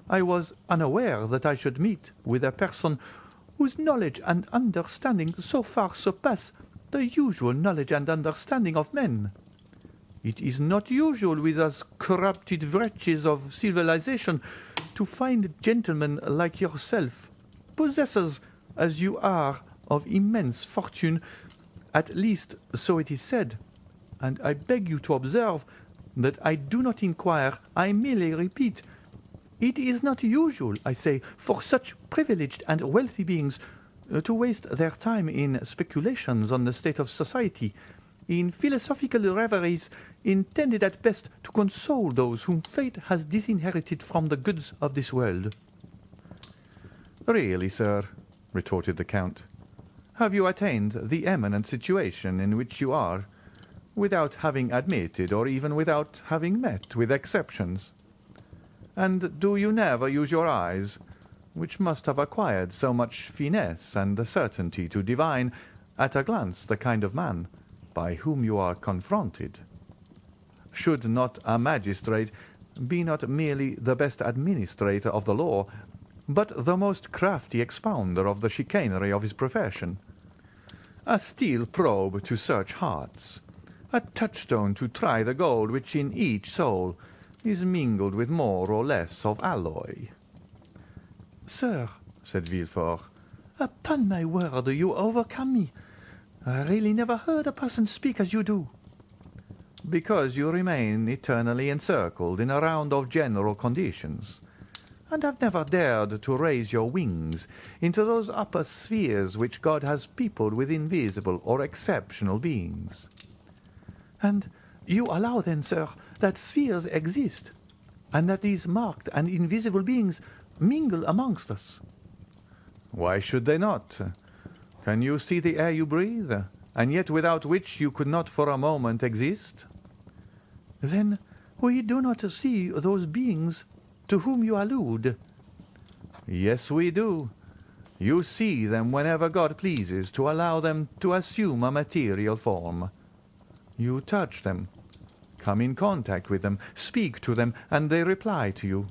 I was unaware that I should meet with a person whose knowledge and understanding so far surpass the usual knowledge and understanding of men. It is not usual with us corrupted wretches of civilization to find gentlemen like yourself, possessors, as you are, of immense fortune, at least so it is said, and I beg you to observe that I do not inquire, I merely repeat. It is not usual, I say, for such privileged and wealthy beings to waste their time in speculations on the state of society, in philosophical reveries intended at best to console those whom fate has disinherited from the goods of this world." "Really, sir," retorted the Count, "have you attained the eminent situation in which you are, without having admitted or even without having met with exceptions? And do you never use your eyes, which must have acquired so much finesse and the certainty to divine at a glance the kind of man by whom you are confronted? Should not a magistrate be not merely the best administrator of the law, but the most crafty expounder of the chicanery of his profession? A steel probe to search hearts, a touchstone to try the gold which in each soul is mingled with more or less of alloy." "Sir," said Villefort, "upon my word you overcome me. I really never heard a person speak as you do." "Because you remain eternally encircled in a round of general conditions, and have never dared to raise your wings into those upper spheres which God has peopled with invisible or exceptional beings." "And you allow then, sir, that spheres exist, and that these marked and invisible beings mingle amongst us?" "Why should they not? Can you see the air you breathe, and yet without which you could not for a moment exist?" "Then we do not see those beings to whom you allude?" "Yes, we do. You see them whenever God pleases to allow them to assume a material form. You touch them, come in contact with them, speak to them, and they reply to you."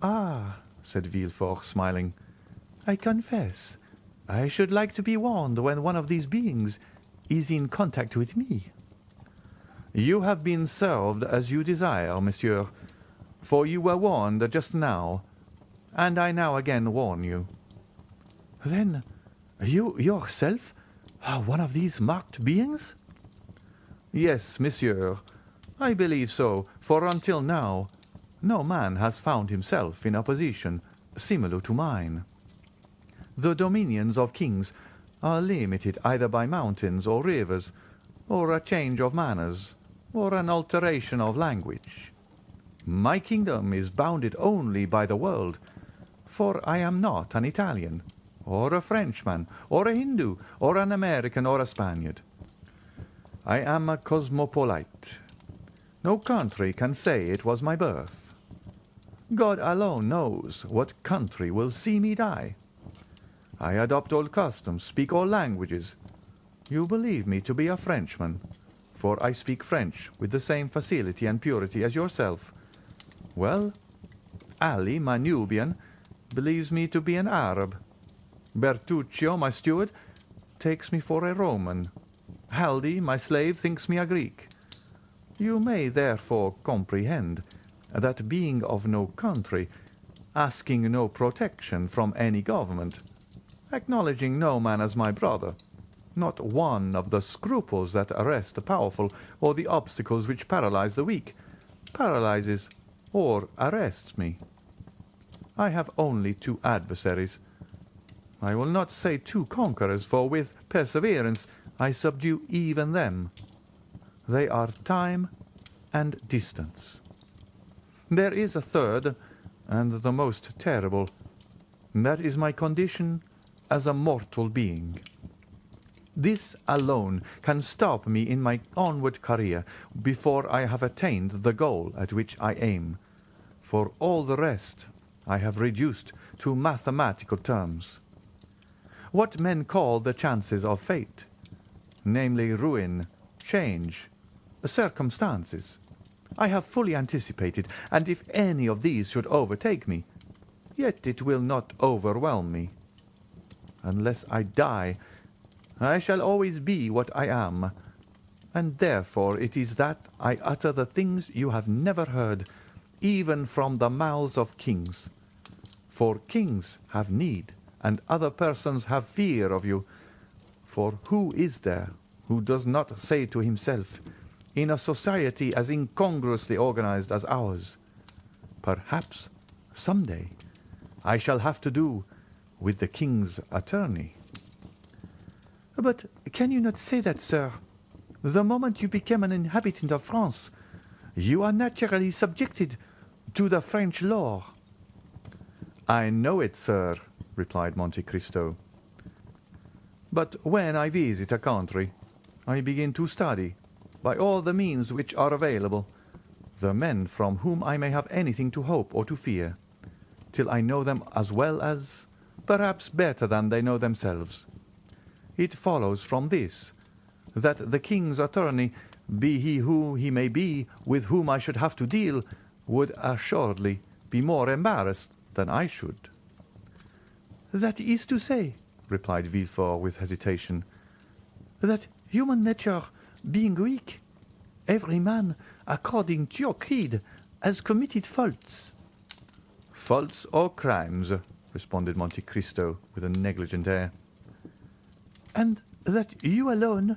"Ah," said Villefort, smiling, "I confess I should like to be warned when one of these beings is in contact with me." "You have been served as you desire, monsieur, for you were warned just now, and I now again warn you." "Then you yourself are one of these marked beings?" "Yes, monsieur, I believe so, for until now no man has found himself in a position similar to mine. The dominions of kings are limited either by mountains or rivers, or a change of manners, or an alteration of language. My kingdom is bounded only by the world, for I am not an Italian, or a Frenchman, or a Hindu, or an American, or a Spaniard. I am a cosmopolite. No country can say it was my birth. God alone knows what country will see me die. I adopt all customs, speak all languages. You believe me to be a Frenchman, for I speak French with the same facility and purity as yourself. Well, Ali, my Nubian, believes me to be an Arab. Bertuccio, my steward, takes me for a Roman. Haldi, my slave, thinks me a Greek. You may therefore comprehend that being of no country, asking no protection from any government, acknowledging no man as my brother, not one of the scruples that arrest the powerful or the obstacles which paralyze the weak, paralyzes or arrests me. I have only two adversaries. I will not say two conquerors, for with perseverance I subdue even them. They are time and distance. There is a third, and the most terrible. That is my condition as a mortal being. This alone can stop me in my onward career before I have attained the goal at which I aim. For all the rest I have reduced to mathematical terms. What men call the chances of fate, namely ruin, change, circumstances, I have fully anticipated, and if any of these should overtake me, yet it will not overwhelm me. Unless I die, I shall always be what I am, and therefore it is that I utter the things you have never heard, even from the mouths of kings. For kings have need, and other persons have fear of you. For who is there who does not say to himself, in a society as incongruously organized as ours, perhaps some day I shall have to do with the king's attorney? But can you not say that, sir? The moment you become an inhabitant of France, you are naturally subjected to the French law. I know it, sir, replied Monte Cristo. But when I visit a country, I begin to study, by all the means which are available, the men from whom I may have anything to hope or to fear, till I know them as well as, perhaps better than they know themselves. It follows from this, that the king's attorney, be he who he may be with whom I should have to deal, would assuredly be more embarrassed than I should. That is to say, replied Villefort with hesitation, that human nature being weak, every man, according to your creed, has committed faults. Faults or crimes, responded Monte Cristo with a negligent air. And that you alone,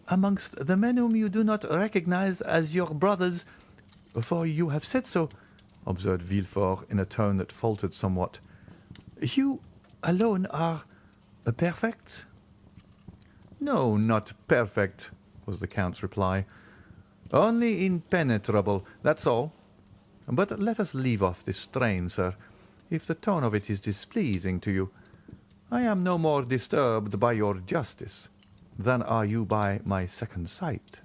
amongst the men whom you do not recognize as your brothers, for you have said so, observed Villefort in a tone that faltered somewhat, you alone are perfect? No, not perfect, was the Count's reply. Only impenetrable, that's all. But let us leave off this strain, sir, if the tone of it is displeasing to you. I am no more disturbed by your justice than are you by my second sight.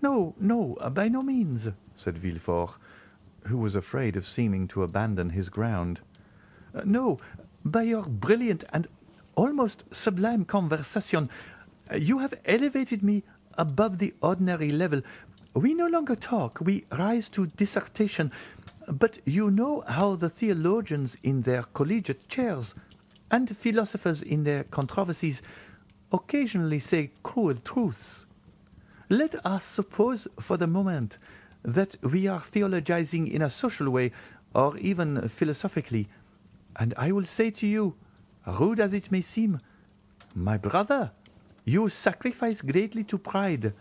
No, no, by no means, said Villefort, who was afraid of seeming to abandon his ground. No, by your brilliant and almost sublime conversation. You have elevated me above the ordinary level. We no longer talk, we rise to dissertation. But you know how the theologians in their collegiate chairs and philosophers in their controversies occasionally say cruel truths. Let us suppose for the moment that we are theologizing in a social way or even philosophically, and I will say to you, rude as it may seem, my brother, you sacrifice greatly to pride.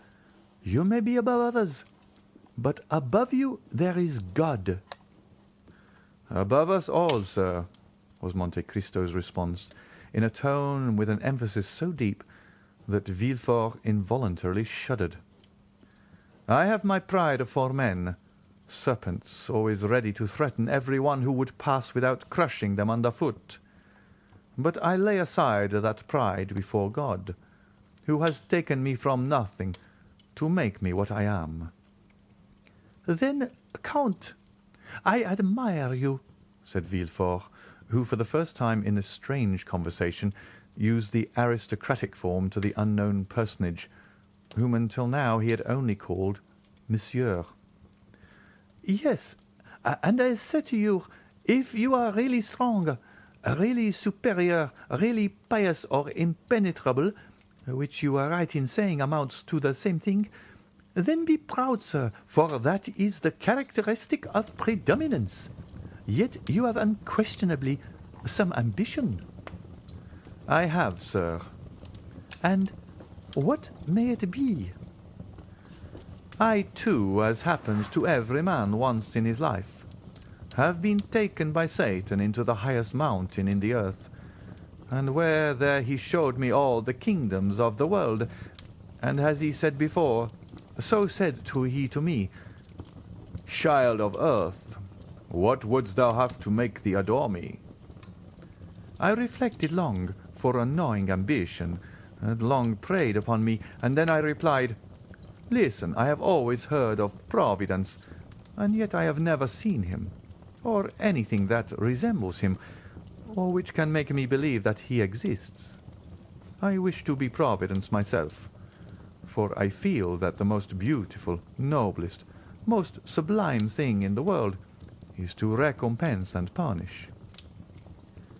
You may be above others, but above you there is God. Above us all, sir, was Monte Cristo's response, in a tone with an emphasis so deep that Villefort involuntarily shuddered. "I have my pride for men, serpents always ready to threaten every one who would pass without crushing them underfoot. But I lay aside that pride before God, who has taken me from nothing to make me what I am." "Then, Count, I admire you," said Villefort, who for the first time in this strange conversation used the aristocratic form to the unknown personage, whom until now he had only called Monsieur. "Yes, and I say to you, if you are really strong, really superior, really pious or impenetrable, which you are right in saying amounts to the same thing, then be proud, sir, for that is the characteristic of predominance. Yet you have unquestionably some ambition." "I have, sir." "And what may it be?" "I, too, as happens to every man once in his life, have been taken by Satan into the highest mountain in the earth, and where there he showed me all the kingdoms of the world, and as he said before, so said he to me, 'Child of earth, what wouldst thou have to make thee adore me?' I reflected long, for a gnawing ambition had long preyed upon me, and then I replied, 'Listen, I have always heard of Providence, and yet I have never seen him, or anything that resembles him, or which can make me believe that he exists. I wish to be Providence myself, for I feel that the most beautiful, noblest, most sublime thing in the world is to recompense and punish.'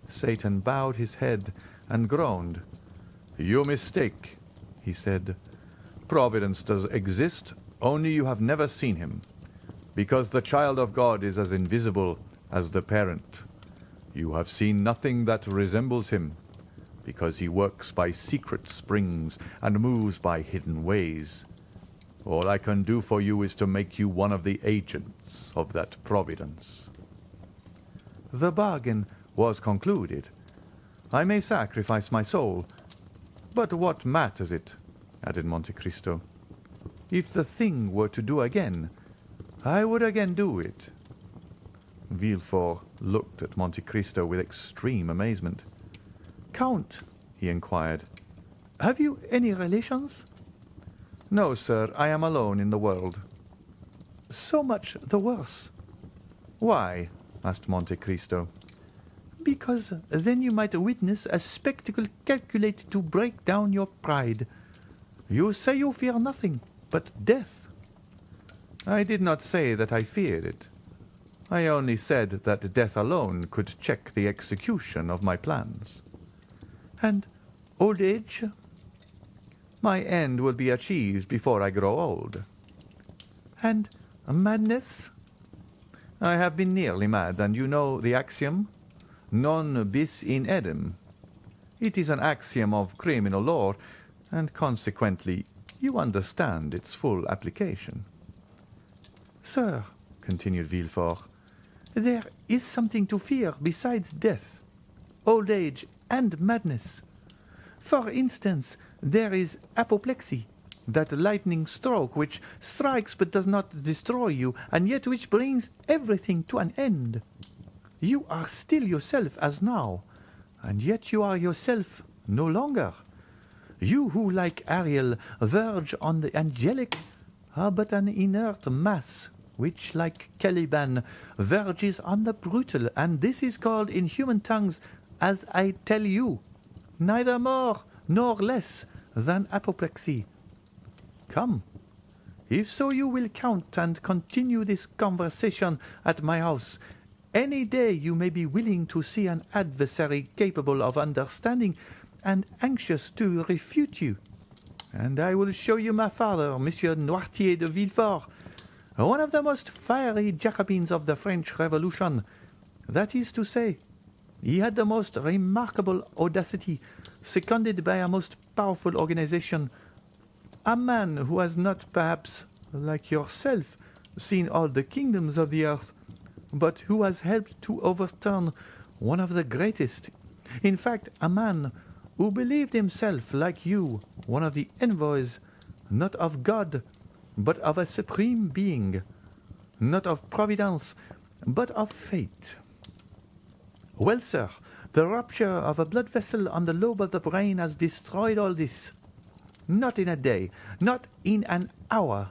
Satan bowed his head and groaned. 'You mistake,' he said. 'Providence does exist, only you have never seen him, because the child of God is as invisible as the parent. You have seen nothing that resembles him, because he works by secret springs and moves by hidden ways. All I can do for you is to make you one of the agents of that Providence.' The bargain was concluded. I may sacrifice my soul, but what matters it?" added Monte Cristo. "If the thing were to do again, I would again do it." Villefort looked at Monte Cristo with extreme amazement. "Count," he inquired, "have you any relations?" "No, sir, I am alone in the world." "So much the worse." "Why?" asked Monte Cristo. "Because then you might witness a spectacle calculated to break down your pride. You say you fear nothing but death." "I did not say that I feared it. I only said that death alone could check the execution of my plans." "And old age?" "My end will be achieved before I grow old." "And madness?" "I have been nearly mad, and you know the axiom, non bis in idem. It is an axiom of criminal law, and consequently you understand its full application." "Sir," continued Villefort, "there is something to fear besides death, old age, and madness. For instance, there is apoplexy, that lightning stroke which strikes but does not destroy you, and yet which brings everything to an end. You are still yourself as now, and yet you are yourself no longer. You who, like Ariel, verge on the angelic, are but an inert mass, which, like Caliban, verges on the brutal, and this is called in human tongues, as I tell you, neither more nor less than apoplexy. Come, if so you will count and continue this conversation at my house. Any day you may be willing to see an adversary capable of understanding and anxious to refute you. And I will show you my father, Monsieur Noirtier de Villefort, one of the most fiery Jacobins of the French Revolution. That is to say, he had the most remarkable audacity, seconded by a most powerful organization. A man who has not, perhaps, like yourself, seen all the kingdoms of the earth, but who has helped to overturn one of the greatest, In fact, a man who believed himself, like you, one of the envoys, not of God, but of a supreme being, not of providence, but of fate. Well, sir, the rupture of a blood vessel on the lobe of the brain has destroyed all this. Not in a day, not in an hour,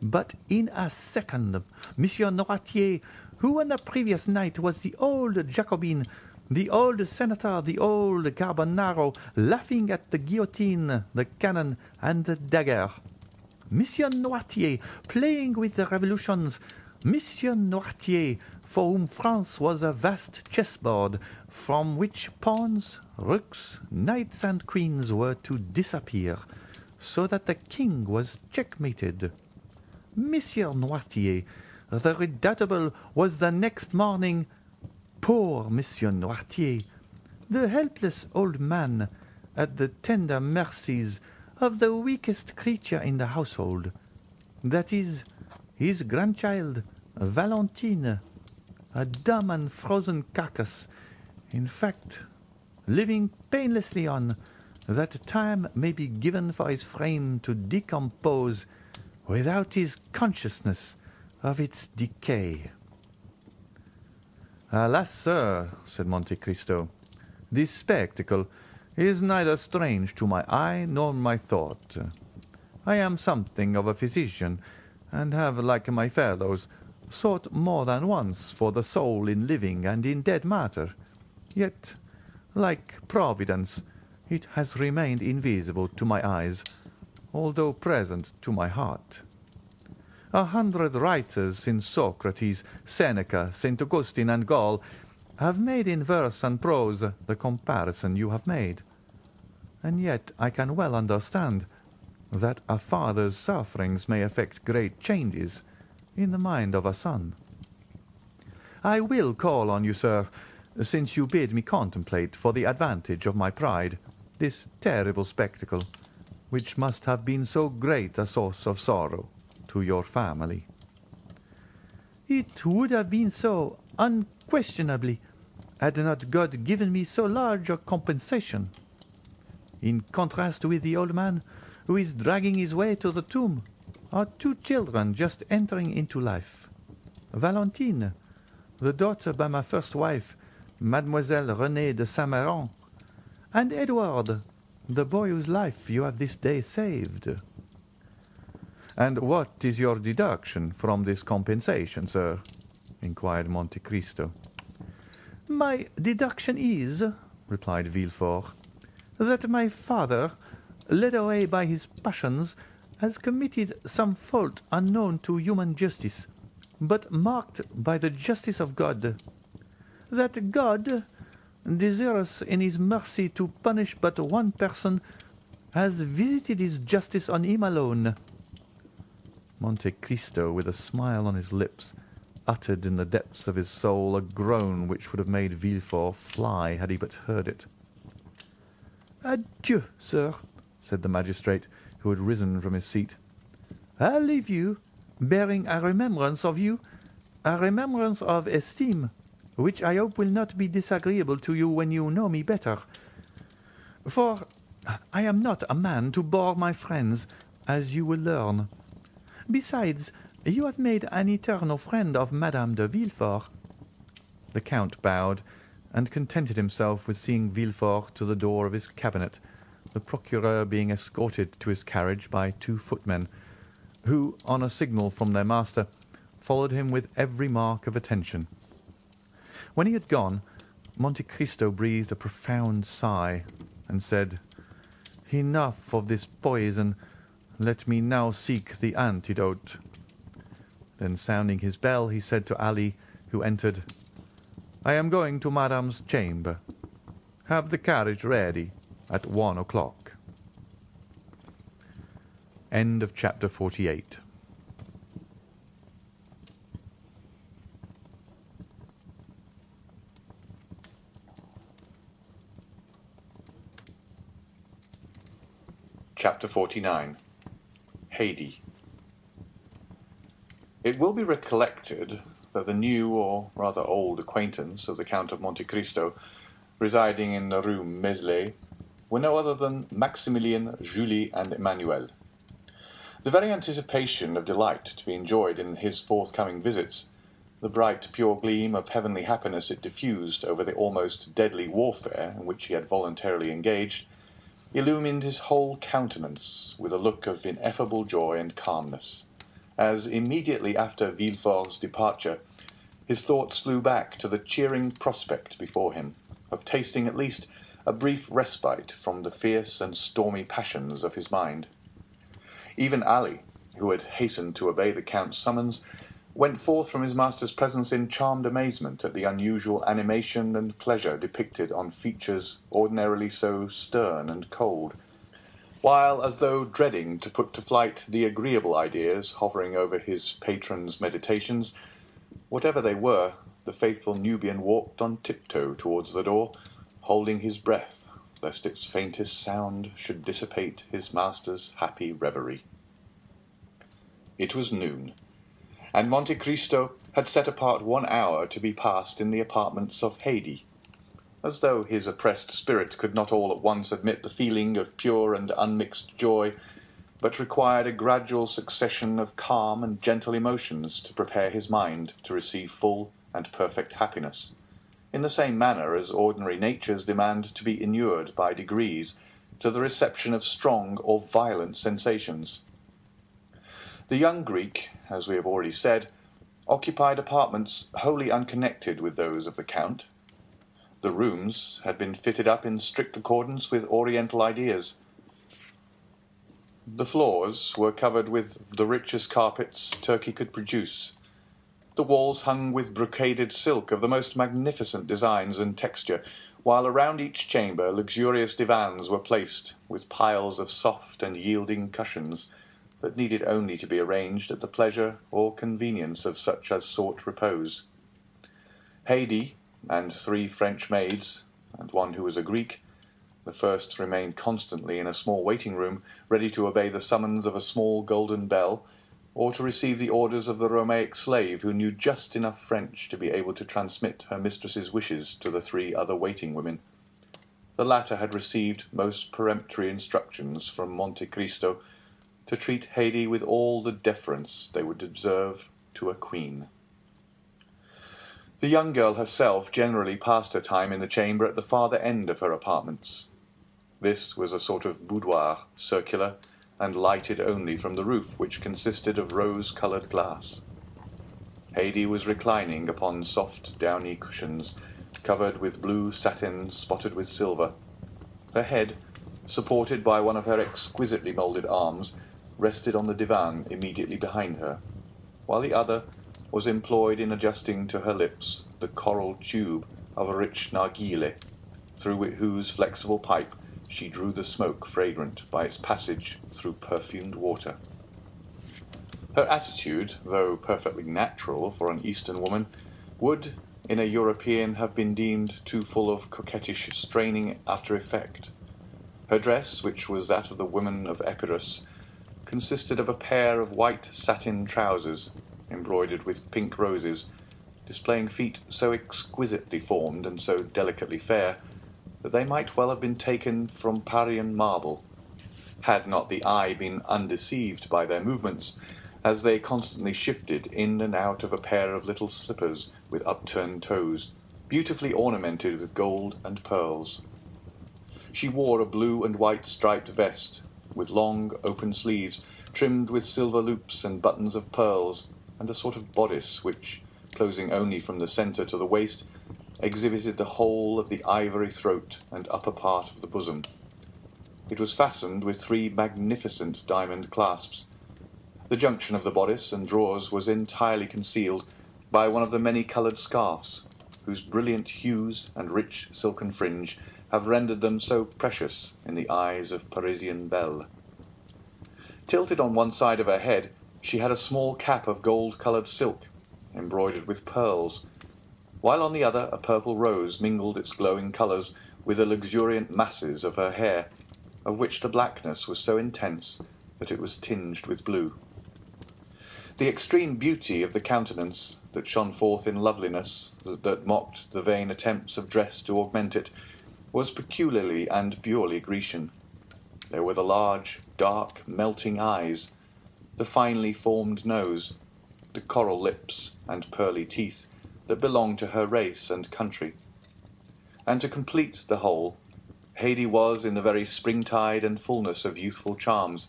but in a second. Monsieur Noirtier, who on the previous night was the old Jacobin, the old senator, the old Carbonaro, laughing at the guillotine, the cannon, and the dagger. Monsieur Noirtier, playing with the revolutions. Monsieur Noirtier, for whom France was a vast chessboard, from which pawns, rooks, knights, and queens were to disappear, so that the king was checkmated. Monsieur Noirtier, the redoubtable, was the next morning, poor Monsieur Noirtier, the helpless old man, at the tender mercies of the weakest creature in the household, that is, his grandchild, Valentine, a dumb and frozen carcass, in fact, living painlessly on, that time may be given for his frame to decompose without his consciousness of its decay. Alas, sir, said Monte Cristo, this spectacle is neither strange to my eye nor my thought. I am something of a physician, and have, like my fellows, sought more than once for the soul in living and in dead matter. Yet, like Providence, it has remained invisible to my eyes, although present to my heart. 100 writers since Socrates, Seneca, St. Augustine, and Gall have made in verse and prose the comparison you have made. And yet I can well understand that a father's sufferings may effect great changes in the mind of a son. I will call on you, sir, since you bid me contemplate for the advantage of my pride this terrible spectacle, which must have been so great a source of sorrow to your family. It would have been so, unquestionably, had not God given me so large a compensation. In contrast with the old man who is dragging his way to the tomb are two children just entering into life. Valentine, the daughter by my first wife, Mademoiselle Renée de Saint-Méran, and Edward, the boy whose life you have this day saved. And what is your deduction from this compensation, sir? Inquired Monte Cristo. My deduction is, replied Villefort, that my father, led away by his passions, has committed some fault unknown to human justice, but marked by the justice of God. That God, desirous in his mercy to punish but one person, has visited his justice on him alone. Monte Cristo, with a smile on his lips, uttered in the depths of his soul a groan which would have made Villefort fly had he but heard it. Adieu, sir, said the magistrate, who had risen from his seat. I leave you, bearing a remembrance of you, a remembrance of esteem, which I hope will not be disagreeable to you when you know me better. For I am not a man to bore my friends, as you will learn. Besides, you have made an eternal friend of Madame de Villefort. The Count bowed, and contented himself with seeing Villefort to the door of his cabinet, the procureur being escorted to his carriage by 2 footmen, who, on a signal from their master, followed him with every mark of attention. When he had gone, Monte Cristo breathed a profound sigh, and said, "Enough of this poison. Let me now seek the antidote." Then, sounding his bell, he said to Ali, who entered, "I am going to Madame's chamber. Have the carriage ready at 1 o'clock." End of chapter 48. Chapter 49. Haydée. It will be recollected that the new, or rather old, acquaintance of the Count of Monte Cristo residing in the Rue Meslay, were no other than Maximilien, Julie, and Emmanuel. The very anticipation of delight to be enjoyed in his forthcoming visits, the bright, pure gleam of heavenly happiness it diffused over the almost deadly warfare in which he had voluntarily engaged, illumined his whole countenance with a look of ineffable joy and calmness, as immediately after Villefort's departure his thoughts flew back to the cheering prospect before him of tasting at least a brief respite from the fierce and stormy passions of his mind. Even Ali, who had hastened to obey the Count's summons, went forth from his master's presence in charmed amazement at the unusual animation and pleasure depicted on features ordinarily so stern and cold, while, as though dreading to put to flight the agreeable ideas hovering over his patron's meditations, whatever they were, the faithful Nubian walked on tiptoe towards the door, holding his breath, lest its faintest sound should dissipate his master's happy reverie. It was noon, and Monte Cristo had set apart 1 hour to be passed in the apartments of Haydée, as though his oppressed spirit could not all at once admit the feeling of pure and unmixed joy, but required a gradual succession of calm and gentle emotions to prepare his mind to receive full and perfect happiness, in the same manner as ordinary natures demand to be inured by degrees to the reception of strong or violent sensations. The young Greek, as we have already said, occupied apartments wholly unconnected with those of the Count. The rooms had been fitted up in strict accordance with Oriental ideas. The floors were covered with the richest carpets Turkey could produce. The walls hung with brocaded silk of the most magnificent designs and texture, while around each chamber luxurious divans were placed, with piles of soft and yielding cushions, that needed only to be arranged at the pleasure or convenience of such as sought repose. Haydée and 3 French maids, and one who was a Greek, the first remained constantly in a small waiting-room, ready to obey the summons of a small golden bell, or to receive the orders of the Romaic slave who knew just enough French to be able to transmit her mistress's wishes to the 3 other waiting women. The latter had received most peremptory instructions from Monte Cristo to treat Haydée with all the deference they would observe to a queen. The young girl herself generally passed her time in the chamber at the farther end of her apartments. This was a sort of boudoir, circular, and lighted only from the roof, which consisted of rose-coloured glass. Haydée was reclining upon soft downy cushions, covered with blue satin spotted with silver. Her head, supported by one of her exquisitely moulded arms, rested on the divan immediately behind her, while the other was employed in adjusting to her lips the coral tube of a rich narghile, through whose flexible pipe she drew the smoke fragrant by its passage through perfumed water. Her attitude, though perfectly natural for an Eastern woman, would, in a European, have been deemed too full of coquettish straining after effect. Her dress, which was that of the women of Epirus, consisted of a pair of white satin trousers, embroidered with pink roses, displaying feet so exquisitely formed and so delicately fair, that they might well have been taken from Parian marble, had not the eye been undeceived by their movements, as they constantly shifted in and out of a pair of little slippers with upturned toes, beautifully ornamented with gold and pearls. She wore a blue and white striped vest, with long open sleeves, trimmed with silver loops and buttons of pearls, and a sort of bodice which, closing only from the centre to the waist, exhibited the whole of the ivory throat and upper part of the bosom. It was fastened with 3 magnificent diamond clasps. The junction of the bodice and drawers was entirely concealed by one of the many-coloured scarfs, whose brilliant hues and rich silken fringe have rendered them so precious in the eyes of Parisian belles. Tilted on one side of her head, she had a small cap of gold-coloured silk, embroidered with pearls, while on the other a purple rose mingled its glowing colours with the luxuriant masses of her hair, of which the blackness was so intense that it was tinged with blue. The extreme beauty of the countenance, that shone forth in loveliness, that mocked the vain attempts of dress to augment it, was peculiarly and purely Grecian. There were the large, dark, melting eyes, the finely formed nose, the coral lips and pearly teeth that belonged to her race and country. And to complete the whole, Haydée was in the very springtide and fullness of youthful charms.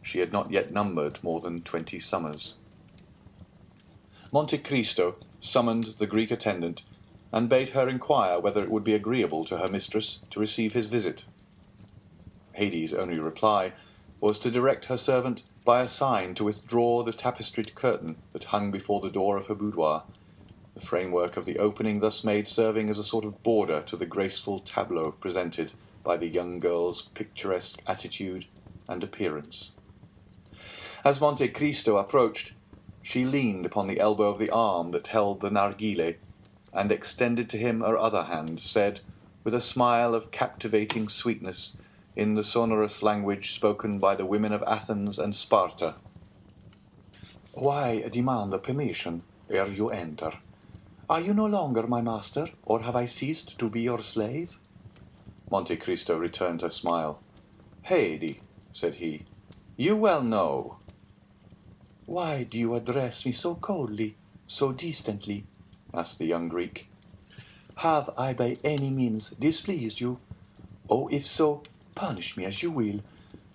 She had not yet numbered more than 20 summers. Monte Cristo summoned the Greek attendant and bade her inquire whether it would be agreeable to her mistress to receive his visit. Haydée's only reply was to direct her servant by a sign to withdraw the tapestried curtain that hung before the door of her boudoir, the framework of the opening thus made serving as a sort of border to the graceful tableau presented by the young girl's picturesque attitude and appearance. As Monte Cristo approached, she leaned upon the elbow of the arm that held the narghile, and extended to him her other hand, said, with a smile of captivating sweetness, in the sonorous language spoken by the women of Athens and Sparta, "Why demand the permission ere you enter? Are you no longer my master, or have I ceased to be your slave?" Monte Cristo returned her smile. "Haydée," said he, "you well know." "Why do you address me so coldly, so distantly?" asked the young Greek. "Have I by any means displeased you? Oh, if so, punish me as you will,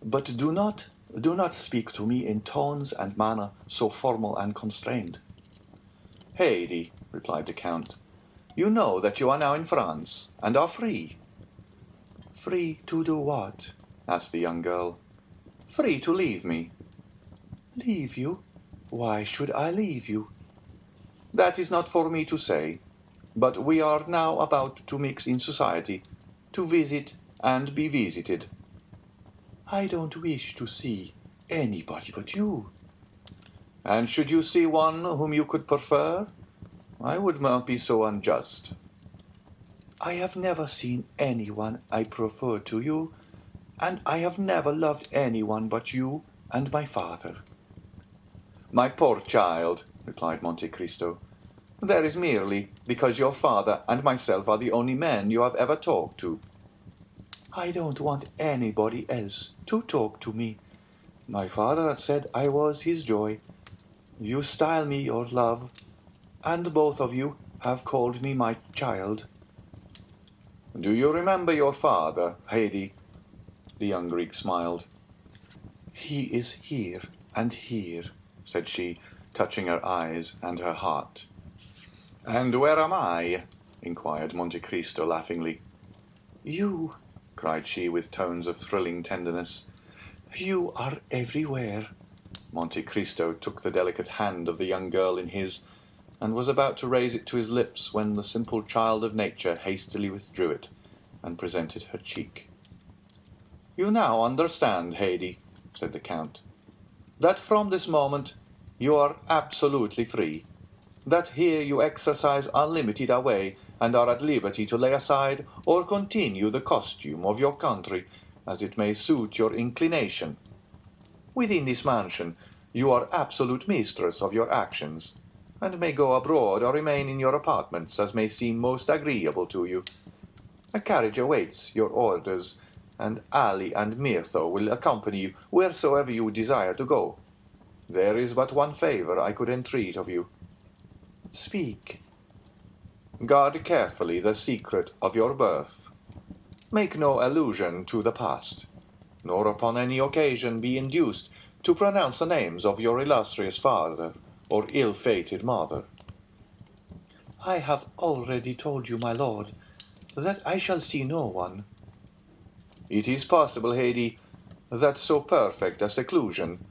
but do not speak to me in tones and manner so formal and constrained." "Haydée," replied the Count, "you know that you are now in France, and are free." "Free to do what?" asked the young girl. "Free to leave me." "Leave you? Why should I leave you?" "That is not for me to say, but we are now about to mix in society, to visit and be visited." "I don't wish to see anybody but you." "And should you see one whom you could prefer, I would not be so unjust." "I have never seen anyone I prefer to you, and I have never loved anyone but you and my father." "My poor child," replied Monte Cristo, "that is merely because your father and myself are the only men you have ever talked to." "I don't want anybody else to talk to me. My father said I was his joy. You style me your love, and both of you have called me my child." "Do you remember your father, Haydée?" The young Greek smiled. "He is here and here," said she, touching her eyes and her heart. "And where am I?" inquired Monte Cristo laughingly. "You," cried she with tones of thrilling tenderness, "you are everywhere." Monte Cristo took the delicate hand of the young girl in his, and was about to raise it to his lips when the simple child of nature hastily withdrew it and presented her cheek. "You now understand, Haydée," said the Count, "that from this moment you are absolutely free, that here you exercise unlimited away and are at liberty to lay aside or continue the costume of your country as it may suit your inclination. Within this mansion you are absolute mistress of your actions, and may go abroad or remain in your apartments as may seem most agreeable to you. A carriage awaits your orders, and Ali and Myrtho will accompany you wheresoever you desire to go. There is but one favor I could entreat of you." "Speak." "Guard carefully the secret of your birth. Make no allusion to the past, nor upon any occasion be induced to pronounce the names of your illustrious father or ill-fated mother." "I have already told you, my lord, that I shall see no one." "It is possible, Haydée, that so perfect a seclusion,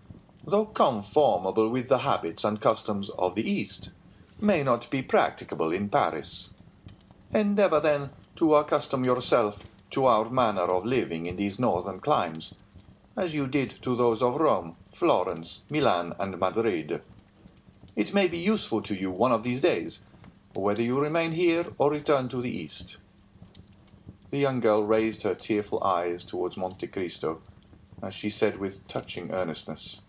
though conformable with the habits and customs of the East, may not be practicable in Paris. Endeavor, then, to accustom yourself to our manner of living in these northern climes, as you did to those of Rome, Florence, Milan, and Madrid. It may be useful to you one of these days, whether you remain here or return to the East." The young girl raised her tearful eyes towards Monte Cristo, as she said with touching earnestness,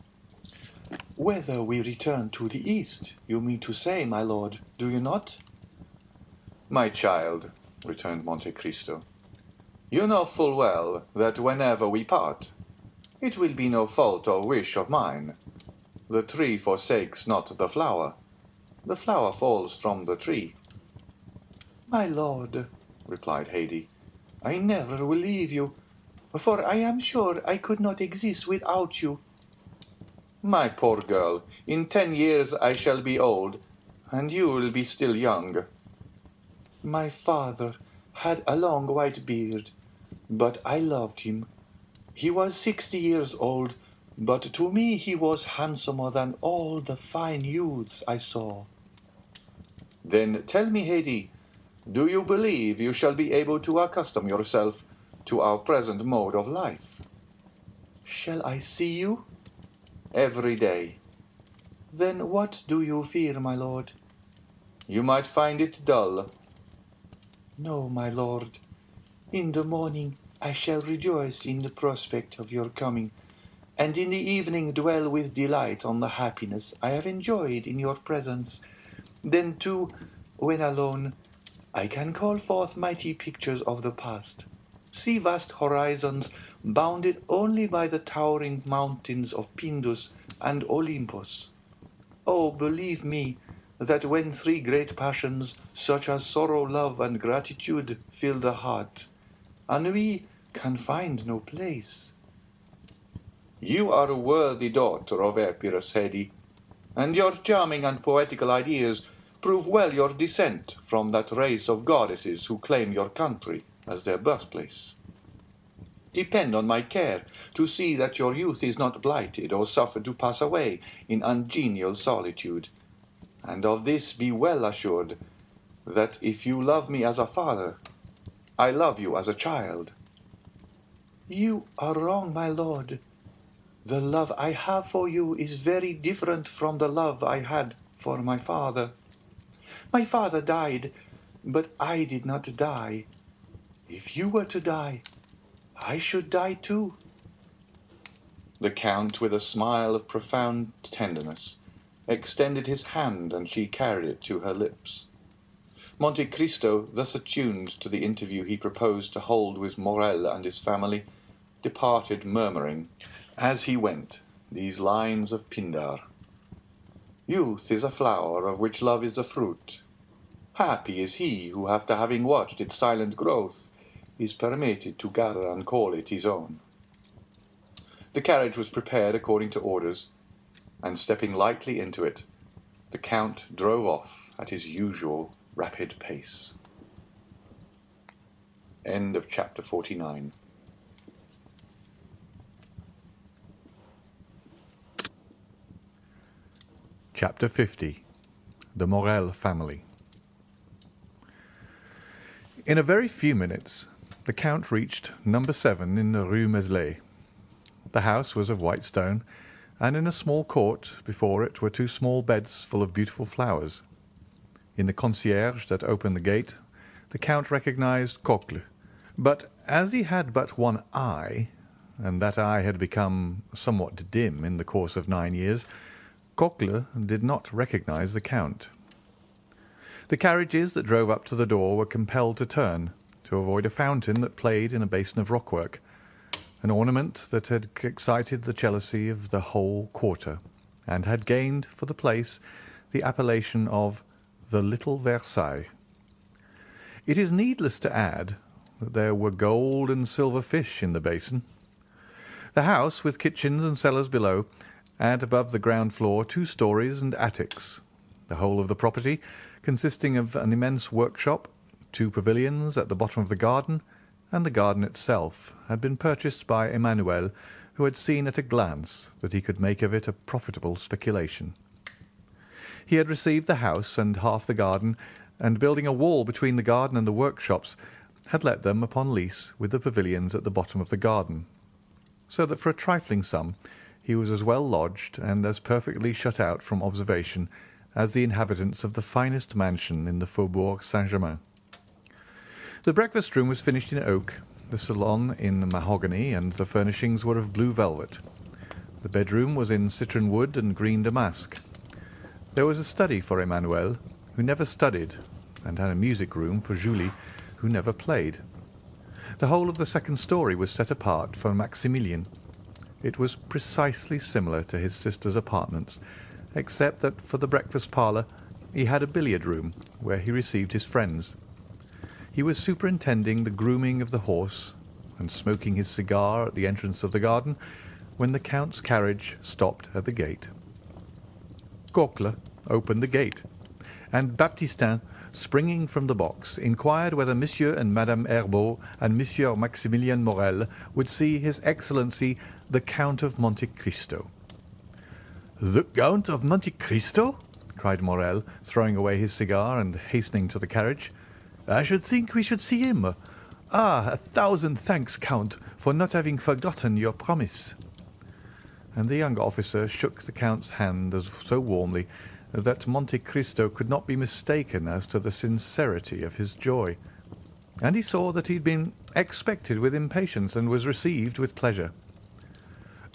Whether we return to the east, you mean to say, my lord, do you not? My child, returned Monte Cristo, you know full well that whenever we part, it will be no fault or wish of mine. The tree forsakes not the flower. The flower falls from the tree. My lord, replied Haydée, I never will leave you, for I am sure I could not exist without you. My poor girl, in 10 years I shall be old, and you will be still young. My father had a long white beard, but I loved him. He was 60 years old, but to me he was handsomer than all the fine youths I saw. Then tell me, Haydée, do you believe you shall be able to accustom yourself to our present mode of life? Shall I see you? Every day. Then what do you fear, my lord? You might find it dull. No, my lord. In the morning I shall rejoice in the prospect of your coming, and in the evening dwell with delight on the happiness I have enjoyed in your presence. Then, too, when alone, I can call forth mighty pictures of the past, see vast horizons bounded only by the towering mountains of Pindus and Olympus. Oh, believe me, that when 3 great passions, such as sorrow, love, and gratitude, fill the heart, ennui can find no place. You are a worthy daughter of Epirus, Haydée, and your charming and poetical ideas prove well your descent from that race of goddesses who claim your country as their birthplace. Depend on my care to see that your youth is not blighted or suffered to pass away in ungenial solitude, and of this be well assured, that if you love me as a father, I love you as a child. You are wrong, my lord. The love I have for you is very different from the love I had for my father. My father died, but I did not die. If you were to die, I should die too. The Count, with a smile of profound tenderness, extended his hand, and she carried it to her lips. Monte Cristo, thus attuned to the interview he proposed to hold with Morrel and his family, departed murmuring, as he went, these lines of Pindar. Youth is a flower of which love is the fruit. Happy is he who, after having watched its silent growth, is permitted to gather and call it his own. The carriage was prepared according to orders, and stepping lightly into it, the Count drove off at his usual rapid pace. End of chapter 49. Chapter 50. The Morrel Family. In a very few minutes, the Count reached number 7 in the Rue Meslay. The house was of white stone, and in a small court before it were 2 small beds full of beautiful flowers. In the concierge that opened the gate, the Count recognized Cocle, but as he had but one eye, and that eye had become somewhat dim in the course of 9 years, Cocle did not recognize the Count. The carriages that drove up to the door were compelled to turn, to avoid a fountain that played in a basin of rockwork, an ornament that had excited the jealousy of the whole quarter, and had gained for the place the appellation of the Little Versailles. It is needless to add that there were gold and silver fish in the basin. The house, with kitchens and cellars below, had above the ground floor 2 stories and attics, the whole of the property consisting of an immense workshop, 2 pavilions at the bottom of the garden, and the garden itself had been purchased by Emmanuel, who had seen at a glance that he could make of it a profitable speculation. He had received the house and half the garden, and building a wall between the garden and the workshops, had let them upon lease with the pavilions at the bottom of the garden, so that for a trifling sum he was as well lodged and as perfectly shut out from observation as the inhabitants of the finest mansion in the Faubourg Saint-Germain. The breakfast-room was finished in oak, the salon in mahogany, and the furnishings were of blue velvet. The bedroom was in citron wood and green damask. There was a study for Emmanuel, who never studied, and had a music room for Julie, who never played. The whole of the second story was set apart for Maximilian. It was precisely similar to his sister's apartments, except that for the breakfast parlour he had a billiard room where he received his friends. He was superintending the grooming of the horse and smoking his cigar at the entrance of the garden when the Count's carriage stopped at the gate. Coquelin opened the gate, and Baptistin, springing from the box, inquired whether Monsieur and Madame Herbault and Monsieur Maximilien Morel would see His Excellency the Count of Monte Cristo. "The Count of Monte Cristo?" cried Morel, throwing away his cigar and hastening to the carriage. "I should think we should see him. Ah, 1,000 thanks, Count, for not having forgotten your promise." And the young officer shook the Count's hand so warmly that Monte Cristo could not be mistaken as to the sincerity of his joy, and he saw that he had been expected with impatience and was received with pleasure.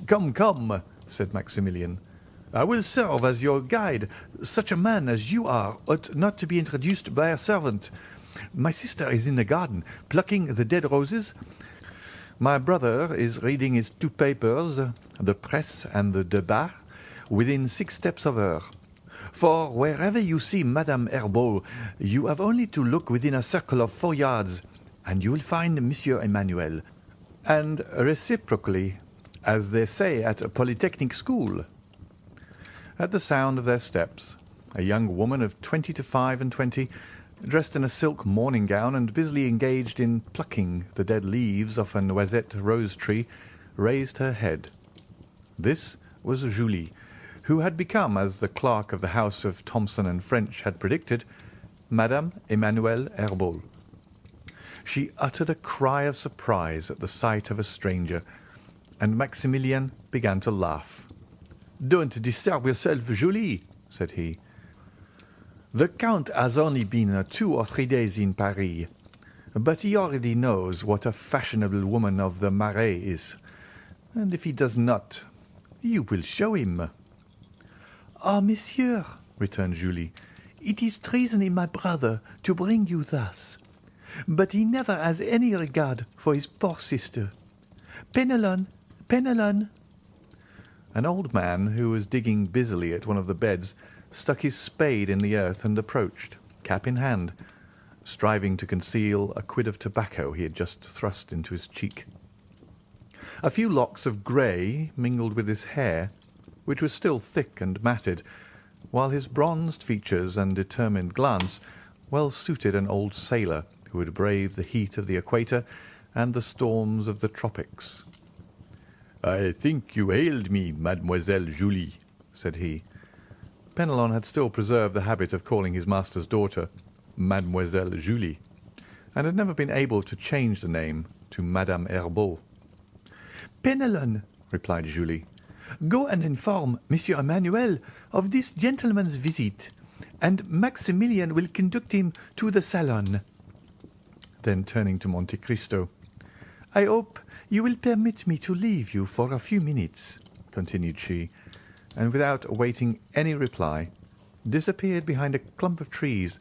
"Come, come," said Maximilian, "I will serve as your guide. Such a man as you are ought not to be introduced by a servant. My sister is in the garden, plucking the dead roses. My brother is reading his two papers, the Presse and the Debat, within 6 steps of her. For wherever you see Madame Herbault, you have only to look within a circle of 4 yards, and you will find Monsieur Emmanuel. And reciprocally, as they say at a polytechnic school." At the sound of their steps, a young woman of 20 to 25, dressed in a silk morning gown and busily engaged in plucking the dead leaves off a noisette rose tree, raised her head. This was Julie, who had become, as the clerk of the house of Thomson and French had predicted, Madame Emmanuelle Herbault. She uttered a cry of surprise at the sight of a stranger, and Maximilian began to laugh. "Don't disturb yourself, Julie," said he. "The Count has only been 2 or 3 days in Paris, but he already knows what a fashionable woman of the Marais is, and if he does not, you will show him." "Ah, monsieur," returned Julie, "it is treason in my brother to bring you thus. But he never has any regard for his poor sister. Penelon, Penelon!" An old man who was digging busily at one of the beds stuck his spade in the earth and approached, cap in hand, striving to conceal a quid of tobacco he had just thrust into his cheek. A few locks of grey mingled with his hair, which was still thick and matted, while his bronzed features and determined glance well suited an old sailor who had braved the heat of the equator and the storms of the tropics. "I think you hailed me, Mademoiselle Julie," said he. Penelon had still preserved the habit of calling his master's daughter Mademoiselle Julie, and had never been able to change the name to Madame Herbault. "Penelon," replied Julie, "go and inform Monsieur Emmanuel of this gentleman's visit, and Maximilian will conduct him to the salon." Then turning to Monte Cristo, "I hope you will permit me to leave you for a few minutes," continued she, and without awaiting any reply, disappeared behind a clump of trees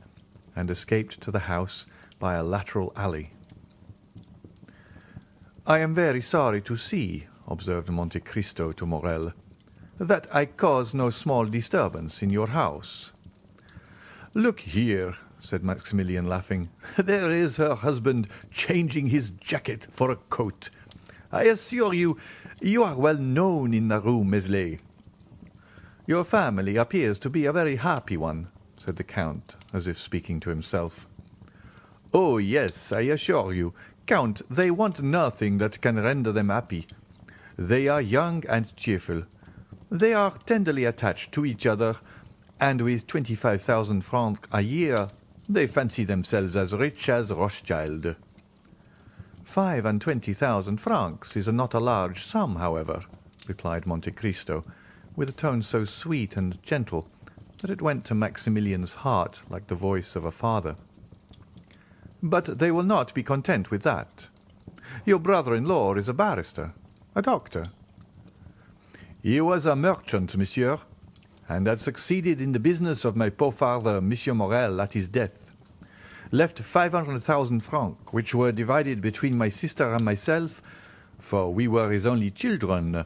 and escaped to the house by a lateral alley. "I am very sorry to see," observed Monte Cristo to Morel, "that I cause no small disturbance in your house." "Look here," said Maximilian, laughing, "there is her husband changing his jacket for a coat. I assure you, you are well known in the Rue Meslay." "Your family appears to be a very happy one," said the Count, as if speaking to himself. "Oh, yes, I assure you, Count, they want nothing that can render them happy. They are young and cheerful. They are tenderly attached to each other, and with 25,000 francs a year, they fancy themselves as rich as Rothschild." 25,000 francs is not a large sum, however," replied Monte Cristo, with a tone so sweet and gentle that it went to Maximilian's heart like the voice of a father. "But they will not be content with that. Your brother-in-law is a barrister, a doctor." He was a merchant, monsieur, and had succeeded in the business of my poor father, Monsieur Morel, at his death. Left 500,000 francs, which were divided between my sister and myself, for we were his only children.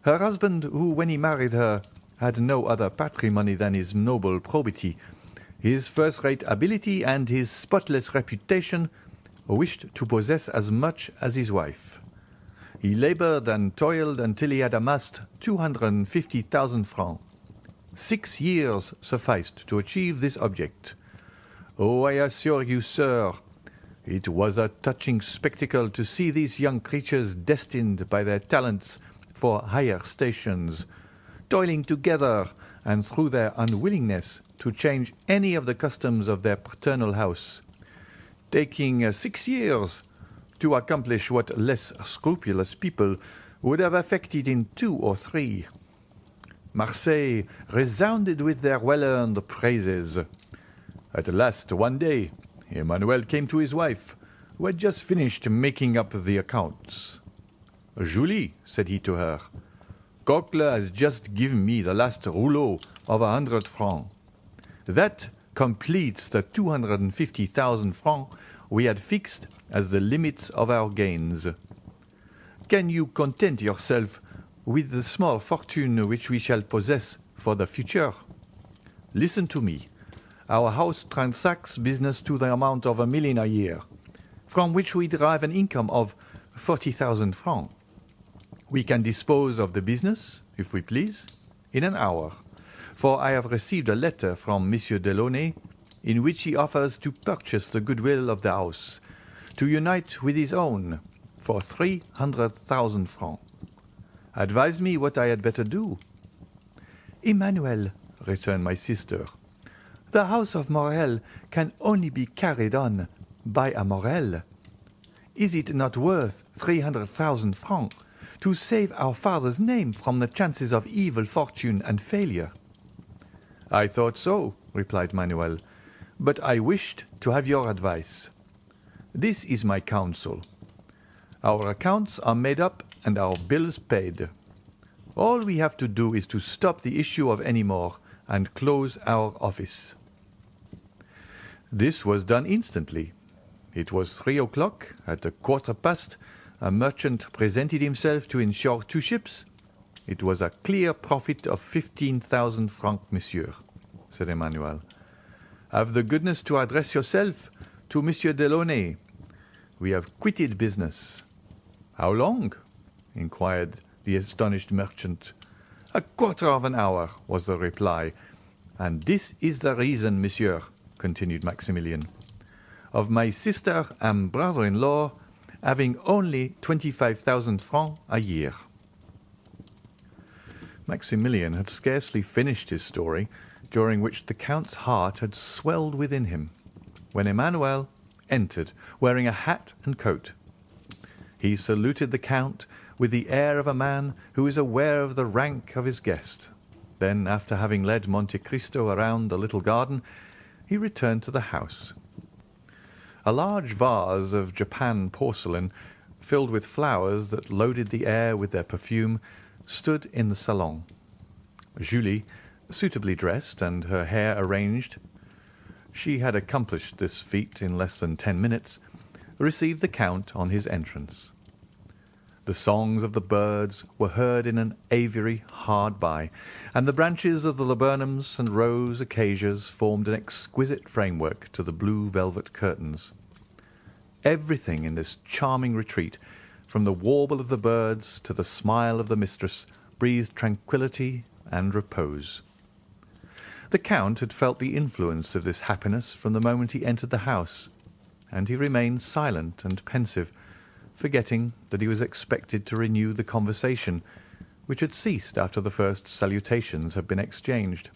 Her husband, who, when he married her, had no other patrimony than his noble probity, his first-rate ability, and his spotless reputation, wished to possess as much as his wife. He laboured and toiled until he had amassed 250,000 francs. 6 years sufficed to achieve this object. Oh, I assure you, sir, it was a touching spectacle to see these young creatures destined by their talents for higher stations, toiling together and through their unwillingness to change any of the customs of their paternal house, taking 6 years to accomplish what less scrupulous people would have effected in 2 or 3. Marseille resounded with their well-earned praises. At last, one day, Emmanuel came to his wife, who had just finished making up the accounts. "Julie," said he to her, "Coquelin has just given me the last rouleau of 100 francs. That completes the 250,000 francs we had fixed as the limits of our gains. Can you content yourself with the small fortune which we shall possess for the future? Listen to me. Our house transacts business to the amount of 1 million a year, from which we derive an income of 40,000 francs. We can dispose of the business, if we please, in an hour, for I have received a letter from Monsieur Delaunay in which he offers to purchase the goodwill of the house, to unite with his own, for 300,000 francs. Advise me what I had better do." "Emmanuel," returned my sister, "the house of Morel can only be carried on by a Morel. Is it not worth 300,000 francs to save our father's name from the chances of evil fortune and failure?" "I thought so," replied Manuel, "but I wished to have your advice. This is my counsel. Our accounts are made up and our bills paid. All we have to do is to stop the issue of any more and close our office." This was done instantly. It was 3 o'clock. At a quarter past, a merchant presented himself to insure 2 ships. "It was a clear profit of 15,000 francs, monsieur," said Emmanuel. "Have the goodness to address yourself to Monsieur Delaunay. We have quitted business." "How long?" inquired the astonished merchant. "A quarter of an hour," was the reply. "And this is the reason, monsieur," continued Maximilian, "of my sister and brother-in-law having only 25,000 francs a year." Maximilian had scarcely finished his story, during which the Count's heart had swelled within him, when Emmanuel entered, wearing a hat and coat. He saluted the Count with the air of a man who is aware of the rank of his guest. Then, after having led Monte Cristo around the little garden, he returned to the house. A large vase of Japan porcelain, filled with flowers that loaded the air with their perfume, stood in the salon. Julie, suitably dressed and her hair arranged, she had accomplished this feat in less than 10 minutes, received the Count on his entrance. The songs of the birds were heard in an aviary hard by, and the branches of the laburnums and rose acacias formed an exquisite framework to the blue velvet curtains. Everything in this charming retreat, from the warble of the birds to the smile of the mistress, breathed tranquillity and repose. The Count had felt the influence of this happiness from the moment he entered the house, and he remained silent and pensive, forgetting that he was expected to renew the conversation, which had ceased after the first salutations had been exchanged.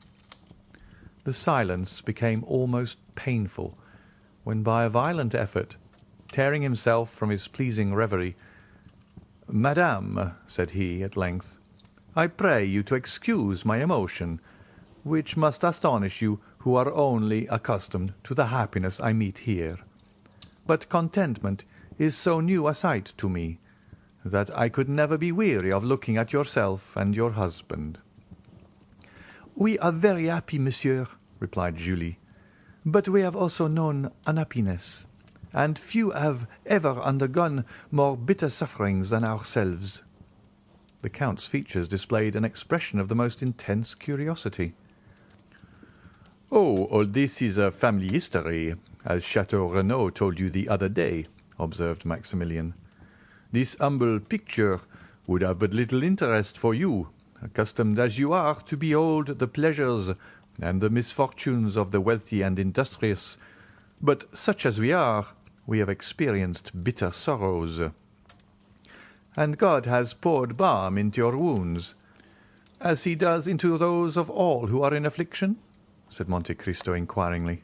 The silence became almost painful, when by a violent effort, tearing himself from his pleasing reverie, "Madame," said he at length, "I pray you to excuse my emotion, which must astonish you who are only accustomed to the happiness I meet here. But contentment is so new a sight to me, that I could never be weary of looking at yourself and your husband." "We are very happy, monsieur," replied Julie, "but we have also known unhappiness, and few have ever undergone more bitter sufferings than ourselves." The Count's features displayed an expression of the most intense curiosity. "Oh, all this is a family history, as Chateau Renaud told you the other day," observed Maximilian. "This humble picture would have but little interest for you, accustomed as you are to behold the pleasures and the misfortunes of the wealthy and industrious, but such as we are, we have experienced bitter sorrows." "And God has poured balm into your wounds, as he does into those of all who are in affliction?" said Monte Cristo inquiringly.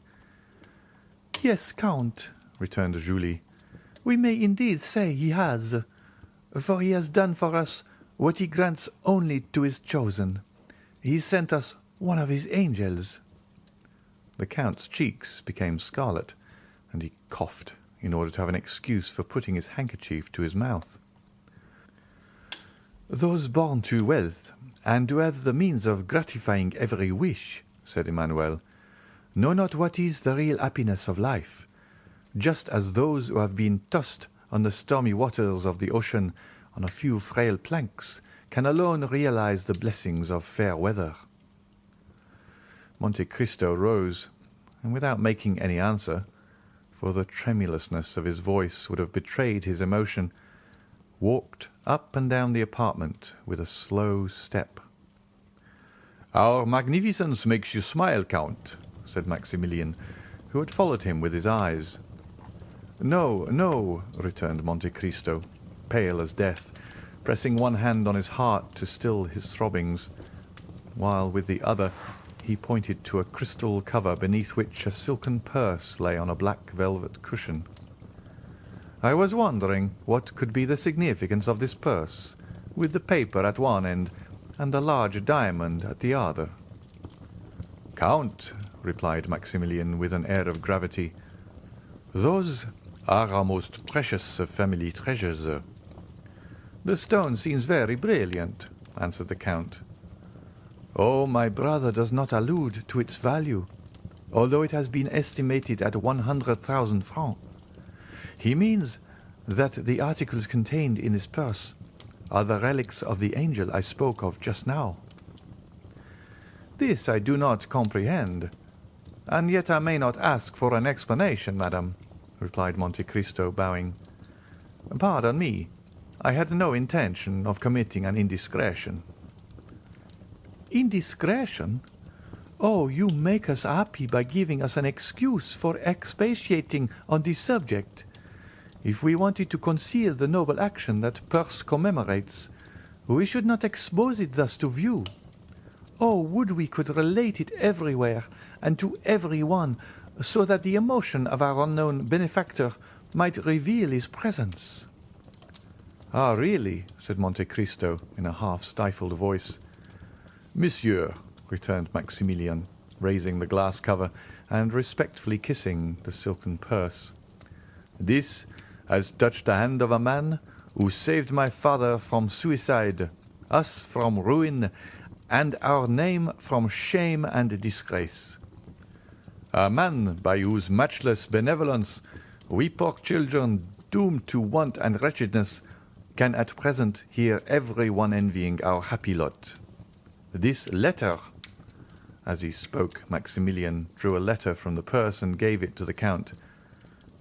"Yes, Count," returned Julie, "we may indeed say he has, for he has done for us what he grants only to his chosen. He sent us one of his angels." The Count's cheeks became scarlet, and he coughed in order to have an excuse for putting his handkerchief to his mouth. "Those born to wealth, and who have the means of gratifying every wish," said Emmanuel, "know not what is the real happiness of life, just as those who have been tossed on the stormy waters of the ocean on a few frail planks can alone realize the blessings of fair weather." Monte Cristo rose, and without making any answer, for the tremulousness of his voice would have betrayed his emotion, walked up and down the apartment with a slow step. "Our magnificence makes you smile, Count," said Maximilian, who had followed him with his eyes. "No, no," returned Monte Cristo, pale as death, pressing one hand on his heart to still his throbbings, while with the other he pointed to a crystal cover beneath which a silken purse lay on a black velvet cushion. "I was wondering what could be the significance of this purse, with the paper at one end and the large diamond at the other." "Count," replied Maximilian with an air of gravity, "those are our most precious family treasures." "The stone seems very brilliant," answered the Count. "Oh, my brother does not allude to its value, although it has been estimated at 100,000 francs. He means that the articles contained in this purse are the relics of the angel I spoke of just now." "This I do not comprehend, and yet I may not ask for an explanation, madam," replied Monte Cristo, bowing. "Pardon me, I had no intention of committing an indiscretion." "Indiscretion? Oh, you make us happy by giving us an excuse for expatiating on this subject. If we wanted to conceal the noble action that purse commemorates, we should not expose it thus to view. Oh, would we could relate it everywhere and to every one, so that the emotion of our unknown benefactor might reveal his presence." "Ah, really?" said Monte Cristo in a half-stifled voice. "Monsieur," returned Maximilian, raising the glass cover and respectfully kissing the silken purse, "this has touched the hand of a man who saved my father from suicide, us from ruin, and our name from shame and disgrace. A man by whose matchless benevolence we poor children doomed to want and wretchedness can at present hear every one envying our happy lot. This letter—" As he spoke, Maximilian drew a letter from the purse and gave it to the Count.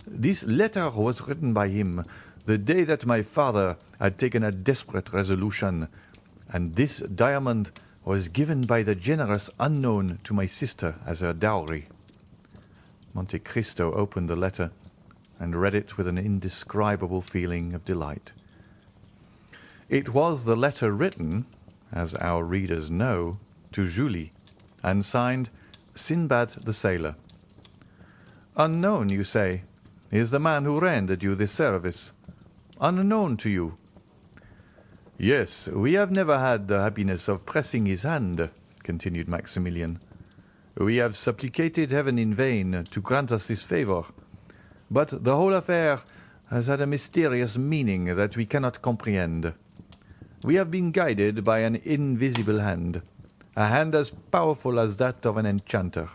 "This letter was written by him the day that my father had taken a desperate resolution, and this diamond was given by the generous unknown to my sister as her dowry." Monte Cristo opened the letter and read it with an indescribable feeling of delight. It was the letter written, as our readers know, to Julie, and signed Sinbad the Sailor. "Unknown, you say, is the man who rendered you this service? Unknown to you?" "Yes, we have never had the happiness of pressing his hand," continued Maximilian. "We have supplicated heaven in vain to grant us this favor, but the whole affair has had a mysterious meaning that we cannot comprehend. We have been guided by an invisible hand, a hand as powerful as that of an enchanter."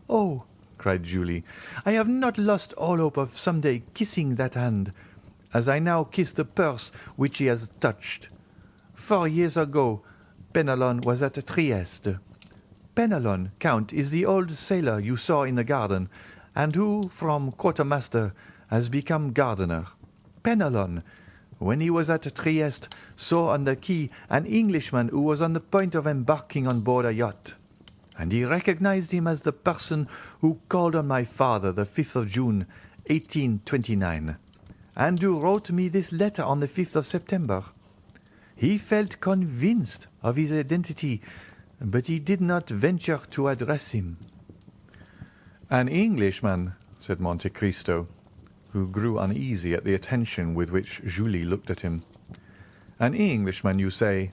"Oh," cried Julie, "I have not lost all hope of some day kissing that hand, as I now kiss the purse which he has touched. 4 years ago, Penelon was at Trieste. Penelon, Count, is the old sailor you saw in the garden, and who, from quartermaster, has become gardener. Penelon, when he was at Trieste, saw on the quay an Englishman who was on the point of embarking on board a yacht, and he recognized him as the person who called on my father the 5th of June, 1829, and who wrote me this letter on the 5th of September. He felt convinced of his identity, but he did not venture to address him." "An Englishman," said Monte Cristo, who grew uneasy at the attention with which Julie looked at him. "An Englishman, you say?"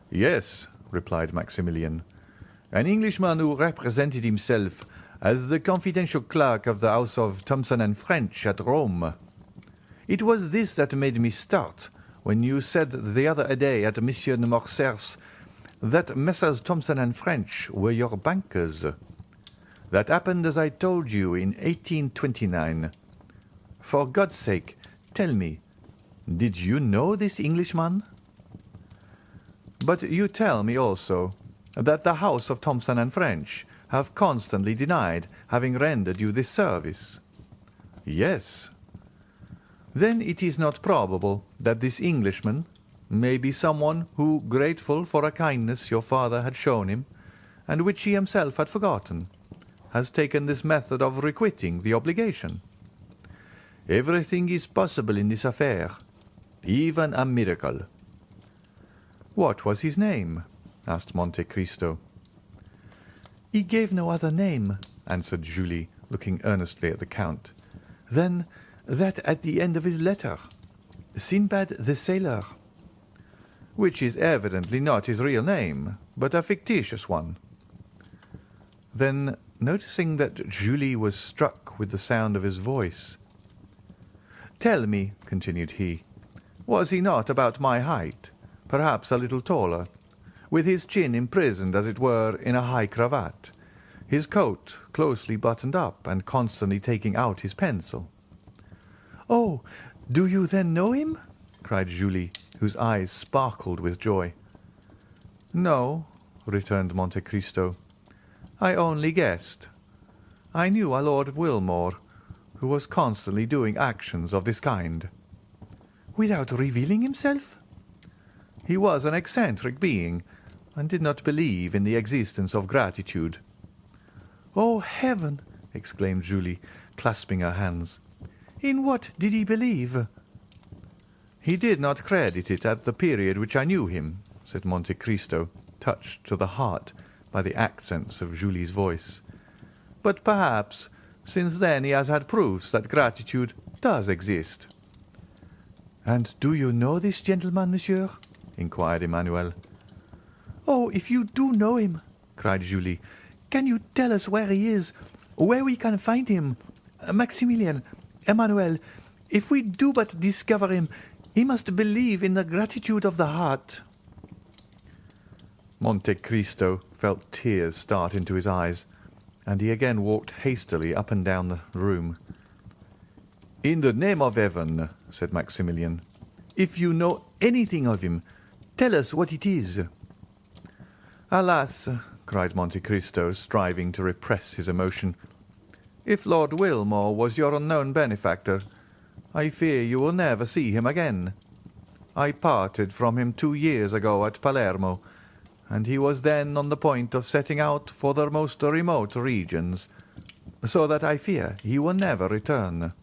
"Yes," replied Maximilian, "an Englishman who represented himself as the confidential clerk of the house of Thomson and French at Rome. It was this that made me start when you said the other day at Monsieur de Morcerf's that Messrs. Thomson and French were your bankers. That happened, as I told you, in 1829. For God's sake, tell me, did you know this Englishman? But you tell me also that the house of Thomson and French have constantly denied having rendered you this service." "Yes." "Then it is not probable that this Englishman may be someone who, grateful for a kindness your father had shown him, and which he himself had forgotten, has taken this method of requiting the obligation. Everything is possible in this affair, even a miracle." "What was his name?" asked Monte Cristo. "He gave no other name," answered Julie, looking earnestly at the Count, "than that at the end of his letter, Sinbad the Sailor." "Which is evidently not his real name, but a fictitious one." Then, noticing that Julie was struck with the sound of his voice, "Tell me," continued he, "was he not about my height, perhaps a little taller, with his chin imprisoned, as it were, in a high cravat, his coat closely buttoned up, and constantly taking out his pencil?" "Oh, do you then know him?" cried Julie, whose eyes sparkled with joy. "No," returned Monte Cristo, "I only guessed. I knew a Lord Wilmore, who was constantly doing actions of this kind." "Without revealing himself?" "He was an eccentric being, and did not believe in the existence of gratitude." "Oh, heaven!" exclaimed Julie, clasping her hands. "In what did he believe?" "He did not credit it at the period which I knew him," said Monte Cristo, touched to the heart by the accents of Julie's voice. "But perhaps since then he has had proofs that gratitude does exist." "And do you know this gentleman, monsieur?" inquired Emmanuel. "Oh, if you do know him," cried Julie, "can you tell us where he is, where we can find him? Maximilian, Emmanuel, if we do but discover him, he must believe in the gratitude of the heart." Monte Cristo felt tears start into his eyes, and he again walked hastily up and down the room. "In the name of heaven," said Maximilian, "if you know anything of him, tell us what it is." "Alas!" cried Monte Cristo, striving to repress his emotion, "if Lord Wilmore was your unknown benefactor, I fear you will never see him again. I parted from him 2 years ago at Palermo, and he was then on the point of setting out for the most remote regions, so that I fear he will never return."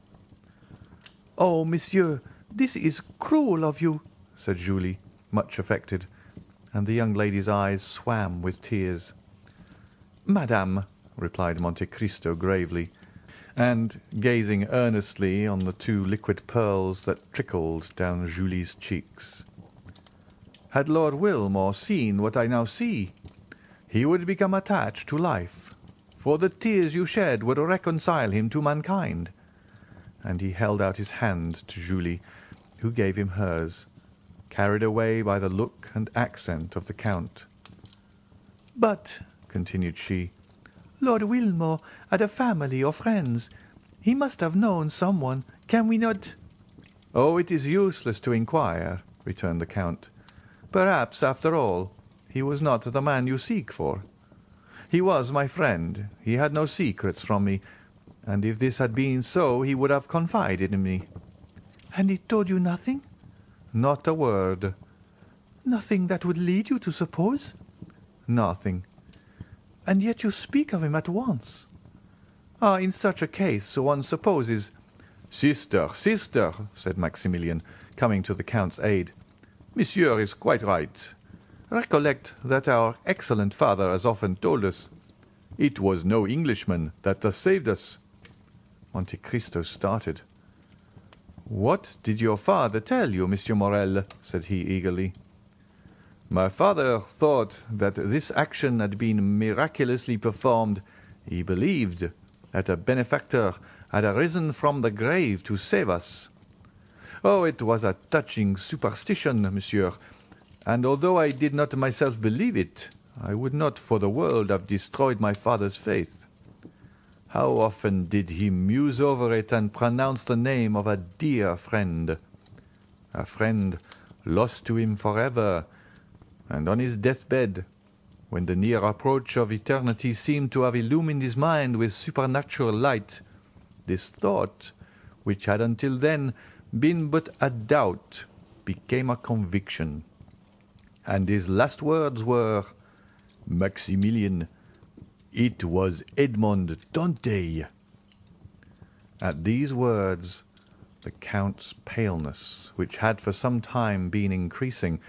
"Oh, monsieur, this is cruel of you," said Julie, much affected, and the young lady's eyes swam with tears. "Madame," replied Monte Cristo gravely, and gazing earnestly on the 2 liquid pearls that trickled down Julie's cheeks, "had Lord Wilmore seen what I now see, he would become attached to life, for the tears you shed would reconcile him to mankind. and he held out his hand to Julie, who gave him hers, carried away by the look and accent of the Count. "But," continued she, "Lord Wilmore had a family or friends. He must have known someone. Can we not—" "Oh, it is useless to inquire," returned the Count. "Perhaps, after all, he was not the man you seek for. He was my friend. He had no secrets from me, and if this had been so he would have confided in me." "And he told you nothing? "Not a word." Nothing that would lead you to suppose? "Nothing." "And yet you speak of him at once." "Ah, in such a case one supposes—" "Sister, sister," said Maximilian, coming to the Count's aid. "Monsieur is quite right. Recollect that our excellent father has often told us, it was no Englishman that thus saved us." Monte Cristo started. "What did your father tell you, Monsieur Morel?" said he eagerly. "My father thought that this action had been miraculously performed. He believed that a benefactor had arisen from the grave to save us. Oh, it was a touching superstition, monsieur, and although I did not myself believe it, I would not for the world have destroyed my father's faith. How often did he muse over it and pronounce the name of a dear friend, a friend lost to him forever, and on his deathbed, when the near approach of eternity seemed to have illumined his mind with supernatural light, this thought, which had until then been but a doubt, became a conviction. And his last words were, 'Maximilian, it was Edmond Dantès.'" At these words the Count's paleness, which had for some time been increasing,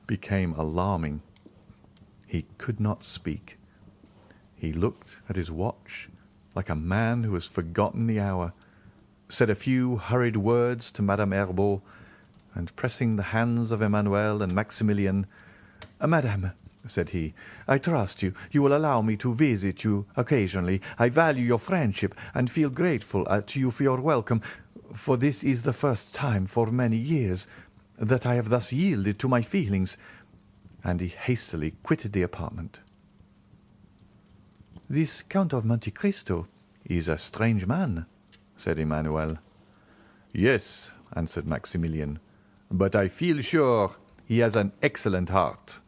became alarming. He could not speak. He looked at his watch like a man who has forgotten the hour, said a few hurried words to Madame Herbault, and pressing the hands of Emmanuel and Maximilian, "Madame," said he, "I trust you will allow me to visit you occasionally. I value your friendship and feel grateful to you for your welcome, for this is the first time for many years that I have thus yielded to my feelings." And he hastily quitted the apartment. "This Count of Monte Cristo is a strange man," said Emmanuel. "Yes," answered Maximilian, "but I feel sure he has an excellent heart,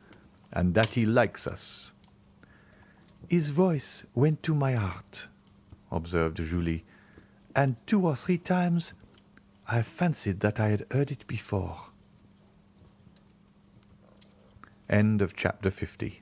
and that he likes us." "His voice went to my heart," observed Julie, "and 2 or 3 times I fancied that I had heard it before." End of chapter 50.